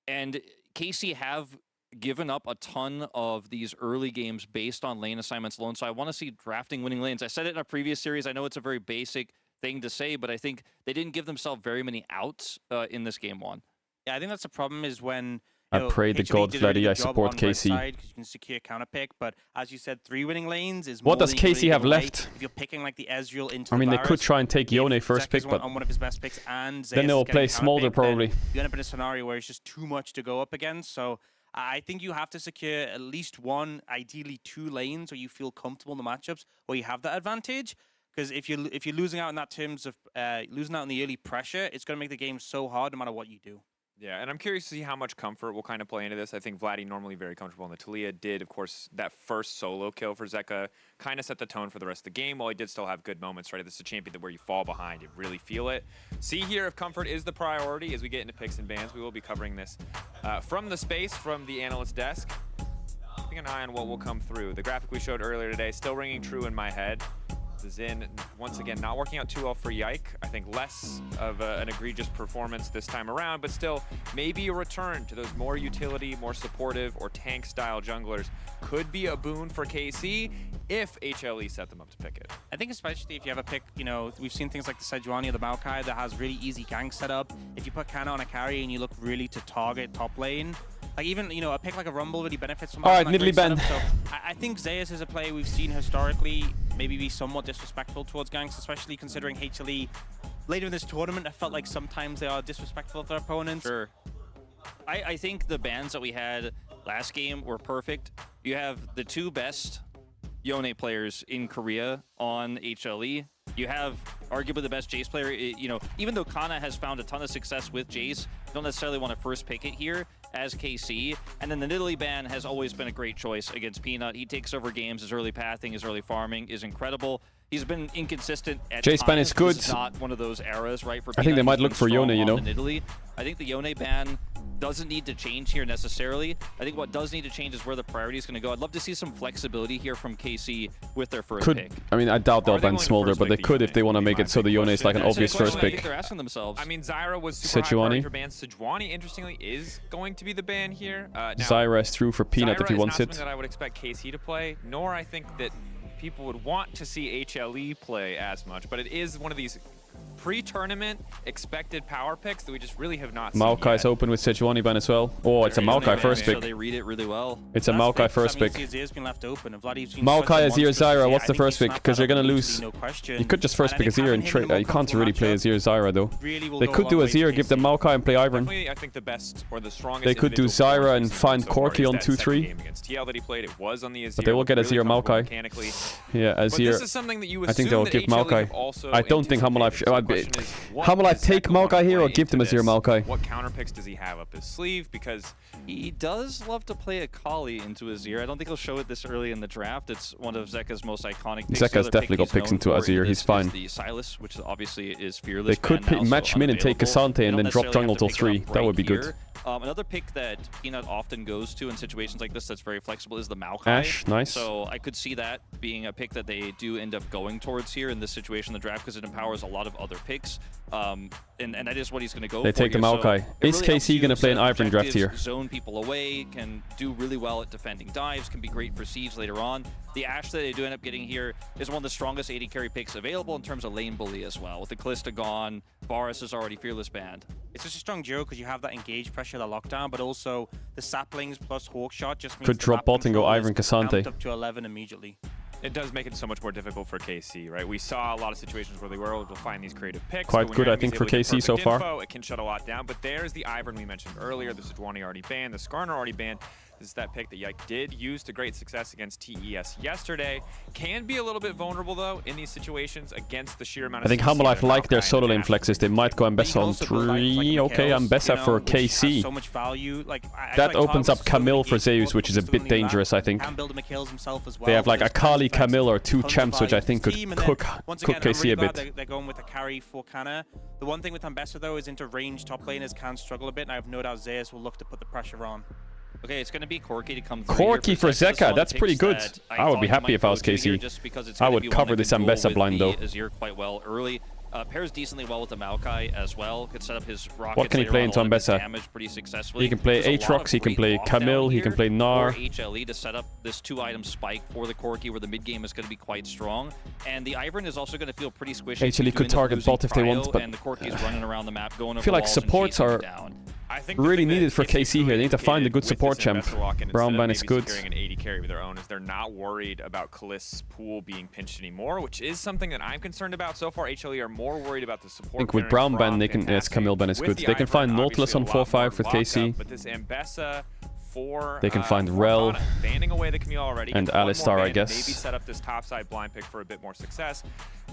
And KC have given up a ton of these early games based on lane assignments alone, so I want to see drafting winning lanes. I said it in a previous series. I know it's a very basic thing to say, but I think they didn't give themselves very many outs in this game 1. Yeah, I think that's the problem is when... I pray the gods, Vladdy, I support KC. Because you can secure counter pick, but as you said, 3 winning lanes is what does KC have left? If you're picking like the Ezreal into I mean, the they could try and take Yone first pick, but on one of his best picks, and then they'll play Smolder probably. You end up in a scenario where it's just too much to go up against. So I think you have to secure at least 1, ideally 2 lanes where you feel comfortable in the matchups, where you have that advantage. Because if you're losing out in that terms of losing out in the early pressure, it's going to make the game so hard no matter what you do. Yeah, and I'm curious to see how much comfort will kind of play into this. I think Vladdy normally very comfortable in the Talia. Did, of course, that first solo kill for Zeka kind of set the tone for the rest of the game. While he did still have good moments, right? This is a champion that where you fall behind, you really feel it. See here if comfort is the priority as we get into picks and bans. We will be covering this from the space, from the analyst desk. Keeping an eye on what will come through. The graphic we showed earlier today still ringing true in my head. Xin, once again, not working out too well for Yike. I think less of an egregious performance this time around, but still maybe a return to those more utility, more supportive, or tank-style junglers could be a boon for KC if HLE set them up to pick it. I think especially if you have a pick, you know, we've seen things like the Sejuani or the Maokai that has really easy gank setup. If you put Kana on a carry and you look really to target top lane, like even, you know, a pick like a Rumble really benefits from. All right, Nidalee banned. So I think Zeus is a play we've seen historically maybe be somewhat disrespectful towards ganks, especially considering HLE later in this tournament. I felt like sometimes they are disrespectful of their opponents. Sure. I think the bans that we had last game were perfect. You have the 2 best Yone players in Korea on HLE. You have arguably the best Jace player. You know, even though Kana has found a ton of success with Jace, you don't necessarily want to first pick it here as KC. And then the Nidalee ban has always been a great choice against Peanut. He takes over games. His early pathing, his early farming is incredible. He's been inconsistent at Jace ban is good. This is not one of those eras, right? For I think they might look for Yone, you know. Nidalee. I think the Yone ban doesn't need to change here necessarily. I think what does need to change is where the priority is going to go. I'd love to see some flexibility here from KC with their first pick. I mean, I doubt they'll ban Smolder, but they could if they want to make it so the Yone is like an obvious first pick. I think they're asking themselves. I mean, Zyra was super high priority for ban. Sejuani, interestingly, is going to be the ban here. Now, Zyra is through for Peanut if he wants it. Zyra is not something that I would expect KC to play, nor I think that people would want to see HLE play as much, but it is one of these pre-tournament expected power picks that we just really have not seen Maokai's yet. Open with Sejuani ban as well. Oh, it's a Maokai first pick. So they read it really well. It's a Maokai first pick. Been left open. Maokai, Azir, Zyra. What's the first pick? Because you're going to lose. You could just first pick Azir and trade. You can't really play Azir, Zyra, though. They could do Azir, give them Maokai and play Ivern. I think the best or the strongest. They could do Zyra and find Corki on 2-3. TL that he played, it was on the Azir. But they will get Azir Maokai. Yeah, Azir. This is something that you I think they'll give Maokai. I don't think Hamalife. Hamalife take Maokai here or give them Azir Maokai. What counter picks does he have up his sleeve? Because he does love to play a Kali into Azir. I don't think he'll show it this early in the draft. It's one of Zeka's most iconic picks. Zeka's definitely got picks into Azir. He's fine. The Silas, which obviously is fearless. They could match Min and take Cassante and then drop jungle till 3. That would be good. Another pick that Peanut often goes to in situations like this that's very flexible is the Maokai. Ashe, nice. So I could see that being a pick that they do end up going towards here in this situation in the draft because it empowers a lot of other picks. And that is what he's going to go for. They take the here. Maokai. So it Is really helps KC you going to play an set Ivern draft here? Zone people away, can do really well at defending dives, can be great for siege later on. The Ashe that they do end up getting here is one of the strongest AD carry picks available in terms of lane bully as well. With the Callista gone, Varus is already Fearless banned. It's just a strong duo because you have that engage pressure, the lockdown, but also the saplings plus Hawkshot just means Could the drop map bot and go control is Ivern Cassante. amped up to 11 immediately. It does make it so much more difficult for KC, right? We saw a lot of situations where they were able to find these creative picks. Quite but when good, your I think, enemy's for able to get KC so perfect far. info, it can shut a lot down. But there's the Ivern we mentioned earlier. The Sejuani already banned. The Skarner already banned. This is that pick that Yike did use to great success against TES yesterday. Can be a little bit vulnerable, though, in these situations against the sheer amount of I think CC Humble Life that like their Maokai solo and lane Ashe flexes. They might go Ambessa on 3. Okay, Ambessa for which has KC. so much value. Like, That opens up Camille for Zeus, which is a bit dangerous, I think. Can build Mikhails himself as well. They have like Akali, Camille, or 2 tons of champs, which I think could team, and then, cook once again, I'm KC really a glad bit. they're going with a carry for Kana. The one thing with Ambessa, though, is into range top laners can struggle a bit, and I have no doubt Zeus will look to put the pressure on. Okay, it's going to be Corki to come through. Corki for Zeka, that's pretty good. I would be happy if I was KC. I would cover this Ambessa blind though. Azir quite well early. Pairs decently well with the Maokai as well. Could set up his rockets. What can he play into Ambessa? Damage pretty successfully. He can play Aatrox, he can play Camille, he can play Or Gnar. HLE to set up this 2-item spike for the Corki where the mid game is going to be quite strong. And the Ivern is also going to feel pretty squishy. HLE could target bot if they want, but and the Corki is running around the map going over I feel like walls and supports chasing are it down. really needed for KC here. They need to find a good support champ. Brown Ban is good. Securing an 80 carry of their own, is they're not worried about Kalist's pool being pinched anymore, which is something that I'm concerned about. So far, HLE are more worried about the support. I think with Brown Ban, they can. Yes, Camille Ban is good. They can find Nautilus on 4-5 with KC. But this Ambessa for They can find Rel banding away the Camille already, and gets one more Alistar, I ban, guess. Maybe set up this topside blind pick for a bit more success.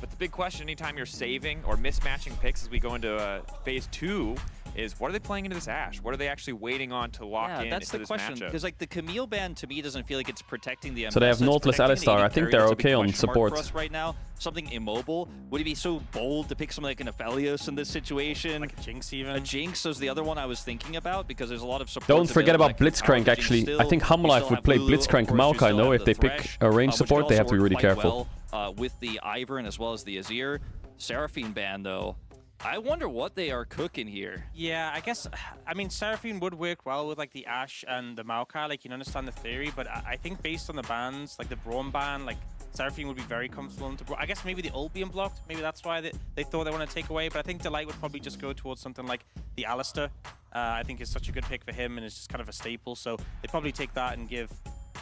But the big question, anytime you're saving or mismatching picks as we go into phase 2, is what are they playing into this Ashe? What are they actually waiting on to lock in that's into the this question. matchup? Because like the Camille ban to me doesn't feel like it's protecting the Ambessa. So they have Nautilus, Alistar. I think they're okay on support. For us right now, something immobile. Would it be so bold to pick something like an Aphelios in this situation? Like a Jinx even. A Jinx is the other one I was thinking about because there's a lot of support. Don't forget about Blitzcrank, actually. I think Humble Life would play Blitzcrank Maokai, no? If they pick a range support, they have to be really careful. With the Ivern as well as the Azir. Seraphine ban, though. I wonder what they are cooking here. Yeah, I guess, I mean, Seraphine would work well with like the Ashe and the Maokai, like you understand the theory, but I think based on the bans, like the Braum ban, like Seraphine would be very comfortable into I guess maybe the ult being blocked, maybe that's why they thought they want to take away, but I think Delight would probably just go towards something like the Alistar. I think is such a good pick for him and it's just kind of a staple, so they'd probably take that and give,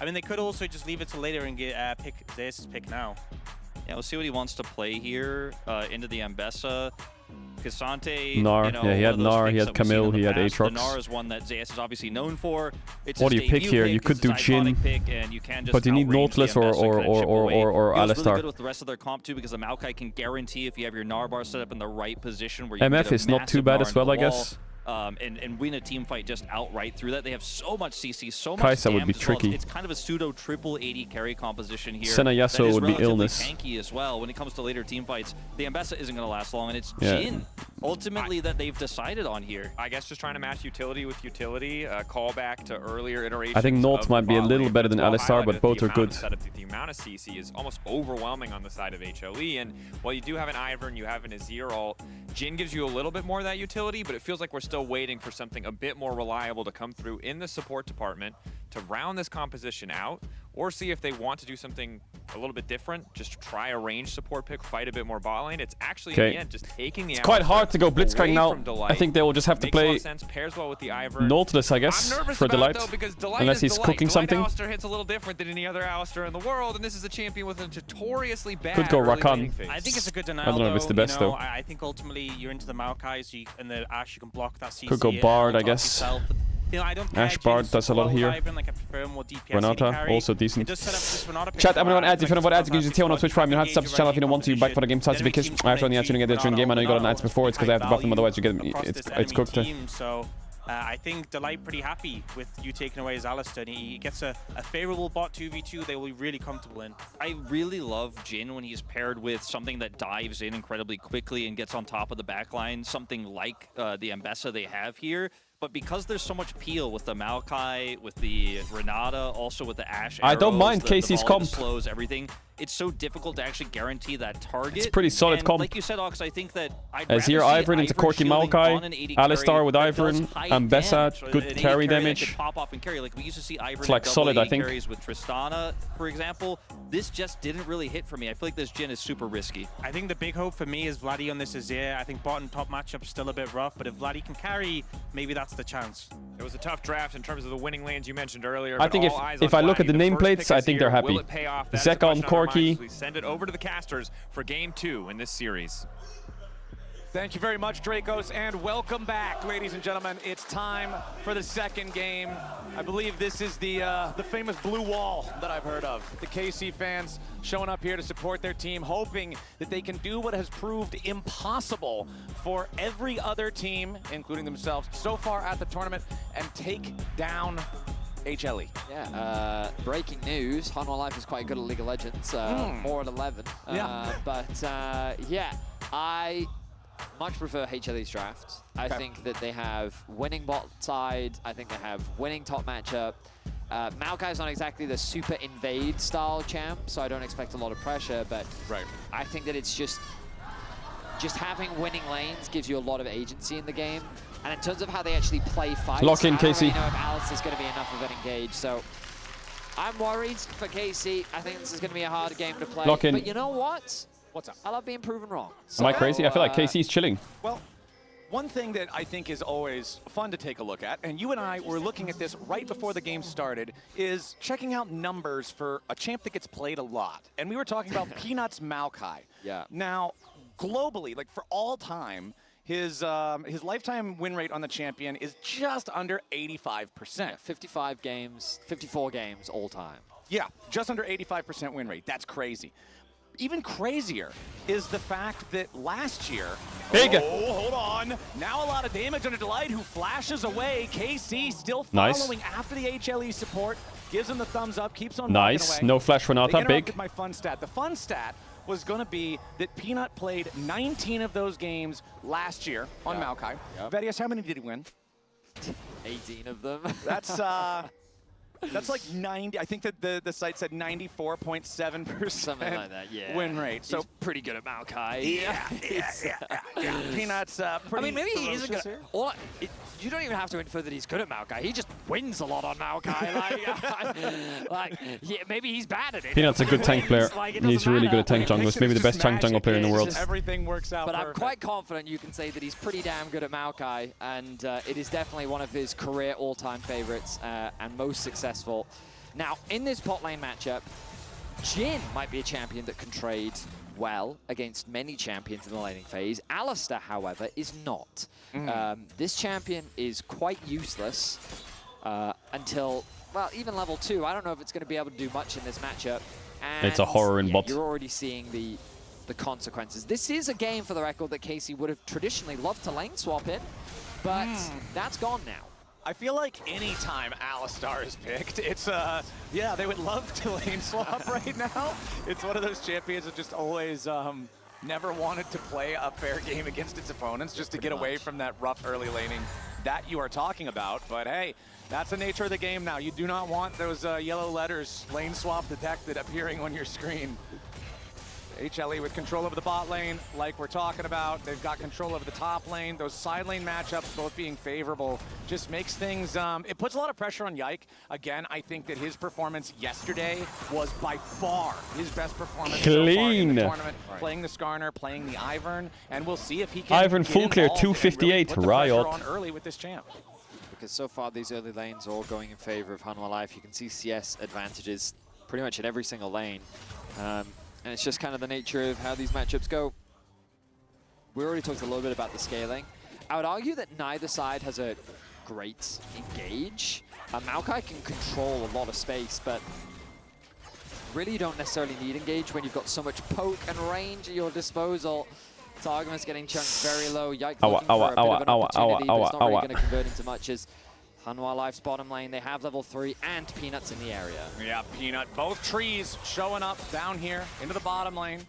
I mean, they could also just leave it to later and get pick Zeus' pick now. Yeah, we'll see what he wants to play here into the Ambessa. Cassante, Gnar, you know, yeah, he had Gnar, he had Camille, he had Aatrox. Aatrox. Gnar is one that Zeus is obviously known for. It's What do you pick here? You could do Jhin, but you need Nautilus or Alistar. Alistar. Really good with the rest of their comp too because the Maokai can guarantee if you have your Gnar bar set up in the right position where you MF can get a is not too massive bad Gnar as well, into I the wall, guess. and win a team fight just outright through that. They have so much CC, so much Kai'Sa would be damage as well. tricky. It's kind of a pseudo triple 80 carry composition here. Senna that Yasuo is would be relatively illness. tanky as well. When it comes to later team fights, the Ambessa isn't going to last long, and it's Yeah. Jhin ultimately that they've decided on here. I guess just trying to match utility with utility, call back to earlier iterations. I think Naut might be a little better than Alistar, but both are good. The amount of CC is almost overwhelming on the side of HLE, and while you do have an Ivern, you have an Azir ult, Jhin gives you a little bit more of that utility, but it feels like we're still waiting for something a bit more reliable to come through in the support department to round this composition out, or see if they want to do something a little bit different, just try a range support pick, fight a bit more bot lane. It's actually, in the end, just taking the It's quite hard to go Blitzcrank now. I think they will just have to Makes a lot play of sense, pairs well with the Ivern. Nautilus, I guess, I'm nervous for about Delight. it, though, because Delight Unless is he's Delight. cooking Delight something. Alistar hits a little different than any other Alistar in the world, and this is a champion with a notoriously bad Could go early Rakan. laning phase. I think it's a good denial. I don't know if it's the best, though. I think ultimately you're into the Maokai, so and the Ashe you can block that CC. Could go and Bard, I ult off guess. yourself. But, you know, I don't pair Ash Bard Jhin does a lot well with here. Ivern, like I prefer more DPS Renata, carry. also It decent. does set up this Renata pick Chat, for everyone Ivern, adds. If you know what adds, you can use the T1 on Twitch Prime. You don't have to sub to the channel if you don't want to. Back for the game starts because I have to only answer to get the during game. I know you got an ads before. It's because I have to buff them, otherwise you get it's cooked. So I think Delight pretty happy with you taking away his Alistar. And he gets a favorable bot 2v2 they will be really comfortable in. I really love Jhin when he's paired with something that dives in incredibly quickly and gets on top of the backline, something like the Ambessa they have here. but because there's so much peel with the Maokai, with the Renata, also with the Ashe I don't arrows, mind the Casey's volley, the comp. slows, everything. It's so difficult to actually guarantee that target. It's pretty solid and comp. like you said, Ox, I think that I'd As here, rather see Ivern into Ivern Corki shielding on an Maokai, 80 Alistar carry with that does Ivern, high Ambessa, damage. good An 80 carry that damage. could pop off and carry. Like we used to see Ivern It's like double solid, I 80 think. carries with Tristana, for example. This just didn't really hit for me. I feel like this Jhin is super risky. I think the big hope for me is Vladdy on this Azir. I think bottom top matchup's still a bit rough, but if Vladdy can carry, maybe that's the chance. It was a tough draft in terms of the winning lanes you mentioned earlier. I but think all eyes if on I look at Vladdy. the first nameplates, pick I is think here. they're happy. Will it pay off? That is Zeka the on question our minds Corki. as we send it over to the casters for game 2 in this series. Thank you very much, Dracos, and welcome back, ladies and gentlemen. It's time for the second game. I believe this is the famous blue wall that I've heard of. The KC fans showing up here to support their team, hoping that they can do what has proved impossible for every other team, including themselves, so far at the tournament, and take down HLE. Yeah, breaking news. Hanwha Life is quite good at League of Legends, more at 11. Yeah, I much prefer HLE's draft. I think that they have winning bot side. I think they have winning top matchup. Maokai's not exactly the super invade style champ, so I don't expect a lot of pressure, but I think that it's just having winning lanes gives you a lot of agency in the game. And in terms of how they actually play fights, Lock in, I don't KC. really know if Alice is going to be enough of an engage. So I'm worried for KC. I think this is going to be a hard game to play. Lock in. But you know what? What's up? I love being proven wrong. Am I crazy? I feel like KC's chilling. Well, one thing that I think is always fun to take a look at, and you and I were looking at this right before the game started, is checking out numbers for a champ that gets played a lot. And we were talking about Peanuts Maokai. Yeah. Now, globally, like for all time, his lifetime win rate on the champion is just under 85%. Yeah, 54 games all time. Yeah, just under 85% win rate. That's crazy. Even crazier is the fact that last year, hold on, now a lot of damage on a Delight who flashes away. KC still following after the HLE support, gives him the thumbs up, keeps on walking away. No flash Renata, They interrupted big. my fun stat. The fun stat was going to be that Peanut played 19 of those games last year on Maokai. Vedius, how many did he win? 18 of them. That's like 90. I think that the site said 94.7% Something like that, yeah. win rate. So he's pretty good at Maokai. Yeah. Peanuts pretty I mean, maybe he isn't ferocious good. here. You don't even have to infer that he's good at Maokai. He just wins a lot on Maokai. Yeah, maybe he's bad at it. Peanut's a good tank player. He's really good at tank jungle. He's maybe the best tank jungle player in the world. Everything works out But I'm perfect. quite confident you can say that he's pretty damn good at Maokai, and it is definitely one of his career all-time favorites and most successful. Now, in this bot lane matchup, Jhin might be a champion that can trade well against many champions in the laning phase. Alistar, however, is not. This champion is quite useless until, well, even level 2. I don't know if it's going to be able to do much in this matchup. And It's a horror in bot. You're already seeing the consequences. This is a game, for the record, that Casey would have traditionally loved to lane swap in, but that's gone now. I feel like any time Alistar is picked, it's yeah, they would love to lane swap right now. It's one of those champions that just always never wanted to play a fair game against its opponents just to get away from that rough early laning that you are talking about. But hey, that's the nature of the game now. You do not want those yellow letters, lane swap detected, appearing on your screen. HLE with control over the bot lane, like we're talking about. They've got control over the top lane. Those side lane matchups both being favorable just makes things, it puts a lot of pressure on Yike. Again, I think that his performance yesterday was by far his best performance so far in the tournament. Playing the Skarner, playing the Ivern, and we'll see if he can Ivern get full clear, involved and really 258, put the pressure Riot. on early with this champ. Because so far these early lanes are all going in favor of Hanwha Life. You can see CS advantages pretty much in every single lane. And it's just kind of the nature of how these matchups go. We already talked a little bit about the scaling. I would argue that neither side has a great engage. Maokai can control a lot of space, but really you don't necessarily need engage when you've got so much poke and range at your disposal. Targamas getting chunked very low. Yike looking for a bit of an opportunity, but it's not really going to convert into much as Hanwha Life's bottom lane. They have level 3 and Peanuts in the area. Yeah, Peanut. Both trees showing up down here into the bottom lane.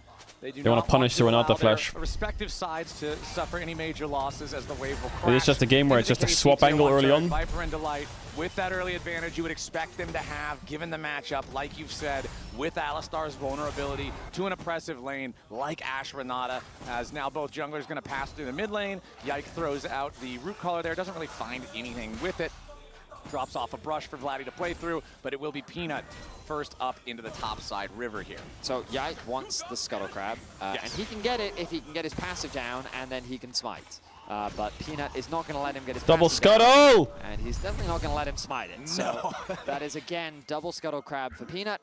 They do They wanna not punish the to allow Renata their flash. respective sides to suffer any major losses as the wave will crash. It is just a game where it's just a swap KC angle tier one early turret, on. Viper and Delight, with that early advantage you would expect them to have, given the matchup, like you've said, with Alistar's vulnerability to an oppressive lane like Ashe Renata, as now both junglers going to pass through the mid lane. Yike throws out the root caller there, doesn't really find anything with it. Drops off a brush for Vladdy to play through, but it will be Peanut first up into the top side river here. So Yike wants the Scuttle Crab, and he can get it if he can get his passive down, and then he can smite. But Peanut is not going to let him get his Double passive down, scuttle! and he's definitely not going to let him smite it. So that is, again, double Scuttle Crab for Peanut,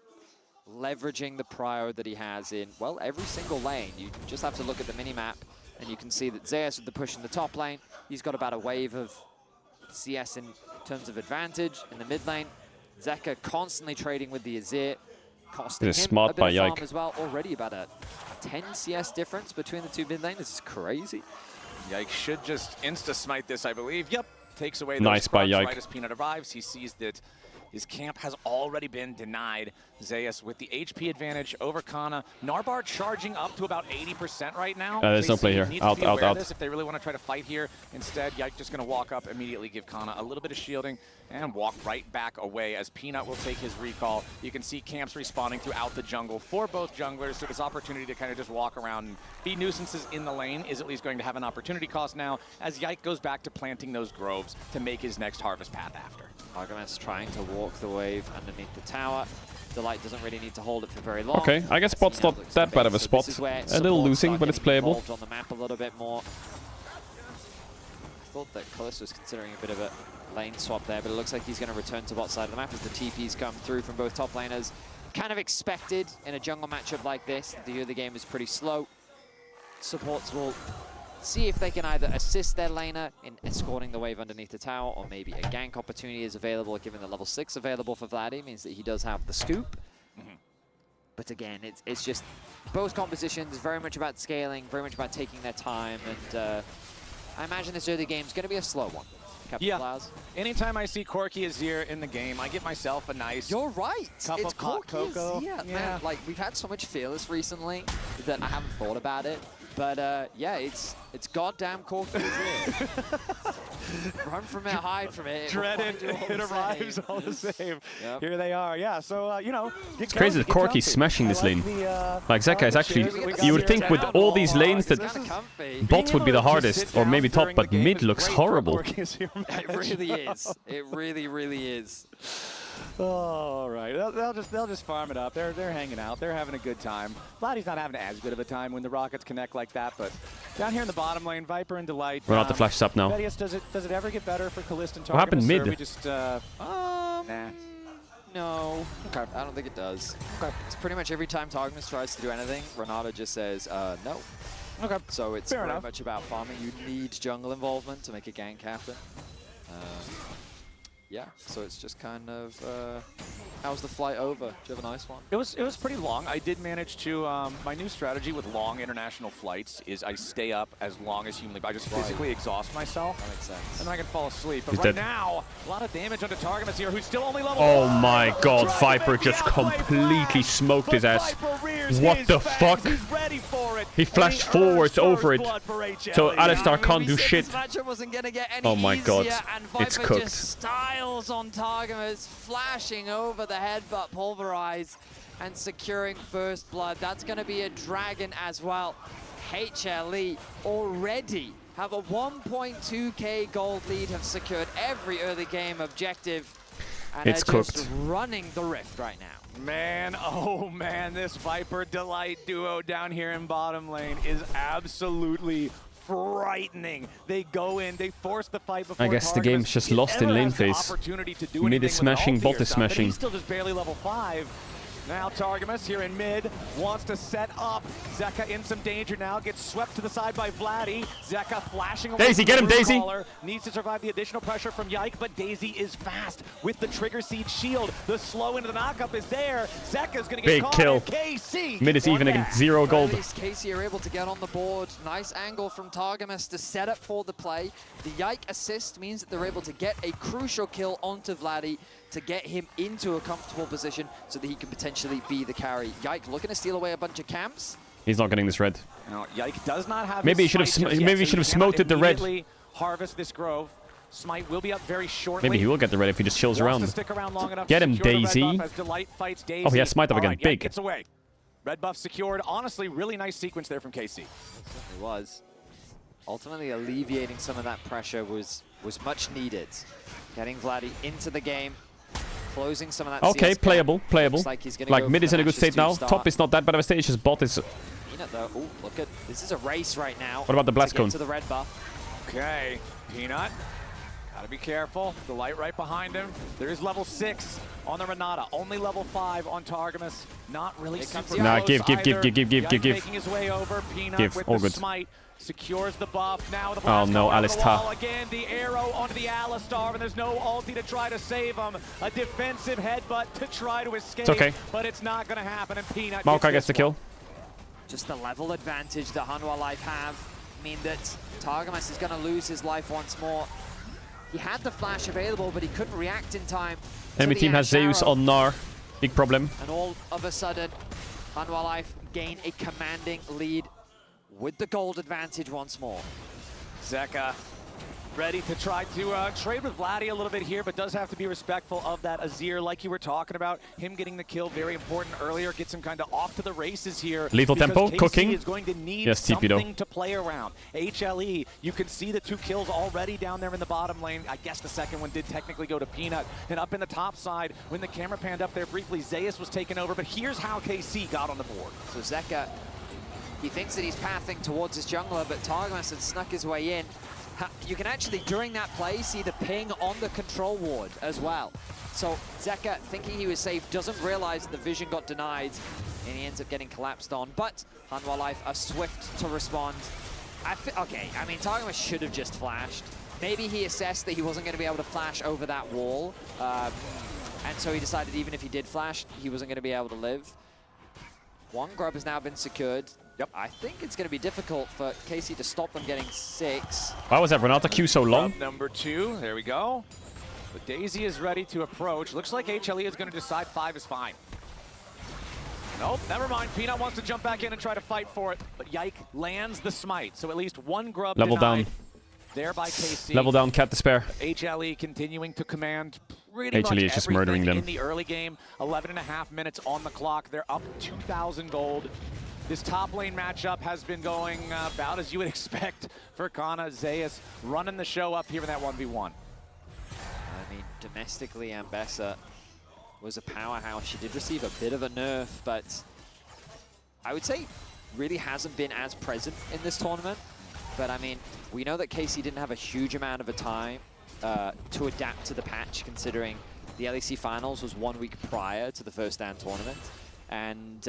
leveraging the prio that he has in, well, every single lane. You just have to look at the mini-map, and you can see that Zeus with the push in the top lane, he's got about a wave of CS in terms of advantage in the mid lane. Zeka constantly trading with the Azir, costing him smart a bit by of farm Yike. as well. Already about a 10 CS difference between the two mid lanes. This is crazy. Yike should just insta-smite this, I believe. Yep, takes away those Nice by scrubs Yike. right as Peanut arrives. He sees that his camp has already been denied. Zeus with the HP advantage over Kana. Narbar charging up to about 80% right now. There's no play here. Needs Out, to be out, aware of out. this if they really want to try to fight here. Instead, Yike just going to walk up, immediately give Kana a little bit of shielding, and walk right back away as Peanut will take his recall. You can see camps respawning throughout the jungle for both junglers, so this opportunity to kind of just walk around and be nuisances in the lane is at least going to have an opportunity cost now, as Yike goes back to planting those groves to make his next harvest path after. Argomet's trying to walk the wave underneath the tower. Delight doesn't really need to hold it for very long. Okay, I guess spot's not that bad of a spot. A little losing, but it's playable. On the map a little bit more. I thought that Kalista was considering a bit of a lane swap there, but it looks like he's going to return to bot side of the map as the TPs come through from both top laners. Kind of expected in a jungle matchup like this. The early game is pretty slow. Supports will see if they can either assist their laner in escorting the wave underneath the tower, or maybe a gank opportunity is available, given the level 6 available for Vladdy, means that he does have the scoop. But again, it's just both compositions, very much about scaling, very much about taking their time, and I imagine this early game is going to be a slow one. Captain Flowers. Anytime I see Corki Azir in the game, I get myself a nice You're right. cup It's of hot Corki cocoa. Azir, man. Like, we've had so much Fearless recently that I haven't thought about it. But yeah, it's goddamn Corki Azir. Run from it, hide from it. Dreaded, it arrives all the same. Yep. Here they are, yeah. So, you know, It's crazy that Corki's smashing this lane. Like, Zeka is actually... You would think with all these lanes that bots would be the hardest, or maybe top, but mid looks horrible. It really is. It really, really is. All right, they'll just farm it up. They're hanging out. They're having a good time. Vladdy's not having as good of a time when the Rockets connect like that, but down here in the bottom lane, Viper and Delight. Renata flashes up now. Vedius, does it ever get better for Kalista and Targamas? What happened mid? Or we just nah. No. Okay. I don't think it does. Okay. It's pretty much every time Targamas tries to do anything, Renata just says, no. Okay. So it's Fair very enough. much about farming. You need jungle involvement to make a gank happen. Yeah, so it's just kind of, how's the flight over? Do you have a nice one? It was pretty long. I did manage to, my new strategy with long international flights is I stay up as long as humanly, I just physically exhaust myself. That makes sense. And then I can fall asleep. But He's right dead. now, a lot of damage onto Targamas here, who's still only level Oh 1. my god, Viper just completely smoked his ass. What the fuck? He flashed forwards over it. So Alistar can't do shit. This matchup wasn't gonna get any Oh my god, easier, and Viper it's cooked. just styles on Targamas, flashing over the headbutt pulverize and securing first blood. That's gonna be a dragon as well. HLE already have a 1.2k gold lead, have secured every early game objective, and It's are just cooked. running the rift right now. Man, oh man, this Viper Delight duo down here in bottom lane is absolutely frightening. They go in, they force the fight before I guess the Targamas game's just lost in lane has the phase. opportunity to do Mid anything is with smashing, an bot ulti or is something. smashing. He's still just barely level 5. Now Targamas here in mid wants to set up. Zeka in some danger now, gets swept to the side by Vladdy. Zeka flashing away. Daisy, from get the him, root Daisy! caller. Needs to survive the additional pressure from Yike, but Daisy is fast with the Trigger Seed shield. The slow into the knockup is there. Zeka's gonna get Big caught. kill. And KC Mid is on even that. again, 0 At gold. least KC are able to get on the board. Nice angle from Targamas to set up for the play. The Yike assist means that they're able to get a crucial kill onto Vladdy to get him into a comfortable position so that he can potentially be the carry. Yike looking to steal away a bunch of camps. He's not getting this red. Now, Yike does not have Maybe he his should have smite just yet, maybe he so should have cannot smoted the red. immediately harvest this grove. Smite will be up very shortly. Maybe he will get the red if he just chills Wants around. to stick around long enough Get to him, secure the red Daisy. buff as Delight fights Daisy. Oh, he has smite up again. Alright, Yike Big. gets away. Red buff secured. Honestly, really nice sequence there from KC. It was. Ultimately, alleviating some of that pressure was much needed. Getting Vladdy into the game, closing some of that Okay, CS playable, gap. playable. Looks like he's gonna Like go mid for is the in a good matches state to now. start. Top is not that bad of a state. It's just bot is. Peanut though. Ooh, look at this is a race right now. What about the blast to get cone? to the red buff. Okay, Peanut. Gotta be careful. The light right behind him. There is level 6 on the Renata. Only level 5 on Targamas. Not really super Nah, close give. either. Yike making his way over. Peanut Give, with all the good. smite. Secures the buff. Now the Oh blast no, going over the Alistar. wall again. The arrow onto the Alistar, and there's no ulti to try to save him. A defensive headbutt to try to escape. It's okay. But it's not going to happen, and Peanut Maokai gets gets the this kill. one. Just the level advantage that Hanwha Life have mean that Targamas is going to lose his life once more. He had the flash available, but he couldn't react in time. Enemy to the team has Ash Zeus arrow. on Gnar. Big problem. And all of a sudden, Hanwha Life gain a commanding lead with the gold advantage once more. Zeka ready to try to trade with Vladdy a little bit here, but does have to be respectful of that Azir, like you were talking about. Him getting the kill, very important earlier, gets him kind of off to the races here. Lethal because tempo, KC cooking. is going to need Yes, TP though. something to play around. HLE, you can see the 2 kills already down there in the bottom lane. I guess the second one did technically go to Peanut. And up in the top side, when the camera panned up there briefly, Zeus was taken over, but here's how KC got on the board. So Zeka, he thinks that he's pathing towards his jungler, but Targamas had snuck his way in. You can actually, during that play, see the ping on the control ward as well. So Zeka, thinking he was safe, doesn't realize the vision got denied, and he ends up getting collapsed on. But Hanwha Life are swift to respond. Okay, I mean, Targamas should have just flashed. Maybe he assessed that he wasn't going to be able to flash over that wall, and so he decided even if he did flash, he wasn't going to be able to live. One grub has now been secured. Yep. I think it's going to be difficult for KC to stop them getting 6. Why was that Renata Q so long? Grub number 2, there we go. But Daisy is ready to approach. Looks like HLE is going to decide 5 is fine. Nope, never mind. Peanut wants to jump back in and try to fight for it, but Yike lands the smite. So at least one grub Level denied down. there by KC. Level down, Cat Despair. HLE continuing to command pretty much HLE is just murdering everything them. in the early game. 11.5 minutes on the clock. They're up 2,000 gold. This top lane matchup has been going about as you would expect for Kana. Zeus running the show up here in that 1v1. I mean, domestically, Ambessa was a powerhouse. She did receive a bit of a nerf, but I would say really hasn't been as present in this tournament. But I mean, we know that KC didn't have a huge amount of a time to adapt to the patch, considering the LEC finals was 1 week prior to the first stand tournament. And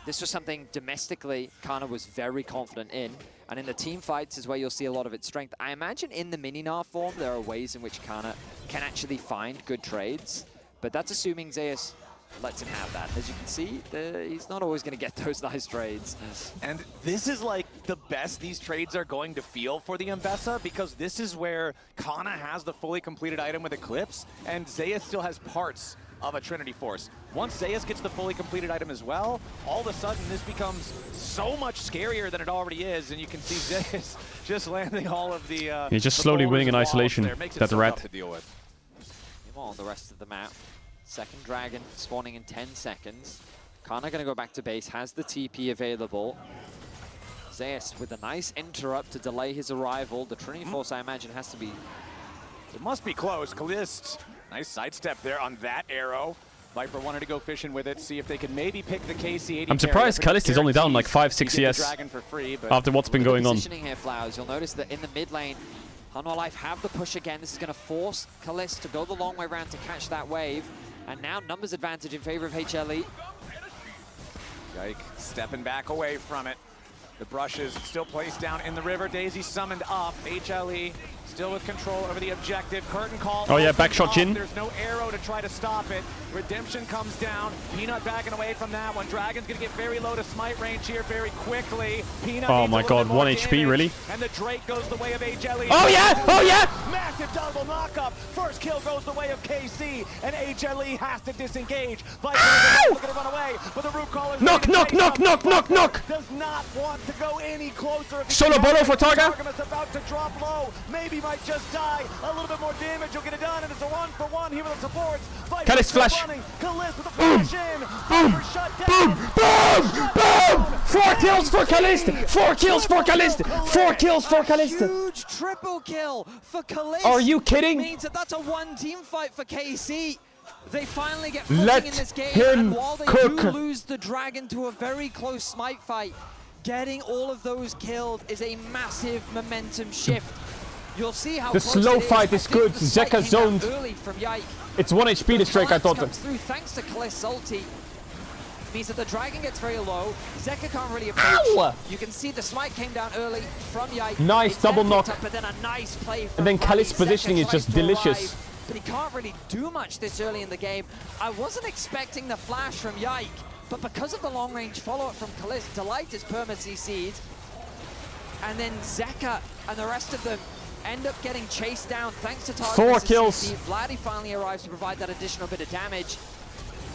this was something domestically Kana was very confident in. And in the team fights is where you'll see a lot of its strength. I imagine in the mini-Gnar form, there are ways in which Kana can actually find good trades. But that's assuming Zeus lets him have that. As you can see, he's not always going to get those nice trades. And this is like the best these trades are going to feel for the Ambessa, because this is where Kana has the fully completed item with Eclipse, and Zeus still has parts of a Trinity Force. Once Zeus gets the fully completed item as well, all of a sudden this becomes so much scarier than it already is, and you can see Zeus just landing all of the He's just the slowly boulders winning in and walls isolation. there. Makes it That's so a rat. tough to deal with. Meanwhile, on the rest of the map, second dragon spawning in 10 seconds. Kana going to go back to base, has the TP available. Zeus with a nice interrupt to delay his arrival. The Trinity Force, I imagine, has to be... It must be close. Kalist, nice sidestep there on that arrow. Viper wanted to go fishing with it, see if they could maybe pick the KC-80. I'm surprised Kalist is only down like 5-6 CS Dragon for free, but after what's been Look at going the on. positioning here, Flowers. You'll notice that in the mid lane, Hanwha Life have the push again. This is going to force Kalist to go the long way around to catch that wave. And now numbers advantage in favor of HLE. Yike stepping back away from it. The brushes still placed down in the river. Daisy summoned up. HLE Still with control over the objective. Curtain call. Oh yeah, opens back shot up. Jin. There's no arrow to try to stop it. Redemption comes down. Peanut backing away from that one. Dragon's gonna get very low to smite range here very quickly. Peanut Oh needs my a little god, bit more 1 HP, damage, really? And the Drake goes the way of HLE. Oh yeah! Oh yeah! Massive double knockup. First kill goes the way of KC, and HLE has to disengage. Viper is looking to run away, but the root caller Knock, knock, knock, knock, knock, knock! does not want to go any closer. Solo bolo for Targa. Targamas about to drop low. Maybe might just die. A little bit more damage will get it done, and it's a 1-for-1 here with the supports. Viper Kalist still flash. running. Kalist with the flash in. Boom! Viper shut down. Boom! 4 kills for Kalist! 4 kills for Kalist! 4 kills for Kalist! Huge triple kill for Kalist. Are you kidding? Means that that's a one-team fight for KC. They finally get Let footing in this game, him and while they cook. do lose the Dragon to a very close smite fight, getting all of those killed is a massive momentum shift. You'll see how The close slow it is. fight I is think good. the smite Zeka came down zoned. early from Yike. It's 1 HP this Drake, I thought. Comes through thanks to Kalist's ulti. Means that the Dragon gets very low. Zeka can't really approach. Ow! You can see the smite came down early from Yike. Nice It's double then knock. picked up, but then a nice play from And then Valley. Kalist's positioning is Zeka just tries to delicious. arrive, but he can't really do much this early in the game. I wasn't expecting the flash from Yike, but because of the long-range follow-up from Kalist, Delight is perma-CC'd. And then Zeka and the rest of them end up getting chased down thanks to Targamas' 4 kills. CC. Vladdy finally arrives to provide that additional bit of damage.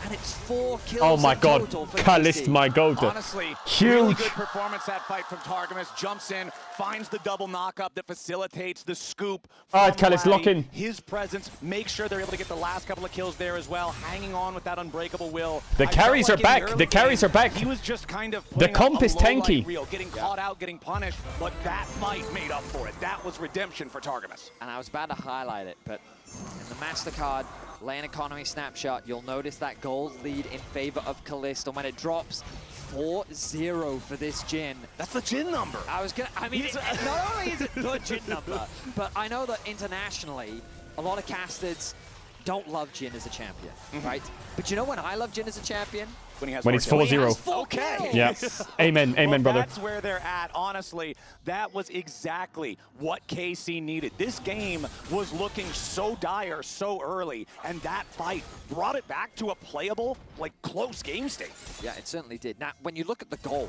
And it's 4 kills Oh my in god, total for Kalist, KC. my goat. Honestly, Huge. really good performance that fight from Targamas. Jumps in, finds the double knockup that facilitates the scoop. All right, from Kalist, Vladdy. lock in. His presence makes sure they're able to get the last couple of kills there as well, hanging on with that unbreakable will. The I carries felt are like in back. early The carries game, are back. He was just kind of The putting comp up a is low light tanky. reel, getting caught out, getting punished, but that fight made up for it. That was redemption for Targamas. And I was about to highlight it, but in the MasterCard lane economy snapshot, you'll notice that gold lead in favor of Kalist, and when it drops 4-0 for this Jin. That's the Jin number. I mean, not only is it the Jin number, but I know that internationally, a lot of casters don't love Jin as a champion, right? But you know when I love Jin as a champion? When he's 4-0. Okay. Yeah. Amen, amen, brother. That's where they're at. Honestly, that was exactly what KC needed. This game was looking so dire so early, and that fight brought it back to a playable, like, close game state. Yeah, it certainly did. Now, when you look at the gold,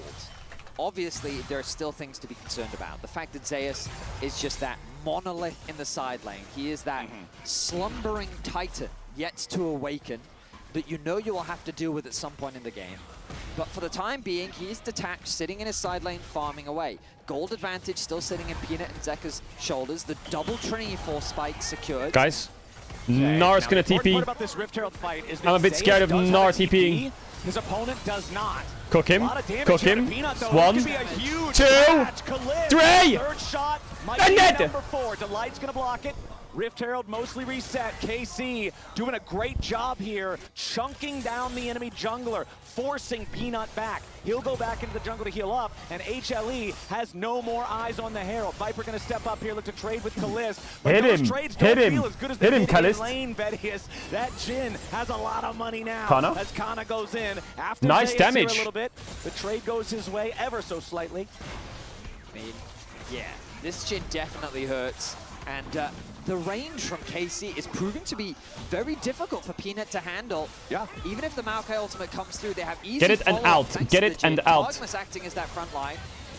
obviously there are still things to be concerned about. The fact that Zeus is just that monolith in the side lane. He is that slumbering titan yet to awaken that you know you will have to deal with at some point in the game. But for the time being, he is detached, sitting in his side lane, farming away. Gold advantage still sitting in Peanut and Zeka's shoulders. The double Trinity Force spike secured. Guys, Nar's gonna The TP. part about this Rift Herald fight is that I'm a bit Zeus scared of does have Nar a TP. TPing. His opponent does not. Cook him. A lot of damage Cook here to him. Peanut, though. 1, This could be a huge 2, match. Kalist, 3. Third shot might And be net. number 4. Delight's gonna block it. Rift Herald mostly reset. KC doing a great job here, chunking down the enemy jungler, forcing Peanut back. He'll go back into the jungle to heal up, and HLE has no more eyes on the Herald. Viper gonna step up here, look to trade with Kalist. But Hit those him. trades Hit don't him. feel as good as Hit they him, did in Kalist. lane, Vedius. That Jin has a lot of money now. Kana? As Kana goes in. After Nice Zeus here damage. a little bit, the trade goes his way ever so slightly. I mean, yeah, this Jin definitely hurts. And the range from KC is proving to be very difficult for Peanut to handle. Yeah. Even if the Maokai ultimate comes through, they have easy Get it and follow-up out. thanks Get to it the and Jin. out. Targamas acting as that front line,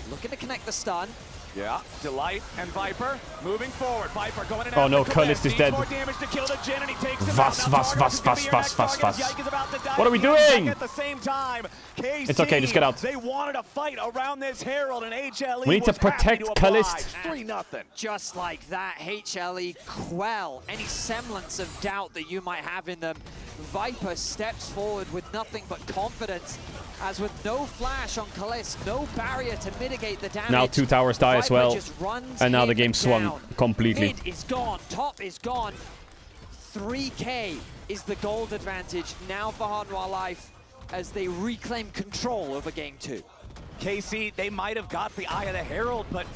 looking to connect the stun. Yeah, Delight and Viper moving forward. Viper going in. Oh no, after Kalist is dead. more damage to kill the Jin, and he takes him Vas, out. Now vas, Targamas vas, is gonna vas, be your vas, next vas, target vas. as Yike is about to die What are we again, back doing? At the same time, KC, It's okay, just get out. They wanted a fight around this Herald, and HLE We need to was happy protect to Kalist. oblige. 3-0. Just like that, HLE quell any semblance of doubt that you might have in them. Viper steps forward with nothing but confidence, as with no flash on Kalist, no barrier to mitigate the damage. Now 2 towers die as Viper well. just runs And now the him game swung down. completely. Mid is gone, top is gone. 3K is the gold advantage now for Hanwha Life as they reclaim control over game 2. KC, they might have got the Eye of the Herald, but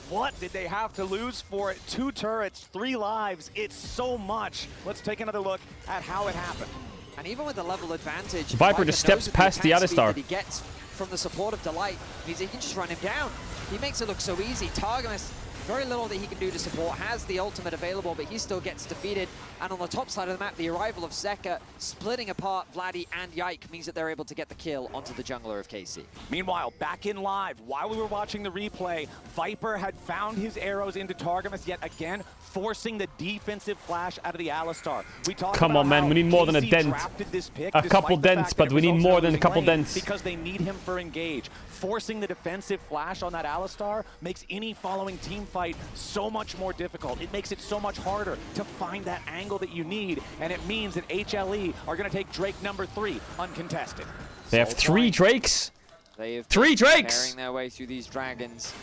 what did they have to lose for it? 2 turrets, 3 lives. It's so much. Let's take another look at how it happened. And even with the level advantage, Viper just steps knows with past the attack other speed star. that he gets from the support of Delight means he can just run him down. He makes it look so easy. Targamas very little that he can do to support. Has the ultimate available, but he still gets defeated. And on the top side of the map, the arrival of Zeka splitting apart Vladdy and Yike means that they're able to get the kill onto the jungler of KC. Meanwhile, back in live, while we were watching the replay, Viper had found his arrows into Targamas yet again, forcing the defensive flash out of the Alistar. We talked Come about on, man, how we need more than a KC dent. drafted this pick A couple despite the dents, fact but that it we need results in more than a losing couple lane dents. because they need him for engage. Forcing the defensive flash on that Alistar makes any following team fight so much more difficult. It makes it so much harder to find that angle that you need, and it means that HLE are going to take Drake number 3 uncontested. They have 3 Drakes. They have 3 been Drakes. carrying their way through these dragons,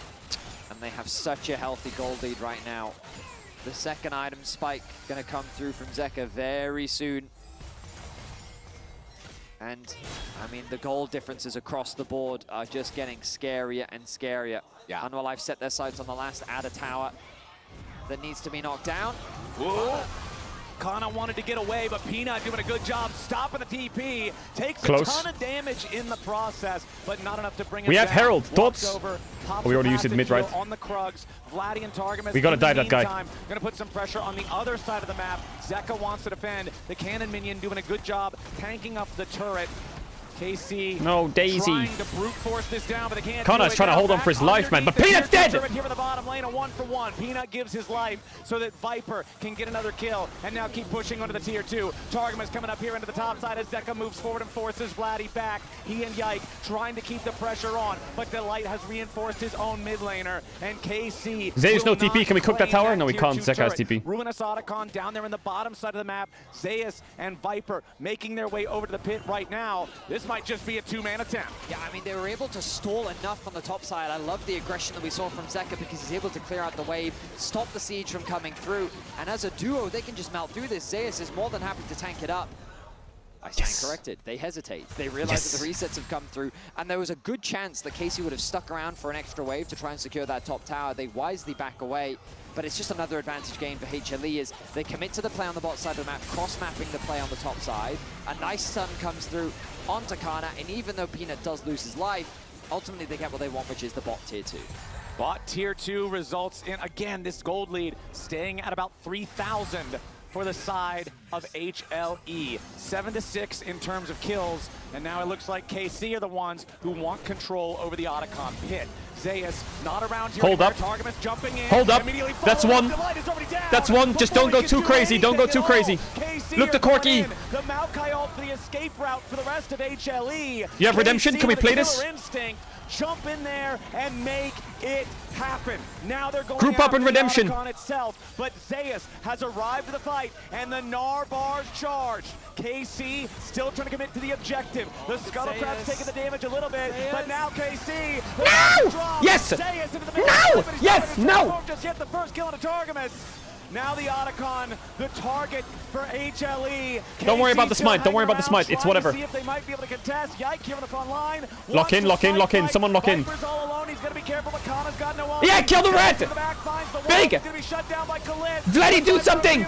and they have such a healthy gold lead right now. The second item spike going to come through from Zeka very soon. And, I mean, the goal differences across the board are just getting scarier and scarier. Yeah. Unreal Life set their sights on the last Adder tower that needs to be knocked down. Whoa. Kana wanted to get away, but Peanut doing a good job stopping the TP. Takes Close. a ton of damage in the process, but not enough to bring it We have down. Herald. Walks Thoughts? over, pops We already the used it passive mid, right? heal on the Krugs. Vladdy and Targamas. We gotta in the dive that guy. meantime, gonna put some pressure on the other side of the map. Zeka wants to defend. The cannon minion doing a good job tanking up the turret. KC No, Daisy. trying to brute force this down, but they can't. Connor's do it. trying to Now hold on back for his life, man, but underneath the Peanut's dead! turret here in the bottom lane, a 1-for-1. Peanut gives his life so that Viper can get another kill and now keep pushing onto the tier 2. Targamas coming up here into the top side as Zeka moves forward and forces Vladdy back. He and Yike trying to keep the pressure on, but Delight has reinforced his own mid laner, and KC Zeus no will not TP. Can we cook that claim tower? No, we tier can't. 2 Zeka has turret. TP. Ruinous Otacon down there in the bottom side of the map. Zeus and Viper making their way over to the pit right now. This might just be a 2-man attempt. Yeah, I mean, they were able to stall enough on the top side. I love the aggression that we saw from Zeka because he's able to clear out the wave, stop the siege from coming through, and as a duo, they can just melt through this. Zeus is more than happy to tank it up. I stand corrected. They hesitate. They realize that the resets have come through, and there was a good chance that KC would have stuck around for an extra wave to try and secure that top tower. They wisely back away, but it's just another advantage gain for HLE as they commit to the play on the bot side of the map, cross-mapping the play on the top side. A nice stun comes through onto Kana, and even though Peanut does lose his life, ultimately they get what they want, which is the bot tier 2. Bot tier 2 results in, again, this gold lead staying at about 3,000 for the side of HLE. 7-6 in terms of kills, and now it looks like KC are the ones who want control over the Otacon pit. Zeus not around here. Hold up. Targamas jumping in. Hold up. Immediately That's followed. one. Delight is already down. That's one. Just Before don't go he too can do crazy. Don't go anything too at all, crazy. KC Look, the are going Corky. in. The Maokai ult for the escape route for the rest of HLE. You have redemption? KC Can we with a play this? killer instinct. Jump in there and make it happen. Now they're going Group up after in the redemption. Otacon itself, but Zeus has arrived to the fight, and the Gnar bars charged. KC still trying to commit to the objective. The Scuttle Crab's taking the damage a little bit, but now KC. No! Yes! Zeus into the No! Yes! No! Just hit the first kill into Targamas. Now the Otacon, the target for HLE. Don't worry about the KC smite. Don't worry about the still smite. It's hanging around, whatever. trying to see if they might be able to contest. Yike here on the front line. Lock in, lock in, lock in. Someone lock in. Viper's all alone. He's gonna be careful, but Kana's got no Yeah, kill the rat! Big! He's gonna be shut down by Khalid. Vladdy, do something!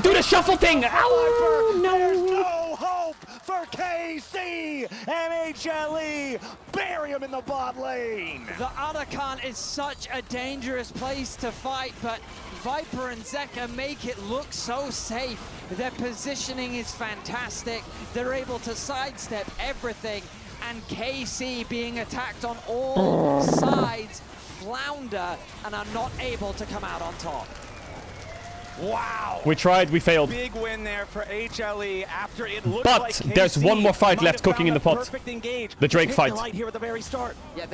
Do the shuffle thing! Ow! There's No! no hope for KC and HLE. Bury him in the bot lane. The Otacon is such a dangerous place to fight, but Viper and Zeka make it look so safe. Their positioning is fantastic. They're able to sidestep everything, and KC being attacked on all sides flounder and are not able to come out on top. Wow. We tried, we failed. Big win there for HLE after it looked But like KC there's one more fight might left have cooking in found the a pot. perfect engage. The Drake Hit fight. Delight here at the very start. Yeah,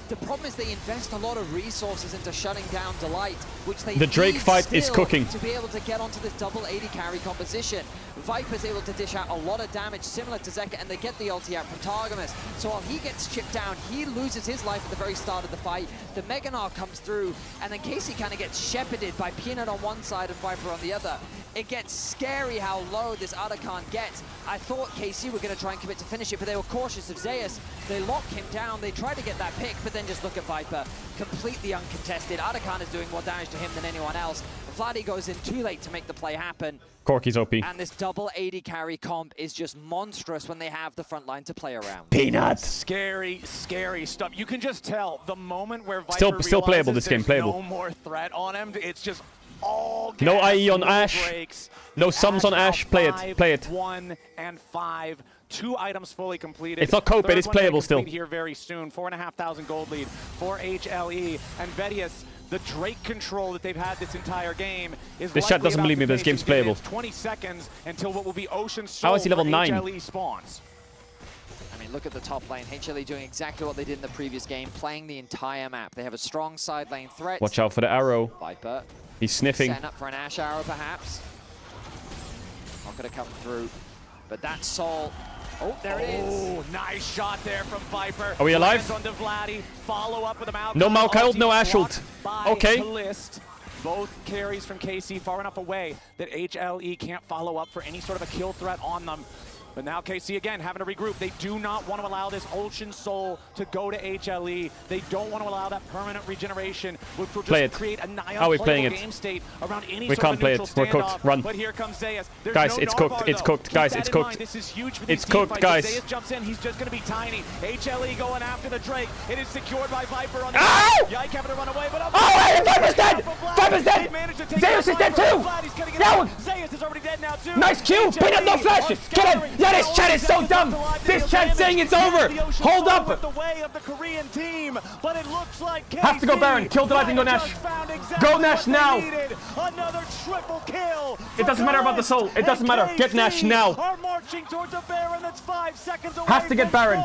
the problem is they invest a lot of resources into shutting down Delight, which they The Drake need fight is still cooking. to be able to get onto this double 80 carry composition. Viper's able to dish out a lot of damage similar to Zeka, and they get the ulti out from Targamas. So while he gets chipped down, he loses his life at the very start of the fight. The Mega Gnar comes through, and then KC kind of gets shepherded by Peanut on one side and Viper on the other. It gets scary how low this Otacon gets. I thought KC were going to try and commit to finish it, but they were cautious of Zeus. They lock him down, they try to get that pick, but then then just look at Viper, completely uncontested. Artican is doing more damage to him than anyone else. Vladdy goes in too late to make the play happen. Corky's OP. And this double AD carry comp is just monstrous when they have the front line to play around. Peanut! Scary, scary stuff. You can just tell the moment where Viper Still playable, this game, playable. No more threat on him. It's just all gas, no IE on Ashe. Breaks. No sums on Ashe. Play it. Play it. 1 and 5. 2 items fully completed. It's not cope, it is playable still. Here very soon. 4,500 gold lead for HLE. And Vedius, the Drake control that they've had this entire game is This chat doesn't believe me, but this game's playable. 20 seconds until what will be Ocean Soul. How is he level 9? HLE spawns. I mean, look at the top lane. HLE doing exactly what they did in the previous game, playing the entire map. They have a strong side lane threat. Watch out for the arrow. Viper. He's sniffing. Setting up for an Ashe arrow, perhaps. Not going to come through. But that Soul... Oh, there it is. Oh, nice shot there from Viper. Are we alive? On Vladdy. Follow up with a Maokai. No Maokai ult, no Ashe ult. Okay. Kalist. Both carries from KC far enough away that HLE can't follow up for any sort of a kill threat on them. But now KC again having to regroup. They do not want to allow this Ocean Soul to go to HLE. They don't want to allow that permanent regeneration, which will just create a nigh unplayable game state around any we sort can't of play neutral it. We're cooked. Run. But here comes Zayas. There's Guys, no it's Narvar, cooked. It's though. cooked. Keep Guys, that it's in cooked. mind. This is huge for It's these team cooked, fights. guys. Zayas jumps in. He's just going to be tiny. HLE going after the Drake. It is secured by Viper on the Ow! Yike having to run away, but hey, Viper's dead! Viper's dead! Zayas is dead too! No! Zayas is already dead now too. Nice Q! Peanut, no flash! Get him! Yeah, this chat is so dumb! This chat's saying it's over! Hold up! The way of the Korean team, but it looks like Have to go Baron. Kill the lightning, go Nash. Go Nash now! Another triple kill. It doesn't matter about the soul. It doesn't matter. Get Nash now. Are marching towards a Baron that's 5 seconds away. Has to get Baron.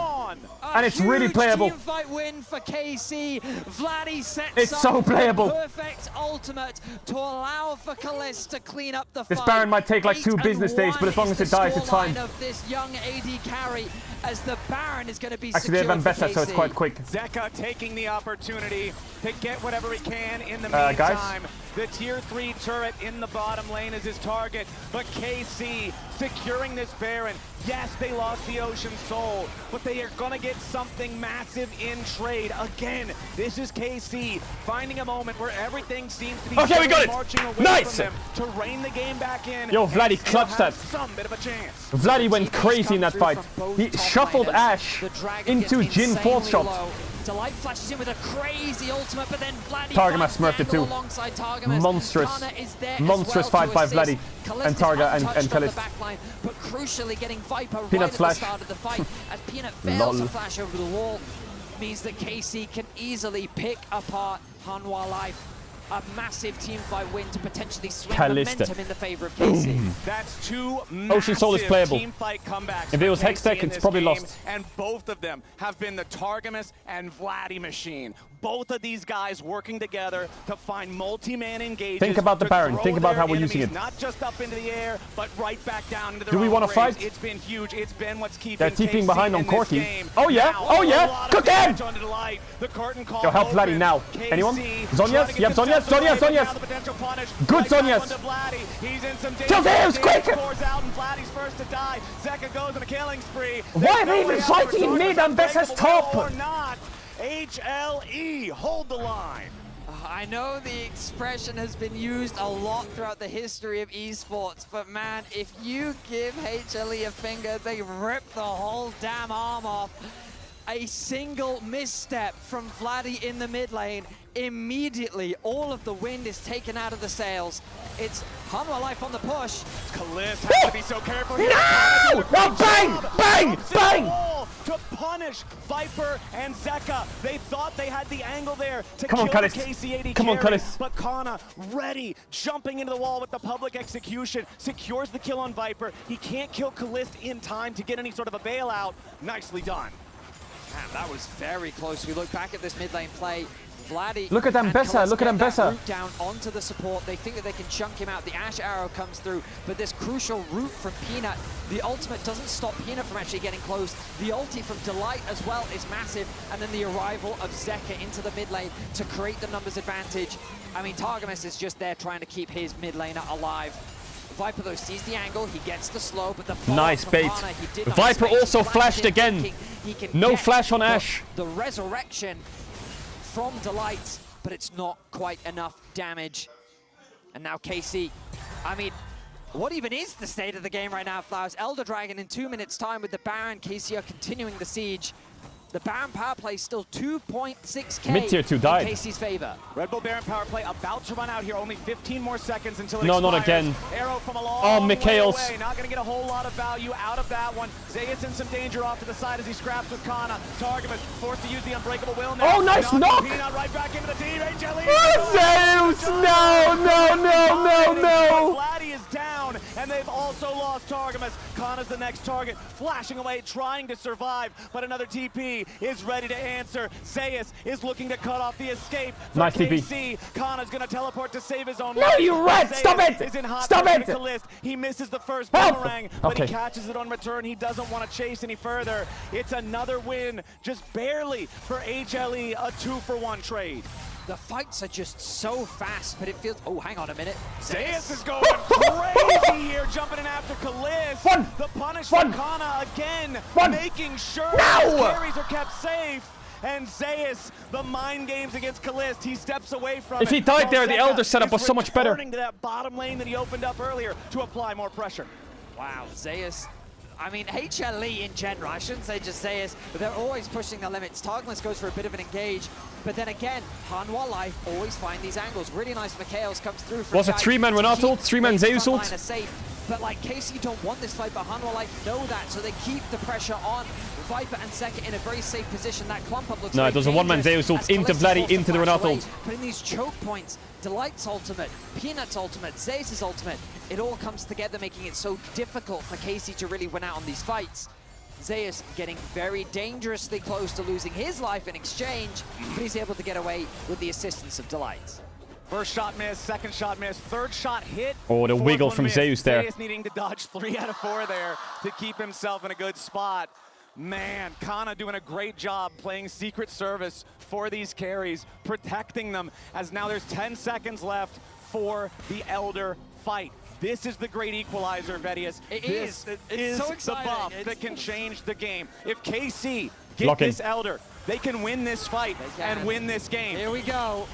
And it's really playable. Teamfight win for KC. Vladdy sets It's so up playable. the perfect ultimate to allow for Kalist to clean up the This fight. Baron might take like 2 business days, but as long as it dies, it's fine. Of this young AD carry, as the Baron is going to be Actually, they have Ambessa, so it's quite quick. Zeka taking the opportunity to get whatever he can in the guys? meantime. The tier 3 turret in the bottom lane is his target, but KC securing this Baron. Yes, they lost the Ocean Soul, but they are going to get something massive in trade. Again, this is KC finding a moment where everything seems to be we got it! marching away Nice! from them to rein the game back in. Yo, Vladdy and still clutched have that. some bit of a chance. Vladdy went crazy in that fight. He shuffled Ashe into Jhin 4th shot. Delight flashes in with a crazy ultimate, but then Vladdy Targamas smurfed it too. alongside Targamas. Monstrous fight by Vladdy and Targa and Kalist. But crucially getting Viper Peanut right flash. at the start of the fight as Peanut fails to flash over the wall, means that KC can easily pick apart Hanwha Life. A massive team fight win to potentially swing momentum in the favor of KC. That's 2 Ocean Soul is playable. team fight comebacks. If it was for Hex Tech, KC in it's this probably game, lost. And both of them have been the Targamas and Vladdy machine. Both of these guys working together to find multi-man engages. Think about the to Baron. throw Think about their how we're using enemies it. Not just up into the air, but right back down into their Do we own want to graves. fight? It's been huge. It's been what's keeping They're TPing KC behind on in this Corky. game. Oh yeah, Now, oh a yeah, lot of cook him! damage onto Delight. The curtain call Yo, help Vladdy open. now. KC Anyone? trying Zonias? to Yep, get Zonias, themselves away, Zonias, but now Zonias. the potential punish. Good Right back Zonias. onto Vladdy. He's in some Kill danger. Zeus, quick! Pours out and Vladdy's first to die. Zeka goes on a killing spree. Why are they even fighting in mid? Ambessa's top! Or not. HLE, hold the line. I know the expression has been used a lot throughout the history of esports, but man, if you give HLE a finger, they rip the whole damn arm off. A single misstep from Vladdy in the mid lane, immediately all of the wind is taken out of the sails. It's Hanwha Life on the push. Kalist has to be so careful here. No! No, bang! Bang! Bang! To punish Viper and Zeka. They thought they had the angle there to Come on, kill the Kalist. KC80 Come on, carry, Kalist. but Kana ready, jumping into the wall with the public execution, secures the kill on Viper. He can't kill Kalist in time to get any sort of a bailout. Nicely done. Man, that was very close. We look back at this mid lane play. Vladdy Look at and Ambessa, Kalist look at get that Ambessa. root down onto the support. They think that they can chunk him out. The Ashe arrow comes through, but this crucial root from Peanut, the ultimate doesn't stop Peanut from actually getting close. The ulti from Delight as well is massive, and then the arrival of Zeka into the mid lane to create the numbers advantage. I mean, Targamas is just there trying to keep his mid laner alive. Viper though sees the angle, he gets the slow, but the Nice from bait. Kana, he did not Viper expect. also Flashes flashed in again. thinking he can No get flash on Ashe. The resurrection. from Delight, but it's not quite enough damage. And now KC, I mean, what even is the state of the game right now, Flowers? Elder Dragon in 2 minutes time with the Baron. KC are continuing the siege. The Baron power play still 2.6k Mid-tier 2 died. in KC's favor. Red Bull Baron power play about to run out here. Only 15 more seconds until it No, expires. not again. Arrow from a long Oh, Mikhails. way away. Not going to get a whole lot of value out of that one. Zayas in some danger off to the side as he scraps with Kana. Targamas forced to use the Unbreakable Will now. Oh, nice knock! Peanut right back into the team. HLE. Oh, Zeus! No! Vladdy is down, and they've also lost Targamas. Kana's the next target, flashing away, trying to survive, but another TP is ready to answer. Zayas is looking to cut off the escape. Nice TP. KC. Kana's gonna teleport to save his own No, life. you rat! Zayas Stop it! is in hot Stop pressure it! to Kalist. He misses the first Help! boomerang, but Okay. he catches it on return. He doesn't want to chase any further. It's another win, just barely, for HLE, a 2-for-1 trade. The fights are just so fast, but it feels... Oh, hang on a minute. Zayas is going crazy here, jumping in after Kalist. The punish from Kana again, making sure his carries are kept safe. And Zayas, the mind games against Kalist, he steps away from If he died there, the Elder setup was so much better. Returning to that bottom lane that he opened up earlier to apply more pressure. Wow, Zayas. I mean, HLE in general, I shouldn't say just Zayas, but they're always pushing the limits. Targamas goes for a bit of an engage, but then again, Hanwha Life always find these angles. Really nice Mikhails comes through. Was it 3-man Renat ult, 3-man Zeus ult? Safe. But like, KC don't want this fight, but Hanwha Life know that, so they keep the pressure on. Viper and Zeka in a very safe position. That clump up looks No, very it was a one-man dangerous Zeus ult as into Kalist is Vladdy, forced to into the flash Renat away. ult. But in these choke points, Delight's ultimate, Peanut's ultimate, Zeus' ultimate, it all comes together, making it so difficult for KC to really win out on these fights. Zeus getting very dangerously close to losing his life in exchange, but he's able to get away with the assistance of Delight. First shot miss, second shot miss, third shot hit. Oh, the fourth wiggle one from missed. Zeus there. Zeus needing to dodge 3 out of 4 there to keep himself in a good spot. Man, Kana doing a great job playing Secret Service for these carries, protecting them, as now there's 10 seconds left for the Elder fight. This is the great equalizer, Vedius. This is so the exciting. buff that can change the game. If KC get this Elder, they can win this fight and win this game. Here we go.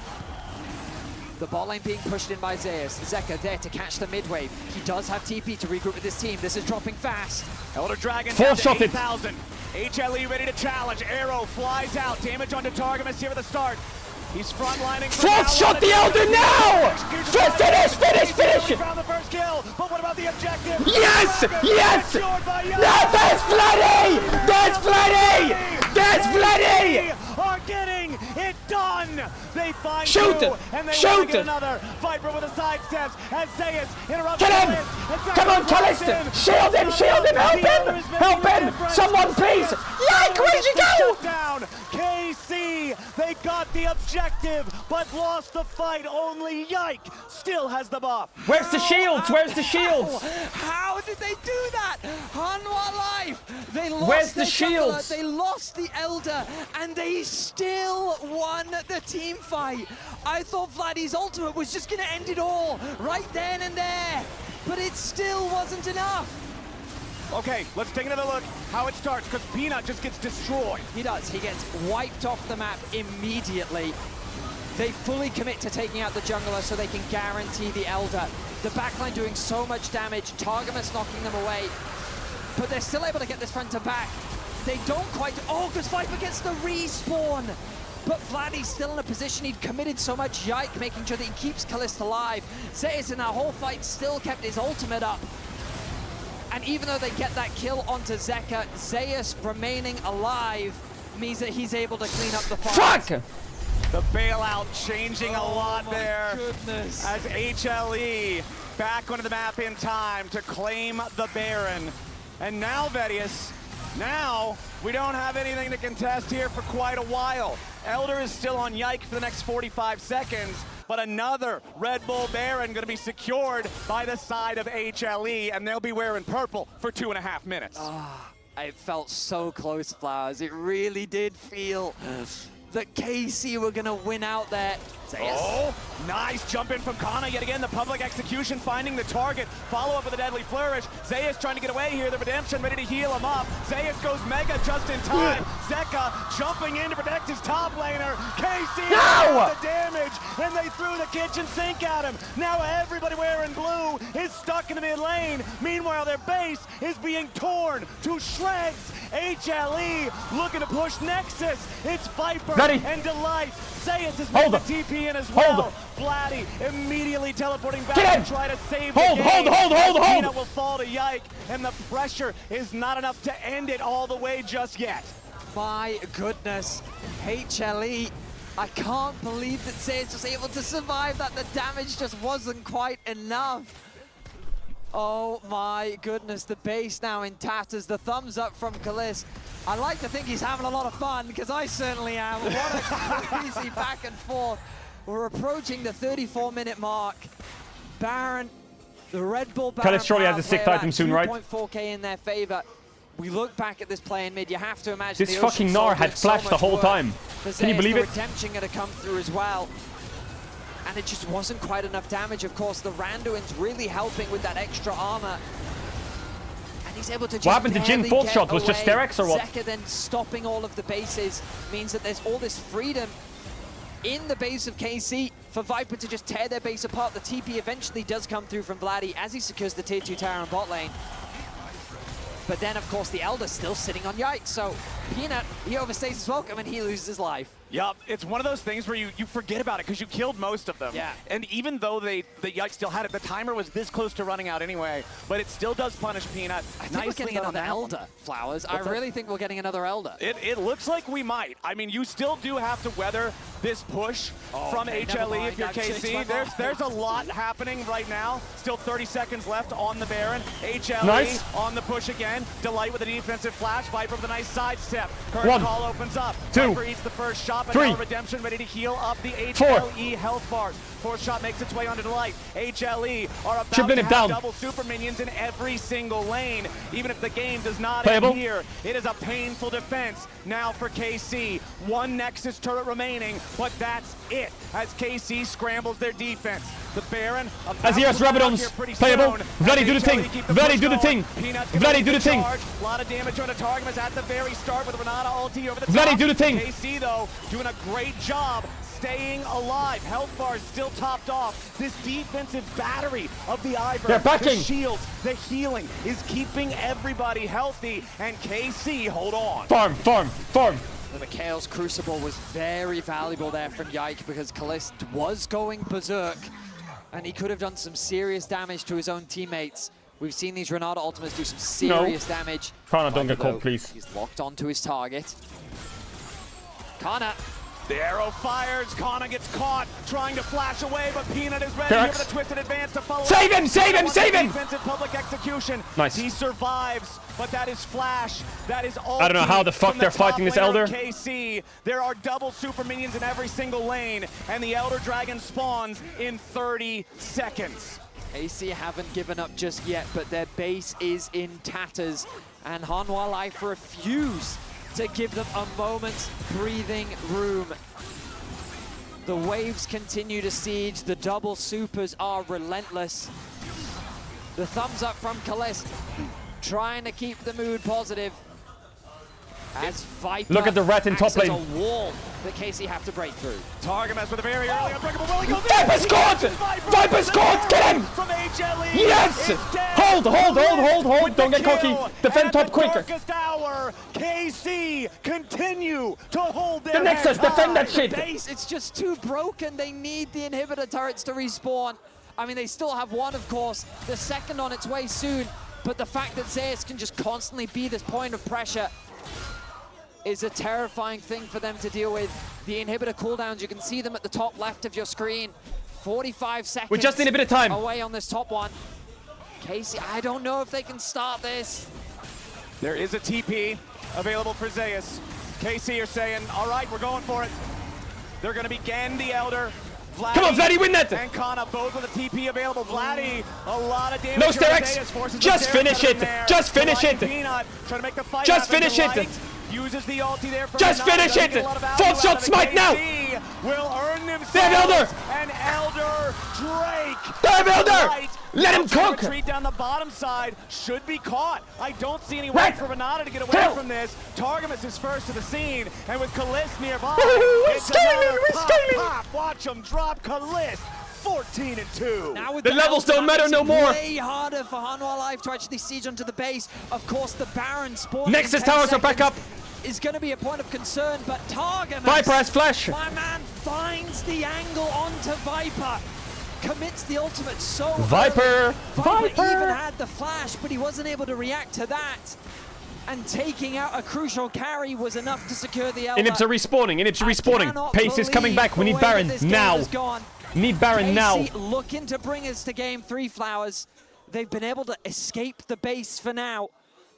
The bot lane being pushed in by Zeus. Zeka there to catch the mid wave. He does have TP to regroup with his team. This is dropping fast. Elder Dragon Full down to shot it. 8,000. HLE ready to challenge. Arrow flies out. Damage onto Targamas here at the start. He's frontlining. Fourth shot the Elder now! Finish! He found the first kill, but what about the objective? Yes! That's Vladdy! Are getting it done. They find Shoot two, it! and they Shoot want to get it! another. Viper with a sidestep as Zeus interrupts. Kill him! Come on, Kalist! Shield him! Help him! Someone please! Yike, where did you go? Down. KC, they got the objective, but lost the fight. Only Yike still has the buff. Where's the shields? How did they do that? Hanwha Life! They lost Where's the their jungler, shields? they lost the Elder, and they still won the team fight. I thought Vladdy's ultimate was just gonna end it all, right then and there, but it still wasn't enough. Okay, let's take another look how it starts, because Peanut just gets destroyed. He does, he gets wiped off the map immediately. They fully commit to taking out the jungler so they can guarantee the Elder. The backline doing so much damage, Targamas knocking them away, but they're still able to get this front to back. They don't quite, oh, because Viper gets the respawn. But Vladdy's still in a position, he'd committed so much, Yike, making sure that he keeps Kalist alive. Zeus in that whole fight still kept his ultimate up. And even though they get that kill onto Zeka, Zeus remaining alive means that he's able to clean up the fight. Fuck! The bailout changing a lot there. Goodness. As HLE back onto the map in time to claim the Baron. And now, Vedius, now we don't have anything to contest here for quite a while. Elder is still on Yike for the next 45 seconds, but another Red Bull Baron going to be secured by the side of HLE, and they'll be wearing purple for 2.5 minutes. It felt so close, Flowers. It really did feel that KC were going to win out there. Oh, nice jump in from Kana. Yet again, the public execution finding the target. Follow up with a deadly flourish. Zeus trying to get away here. The Redemption ready to heal him up. Zeus goes mega just in time. Zeka jumping in to protect his top laner. KC does the damage, and they threw the kitchen sink at him. Now everybody wearing blue is stuck in the mid lane. Meanwhile, their base is being torn to shreds. HLE looking to push Nexus. It's Viper and Delight. Zeus is making the TP in as well. Vladdy immediately teleporting back to try to save the game. Hold. Peanut will fall to Yike, and the pressure is not enough to end it all the way just yet. My goodness, HLE. I can't believe that Zeus was able to survive that. The damage just wasn't quite enough. Oh my goodness, the base now in tatters. The thumbs up from Kalis. I like to think he's having a lot of fun, because I certainly am. What a crazy back and forth. We're approaching the 34-minute mark. Baron, the Red Bull Baron. Kalis surely has a 6th item soon, right? 2.4k in their favor. We look back at this play in mid, you have to imagine this the fucking Gnar had flashed the whole time. Can you believe it? Redemption gonna come through as well. And it just wasn't quite enough damage. Of course, the Randuin's really helping with that extra armor. And he's able to just what happened to Jin? Fourth shot was just Sterex or what? Zeka then stopping all of the bases means that there's all this freedom in the base of KC for Viper to just tear their base apart. The TP eventually does come through from Vladdy as he secures the tier 2 tower on bot lane. But then, of course, the Elder's still sitting on Yike. So Peanut, he overstays his welcome and he loses his life. Yup, it's one of those things where you forget about it because you killed most of them. Yeah. And even though the Yike still had it, the timer was this close to running out anyway, but it still does punish Peanut. I think we're getting another Elder, Flowers. I really think we're getting another Elder. It looks like we might. I mean, you still do have to weather this push from HLE if you're KC. There's a lot happening right now. Still 30 seconds left on the Baron. HLE on the push again. Delight with a defensive flash. Viper with a nice sidestep. Current call opens up. Viper eats the first shot, but now Redemption ready to heal up the HLE health bars. Fourth shot makes its way onto Delight. HLE are about to have double super minions in every single lane. Even if the game does not end here, it is a painful defense now for KC. One Nexus turret remaining, but that's it as KC scrambles their defense. The Baron as he has Rabadons playable. Vladdy do the thing. Vladdy do the thing. Vladdy do the thing. A lot of damage on the target was at the very start with Renata ulti over the top. Vladdy do the thing. KC though doing a great job staying alive. Health bars still topped off. This defensive battery of the Ivern, the shields, the healing is keeping everybody healthy, and KC hold on. Farm. The Mikhail's Crucible was very valuable there from Yike because Kalist was going berserk and he could have done some serious damage to his own teammates. We've seen these Renata ultimates do some serious damage. Kana, don't get caught, please. He's locked onto his target. Kana. The arrow fires, Kana gets caught, trying to flash away, but Peanut is ready here with a twisted advance to follow. Save him! Defensive public execution. Nice. He survives, but that is flash. That is all. I don't know how the fuck they're fighting this Elder. KC. There are double super minions in every single lane, and the Elder Dragon spawns in 30 seconds. KC haven't given up just yet, but their base is in tatters, and Hanwha Life refuse to give them a moment's breathing room. The waves continue to siege. The double supers are relentless. The thumbs up from Kalist, trying to keep the mood positive. As Viper look at the rat in top lane. a wall that KC have to break through. Targamas with a very early unbreakable will. He goes Viper's caught! Viper's caught! Get him! From HLE. Yes! Hold! Don't get cocky. Defend top quicker. Darkest hour, KC continue to hold their The Nexus, defend that shit. Base, it's just too broken. They need the inhibitor turrets to respawn. I mean, they still have one, of course. The second on its way soon. But the fact that Zeus can just constantly be this point of pressure is a terrifying thing for them to deal with. The inhibitor cooldowns, you can see them at the top left of your screen. 45 seconds. We just need a bit of time. Away on this top one. KC, I don't know if they can start this. There is a TP available for Zeus. KC are saying, all right, we're going for it. They're going to begin the Elder. Vladdy come on, Vladdy, win that! And Kana both with a TP available. Vladdy, a lot of damage. No Sterex. Just finish it. Just finish it. Peanut, trying to make the fight just finish it. Uses the ulti there for Just finish it! Fourth shot smite now! Will earn themselves They have Elder! an Elder Drake! They have Elder! Let him cook! Retreat down the bottom side should be caught. I don't see any way Right. for Renata to get away Kill. from this. Targamas is first to the scene, and with Kalist nearby, We're it's scaling, another we're pop, scaling. pop. Watch him drop Kalist. 14-2. Now with The levels don't matter no more. Way harder for Hanwha Life to actually siege onto the base. Of course, the Baron spawn. Nexus towers are back up. Is going to be a point of concern, but Targamas, Viper has flash. my man, finds the angle onto Viper. Commits the ultimate so Viper! early. Viper Viper! even had the flash, but he wasn't able to react to that. And taking out a crucial carry was enough to secure the Elder. Inhibs are respawning. Inhibs are respawning. Pace is coming back. We need Baron now. Need Baron now. KC looking to bring us to game 3, Flowers. They've been able to escape the base for now.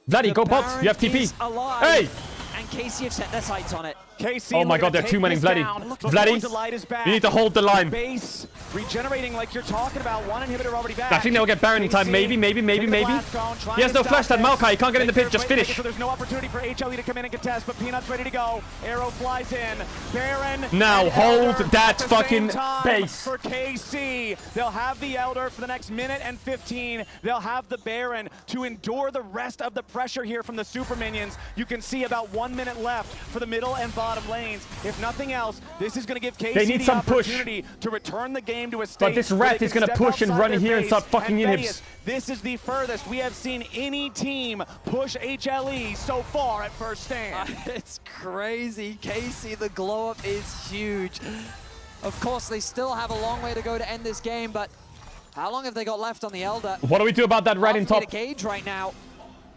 Vladdy, The go bot. Baron You have TP. is alive, Hey! And KC have set their sights on it. KC, Oh my god, they're there are too many Vladdy. Vladdy, you need to hold the line. Base regenerating like you're talking about. One inhibitor already back. I think they'll get Baron in time. Maybe. He has no flash, that Maokai. He can't get in the pit. Just finish. So there's no opportunity for HLE to come in and contest, but Peanut's ready to go. Arrow flies in. Baron. Now and hold Elder that at the fucking same time base. For KC, they'll have the Elder for the next minute and 15. They'll have the Baron to endure the rest of the pressure here from the super minions. You can see about 1 minute left for the middle and bottom lanes. If nothing else, this is going to give KC They need the some push. opportunity to return the game to a state. But this where rat they is can going to step push and outside run their here and base. start fucking And inhibs. Vegas, this is the furthest we have seen any team push HLE so far at first stand. It's crazy. KC, the glow up is huge. Of course, they still have a long way to go to end this game, but how long have they got left on the Elder? What do we do about that rat in Hard for me top? to gauge right now.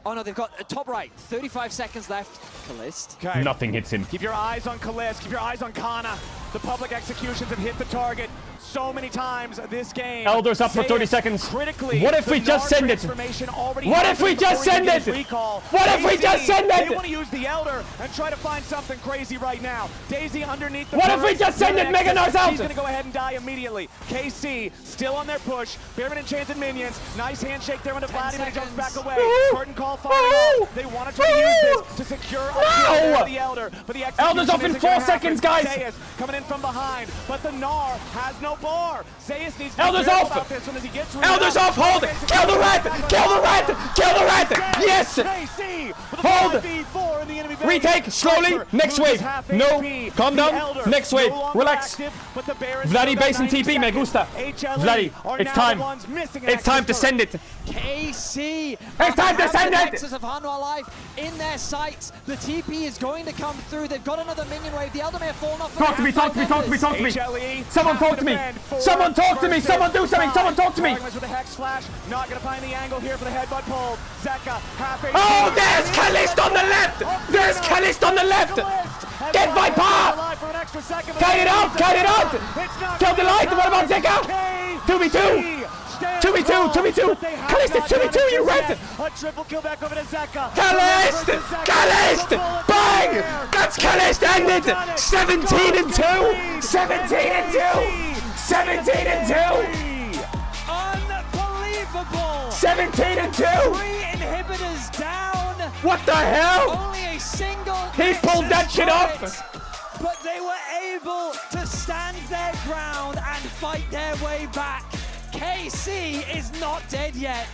Oh no, they've got top right. 35 seconds left. Kalist. Okay. Nothing hits him. Keep your eyes on Kalist, keep your eyes on Kana. The public executions have hit the target so many times this game. Elder's up for 30 seconds. Critically, What if we just send it? What if we just send it? What if we just send They it? want to use the Elder and try to find something crazy right now. Daisy underneath the What if we turret. just send it? Mega Nar's out. She's going to go ahead and die immediately. KC still on their push. Baron Enchanted minions. Nice handshake there on the Vladdy, but he jumps back away. Curtain call falling off. They want to try to use this to secure a kill for the Elder. But the Elder's up in 4 seconds, guys. Zayas coming in from behind, but the Gnar has no bar. Zayas needs to Elder's be careful off. about this one as he gets Elder's off. Hold. Kill the rat. Kill the rat. Kill the rat. Yes. KC with a Hold. 5v4 in the enemy base. Retake slowly. Viper Next loses wave. half No. HP. Calm The down. Elder Next wave. no longer Relax. active, but the Baron's Vladdy still got base and 90 TP. Me seconds. gusta. HLE Vladdy, are it's now time. the ones missing an It's time to active send it. KC. It's time to send it. Nexus of Hanwha Life in their sights. The TP is going to come through. They've got another minion wave. The Elder may have fallen off. Talk to me. Talk to me. Talk to me. Talk to me. HLE Someone talk to me. Someone talk to me. Someone do something. Someone talk to me. Targamas with a hex flash. Not going to find the angle here for the headbutt pull. Zeka half HP. Oh, there's Kalist on the left. There's Kalist on the left. Get Viper. Cut it out. Cut it out. Kill the light. What about Zeka? 2v2. 2v2. 2v2. Kalist is 2v2. You rat. A triple kill back over to Zeka. Kalist. Kalist. Bang. That's Kalist ended. 17-2. 17-2. 17-2. Unbelievable. 17-2. 3 inhibitors down. What the hell? Only a single. He pulled that shit off. But they were able to stand their ground and fight their way back. KC is not dead yet.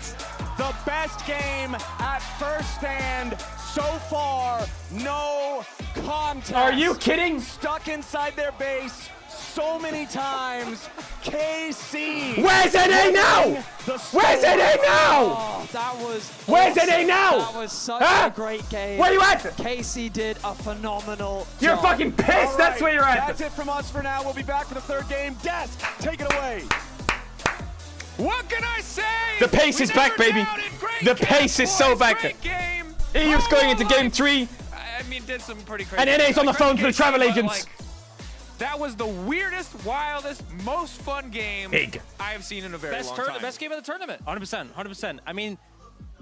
The best game at first stand so far. No contest. Are you kidding? Stuck inside their base so many times. KC. Where's NA now? Where's NA now? Oh, that was. Where's awesome. NA now? That was such Huh? a great game. Where you at? KC did a phenomenal You're job. fucking pissed. All That's right, where you're at. That's it from us for now. We'll be back for the third game. Desk, take it away. What can I say? The pace is back, baby. The pace is so back. Great game. EU's going into game 3. I mean, did some pretty crazy. And NA's on the great phone to the game, travel but, agents. like, that was the weirdest, wildest, most fun game Big. I have seen in a very long time. Best game of the tournament. 100%. 100%. I mean,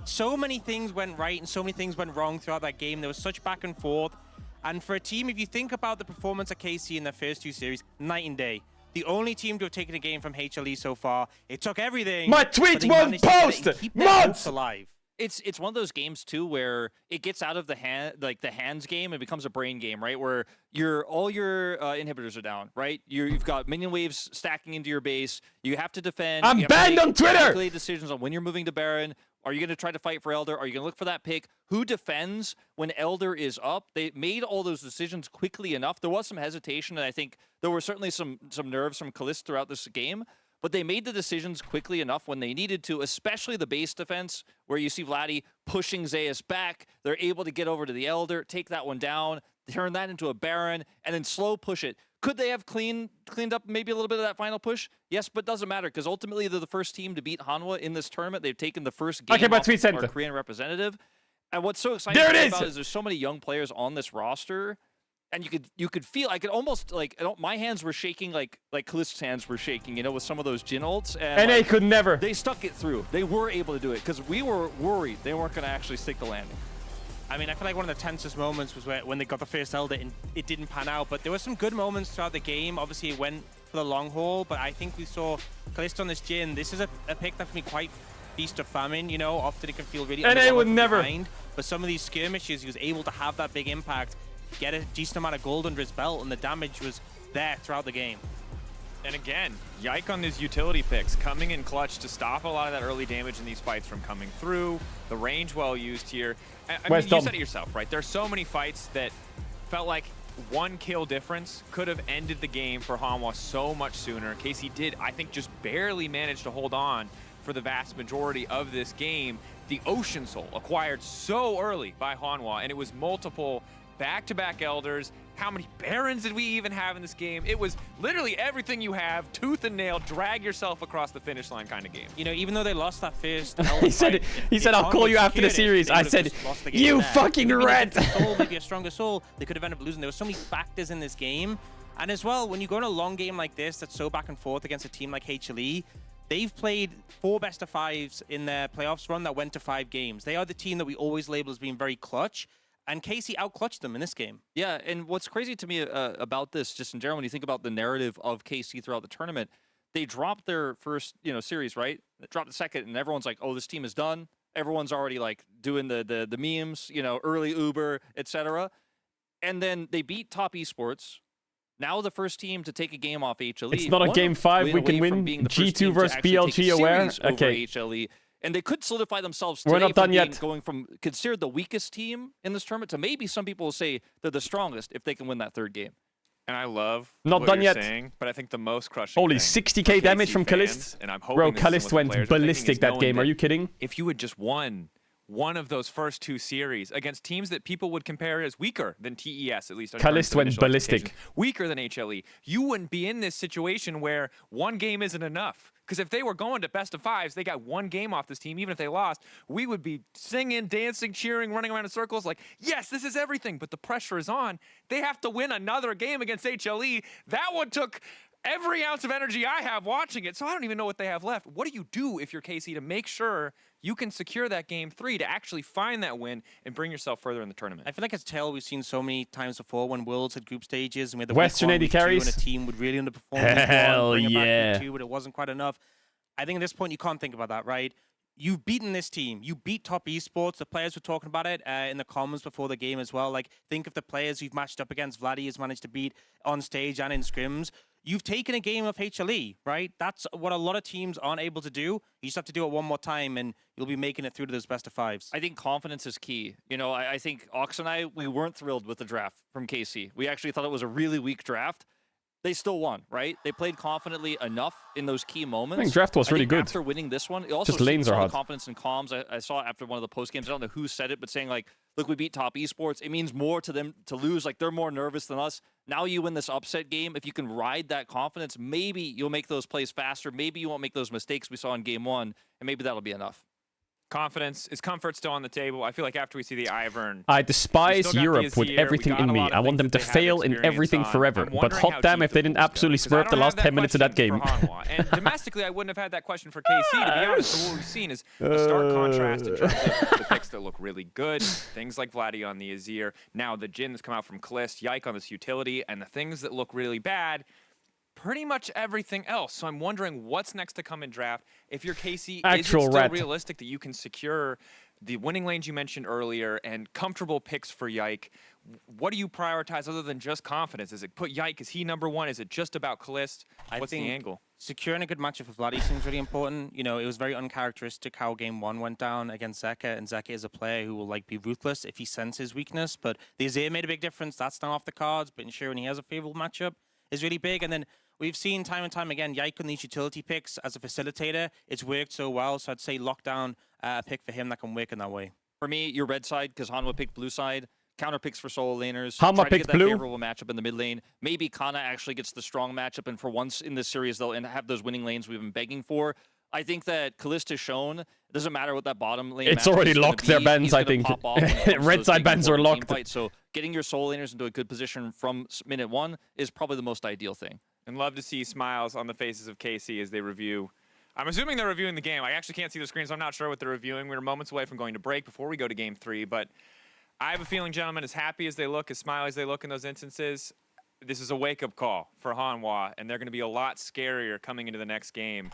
so many things went right and so many things went wrong throughout that game. There was such back and forth. And for a team, if you think about the performance of KC in their first 2 series, night and day. The only team to have taken a game from HLE so far. It took everything. My but tweet they won't managed to get it post. and keep their Mods. hopes alive. It's one of those games too where it gets out of the hands game and becomes a brain game, right? Where all your inhibitors are down, right? You've got minion waves stacking into your base. You have to defend. I'm banned on Twitter. Calculate decisions on when you're moving to Baron. Are you going to try to fight for Elder? Are you going to look for that pick? Who defends when Elder is up? They made all those decisions quickly enough. There was some hesitation, and I think there were certainly some nerves from Kalist throughout this game. But they made the decisions quickly enough when they needed to, especially the base defense, where you see Vladdy pushing Zeus back. They're able to get over to the Elder, take that one down, turn that into a Baron, and then slow push it. Could they have cleaned up maybe a little bit of that final push? Yes, but doesn't matter, because ultimately they're the first team to beat Hanwha in this tournament. They've taken the first game off our Korean representative. And what's so exciting about it is there's so many young players on this roster. And you could feel, I could almost, like, my hands were shaking like Kalist's hands were shaking, with some of those Jhin ults. And NA could never. They stuck it through. They were able to do it because we were worried they weren't going to actually stick the landing. I mean, I feel like one of the tensest moments was when they got the first Elder and it didn't pan out. But there were some good moments throughout the game. Obviously, it went for the long haul. But I think we saw Kalist on this Jhin. This is a pick that can be quite feast or famine, Often it can feel really NA would never. Behind. But some of these skirmishes, he was able to have that big impact, get a decent amount of gold under his belt, and the damage was there throughout the game. And again, Yike on these utility picks, coming in clutch to stop a lot of that early damage in these fights from coming through. The range well used here. I mean, you said it yourself, right? There's so many fights that felt like one kill difference could have ended the game for Hanwha so much sooner. KC did, I think, just barely manage to hold on for the vast majority of this game. The Ocean Soul acquired so early by Hanwha, and it was multiple back-to-back Elders. How many Barons did we even have in this game? It was literally everything you have, tooth and nail, drag yourself across the finish line kind of game. Even though they lost that first he said, I'll call you after the series. I said, you fucking rat. Maybe a stronger soul, they could have ended up losing. There were so many factors in this game. And as well, when you go in a long game like this that's so back and forth against a team like HLE, they've played 4 best-of-5s in their playoffs run that went to 5 games. They are the team that we always label as being very clutch. And KC outclutched them in this game. Yeah, and what's crazy to me about this, just in general, when you think about the narrative of KC throughout the tournament, they dropped their first, series, right? They dropped the second, and everyone's like, "Oh, this team is done." Everyone's already like doing the memes, early Uber, etc. And then they beat Top Esports. Now the first team to take a game off HLE. It's not a game 5 we can win. G2 versus BLG aware. Okay. HLE. And they could solidify themselves We're today not done from yet. Going from considered the weakest team in this tournament to maybe some people will say they're the strongest if they can win that third game. And I love not what done you're yet. saying, but I think the most crushing Holy thing 60k damage from Kalist. And I'm hoping Bro, this is Kalist what the went players are thinking, ballistic is that knowing game. Are that you kidding? If you had just won one of those first 2 series against teams that people would compare as weaker than TES, at least. Kalist went ballistic. Weaker than HLE. You wouldn't be in this situation where one game isn't enough. Because if they were going to best-of-5s, they got one game off this team, even if they lost, we would be singing, dancing, cheering, running around in circles like, yes, this is everything. But the pressure is on. They have to win another game against HLE. That one took every ounce of energy I have watching it, so I don't even know what they have left. What do you do if you're KC to make sure you can secure that game 3 to actually find that win and bring yourself further in the tournament? I feel like it's a tale we've seen so many times before when Worlds had group stages and we had the Western week 1, AD week 2, carries. and a team would really underperform. Hell bring it yeah. back week 2, but it wasn't quite enough. I think at this point you can't think about that, right? You've beaten this team. You beat Top Esports. The players were talking about it in the comments before the game as well. Like, think of the players you've matched up against. Vladdy has managed to beat on stage and in scrims. You've taken a game of HLE, right? That's what a lot of teams aren't able to do. You just have to do it one more time, and you'll be making it through to those best-of-5s. I think confidence is key. I think Ox and I, we weren't thrilled with the draft from KC. We actually thought it was a really weak draft. They still won, right? They played confidently enough in those key moments. I think draft was really good. After winning this one, it also just lanes are hard. Confidence in comms. I saw after one of the post games. I don't know who said it, but saying like, "Look, we beat Top Esports. It means more to them to lose. Like they're more nervous than us. Now you win this upset game. If you can ride that confidence, maybe you'll make those plays faster. Maybe you won't make those mistakes we saw in game 1, and maybe that'll be enough." Confidence. Is comfort still on the table? I feel like after we see the Ivern... I despise Europe with everything in me. I want them to fail in everything forever. But hot damn if they didn't absolutely smurf the last 10 minutes of that game. And domestically, I wouldn't have had that question for KC, to be honest. But what we've seen is a stark contrast in terms of the picks that look really good. Things like Vladdy on the Azir. Now the Jhin that's come out from Kalist, Yike on this utility. And the things that look really bad... pretty much everything else. So I'm wondering what's next to come in draft. If you're KC, is it Actual still rat. realistic that you can secure the winning lanes you mentioned earlier and comfortable picks for Yike? What do you prioritize other than just confidence? Is it put Yike? Is he number one? Is it just about Kalist? What's the angle? Securing a good matchup for Vladdy seems really important. You know, it was very uncharacteristic how game one went down against Zeka, and Zeka is a player who will like be ruthless if he senses weakness. But the Azir made a big difference. That's not off the cards, but ensuring he has a favorable matchup is really big. And then we've seen time and time again, Yike on these utility picks as a facilitator. It's worked so well, so I'd say lock down a pick for him that can work in that way. For me, your red side, because Hanwha picked blue side. Counter picks for solo laners. Hanwha Try to picked get that blue. favorable matchup in the mid lane. Maybe Kana actually gets the strong matchup, and for once in this series, they'll have those winning lanes we've been begging for. I think that Kalist has shown it doesn't matter what that bottom lane. It's matchup already is gonna locked be, their he's bans, gonna I think. pop off when it comes to Red those side big bans are important team locked. fights. So getting your solo laners into a good position from minute one is probably the most ideal thing. And love to see smiles on the faces of KC as they review. I'm assuming they're reviewing the game. I actually can't see the screen, so I'm not sure what they're reviewing. We're moments away from going to break before we go to game 3, but I have a feeling, gentlemen, as happy as they look, as smiley as they look in those instances, this is a wake-up call for Hanwha, and they're going to be a lot scarier coming into the next game.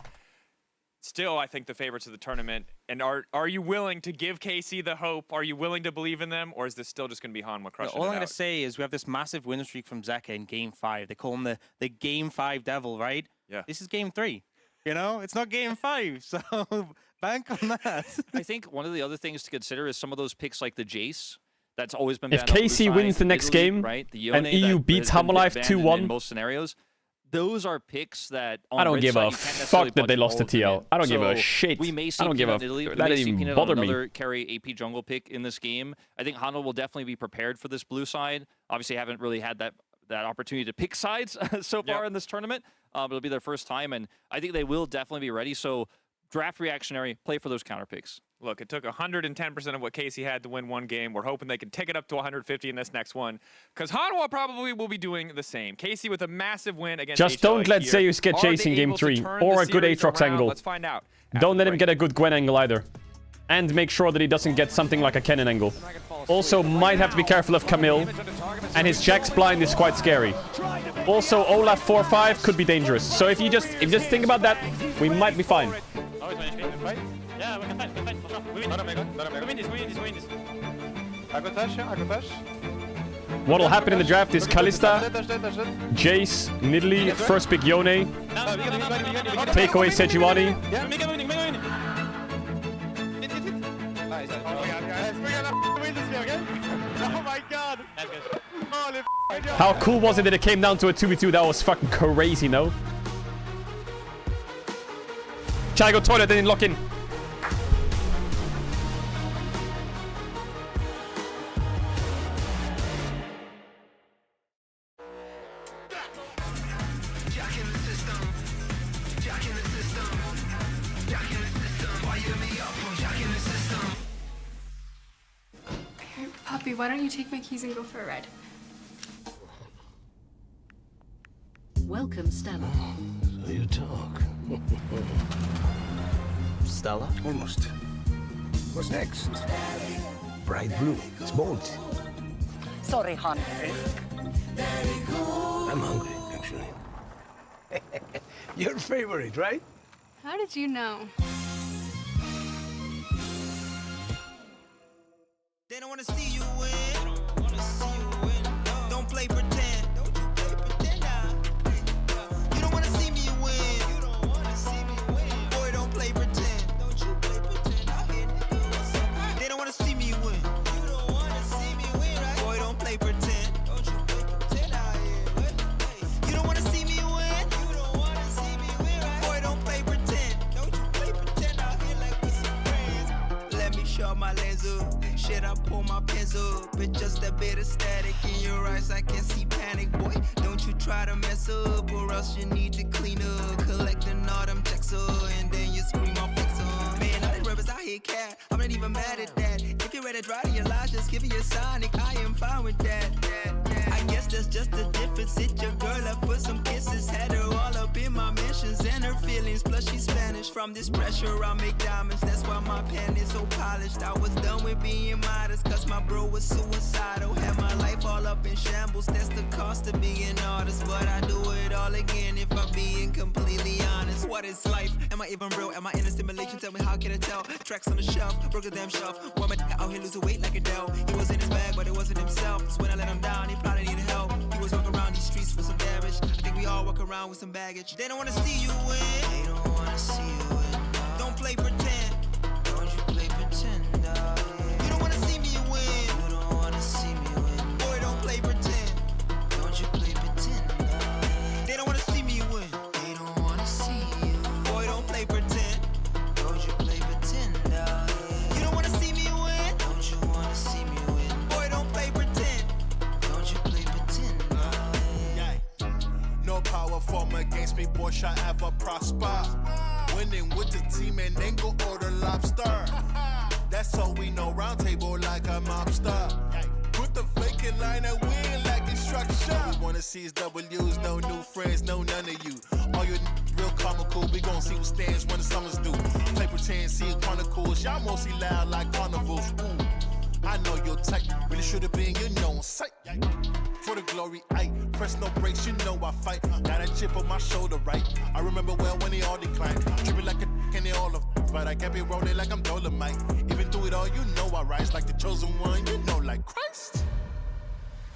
Still, I think the favorites of the tournament. And are you willing to give KC the hope? Are you willing to believe in them? Or is this still just going to be Hanwha crushing All it I'm going out? to say is we have this massive win streak from Zeka in game 5. They call him the game 5 devil, right? Yeah. This is game 3. You know, it's not game 5, so bank on that. I think one of the other things to consider is some of those picks like the Jace. That's always been If banned on blue KC side, wins the next Italy, game right? The and Yone EU that beats has been Hamalive banned 2-1, in most scenarios, those are picks that on I don't red give side, a you can't necessarily fuck that they budget lost all to of them TL. in. I don't give a So shit. We may see I don't give Peanut a in Italy. that We may didn't see even Peanut bother on me. another carry AP jungle pick in this game. I think Hanwha will definitely be prepared for this blue side. Obviously, haven't really had that opportunity to pick sides so far in this tournament. But it'll be their first time, and I think they will definitely be ready. So draft reactionary, play for those counter picks. Look, it took 110% of what KC had to win one game. We're hoping they can take it up to 150 in this next one, because Hanwha probably will be doing the same. KC with a massive win against Just don't let here. Zeus get Are chased they in game able to 3, turn or the a good series Aatrox around? angle. Let's find out. Don't let him get a good Gwen angle either. And make sure that he doesn't get something like a Kennen angle. Also, might have to be careful of Camille. And his Jack's blind is quite scary. Also, Olaf 4-5 could be dangerous. So if you just think about that, we might be fine. Yeah, we can fight. We win this. I go touch. What'll happen in the draft is Kalista, Jace, Nidalee, first pick Yone, take away Sejuani. Oh my god! Holy How cool was it that it came down to a 2v2? That was fucking crazy, no? Shall I go toilet, then lock in? Hey, puppy, why don't you take my keys and go for a ride? Welcome, Stella. So you talk. Stella? Almost. What's next? Bright blue. It's bold. Sorry, hon. I'm hungry, actually. Your favorite, right? How did you know? They don't wanna see you win. Don't play pretend. You don't wanna see me win. Boy, don't play pretend. They don't wanna see me win. Boy, don't play pretend. You don't wanna see me win. Boy, don't play pretend. Out here like we some friends. Let me show my lens up. Shit, I pull my pins up. But just a bit of static in your eyes, I can see panic, boy. Don't you try to mess up, or else you need to clean up. Collecting all them checks up, and then you scream, I'll fix them. Man, all these rappers out here cat, I'm not even mad at that. If you're ready to dry to your lies, just give me a Sonic, I am fine with that. I guess that's just the difference. Hit your girl up, put some kisses, had her all up in my mentions and her feelings. Plus she's Spanish. From this pressure, I make diamonds. That's why my pen is so polished. I was done with being modest, cause my bro was suicidal. Had my life all up in shambles. That's the cost of being an artist. But I do it all again if I'm being completely honest. What is life? Am I even real? Am I in a simulation? Tell me how can I tell? Tracks on the shelf, broke the damn shelf. One man out here losing weight like a Dell. He was in his bag, but it wasn't himself. So when I let him down, he probably needed help. He was walking around these streets with some damage. I think we all walk around with some baggage. They don't wanna see you win. They don't wanna see you win. Don't play pretend. Don't you play pretend, dog. You don't wanna see me win. You don't wanna see me win. Boy, don't play pretend. Don't you play pretend, dog. They don't wanna see me win. They don't wanna see you. Boy, don't play pretend. Don't you play pretend, dog. You don't wanna see me win. Don't you wanna see me win. Boy, don't play pretend. Don't you play pretend, dog. Yeah. No power form against me, boy, shall ever prosper. Winning with the team and then go order lobster. That's all we know, round table like a mobster. Put the fake in line and win like instruction. All we wanna see is W's, no new friends, no none of you. All your real comical, we gon' see what stands when the summers do. Play pretend, see it chronicles, y'all mostly loud like carnivals. Ooh. I know you're tight, really should've been, you know, on sight. For the glory, I press no brakes, you know I fight. Got a chip on my shoulder, right? I remember well when they all declined. Tripping like a and they all of, but I kept it rolling like I'm Dolomite. Even through it all, you know I rise like the chosen one, you know, like Christ.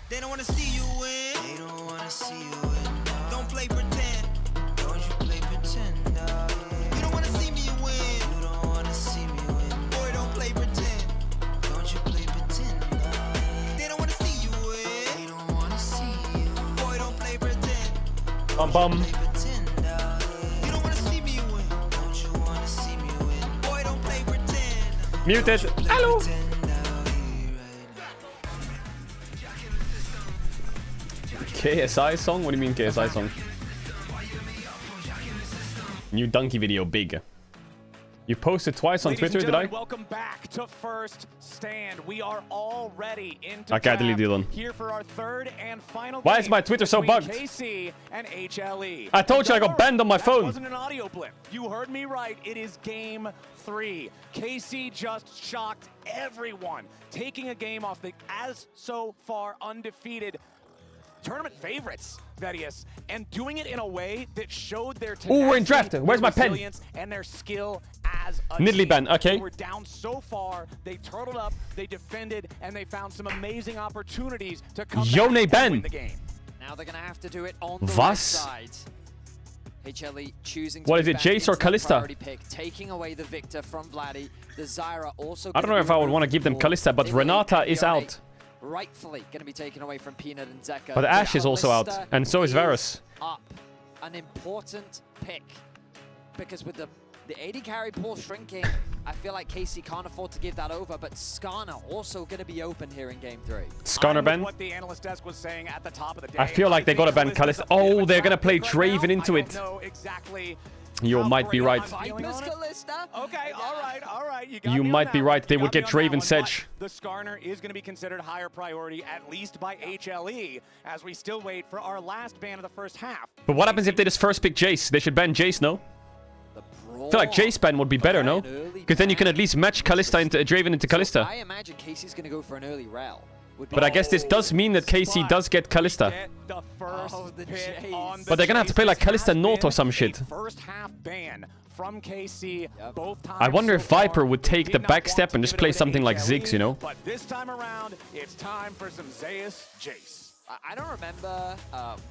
They don't wanna see you win. They don't wanna see you win. Don't play pretend. Don't you play pretend, dog. You don't wanna see me win. You don't wanna see me win. Boy, don't play pretend. Don't you play pretend, dog. They don't wanna see you win. They don't wanna see you. Boy, don't play pretend. Bum bum. You don't wanna see me win. Don't you wanna see me win. Boy, don't play pretend. Muted. Hello. KSI song? What do you mean KSI song? New donkey video, big. You posted twice on Ladies Twitter, and did I? gentlemen, welcome back to First Stand. We are already into Caedrel draft here for our third and final Why game is my Twitter so between bugged? KC and HLE. I told you I got Don't banned on my worry, phone. That wasn't an audio blip. You heard me right. It is game 3. KC just shocked everyone, taking a game off the as so far undefeated tournament favorites, Vedius, and doing it in a way that showed their Ooh, we're in draft. tenacity, Where's their my pen? resilience, and their skill as a Niddly team. ban, okay. They were down so far, they turtled up, they defended, and they found some amazing opportunities to come Yone back and ban. win the game. Now they're going to have to do it on the right Was? side. HLE choosing to What be is it, back Jace or into the Kalista? priority pick, taking away the Victor from Vladdy. The Zyra also I don't gonna know be if I would want to removed give them from the board. Kalista, but They will Renata leave is Yone out. Rightfully going to be taken away from Peanut and Zeka. But Ash is also out, Kalista and so is Varus. Up. An important pick. Because with the AD carry pool shrinking, I feel like KC can't afford to give that over, but Skarner also going to be open here in game 3. Skarner ban. What the analyst desk was saying at the top of the day. I feel like they gotta ban Kalista. Oh, they're gonna play Draven into it. Exactly. You might be right. Viper's Kalista? Okay, all right. You might be right. They would get Draven Sedge. The Skarner is going to be considered higher priority, at least by HLE, as we still wait for our last ban of the first half. But what happens if they just first pick Jace? They should ban Jace, no? I feel like Jace ban would be better, no? Because then you can at least match Kalista into Draven into Kalista. I imagine KC's going to go for an early rel. But I guess this does mean that KC does get Kalista. The first pick on the But they're gonna have to play like Kalista North or some shit. First half ban from KC both times. I wonder if so far. Viper would take the back step and just play something like Ziggs, you know? But this time around, it's time for some Zeus Jace. I don't remember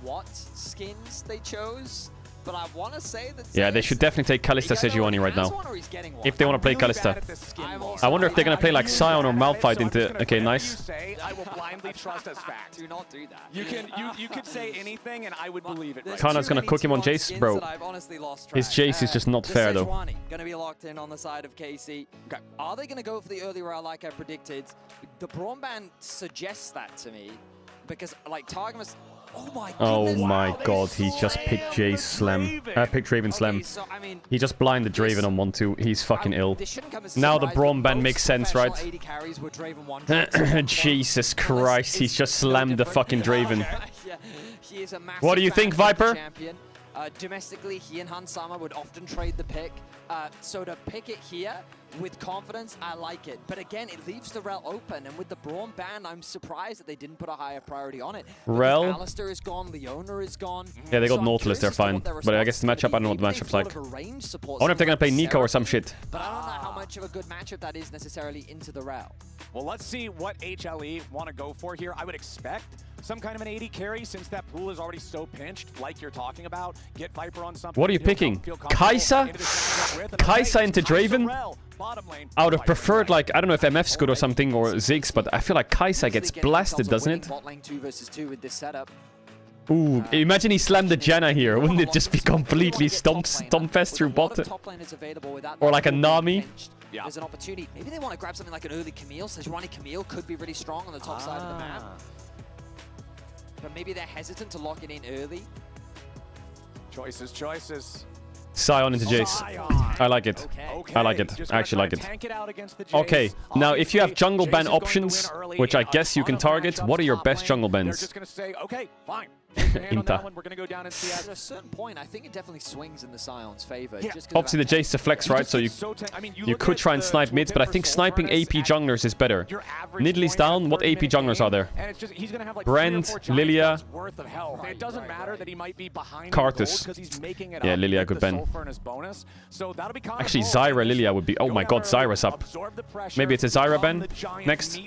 what skins they chose, but I want to say that Yeah, they should definitely take Kalista Sejuani right now. If they want to play Kalista. I wonder if they're going to play like Sion or Malphite into... Okay, nice. I will blindly trust as fact. Do not do that. You could say anything and I would believe it. Kana's going to cook him on Jace, bro. His Jace is just not fair, though. Going to be locked in on the side of KC. Okay. Are they going to go for the early route like I predicted? The Braum ban suggests that to me. Because, like, Targamas... Oh my god, he just picked Jace Slam. Picked Draven Slam. So, I mean, He just blinded Draven on 1-2. He's fucking ill. Now the Braum ban makes sense, right? Jesus Christ, he's just slammed the fucking Draven. What do you think, Viper? Domestically, he and Hans Sama would often trade the pick. So to pick it here with confidence, I like it. But again, it leaves the Rel open. And with the Braum ban, I'm surprised that they didn't put a higher priority on it. Rel? Alistair is gone, Leona is gone. Yeah, they got So I'm Nautilus, they're curious as to fine. what their But I guess the matchup, I don't know what the Maybe matchup's they like. thought of a range support, I wonder if they're gonna play something like Nico or some Seraphine, shit. But I don't know how much of a good matchup that is necessarily into the Rel. Well, let's see what HLE want to go for here. I would expect some kind of an AD carry since that pool is already so pinched, like you're talking about. Get Viper on something. What are you picking? Kaisa? Kaisa into Draven? I would have preferred, like, I don't know if MF's good or something, or Ziggs, but I feel like Kaisa gets blasted, doesn't it? Bot lane 2 versus 2 with this setup. Ooh, imagine he slammed the Janna here. Wouldn't it just be completely stomp fest through bot? Or like a Nami? There's an opportunity. Maybe they want to grab something like an early Camille. Sejuani Camille could be really strong on the top side of the map. But maybe they're hesitant to lock it in early. Choices. Sion into Jace. I like it. I like it. I actually like it. Okay, now if you have jungle ban options, which I guess you can target, what are your best jungle bans? Just gonna say, okay, fine. Inta. We're gonna go down and see At a certain point, I think it definitely swings in the Sion's favor. Yeah. Obviously the Jace is a flex, right? So you could try and snipe mids, but I think sniping AP junglers is better. Nidalee's down. What AP junglers are there? And it's just, he's gonna have like Brand, Lilia, worth of health. It doesn't matter that he might be behind Karthus. because he's making it Yeah, up Lilia with good the ban. sulfur and his bonus. So that'll be kind of Actually, cool. Zyra Lilia would be... Oh my god, Zyra's up. Maybe it's a Zyra ban next.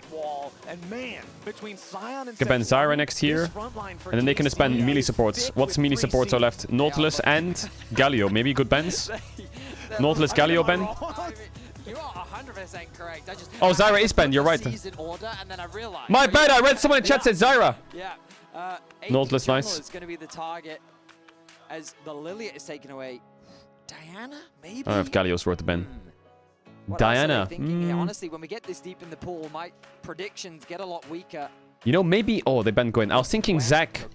And man, between Sion and Can ban Zyra next here. And then they can just ban melee supports. What's melee supports are left? Nautilus and Galio. Maybe good bans? Nautilus, Galio ban? You are 100% correct. Oh, Zyra is banned, you're right. My bad, I read someone in chat said Zyra. Yeah. Nautilus, nice. It's going to be the target as the Lilia is taken away. Diana, maybe? I don't know if Galio's worth the ban. What else are they Diana. thinking? Yeah, honestly, when we get this deep in the pool, my predictions get a lot weaker. You know, maybe... Oh, they banned Gwen. I was thinking Zac.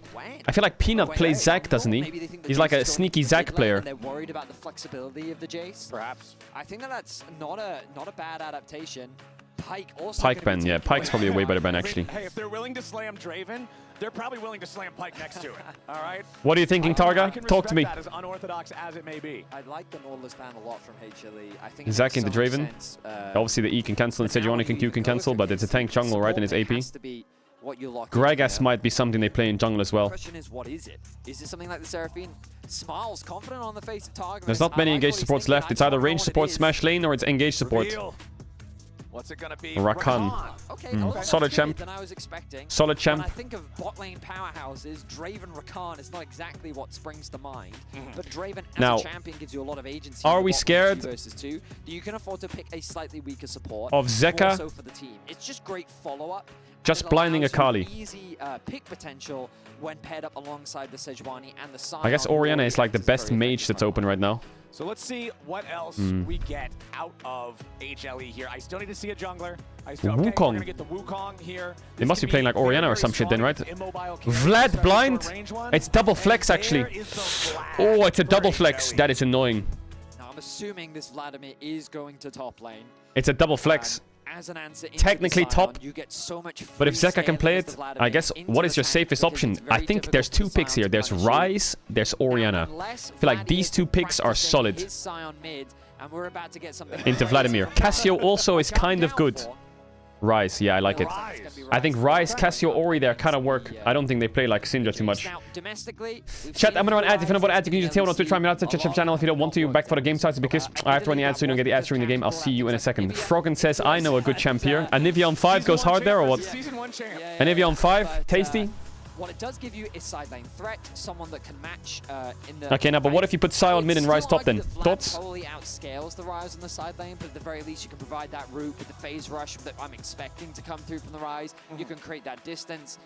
I feel like Peanut plays Zac, doesn't he? He's like a sneaky Zac player. They're worried about the flexibility of the Jace. Perhaps. I think that's not a bad adaptation. Pyke also. Pyke ban, yeah. Pyke's probably a way better ban, actually. Hey, if they're willing to slam Draven, they're probably willing to slam Pyke next to it. All right. What are you thinking, Targa? Talk to me. That as unorthodox as it may be. I like the Nautilus ban a lot from HLE. I think Zac into Draven. Obviously, the E can cancel and Sejuani can Q can cancel, but it's a tank jungle, right? And it's AP. Gragas might be something they play in jungle as well. The question is, what is it? Is it something like the Seraphine? Smiles confident on the face of Targa. There's not many engaged supports left. It's either range support, smash lane, or it's engaged support. What's it gonna be? Rakan. Okay, Solid champ. than I was expecting. Solid champ. When I think of bot lane powerhouses, Draven Rakan is not exactly what springs to mind. But Draven as Now, a champion gives you a lot of agency. are in we bot lane scared 2 versus 2. You can afford to pick a slightly weaker support. Of Zeka? More so for the team. It's just great follow-up. Just It blinding allows Akali. you Easy pick potential when paired up alongside the Sejuani and the Sion. I guess Orianna is like the best mage that's open right now. So let's see what else we get out of HLE here. I still need to see a jungler. Okay, we're Wukong. gonna get the Wukong here. They must be playing like Orianna or some shit then, right? Vlad blind? It's double flex, actually. Oh, it's a double flex. That is annoying. Now, I'm assuming this Vladimir is going to top lane. It's a double flex. As an answer into Technically the Sion, top, you get so much but if free Zeka can scale play against it, the I Vladimir guess into what the is your tank safest because option? it's very I think there's difficult two for picks Sion here. to There's punish you. Ryze, there's Orianna. I feel like these two picks are solid. His Sion mid, and we're about to get something Into Vladimir. Cassio also is kind of good. Ryze, yeah, I like it. I think Ryze, Cassio, Ori, they're kind of work. I don't think they play like Syndra too much. Chat, I'm gonna run ads. If you know about ads, you can use the tail on Twitch. Try me out to check channel if you don't want to. Back for the game starts because I have to run the ads so you don't get the ads during the game. I'll see you in a second. Froggen says, I know a good champ here. Anivia on 5 goes hard there or what? Anivia on 5, tasty. What it does give you is side lane threat, someone that can match in the... Okay, now, but what if you put Sion mid and Ryze top then? Thoughts? Totally outscales the Ryze on the side lane, but at the very least you can provide that route with the phase rush that I'm expecting to come through from the Ryze. You can create that distance.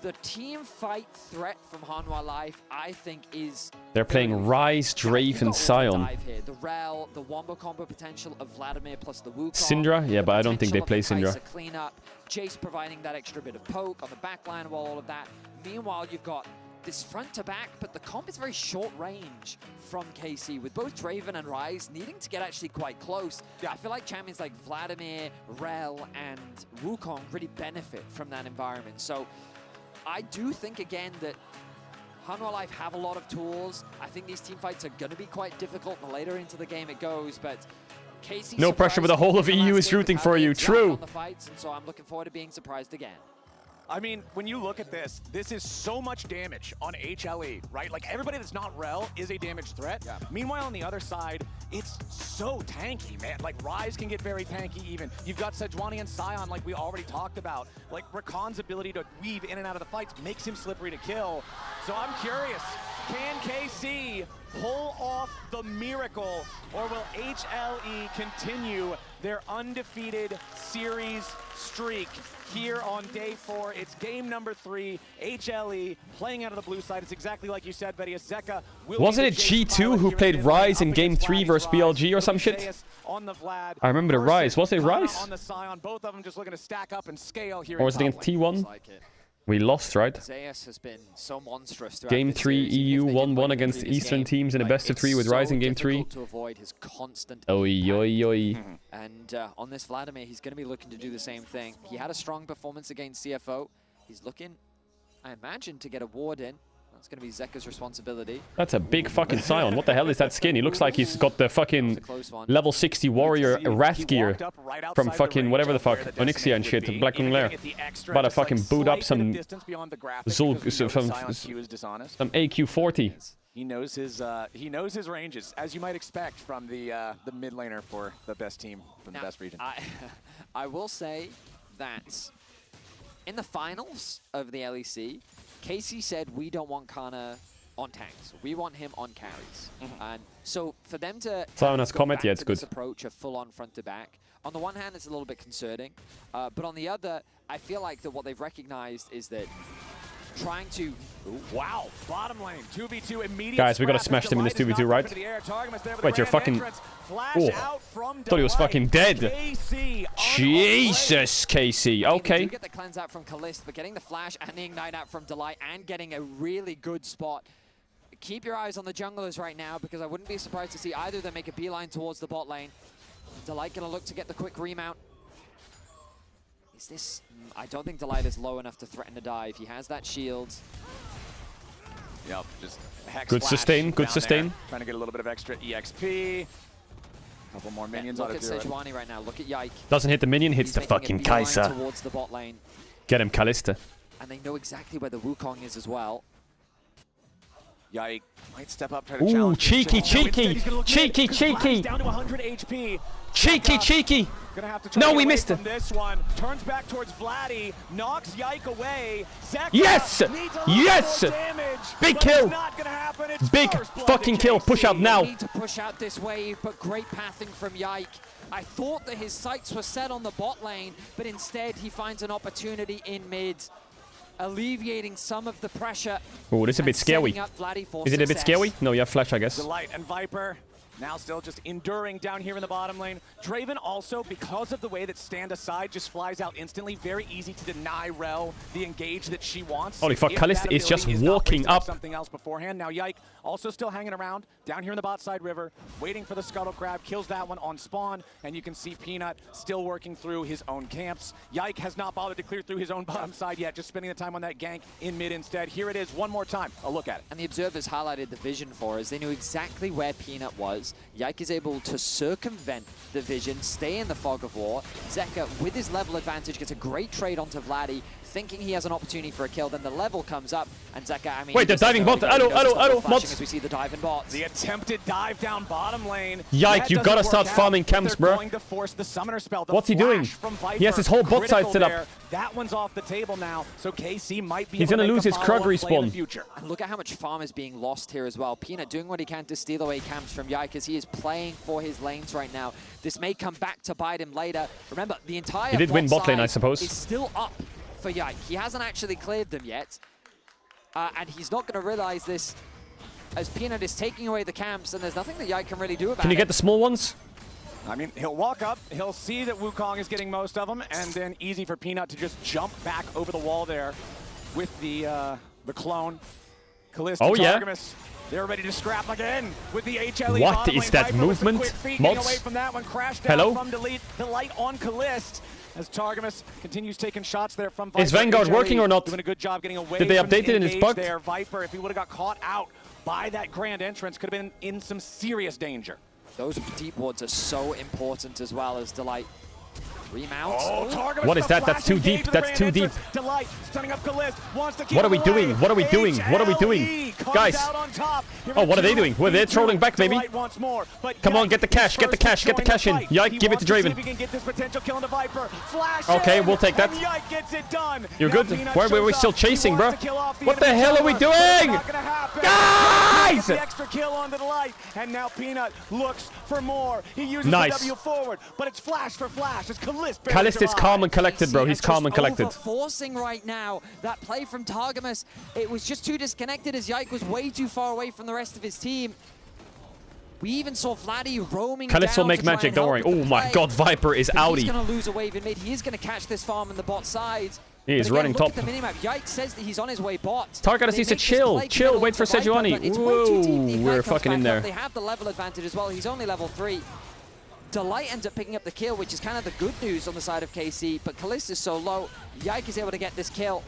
The team fight threat from Hanwha Life, I think, is... They're playing Ryze, Drave, and Sion. The Rel, the wombo combo potential of Vladimir plus the Wukong. Syndra? Yeah, but I don't think they play Syndra. Clean up, Jace providing that extra bit of poke on the backline while all of that. Meanwhile, you've got this front to back, but the comp is very short range from KC, with both Draven and Ryze needing to get actually quite close. I feel like champions like Vladimir, Rel, and Wukong really benefit from that environment. So I do think, again, that Hanwha Life have a lot of tools. I think these team fights are going to be quite difficult the later into the game it goes, but Casey No pressure, but the whole of EU is rooting for you. True. on the fights, and so I'm looking forward to being surprised again. I mean, when you look at this is so much damage on HLE, right? Like, everybody that's not Rel is a damage threat. Yeah. Meanwhile, on the other side, it's so tanky, man. Like, Ryze can get very tanky even. You've got Sejuani and Sion, like we already talked about. Like, Rakan's ability to weave in and out of the fights makes him slippery to kill. So I'm curious, can KC pull off the miracle, or will HLE continue their undefeated series streak here on day 4? It's game number 3. HLE playing out of the blue side. It's exactly like you said, Betty. Zeka will Wasn't it G2 who played Ryze in game 3 versus BLG or some shit? I remember the Ryze. Was it Ryze? On the Sion, both of them just looking to stack up and scale here. Or was it against T1? We lost, right? Zeus has been so monstrous throughout Game this 3 series. EU If they can 1-1 win against through this Eastern game, teams in a like, best of 3 with it's Ryze so in game 3. difficult to avoid his constant Oi, oi, oi. And on this Vladimir, he's going to be looking to do the same thing. He had a strong performance against CFO. He's looking, I imagine, to get a ward in. That's going to be Zeka's responsibility. That's a big fucking Sion. What the hell is that skin? He looks like he's got the fucking level 60 warrior Wrath gear from fucking whatever the fuck, Onyxia and shit, Black Lair. About to fucking boot up some Zulk, some AQ40. He knows his ranges, as you might expect from the mid laner for the best team from the best region. I will say that in the finals of the LEC, Casey said we don't want Kana on tanks. We want him on carries. And so for them to Sion has go comment, back yeah, it's to good. this approach of full-on front to back, on the one hand, it's a little bit concerning. But on the other, I feel like that what they've recognized is that trying to... Wow, bottom lane, 2v2 immediate. Guys, we gotta smash them in this 2v2, right? Wait, you're fucking... Oh, thought he was fucking dead. Jesus, KC. Okay. You get the cleanse out from Kalist, but getting the flash and the ignite out from Delight and getting a really good spot. Keep your eyes on the junglers right now, because I wouldn't be surprised to see either of them make a beeline towards the bot lane. Delight gonna look to get the quick remount. Is this... I don't think Delight is low enough to threaten a dive. He has that shield. Yep, just hex Good flash sustain, good down sustain. there, trying to get a little bit of extra EXP. Couple more minions Look ought at to do it. Sejuani right now. Look at Yike. Doesn't hit the minion, hits He's the making a fucking beeline Kai'Sa. towards the bot lane. Get him, Kalista. And they know exactly where the Wukong is as well. Yike might step up, try to Ooh, challenge. cheeky, Joe. No, cheeky, instead he's gonna look cheeky, good, 'cause cheeky. Vlad's down to 100 HP. Cheeky, cheeky. Gonna have to try No, to get we away missed from it. This one turns back towards Vladdy, knocks Yike away. Zeka Yes! needs a little Yes! more damage, Big but kill! It's not gonna happen. It's Big first blood fucking to kill. KC. Push out now. Need to push out this wave, but great pathing from Yike. I thought that his sights were set on the bot lane, but instead he finds an opportunity in mid, alleviating some of the pressure. Oh, this is a bit and scary. setting up Vladdy for Is it a bit success. scary? No, you have flash, I guess. Delight and Viper now still just enduring down here in the bottom lane. Draven also, because of the way that Stand Aside just flies out instantly, very easy to deny Rel the engage that she wants. Holy fuck, If Kalista that is just ability not walking wasted on up. something else beforehand. Now Yike also still hanging around down here in the bot side river, waiting for the Scuttle Crab, kills that one on spawn, and you can see Peanut still working through his own camps. Yike has not bothered to clear through his own bottom side yet, just spending the time on that gank in mid instead. Here it is one more time. A look at it. And the observers highlighted the vision for us. They knew exactly where Peanut was. Yike is able to circumvent the vision, stay in the fog of war. Zeka, with his level advantage, gets a great trade onto Vladdy, thinking he has an opportunity for a kill. Then the level comes up, and Zeka, I mean... Wait, they're diving bot. Hello, mods. As we see the dive in bots. The attempted dive down bottom lane. Yike, That you doesn't gotta work start out, farming but camps, they're bro. going to force the summoner spell. The What's he doing? flash from He has his whole bot side critical set up. there. That one's off the table now, so KC might be He's able to gonna make lose a his Krug follow-up play in the respawn. future. And look at how much farm is being lost here as well. Peanut doing what he can to steal away camps from Yike as he is playing for his lanes right now. This may come back to bite him later. Remember, the entire He did win bot lane, I side suppose. is still up for Yike. He hasn't actually cleared them yet. And he's not going to realize this as Peanut is taking away the camps, and there's nothing that Yike can really do about it. Can you get the small ones? I mean, he'll walk up, he'll see that Wukong is getting most of them, and then easy for Peanut to just jump back over the wall there with the clone. Kalista Oh, yeah. Targamas They're ready to scrap again with the HLE. What is that movement? Mods? Away from that one. Crash down Hello? from Delight on Kalist. As Targamas continues taking shots there from Is Viper. Vanguard HLE working or not? Doing a good job getting away. Did they from update the it and it's engage bugged? there. Viper, if he would have got caught out by that grand entrance, could have been in some serious danger. Those deep wards are so important as well as Delight remounts. Oh, Targamas What is that? That's too deep. That's too deep. Delight stunning up Kalist. Wants to keep What are we him doing? away. What are we doing? What are we doing? HLE comes Guys. out on top. Oh, what are they doing? Well, they're trolling back, maybe. Delight wants more, but Come on, Yike get the cash, get the is first cash, to get the join cash in. fight. Yike, He give it to wants see Draven. if he can get this potential kill into Viper. Flash Okay, in, we'll take that. and Yike gets it done. You're Now good? Peanut Why were we shows still up. He chasing, wants bro? to kill off the What the enemy hell are we tower, but it's doing? not gonna happen. Guys! The extra kill onto Delight, and now Peanut looks for more. He uses Nice. the W forward, but it's flash for flash. It's Kalist. Kalist is calm and collected, bro. He's calm and collected. Forcing right now. That play from Targamas, it was just too disconnected as Yike was way too far away from the rest of his team. We even saw Vladdy roaming Kalist down will make to try magic, and don't help worry. with the Oh my play. god, Viper is But outie. He's going to lose a wave in mid. He is going to catch this farm in the bot side. He is But again, running look top. at the minimap. Yike says that he's on his way bot. Targamas They needs to make this chill. play Chill, committal wait for to Viper, Sejuani. but it's way too deep. The Whoa, Ignite we're comes fucking in back up. there. They have the level advantage as well. He's only level 3. Delight ends up picking up the kill, which is kind of the good news on the side of KC, but Kalist is so low. Yike is able to get this kill.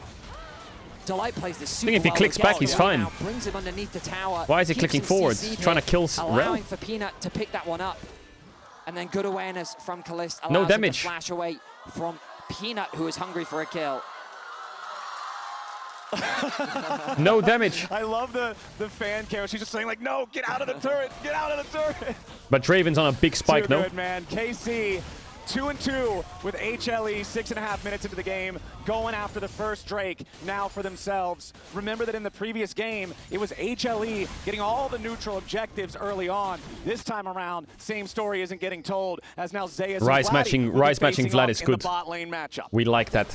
Delight plays this super I think if he well clicks again. back, he's Delight fine. now brings him underneath the tower. Why is he keeps clicking him forwards? CC'd Trying to here, kill allowing Rel? for Peanut to pick that one up. And then good awareness from Kalist. No allows him damage. to flash away from Peanut, who is hungry for a kill. No damage. I love the fan cam. She's just saying like, no, get out of the turret, get out of the turret. But Draven's on a big spike, Too no? good, man. KC 2-2 with HLE, 6.5 minutes into the game, going after the first Drake now for themselves. Remember that in the previous game, it was HLE getting all the neutral objectives early on. This time around, same story isn't getting told, as now Zeus and Rise Vladdy matching will be Rise matching facing Vlad off is in good. the bot lane matchup. We like that.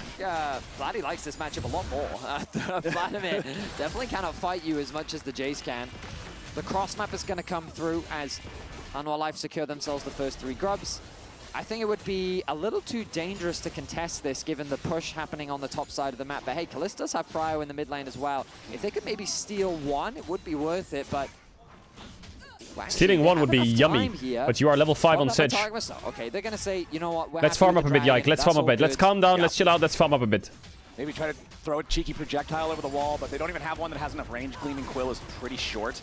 Vladdy likes this matchup a lot more. Vladimir definitely cannot fight you as much as the Jace can. The cross map is going to come through as Anwar Life secure themselves the first 3 grubs. I think it would be a little too dangerous to contest this given the push happening on the top side of the map. But hey, Kalist does have Prio in the mid lane as well. If they could maybe steal 1, it would be worth it, but... Well, actually, Stealing they 1 have would be enough yummy, time here. but you are level 5 on Spot up Sedge. by Targamas. Okay, they're going to say, you know what, we're Let's happy farm with up a the bit, dragon. Yike. Let's That's farm up a all bit. Let's good. calm down. Yeah. Let's chill out. Let's farm up a bit. Maybe try to throw a cheeky projectile over the wall, but they don't even have one that has enough range. Gleaming Quill is pretty short.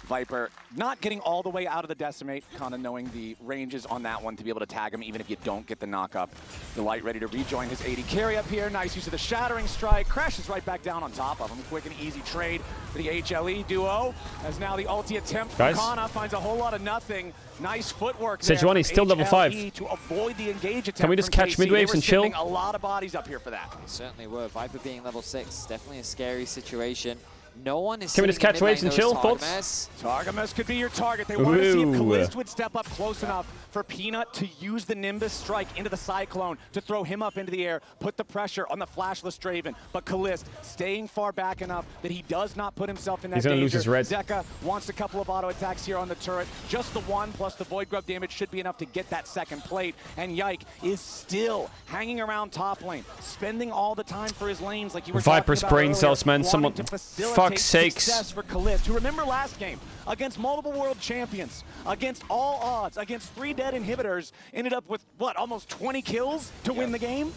Viper not getting all the way out of the Decimate, kind of knowing the ranges on that one to be able to tag him even if you don't get the knock-up. Delight ready to rejoin his 80 carry up here. Nice use of the Shattering Strike. Crashes right back down on top of him. Quick and easy trade for the HLE duo. As now the ulti attempt from Guys. Kana finds a whole lot of nothing. Nice footwork there Sejuani from is still level HLE 5. to avoid the engage attempt Can we just from catch KC. midwaves They were and chill? sending a lot of bodies up here for that. They certainly were. Viper being level 6, definitely a scary situation. No one is Can we just sitting in catch mid waves lane, and chill? though, Thoughts? Targamas could be your target. They want to see if Ooh. Kalist would step up close enough for Peanut to use the Nimbus strike into the Cyclone to throw him up into the air, put the pressure on the flashless Draven. But Kalist staying far back enough that he does not put himself in that He's gonna danger. lose his red. Zeka wants a couple of auto attacks here on the turret. Just the 1 plus the Void Grub damage should be enough to get that second plate. And Yike is still hanging around top lane, spending all the time for his lanes like you were Viper's talking about brain earlier, cells, man. wanting Someone- to facilitate fuck's sakes. success for Kalist, who remember last game against multiple world champions, against all odds, against 3 dead inhibitors, ended up with what, almost 20 kills to win the game?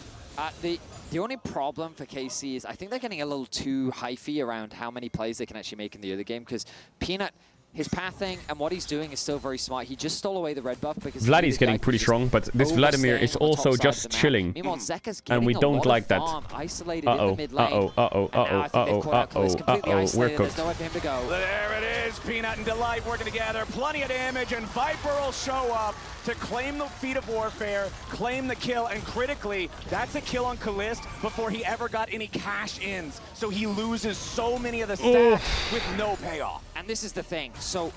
The only problem for KC is I think they're getting a little too hyphy around how many plays they can actually make in the other game, because Peanut, his pathing and what he's doing is still very smart. He just stole away the red buff because Vladdy's getting pretty strong, but this Vladimir is also just chilling. Meanwhile, Zeka's And getting we a don't lot like of that. farm isolated in the mid lane. Uh-oh, uh-oh, And now I think they've caught out Kalist completely we're isolated. cooked. There's nowhere for him to go. There it is, Peanut and Delight working together, plenty of damage, and Viper will show up to claim the feat of warfare, claim the kill, and critically, that's a kill on Kalist before he ever got any cash-ins. So he loses so many of the stacks with no payoff. And this is the thing, so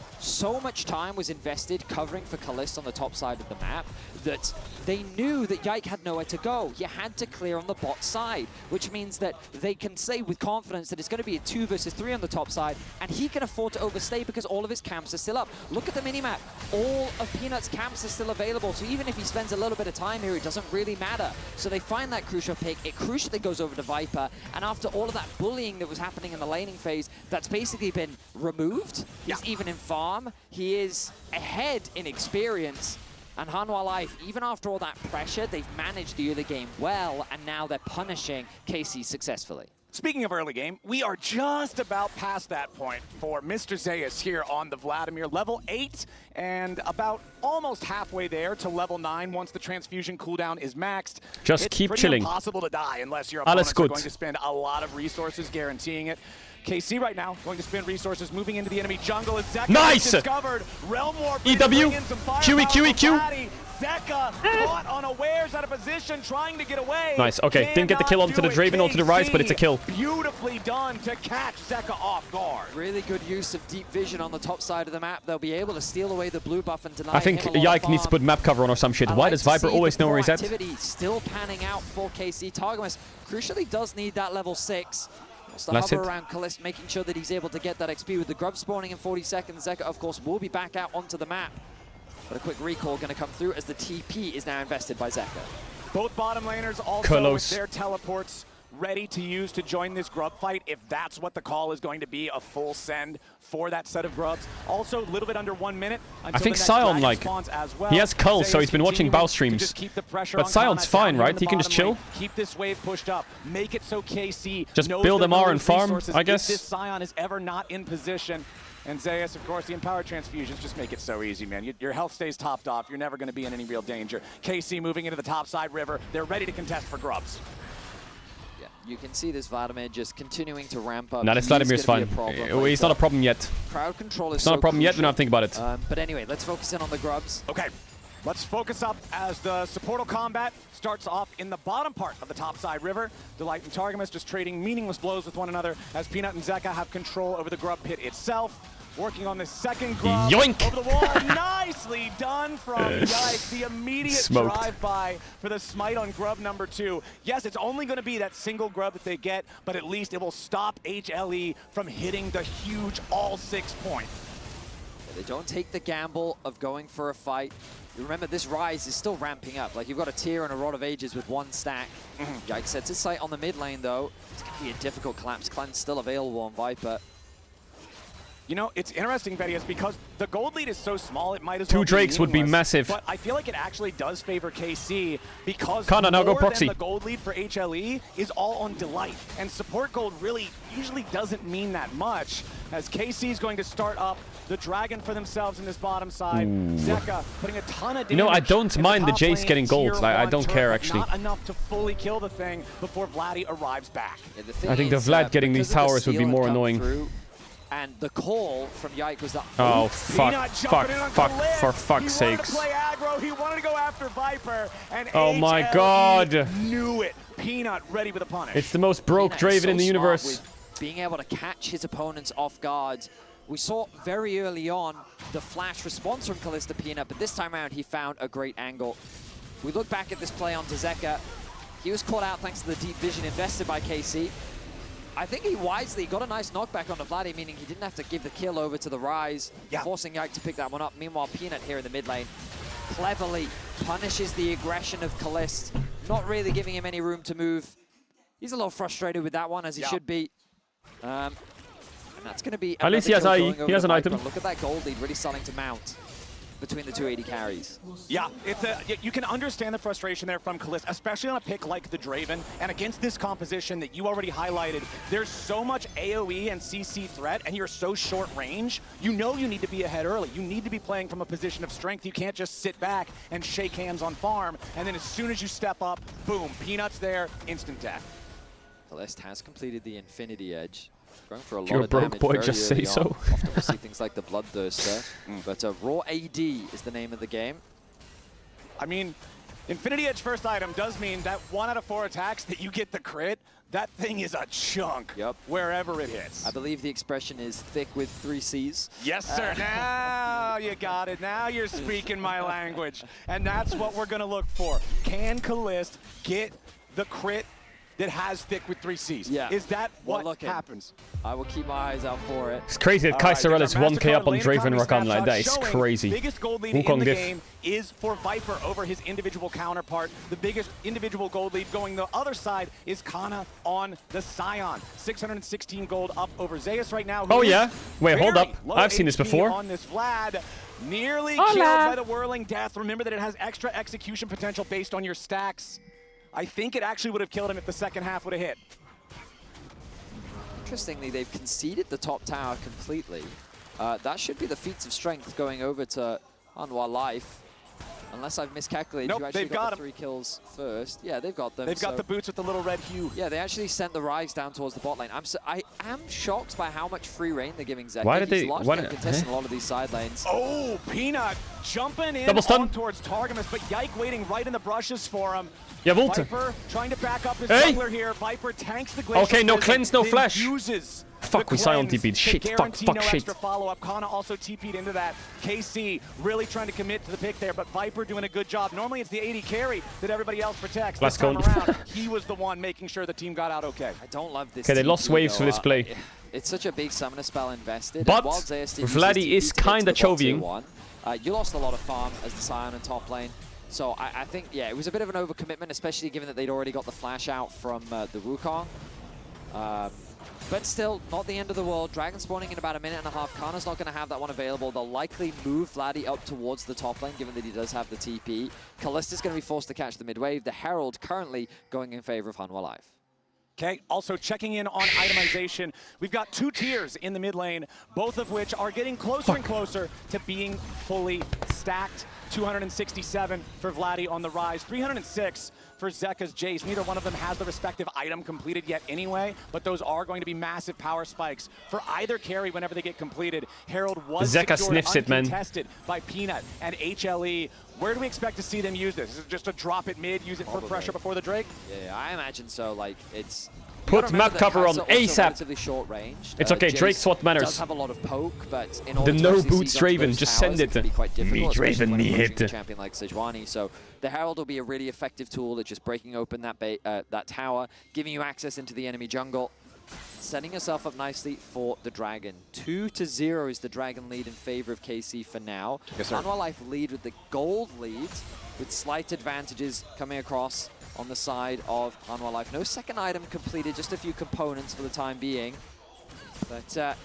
much time was invested covering for Kalist on the top side of the map that they knew that Yike had nowhere to go. You had to clear on the bot side, which means that they can say with confidence that it's going to be a 2 versus 3 on the top side, and he can afford to overstay because all of his camps are still up. Look at the minimap. All of Peanut's camps are still available, so even if he spends a little bit of time here, it doesn't really matter. So they find that crucial pick, it crucially goes over to Viper, and after all of that bullying that was happening in the laning phase, that's basically been removed. He's even in farm, he is ahead in experience. And Hanwha Life, even after all that pressure, they've managed the early game well, and now they're punishing KC successfully. Speaking of early game, we are just about past that point for Mr. Zayas here on the Vladimir. Level 8 and about almost halfway there to level 9 once the transfusion cooldown is maxed. Just keep chilling. It's impossible to die unless your opponents are going to spend a lot of resources guaranteeing it. KC right now going to spend resources moving into the enemy jungle as Zeka nice! Discovered. Realm Warp EW, Q. Zeka caught unawares out of position, trying to get away. Nice, okay. Didn't get the kill onto the Draven or to the Rise, but it's a kill. Beautifully done to catch Zeka off guard. Really good use of deep vision on the top side of the map. They'll be able to steal away the blue buff and deny I think Yike needs to put map cover on or some shit. Why does Viper always know where he's at? Still panning out for KC. Targamas crucially does need that level 6. So That's hover it. around Kalist, making sure that he's able to get that XP with the grub spawning in 40 seconds. Zeka, of course, will be back out onto the map. But a quick recall going to come through as the TP is now invested by Zeka. Both bottom laners also with their teleports ready to use to join this grub fight if that's what the call is going to be, a full send for that set of grubs. Also, a little bit under 1 minute until I think the next Sion, dragon spawns as well. he has Cull, so he's been watching Bow streams. Just keep the pressure but on Sion's Comet fine, down right? in the He can just bottom chill. lane. Keep this wave pushed up. Make it so KC Just knows build they're MR gonna and lose farm, resources I guess. If this Sion is ever not in position. And Zayas, of course, the empowered transfusions just make it so easy, man. Your health stays topped off. You're never going to be in any real danger. KC moving into the top side river. They're ready to contest for grubs. Yeah, you can see this Vladimir just continuing to ramp up. No, this Vladimir's fine. He's not a problem yet. Crowd control is It's not a problem yet when I think about it. But anyway, let's focus in on the grubs. Okay, let's focus up as the supportal combat starts off in the bottom part of the top side river. Delight and Targamas just trading meaningless blows with one another as Peanut and Zeka have control over the grub pit itself. Working on the second grub Yoink! over the wall. Nicely done from Yike. The immediate drive-by for the smite on grub number 2. Yes, it's only going to be that single grub that they get, but at least it will stop HLE from hitting the huge all 6 point. They don't take the gamble of going for a fight. You remember, this Rise is still ramping up. Like, you've got a Tier and a Rod of Ages with 1 stack. Yike sets his sight on the mid lane, though. It's going to be a difficult collapse. Cleanse still available on Viper. You know, it's interesting, Betty, because the gold lead is so small, it might as well 2 Drakes would be massive. But I feel like it actually does favor KC because Kana, now go more proxy. than the gold lead for HLE is all on Delight. And support gold really usually doesn't mean that much, as KC is going to start up the Dragon for themselves in this bottom side. Zeka putting a ton of damage. You know, I don't mind the Jace lane, getting gold. I don't care, actually. Not enough to fully kill the thing before Vladdy arrives back. Yeah, I think the Vlad getting these towers would be more annoying. And the call from Yike was that. Oh, fuck, for fuck's sakes. He wanted to play aggro, he wanted to go after Viper, and oh my god. Knew it. Peanut ready with a punish. It's the most broke Draven in the universe. With being able to catch his opponents off guard. We saw very early on the flash response from Kalista Peanut, but this time around he found a great angle. We look back at this play onto Zeka. He was caught out thanks to the deep vision invested by KC. I think he wisely got a nice knockback on the Vladdy, meaning he didn't have to give the kill over to the Rise, forcing Yike to pick that one up. Meanwhile, Peanut here in the mid lane cleverly punishes the aggression of Kalist, not really giving him any room to move. He's a little frustrated with that one, as he should be. And that's going to be... At least he has IE. He has an item. Look at that gold lead really starting to mount between the 280 carries. Yeah, you can understand the frustration there from Kalist, especially on a pick like the Draven, and against this composition that you already highlighted. There's so much AoE and CC threat, and you're so short range. You know you need to be ahead early. You need to be playing from a position of strength. You can't just sit back and shake hands on farm, and then as soon as you step up, boom, Peanut's there, instant death. Kalist has completed the Infinity Edge. Going for a If lot you're of broke damage boy, very just say early so. on. Often we'll see things like the Bloodthirster, but Raw AD is the name of the game. I mean, Infinity Edge first item does mean that 1 out of 4 attacks that you get the crit, that thing is a chunk wherever it hits. I believe the expression is thick with 3 C's. Yes, sir. Now you got it. Now you're speaking my language. And that's what we're going to look for. Can Kalist get the crit that has thick with 3 Cs. Yeah. Is that Well, what look, happens? I will keep my eyes out for it. It's crazy that Caedrel is 1k up on Draven Rakan like that. It's crazy. Biggest gold lead in the game is for Viper over his individual counterpart. The biggest individual gold lead going the other side is Kana on the Scion. 616 gold up over Zeus right now. Oh yeah? Wait, hold up. I've seen this HP before. On this Vlad. Nearly killed by the Whirling Death. Remember that it has extra execution potential based on your stacks. I think it actually would have killed him if the second half would have hit. Interestingly, they've conceded the top tower completely. That should be the feats of strength going over to Anwar Life. Unless I've miscalculated, Nope, you actually they've got got the 3 kills first. Yeah, they've got them. They've got the boots with the little red hue. Yeah, they actually sent the Ryze down towards the bot lane. I am shocked by how much free reign they're giving Zeka. Why did they? Why contesting a lot of these side lanes. Oh, Peanut jumping in Double stun. on towards Targamas, but Yike waiting right in the brushes for him. Yeah, Volta. Viper trying to back up his Hey! jungler here. Viper tanks the Glacial Okay, no Blizzard, cleanse, no then flash. Uses Fuck, we Sion TP'd. Shit, fuck, no shit. extra follow-up. Kana also TP'd into that. KC really trying to commit to the pick there, but Viper doing a good job. Normally it's the AD carry that everybody else protects. Last This time cone. around, he was the one making sure the team got out okay. I don't love this. Okay, they lost TP, waves though. for this play. It's such a big summoner spell invested. But and while Zeus did use his Vladdy TP is to get kinda to the bot tier chovying. 1, you lost a lot of farm as the Scion in top lane. So I think, yeah, it was a bit of an overcommitment, especially given that they'd already got the flash out from the Wukong. But still, not the end of the world. Dragon spawning in about a minute and a half. Kana's not going to have that one available. They'll likely move Vladdy up towards the top lane, given that he does have the TP. Kallista's going to be forced to catch the mid wave. The Herald currently going in favor of Hanwha Life. Okay, also checking in on itemization. We've got 2 tiers in the mid lane, both of which are getting closer and closer to being fully stacked. 267 for Vladdy on the Rise, 306 for Zeka's Jace. Neither one of them has the respective item completed yet anyway, but those are going to be massive power spikes for either carry whenever they get completed. Herald was Zeka secured sniffs it, man. uncontested by Peanut and HLE. Where do we expect to see them use this? Is it just a drop it mid, use it for pressure before the Drake? Yeah, I imagine so. Like, it's... Put map cover on ASAP. Relatively short range. It's okay, Jace Drake's what matters. Does have a lot of poke, but in order The to no actually boots siege onto Draven, those just towers, send it can it. be quite difficult, Me especially Draven, when me approaching a hit. champion like Sejuani. So the Herald will be a really effective tool at just breaking open that tower, giving you access into the enemy jungle, setting yourself up nicely for the Dragon. 2-0 is the Dragon lead in favor of KC for now. Yes, sir. Hanwha Life lead with the gold lead, with slight advantages coming across on the side of Hanwha Life. No second item completed, just a few components for the time being. But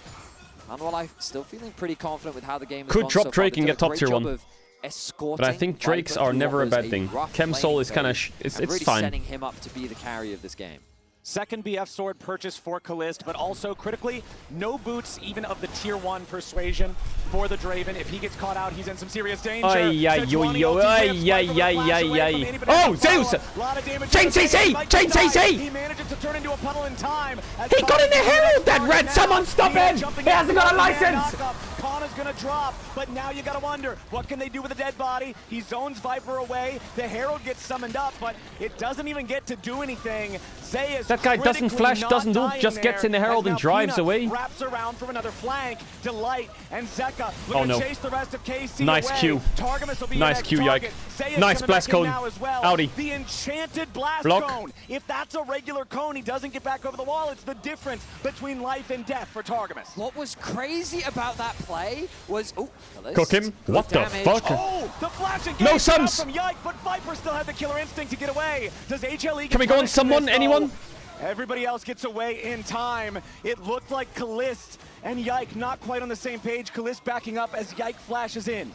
Hanwha Life still feeling pretty confident with how the game has Could gone drop so far. Drake They've and done get top great tier job 1. of escorting But I think Viper Drakes are through never a what was bad thing. rough Chem Soul laning is kind of... phase, It's and really fine. setting him up to be the carry of this game. Second BF sword purchase for Kalist, but also critically, no boots even of the tier 1 persuasion for the Draven. If he gets caught out, he's in some serious danger. Ay, ay, Sejuani yo, ulti ay, whips, ay, Viper with ay, flash ay, away ay. from anybody Oh, who can Zeus! follow. Lot of damage Chain to the CC! Might Chain die. CC! He manages to turn into a puddle in time. As He got in the Kana Herald, that started red! now. Someone stop Peanut him! jumping He hasn't in, got a man license! knockup. Kana's gonna drop, but now you gotta wonder, what can they do with a dead body? He zones Viper away. The Herald gets summoned up, but it doesn't even get to do anything. Zeus That guy doesn't critically flash, not doesn't ult, dying just gets there, in the Herald as and now drives Peanut away. Wraps around from another flank. Delight and Zeka Oh, looking no. to chase the rest of KC Nice away. Q. Targamas will be Nice your next Q, target. Yike. Zeus Nice coming blast back in cone. now as well. Audi. The enchanted blast Block. cone. If that's a regular cone, he doesn't get back over the wall. It's the difference between life and death for Targamas. What was crazy about that play was... Oh, Cook him. good What the damage. fuck? Oh, the flash engage No out sums. from Yike, but Viper still had the killer instinct to get away. Does HLE get Can we go on punished for someone? this, though? Anyone? Everybody else gets away in time. It looked like Kalist and Yike not quite on the same page. Kalist backing up as Yike flashes in.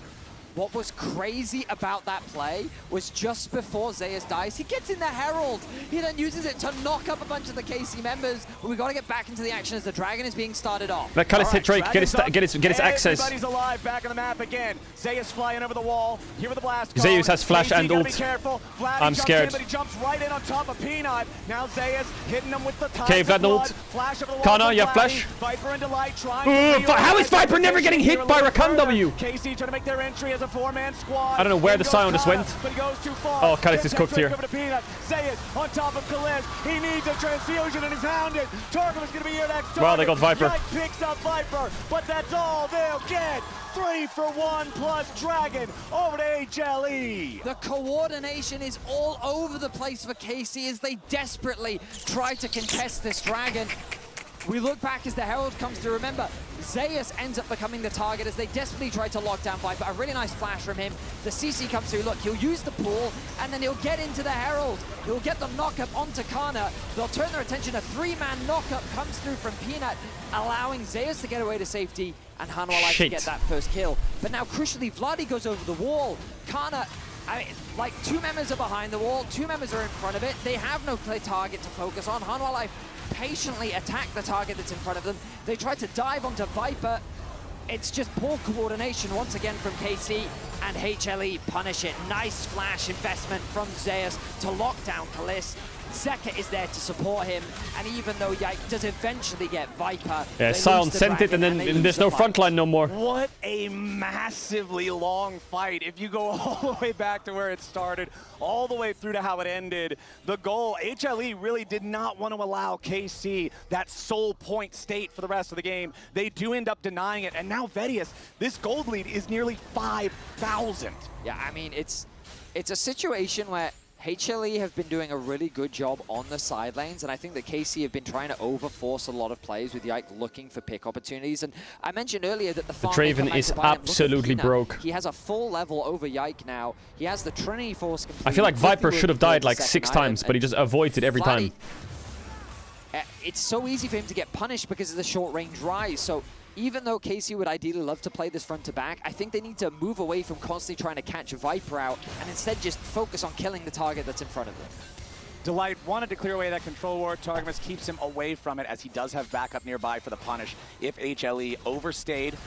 What was crazy about that play was just before Zeus dies, he gets in the Herald. He then uses it to knock up a bunch of the KC members, but we've got to get back into the action as the Dragon is being started off. Let Kalist hit Drake, get his access. Everybody's alive, back on the map again. Zeus flying over the wall, here with the blast cone. Zeus has flash KC and gotta ult. Be careful. Vlad, I'm he jumps scared. In, but he jumps right in on top of Peanut. Now Zeus hitting him with the tides Okay, of Vlad blood. ult. Flash over the wall. Kana, from you have Vladdy. flash. Viper into light, trying to How is Viper never getting hit by Rakan W? KC trying to make their entry as a a four-man squad. I don't know where In the goes Sion just Kana, went. But he goes too far. Oh, Khalis is cooked here. Over to Peanut. Zayas on top of Khalis. He needs a transfusion and he's hounded. Targum is going to be here next. Well, they got Viper. Yike picks up Viper, but that's all they'll get. 3 for 1 plus Dragon over to HLE. The coordination is all over the place for KC as they desperately try to contest this Dragon. We look back as the Herald comes through. Remember, Zayas ends up becoming the target as they desperately try to lock down Viper. A really nice flash from him. The CC comes through. Look, he'll use the pool, and then he'll get into the Herald. He'll get the knock-up onto Kana. They'll turn their attention. A 3-man knock-up comes through from Peanut, allowing Zayas to get away to safety, and Hanwha likes to get that first kill. But now, crucially, Vladi goes over the wall. Kana, I mean, like, 2 members are behind the wall, 2 members are in front of it. They have no clear target to focus on. Hanwha Life patiently attack the target that's in front of them. They try to dive onto Viper. It's just poor coordination once again from KC, and HLE punish it. Nice flash investment from Zayas to lock down Khalis. Zeka is there to support him, and even though Yike does eventually get Viper, yeah, Sion sent it, and then there's no front line no more. What a massively long fight. If you go all the way back to where it started, all the way through to how it ended, the goal, HLE really did not want to allow KC that sole point state for the rest of the game. They do end up denying it, and now Vedius, this gold lead is nearly 5,000. Yeah, I mean, it's a situation where HLE have been doing a really good job on the side lanes, and I think that KC have been trying to overforce a lot of plays with Yike looking for pick opportunities. And I mentioned earlier that the Draven is absolutely broke. He has a full level over Yike now. He has the Trinity Force completed. I feel like Viper should have died like 6 times, but he just avoids it every time. It's so easy for him to get punished because of the short range rise. So even though KC would ideally love to play this front to back, I think they need to move away from constantly trying to catch Viper out and instead just focus on killing the target that's in front of them. Delight wanted to clear away that control ward. Targamas keeps him away from it as he does have backup nearby for the punish if HLE overstayed.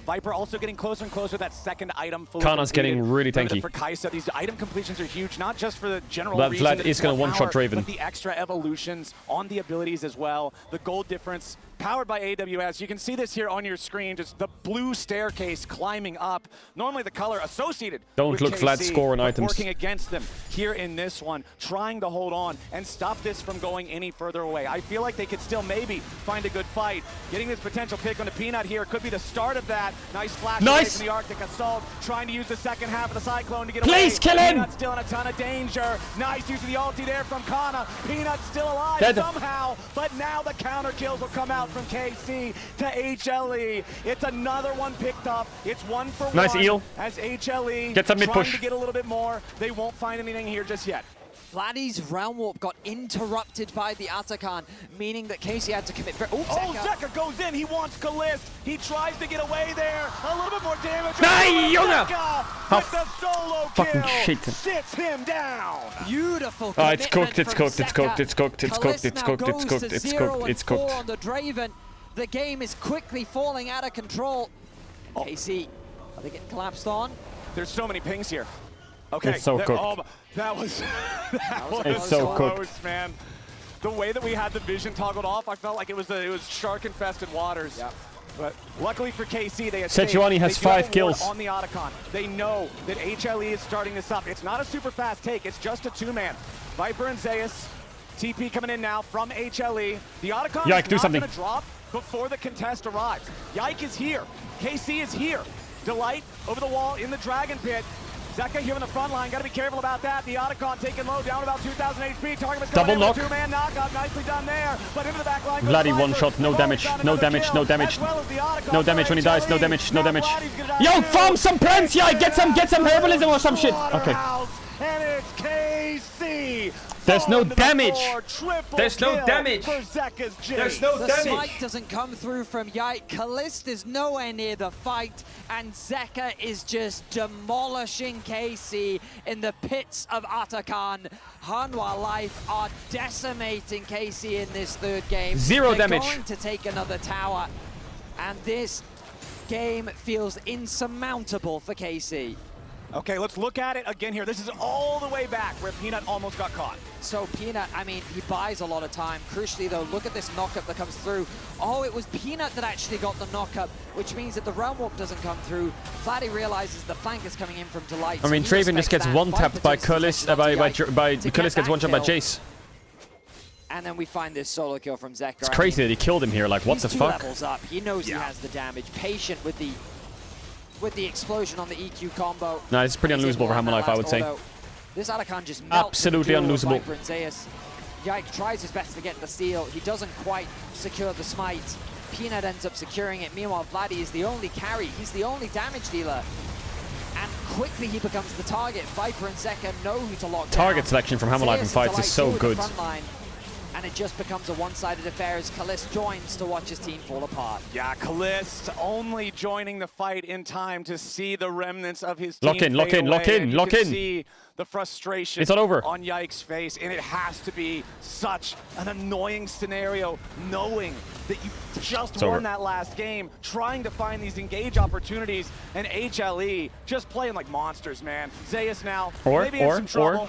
Viper also getting closer and closer. That second item fully Kana's getting really tanky. For Kaisa, these item completions are huge, not just for the general reason Vlad is going to one-shot Draven. But the extra evolutions on the abilities as well. The gold difference powered by AWS. You can see this here on your screen, just the blue staircase climbing up. Normally the color associated Don't with look KC, Vlad score on items. Working against them here in this one, trying to hold on and stop this from going any further away. I feel like they could still maybe find a good fight. Getting this potential pick on the Peanut here could be the start of that. Nice flash away from the Arctic Assault, trying to use the second half of the Cyclone to get away. Please kill him! Peanut's still in a ton of danger. Nice use of the ulti there from Kana. Peanut's still alive somehow, but now the counter kills will come out from KC to HLE. It's another one picked up. It's 1 for 1. Nice eel. As HLE gets a mid push. Trying to get a little bit more. They won't find anything here just yet. Vladdy's Realm Warp got interrupted by the Atakan, meaning that KC had to commit. Zeka goes in. He wants Kalist. He tries to get away there. A little bit more damage. Nee, jongen! With the solo fucking kill, shit. sits him down. Beautiful. Oh, it's cooked. It's cooked. It's cooked. It's cooked. It's cooked. It's cooked. It's cooked. It's cooked. It's cooked. On the Draven. The game is quickly falling out of control. KC, are they getting collapsed on? There's so many pings here. Okay, it's so cooked. Oh, that was it's so close, cooked, man. The way that we had the vision toggled off, I felt like it was shark-infested waters. Yeah. But luckily for KC, they Sejuani has 5 kills on the Otacon. They know that HLE is starting this up. It's not a super fast take. It's just a 2-man. Viper and Zayas. TP coming in now from HLE. The Otacon Yike, is not going to drop before the contest arrives. Yike is here. KC is here. Delight over the wall in the Dragon Pit. Zeka here in the front line. Got to be careful about that. The Otacon taking low, down about 2,000 HP. Target double knock. 2-man knockout. Nicely done there. But into the back line. Vladi one shot. No damage. No damage. No damage. No damage when he dies. No damage. No damage. Yo, farm some plants. Yeah, get some herbalism or some shit. Okay. And it's KC. There's no damage. There's no damage. There's no the damage. smite doesn't come through from Yike. Kalist is nowhere near the fight, and Zeka is just demolishing KC in the pits of Atakan. Hanwha Life are decimating KC in this third game. Zero They're damage. going to take another tower, and this game feels insurmountable for KC. Okay, let's look at it again here. This is all the way back where Peanut almost got caught. So Peanut, I mean, he buys a lot of time. Crucially though, look at this knockup that comes through. Oh, it was Peanut that actually got the knockup, which means that the Realm Warp doesn't come through. Vladdy realizes the flank is coming in from Delight. I mean, Draven just gets one-tapped by Cullis, Cullis gets one-tapped by Jace. And then we find this solo kill from Zeka. It's crazy that he killed him here, like, what the He's fuck? 2 levels up. He knows he has the damage. Patient with the explosion on the EQ combo. No, it's pretty unlosable for Hammer Life, I would say. This Alakan just melts. Absolutely unlosable. Viper and Zeus. Yike tries his best to get the steal. He doesn't quite secure the smite. Peanut ends up securing it. Meanwhile, Vladdy is the only carry. He's the only damage dealer. And quickly he becomes the target. Viper and Zeka know who to lock down. Target selection from Hammer Life in fights is so good. And it just becomes a one-sided affair as Kalist joins to watch his team fall apart. Yeah, Kalist only joining the fight in time to see the remnants of his team Lock in, lock in, lock in, lock in. See the frustration it's not over. on Yike's face, and it has to be such an annoying scenario, knowing that you just won that last game, trying to find these engage opportunities, and HLE just playing like monsters, man. Zeus now, maybe in some trouble.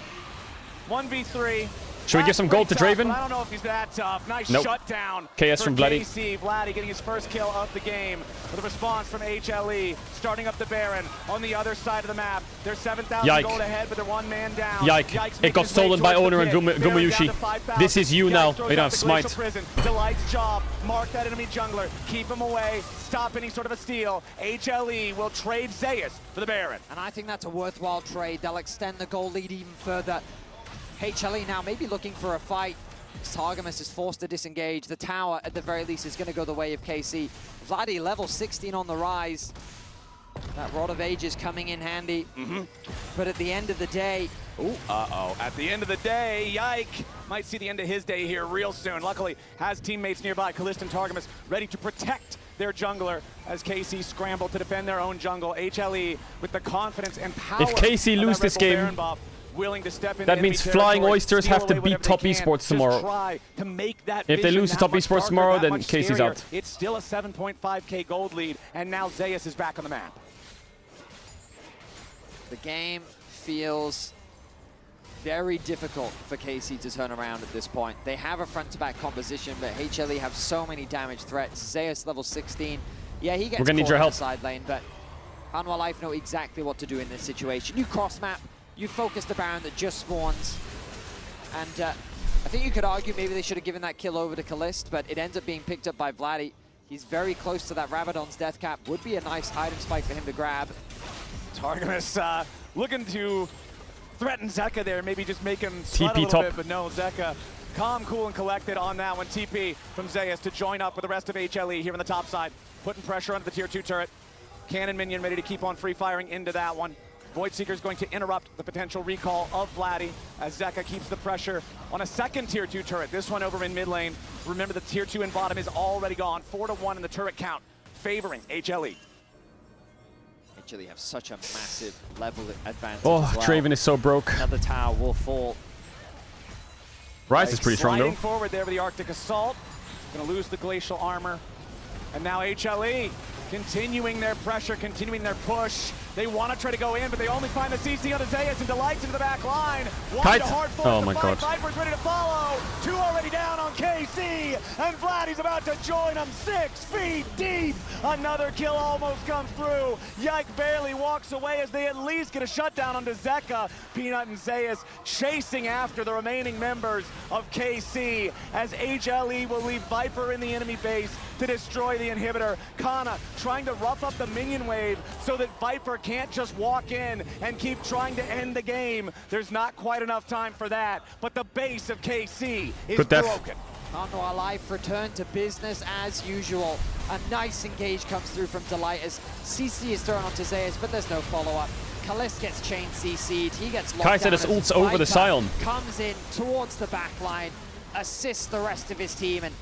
1v3. Should we give some gold to Draven? I don't know if he's that tough. Nice shutdown. KS from Vladdy. Vladdy getting his first kill of the game with a response from HLE, starting up the Baron on the other side of the map. They're 7,000 gold ahead, but they're 1 man down. It got stolen by Owner and Gumayushi. This is you now. We don't have smite. Delight's job. Mark that enemy jungler. Keep him away. Stop any sort of a steal. HLE will trade Zeus for the Baron. And I think that's a worthwhile trade. They'll extend the goal lead even further. HLE now maybe looking for a fight. Targamas is forced to disengage. The tower, at the very least, is going to go the way of KC. Vladdy, level 16 on the rise. That Rod of Ages coming in handy. But at the end of the day... At the end of the day, Yike might see the end of his day here real soon. Luckily, has teammates nearby, Kalist and Targamas, ready to protect their jungler as KC scramble to defend their own jungle. HLE with the confidence and power. If KC lose this game, willing to step in that means Flying Oysters have to beat Top Esports tomorrow. If they lose to Top Esports tomorrow, then KC's out. It's still a 7.5k gold lead, and now Zeus is back on the map. The game feels very difficult for KC to turn around at this point. They have a front-to-back composition, but HLE have so many damage threats. Zeus level 16. Yeah, he gets We're gonna need your help. The side lane, but Hanwha Life know exactly what to do in this situation. You cross-map. You focus the Baron that just spawns. And I think you could argue maybe they should have given that kill over to Kalist, but it ends up being picked up by Vladdy. He's very close to that Rabadon's death cap. Would be a nice item spike for him to grab. Targamas looking to threaten Zeka there, maybe just make him sweat a little bit, but no, Zeka calm, cool, and collected on that one. TP from Zeus to join up with the rest of HLE here on the top side, putting pressure onto the tier 2 turret. Cannon minion ready to keep on free firing into that one. Voidseeker is going to interrupt the potential recall of Vladdy as Zeka keeps the pressure on a second tier 2 turret. This one over in mid lane. Remember, the tier 2 in bottom is already gone. 4-1 in the turret count, favoring HLE. HLE have such a massive level advantage. Oh, as well. Draven is so broke. Another tower will fall. Rise is pretty strong though. Sliding forward there with the Arctic Assault. Gonna lose the glacial armor. And now HLE continuing their pressure, continuing their push. They want to try to go in, but they only find the CC on the Zeus and Delights into the back line. Oh my god. Viper's ready to follow. 2 already down on KC, and Vladdy's about to join them 6 feet deep. Another kill almost comes through. Yike barely walks away as they at least get a shutdown onto Zeka. Peanut and Zeus chasing after the remaining members of KC as HLE will leave Viper in the enemy base to destroy the inhibitor. Kana trying to rough up the minion wave so that Viper can't just walk in and keep trying to end the game. There's not quite enough time for that, but the base of KC is broken. Hanwha Life return to business as usual. A nice engage comes through from Delight as CC is thrown onto Zeus, but there's no follow-up. Kalist gets chain CC'd, he gets locked down. Kai'Sa ults over the Scion. Comes in towards the back line, assists the rest of his team, and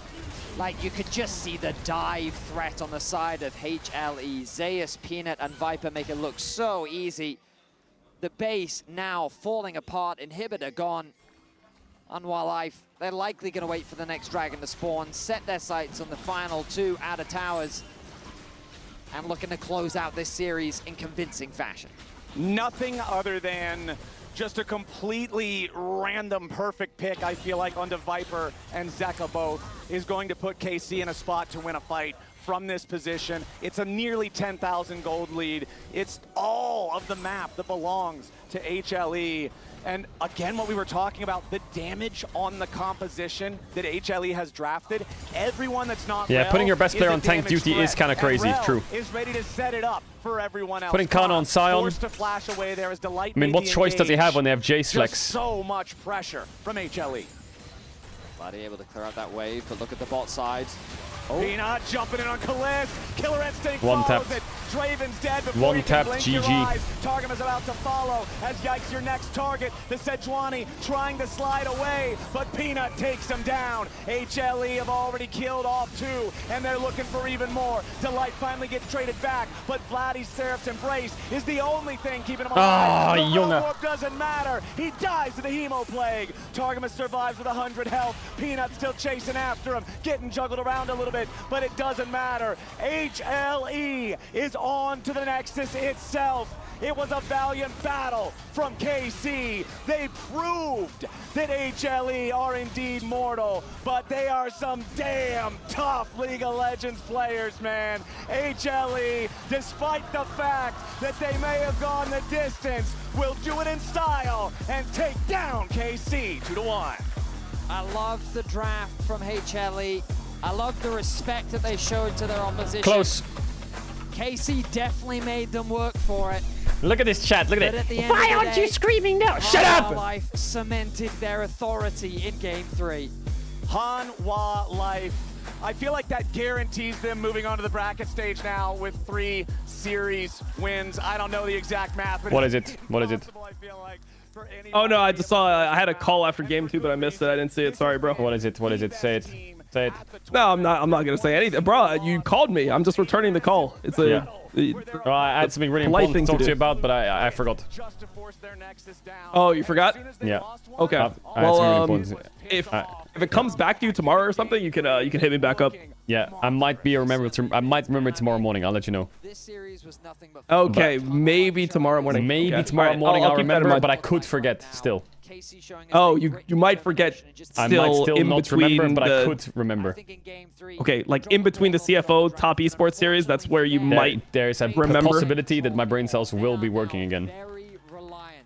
like, you could just see the dive threat on the side of HLE. Zeus, Peanut, and Viper make it look so easy. The base now falling apart, inhibitor gone. Hanwha Life, they're likely going to wait for the next dragon to spawn, set their sights on the final 2 outer towers, and looking to close out this series in convincing fashion. Nothing other than just a completely random perfect pick, I feel like, onto Viper and Zeka both, is going to put KC in a spot to win a fight from this position. It's a nearly 10,000 gold lead. It's all of the map that belongs to HLE. And again, what we were talking about, the damage on the composition that HLE has drafted, everyone that's not Yeah, putting your best player on tank damage duty is threat. kind of crazy, And Rel true. is ready to set it up for everyone else. Putting Kana on Sion. Forced to flash away there as Delight I mean, made what the choice does he have engage. when they have Jace Just Flex? so much pressure from HLE. Glad able to clear out that wave, but look at the bot side. Peanut jumping in on Khalid. Killer Instinct One follows tap. it. Draven's dead before One you tap, can blink your GG. eyes. Targum is about to follow as Yikes your next target. The Sejuani trying to slide away, but Peanut takes him down. HLE have already killed off 2, and they're looking for even more. Delight finally gets traded back, but Vladdy's Seraph's Embrace is the only thing keeping him alive. The Jonge. warp doesn't matter. He dies to the Hemo Plague. Targamas survives with 100 health. Peanut still chasing after him, getting juggled around a little bit, but it doesn't matter. HLE is on to the Nexus itself. It was a valiant battle from KC. They proved that HLE are indeed mortal, but they are some damn tough League of Legends players, man. HLE, despite the fact that they may have gone the distance, will do it in style and take down KC 2-1. I love the draft from HLE. I love the respect that they showed to their opposition. Close. KC definitely made them work for it. Look at this chat. Look But at at the it. end Why of the aren't you day, screaming now? Shut up! Life cemented their authority in Game 3. Hanwha Life. I feel like that guarantees them moving on to the bracket stage now with 3 series wins. I don't know the exact math, but What is it? What is it? Oh no, I just saw. I had a call after game 2, but I missed it. I didn't see it. Sorry, bro. What is it? What is it? Say it. Say it. No, I'm not. I'm not gonna say anything, bro. You called me. I'm just returning the call. It's a. Yeah. Well, I had something really polite important to thing talk to you do. about, but I forgot. Oh, you forgot? Yeah. Okay. I had Well, something really important. if it comes back to you tomorrow or something, you can hit me back up. Yeah, I might remember tomorrow morning. I'll let you know. This series was nothing but Okay, maybe tomorrow morning. Maybe Okay. tomorrow Alright, morning I'll keep that in remember, mind. but I could forget still. Oh, you might forget. I might still in not between remember, but the, I could remember. Okay, like in between the CFO top esports series, that's where you might There's a remember. possibility that my brain cells will be working again.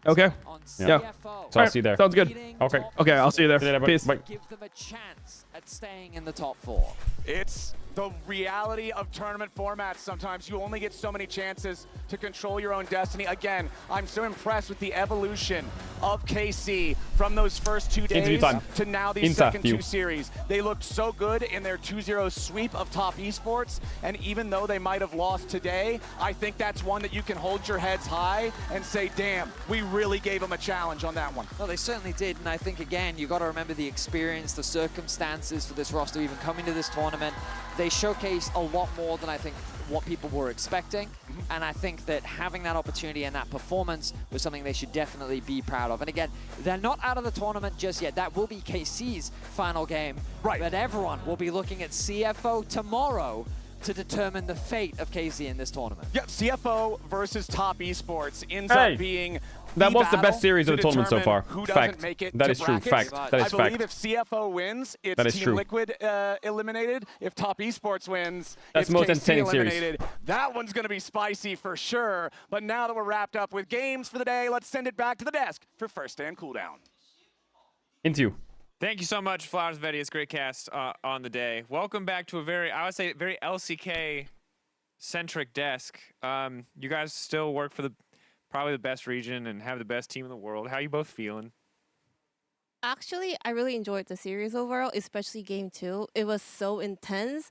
Okay. Yeah. So I'll see you there. Sounds good. Okay. Okay, I'll see you there. See you later, Peace. bye. Give them a chance at staying in the top 4. It's the reality of tournament formats. Sometimes you only get so many chances to control your own destiny. Again, I'm so impressed with the evolution of KC from those first 2 Interview days time. to now these Interview. second 2 series. They looked so good in their 2-0 sweep of top esports, and even though they might have lost today, I think that's one that you can hold your heads high and say, damn, we really gave them a challenge on that one. No, they certainly did, and I think, again, you got to remember the experience, the circumstances for this roster even coming to this tournament. They showcased a lot more than I think what people were expecting, and I think that having that opportunity and that performance was something they should definitely be proud of. And again, they're not out of the tournament just yet. That will be KC's final game, right? But everyone will be looking at CFO tomorrow to determine the fate of KC in this tournament. Yep, CFO versus top esports ends Hey, up being that was the battle best series of to the tournament so determine far. Who doesn't Fact. make it That to is true. brackets. Fact. That is I believe fact. if CFO wins, it's That is Team true. Liquid eliminated. If top esports wins, That's it's the most KC entertaining series. eliminated. That one's going to be spicy for sure. But now that we're wrapped up with games for the day, let's send it back to the desk for first stand cooldown. Into you. Thank you so much, Flowers Vedius. Great cast on the day. Welcome back to a I would say, very LCK-centric desk. You guys still work for probably the best region and have the best team in the world. How are you both feeling? Actually, I really enjoyed the series overall, especially game 2. It was so intense.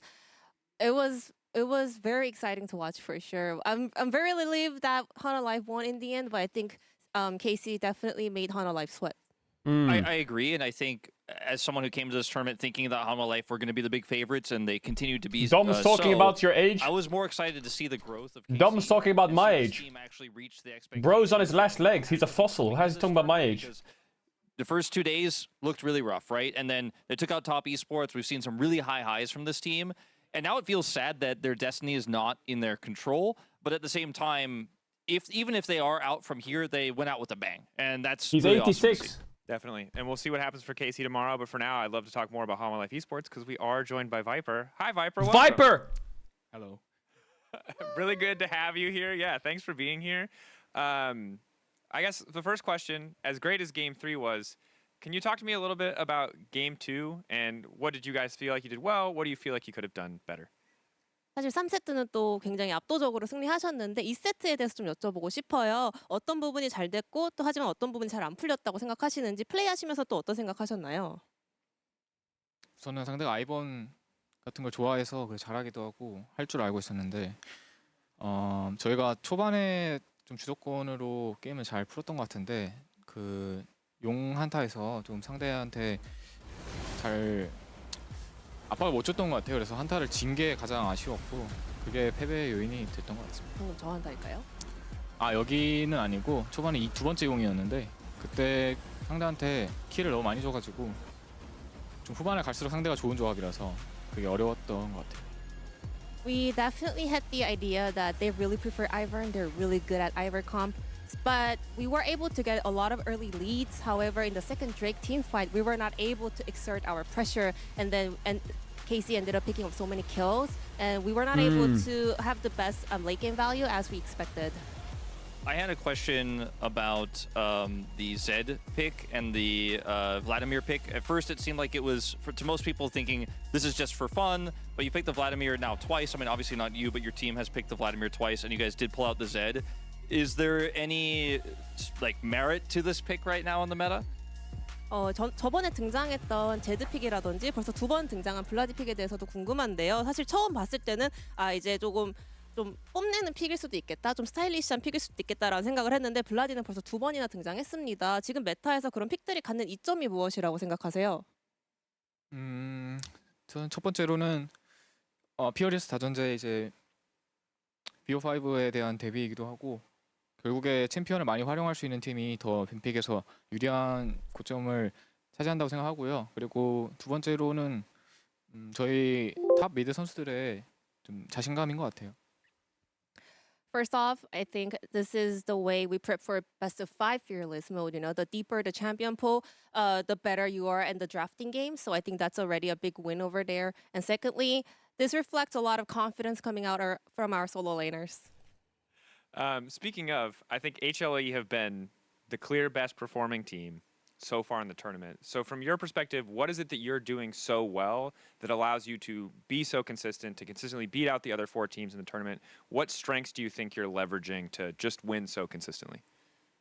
It was very exciting to watch for sure. I'm very relieved that Hana Life won in the end, but I think KC definitely made Hana Life sweat. I agree, and I think as someone who came to this tournament thinking that Hanwha Life were going to be the big favorites, and they continued to be. Dom's talking about your age. I was more excited to see the growth of KC. Dom's talking about my age. Team actually reached the expectations. Bro's on his last legs. He's a fossil. How's he talking about my age? The first 2 days looked really rough, right? And then they took out top esports. We've seen some really high highs from this team, and now it feels sad that their destiny is not in their control. But at the same time, even if they are out from here, they went out with a bang, and that's He's really awesome to 86. see. Definitely. And we'll see what happens for Casey tomorrow. But for now, I'd love to talk more about Hollow Life Esports because we are joined by Viper. Hi, Viper. Welcome. Viper! Hello. Really good to have you here. Yeah, thanks for being here. I guess the first question, as great as Game 3 was, can you talk to me a little bit about Game 2 and what did you guys feel like you did well? What do you feel like you could have done better? 사실 3세트는 또 굉장히 압도적으로 승리하셨는데 2세트에 대해서 좀 여쭤보고 싶어요. 어떤 부분이 잘 됐고 또 하지만 어떤 부분이 잘 안 풀렸다고 생각하시는지 플레이하시면서 또 어떤 생각하셨나요? 저는 상대가 아이번 같은 걸 좋아해서 잘하기도 하고 할 줄 알고 있었는데 저희가 초반에 좀 주도권으로 게임을 잘 풀었던 것 같은데 그 용 한타에서 좀 상대한테 잘 압박을 못 줬던 것 같아요. 그래서 한타를 진 게 가장 아쉬웠고 그게 패배의 요인이 됐던 것 같습니다. 방금 저 한타일까요? 아 여기는 아니고 초반에 이 두 번째 용이었는데 그때 상대한테 키를 너무 많이 줘가지고 좀 후반에 갈수록 상대가 좋은 조합이라서 그게 어려웠던 것 같아요. We definitely had the idea that they really prefer Ivor and they're really good at Ivor comp. But we were able to get a lot of early leads. However, in the second Drake team fight, we were not able to exert our pressure. And Casey ended up picking up so many kills. And we were not able to have the best late game value as we expected. I had a question about the Zed pick and the Vladimir pick. At first, it seemed like it was, to most people, thinking this is just for fun, but you picked the Vladimir now twice. I mean, obviously not you, but your team has picked the Vladimir twice, and you guys did pull out the Zed. Is there any merit to this pick right now in the meta? 저번에 등장했던 제드 픽이라든지 벌써 두 번 등장한 블라디 픽에 대해서도 궁금한데요. 사실 처음 봤을 때는 이제 좀 뽐내는 픽일 수도 있겠다, 좀 스타일리시한 픽일 수도 있겠다라는 생각을 했는데 블라디는 벌써 두 번이나 등장했습니다. 지금 메타에서 그런 픽들이 갖는 이점이 무엇이라고 생각하세요? 저는 첫 번째로는 피어리스 다전제 이제 BO5에 대한 대비이기도 하고 결국에 챔피언을 많이 활용할 수 있는 팀이 더 뱀픽에서 유리한 고점을 차지한다고 생각하고요. 그리고 두 번째로는 저희 탑 미드 선수들의 좀 자신감인 것 같아요. First off, I think this is the way we prep for best of 5 fearless mode. You know, the deeper the champion pool, the better you are in the drafting game. So I think that's already a big win over there. And secondly, this reflects a lot of confidence coming out from our solo laners. Speaking of, I think HLE have been the clear best performing team so far in the tournament. So from your perspective, what is it that you're doing so well that allows you to be so consistent, to consistently beat out the other 4 teams in the tournament? What strengths do you think you're leveraging to just win so consistently?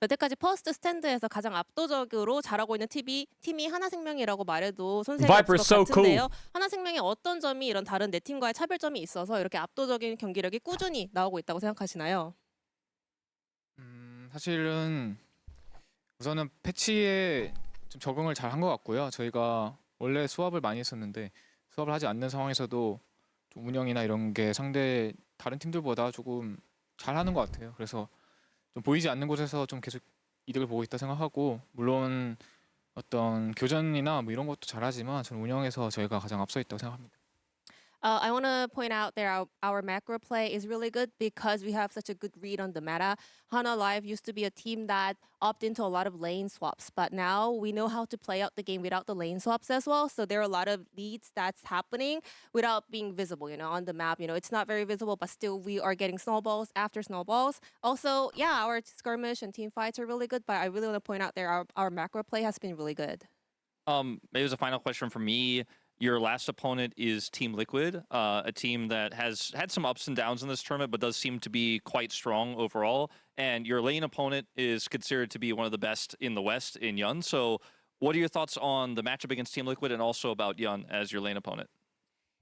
여태까지 퍼스트 스탠드에서 가장 압도적으로 잘하고 있는 팀이 하나생명이라고 말해도 손색이 Viper 없을 is so 것 같은데요. cool. 하나생명의 어떤 점이 이런 다른 네 팀과의 차별점이 있어서 이렇게 압도적인 경기력이 꾸준히 나오고 있다고 생각하시나요? 사실은 우선은 패치에 좀 적응을 잘 한 것 같고요. 저희가 원래 수업을 많이 했었는데 수업을 하지 않는 상황에서도 좀 운영이나 이런 게 상대 다른 팀들보다 조금 잘하는 것 같아요. 그래서 좀 보이지 않는 곳에서 좀 계속 이득을 보고 있다 생각하고 물론 어떤 교전이나 뭐 이런 것도 잘하지만 저는 운영에서 저희가 가장 앞서 있다고 생각합니다. I want to point out that our macro play is really good because we have such a good read on the meta. Hana Live used to be a team that opted into a lot of lane swaps, but now we know how to play out the game without the lane swaps as well. So there are a lot of leads that's happening without being visible, you know, on the map. You know, it's not very visible, but still we are getting snowballs after snowballs. Also, yeah, our skirmish and team fights are really good, but I really want to point out that our macro play has been really good. Maybe as a final question for me. Your last opponent is Team Liquid, a team that has had some ups and downs in this tournament, but does seem to be quite strong overall. And your lane opponent is considered to be one of the best in the West in Yun. So what are your thoughts on the matchup against Team Liquid and also about Yun as your lane opponent?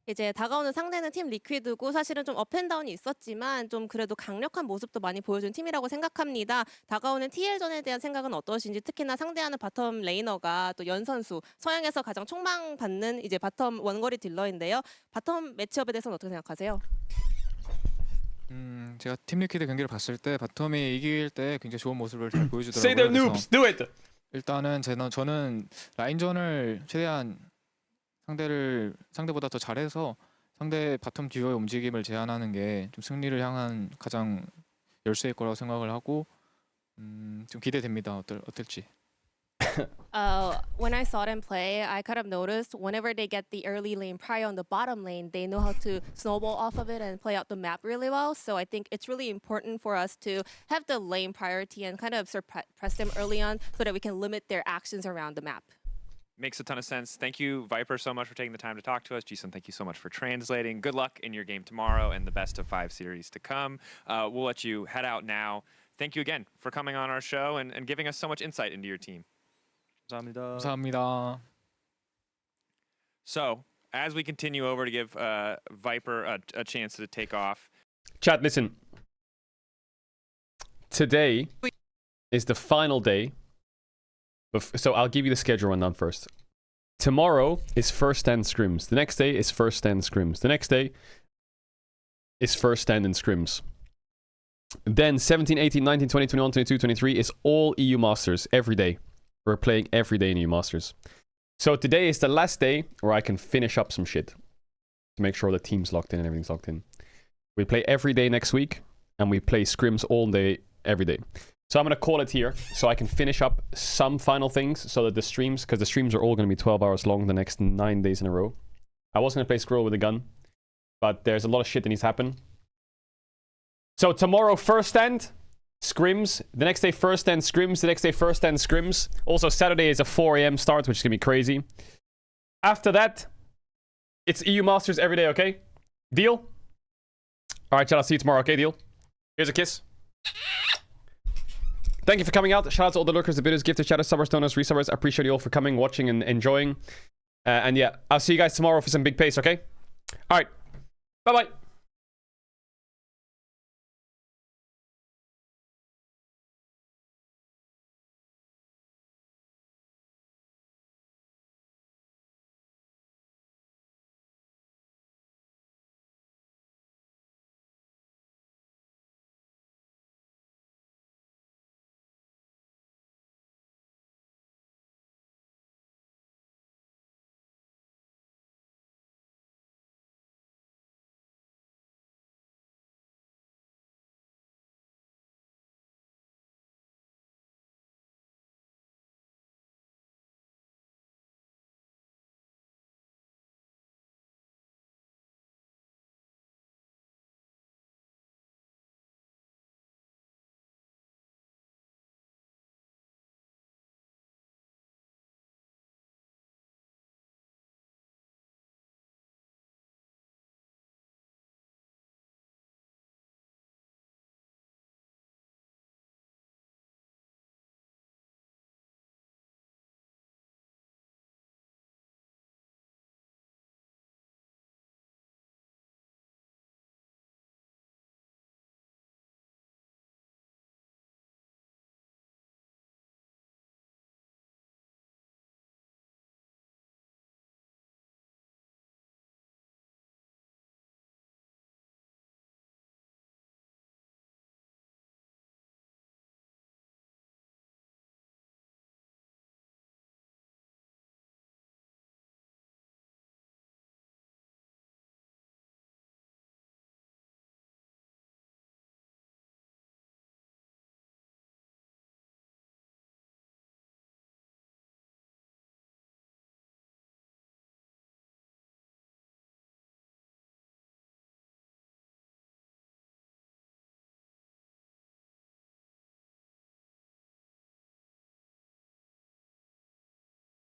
이제 다가오는 상대는 팀 리퀴드고 사실은 좀 업앤다운이 있었지만 좀 그래도 강력한 모습도 많이 보여준 팀이라고 생각합니다. 다가오는 TL전에 대한 생각은 어떠신지 특히나 상대하는 바텀 레이너가 또 연 선수 서양에서 가장 촉망받는 이제 바텀 원거리 딜러인데요. 바텀 매치업에 대해서는 어떻게 생각하세요? 제가 팀 리퀴드 경기를 봤을 때 바텀이 이길 때 굉장히 좋은 모습을 잘 보여주더라고요. Say they're noobs, do it. 일단은 저는 라인전을 최대한 상대보다 더 잘해서 상대 바텀 듀오의 움직임을 제한하는 게 좀 승리를 향한 가장 열세일 거라고 생각을 하고 좀 기대됩니다. 어떨지. When I saw them play, I kind of noticed whenever they get the early lane prior on the bottom lane, they know how to snowball off of it and play out the map really well. So I think it's really important for us to have the lane priority and kind of suppress them early on so that we can limit their actions around the map. Makes a ton of sense. Thank you, Viper, so much for taking the time to talk to us. Jason, thank you so much for translating. Good luck in your game tomorrow and the best of 5 series to come. We'll let you head out now. Thank you again for coming on our show and giving us so much insight into your team. 감사합니다. 감사합니다. So, as we continue over to give Viper a chance to take off. Chat, listen. Today is the final day. So I'll give you the schedule rundown first. Tomorrow is first stand scrims. The next day is first stand scrims. The next day is first stand and scrims. Then 17, 18, 19, 20, 21, 22, 23 is all EU Masters every day. We're playing every day in EU Masters. So today is the last day where I can finish up some shit to make sure the team's locked in and everything's locked in. We play every day next week and we play scrims all day, every day. So I'm going to call it here so I can finish up some final things so that the streams, because the streams are all going to be 12 hours long the next 9 days in a row. I was going to play Squirrel with a gun, but there's a lot of shit that needs to happen. So tomorrow, first stand, scrims. The next day, first stand, scrims. The next day, first stand, scrims. Also, Saturday is a 4 a.m. start, which is going to be crazy. After that, it's EU Masters every day, okay? Deal? All right, chat, I'll see you tomorrow, okay? Deal? Here's a kiss. Thank you for coming out. Shout out to all the lurkers, the bidders, gifters, chatters, subbers, donors, resubbers. I appreciate you all for coming, watching, and enjoying. And yeah, I'll see you guys tomorrow for some big pace, okay? All right. Bye-bye.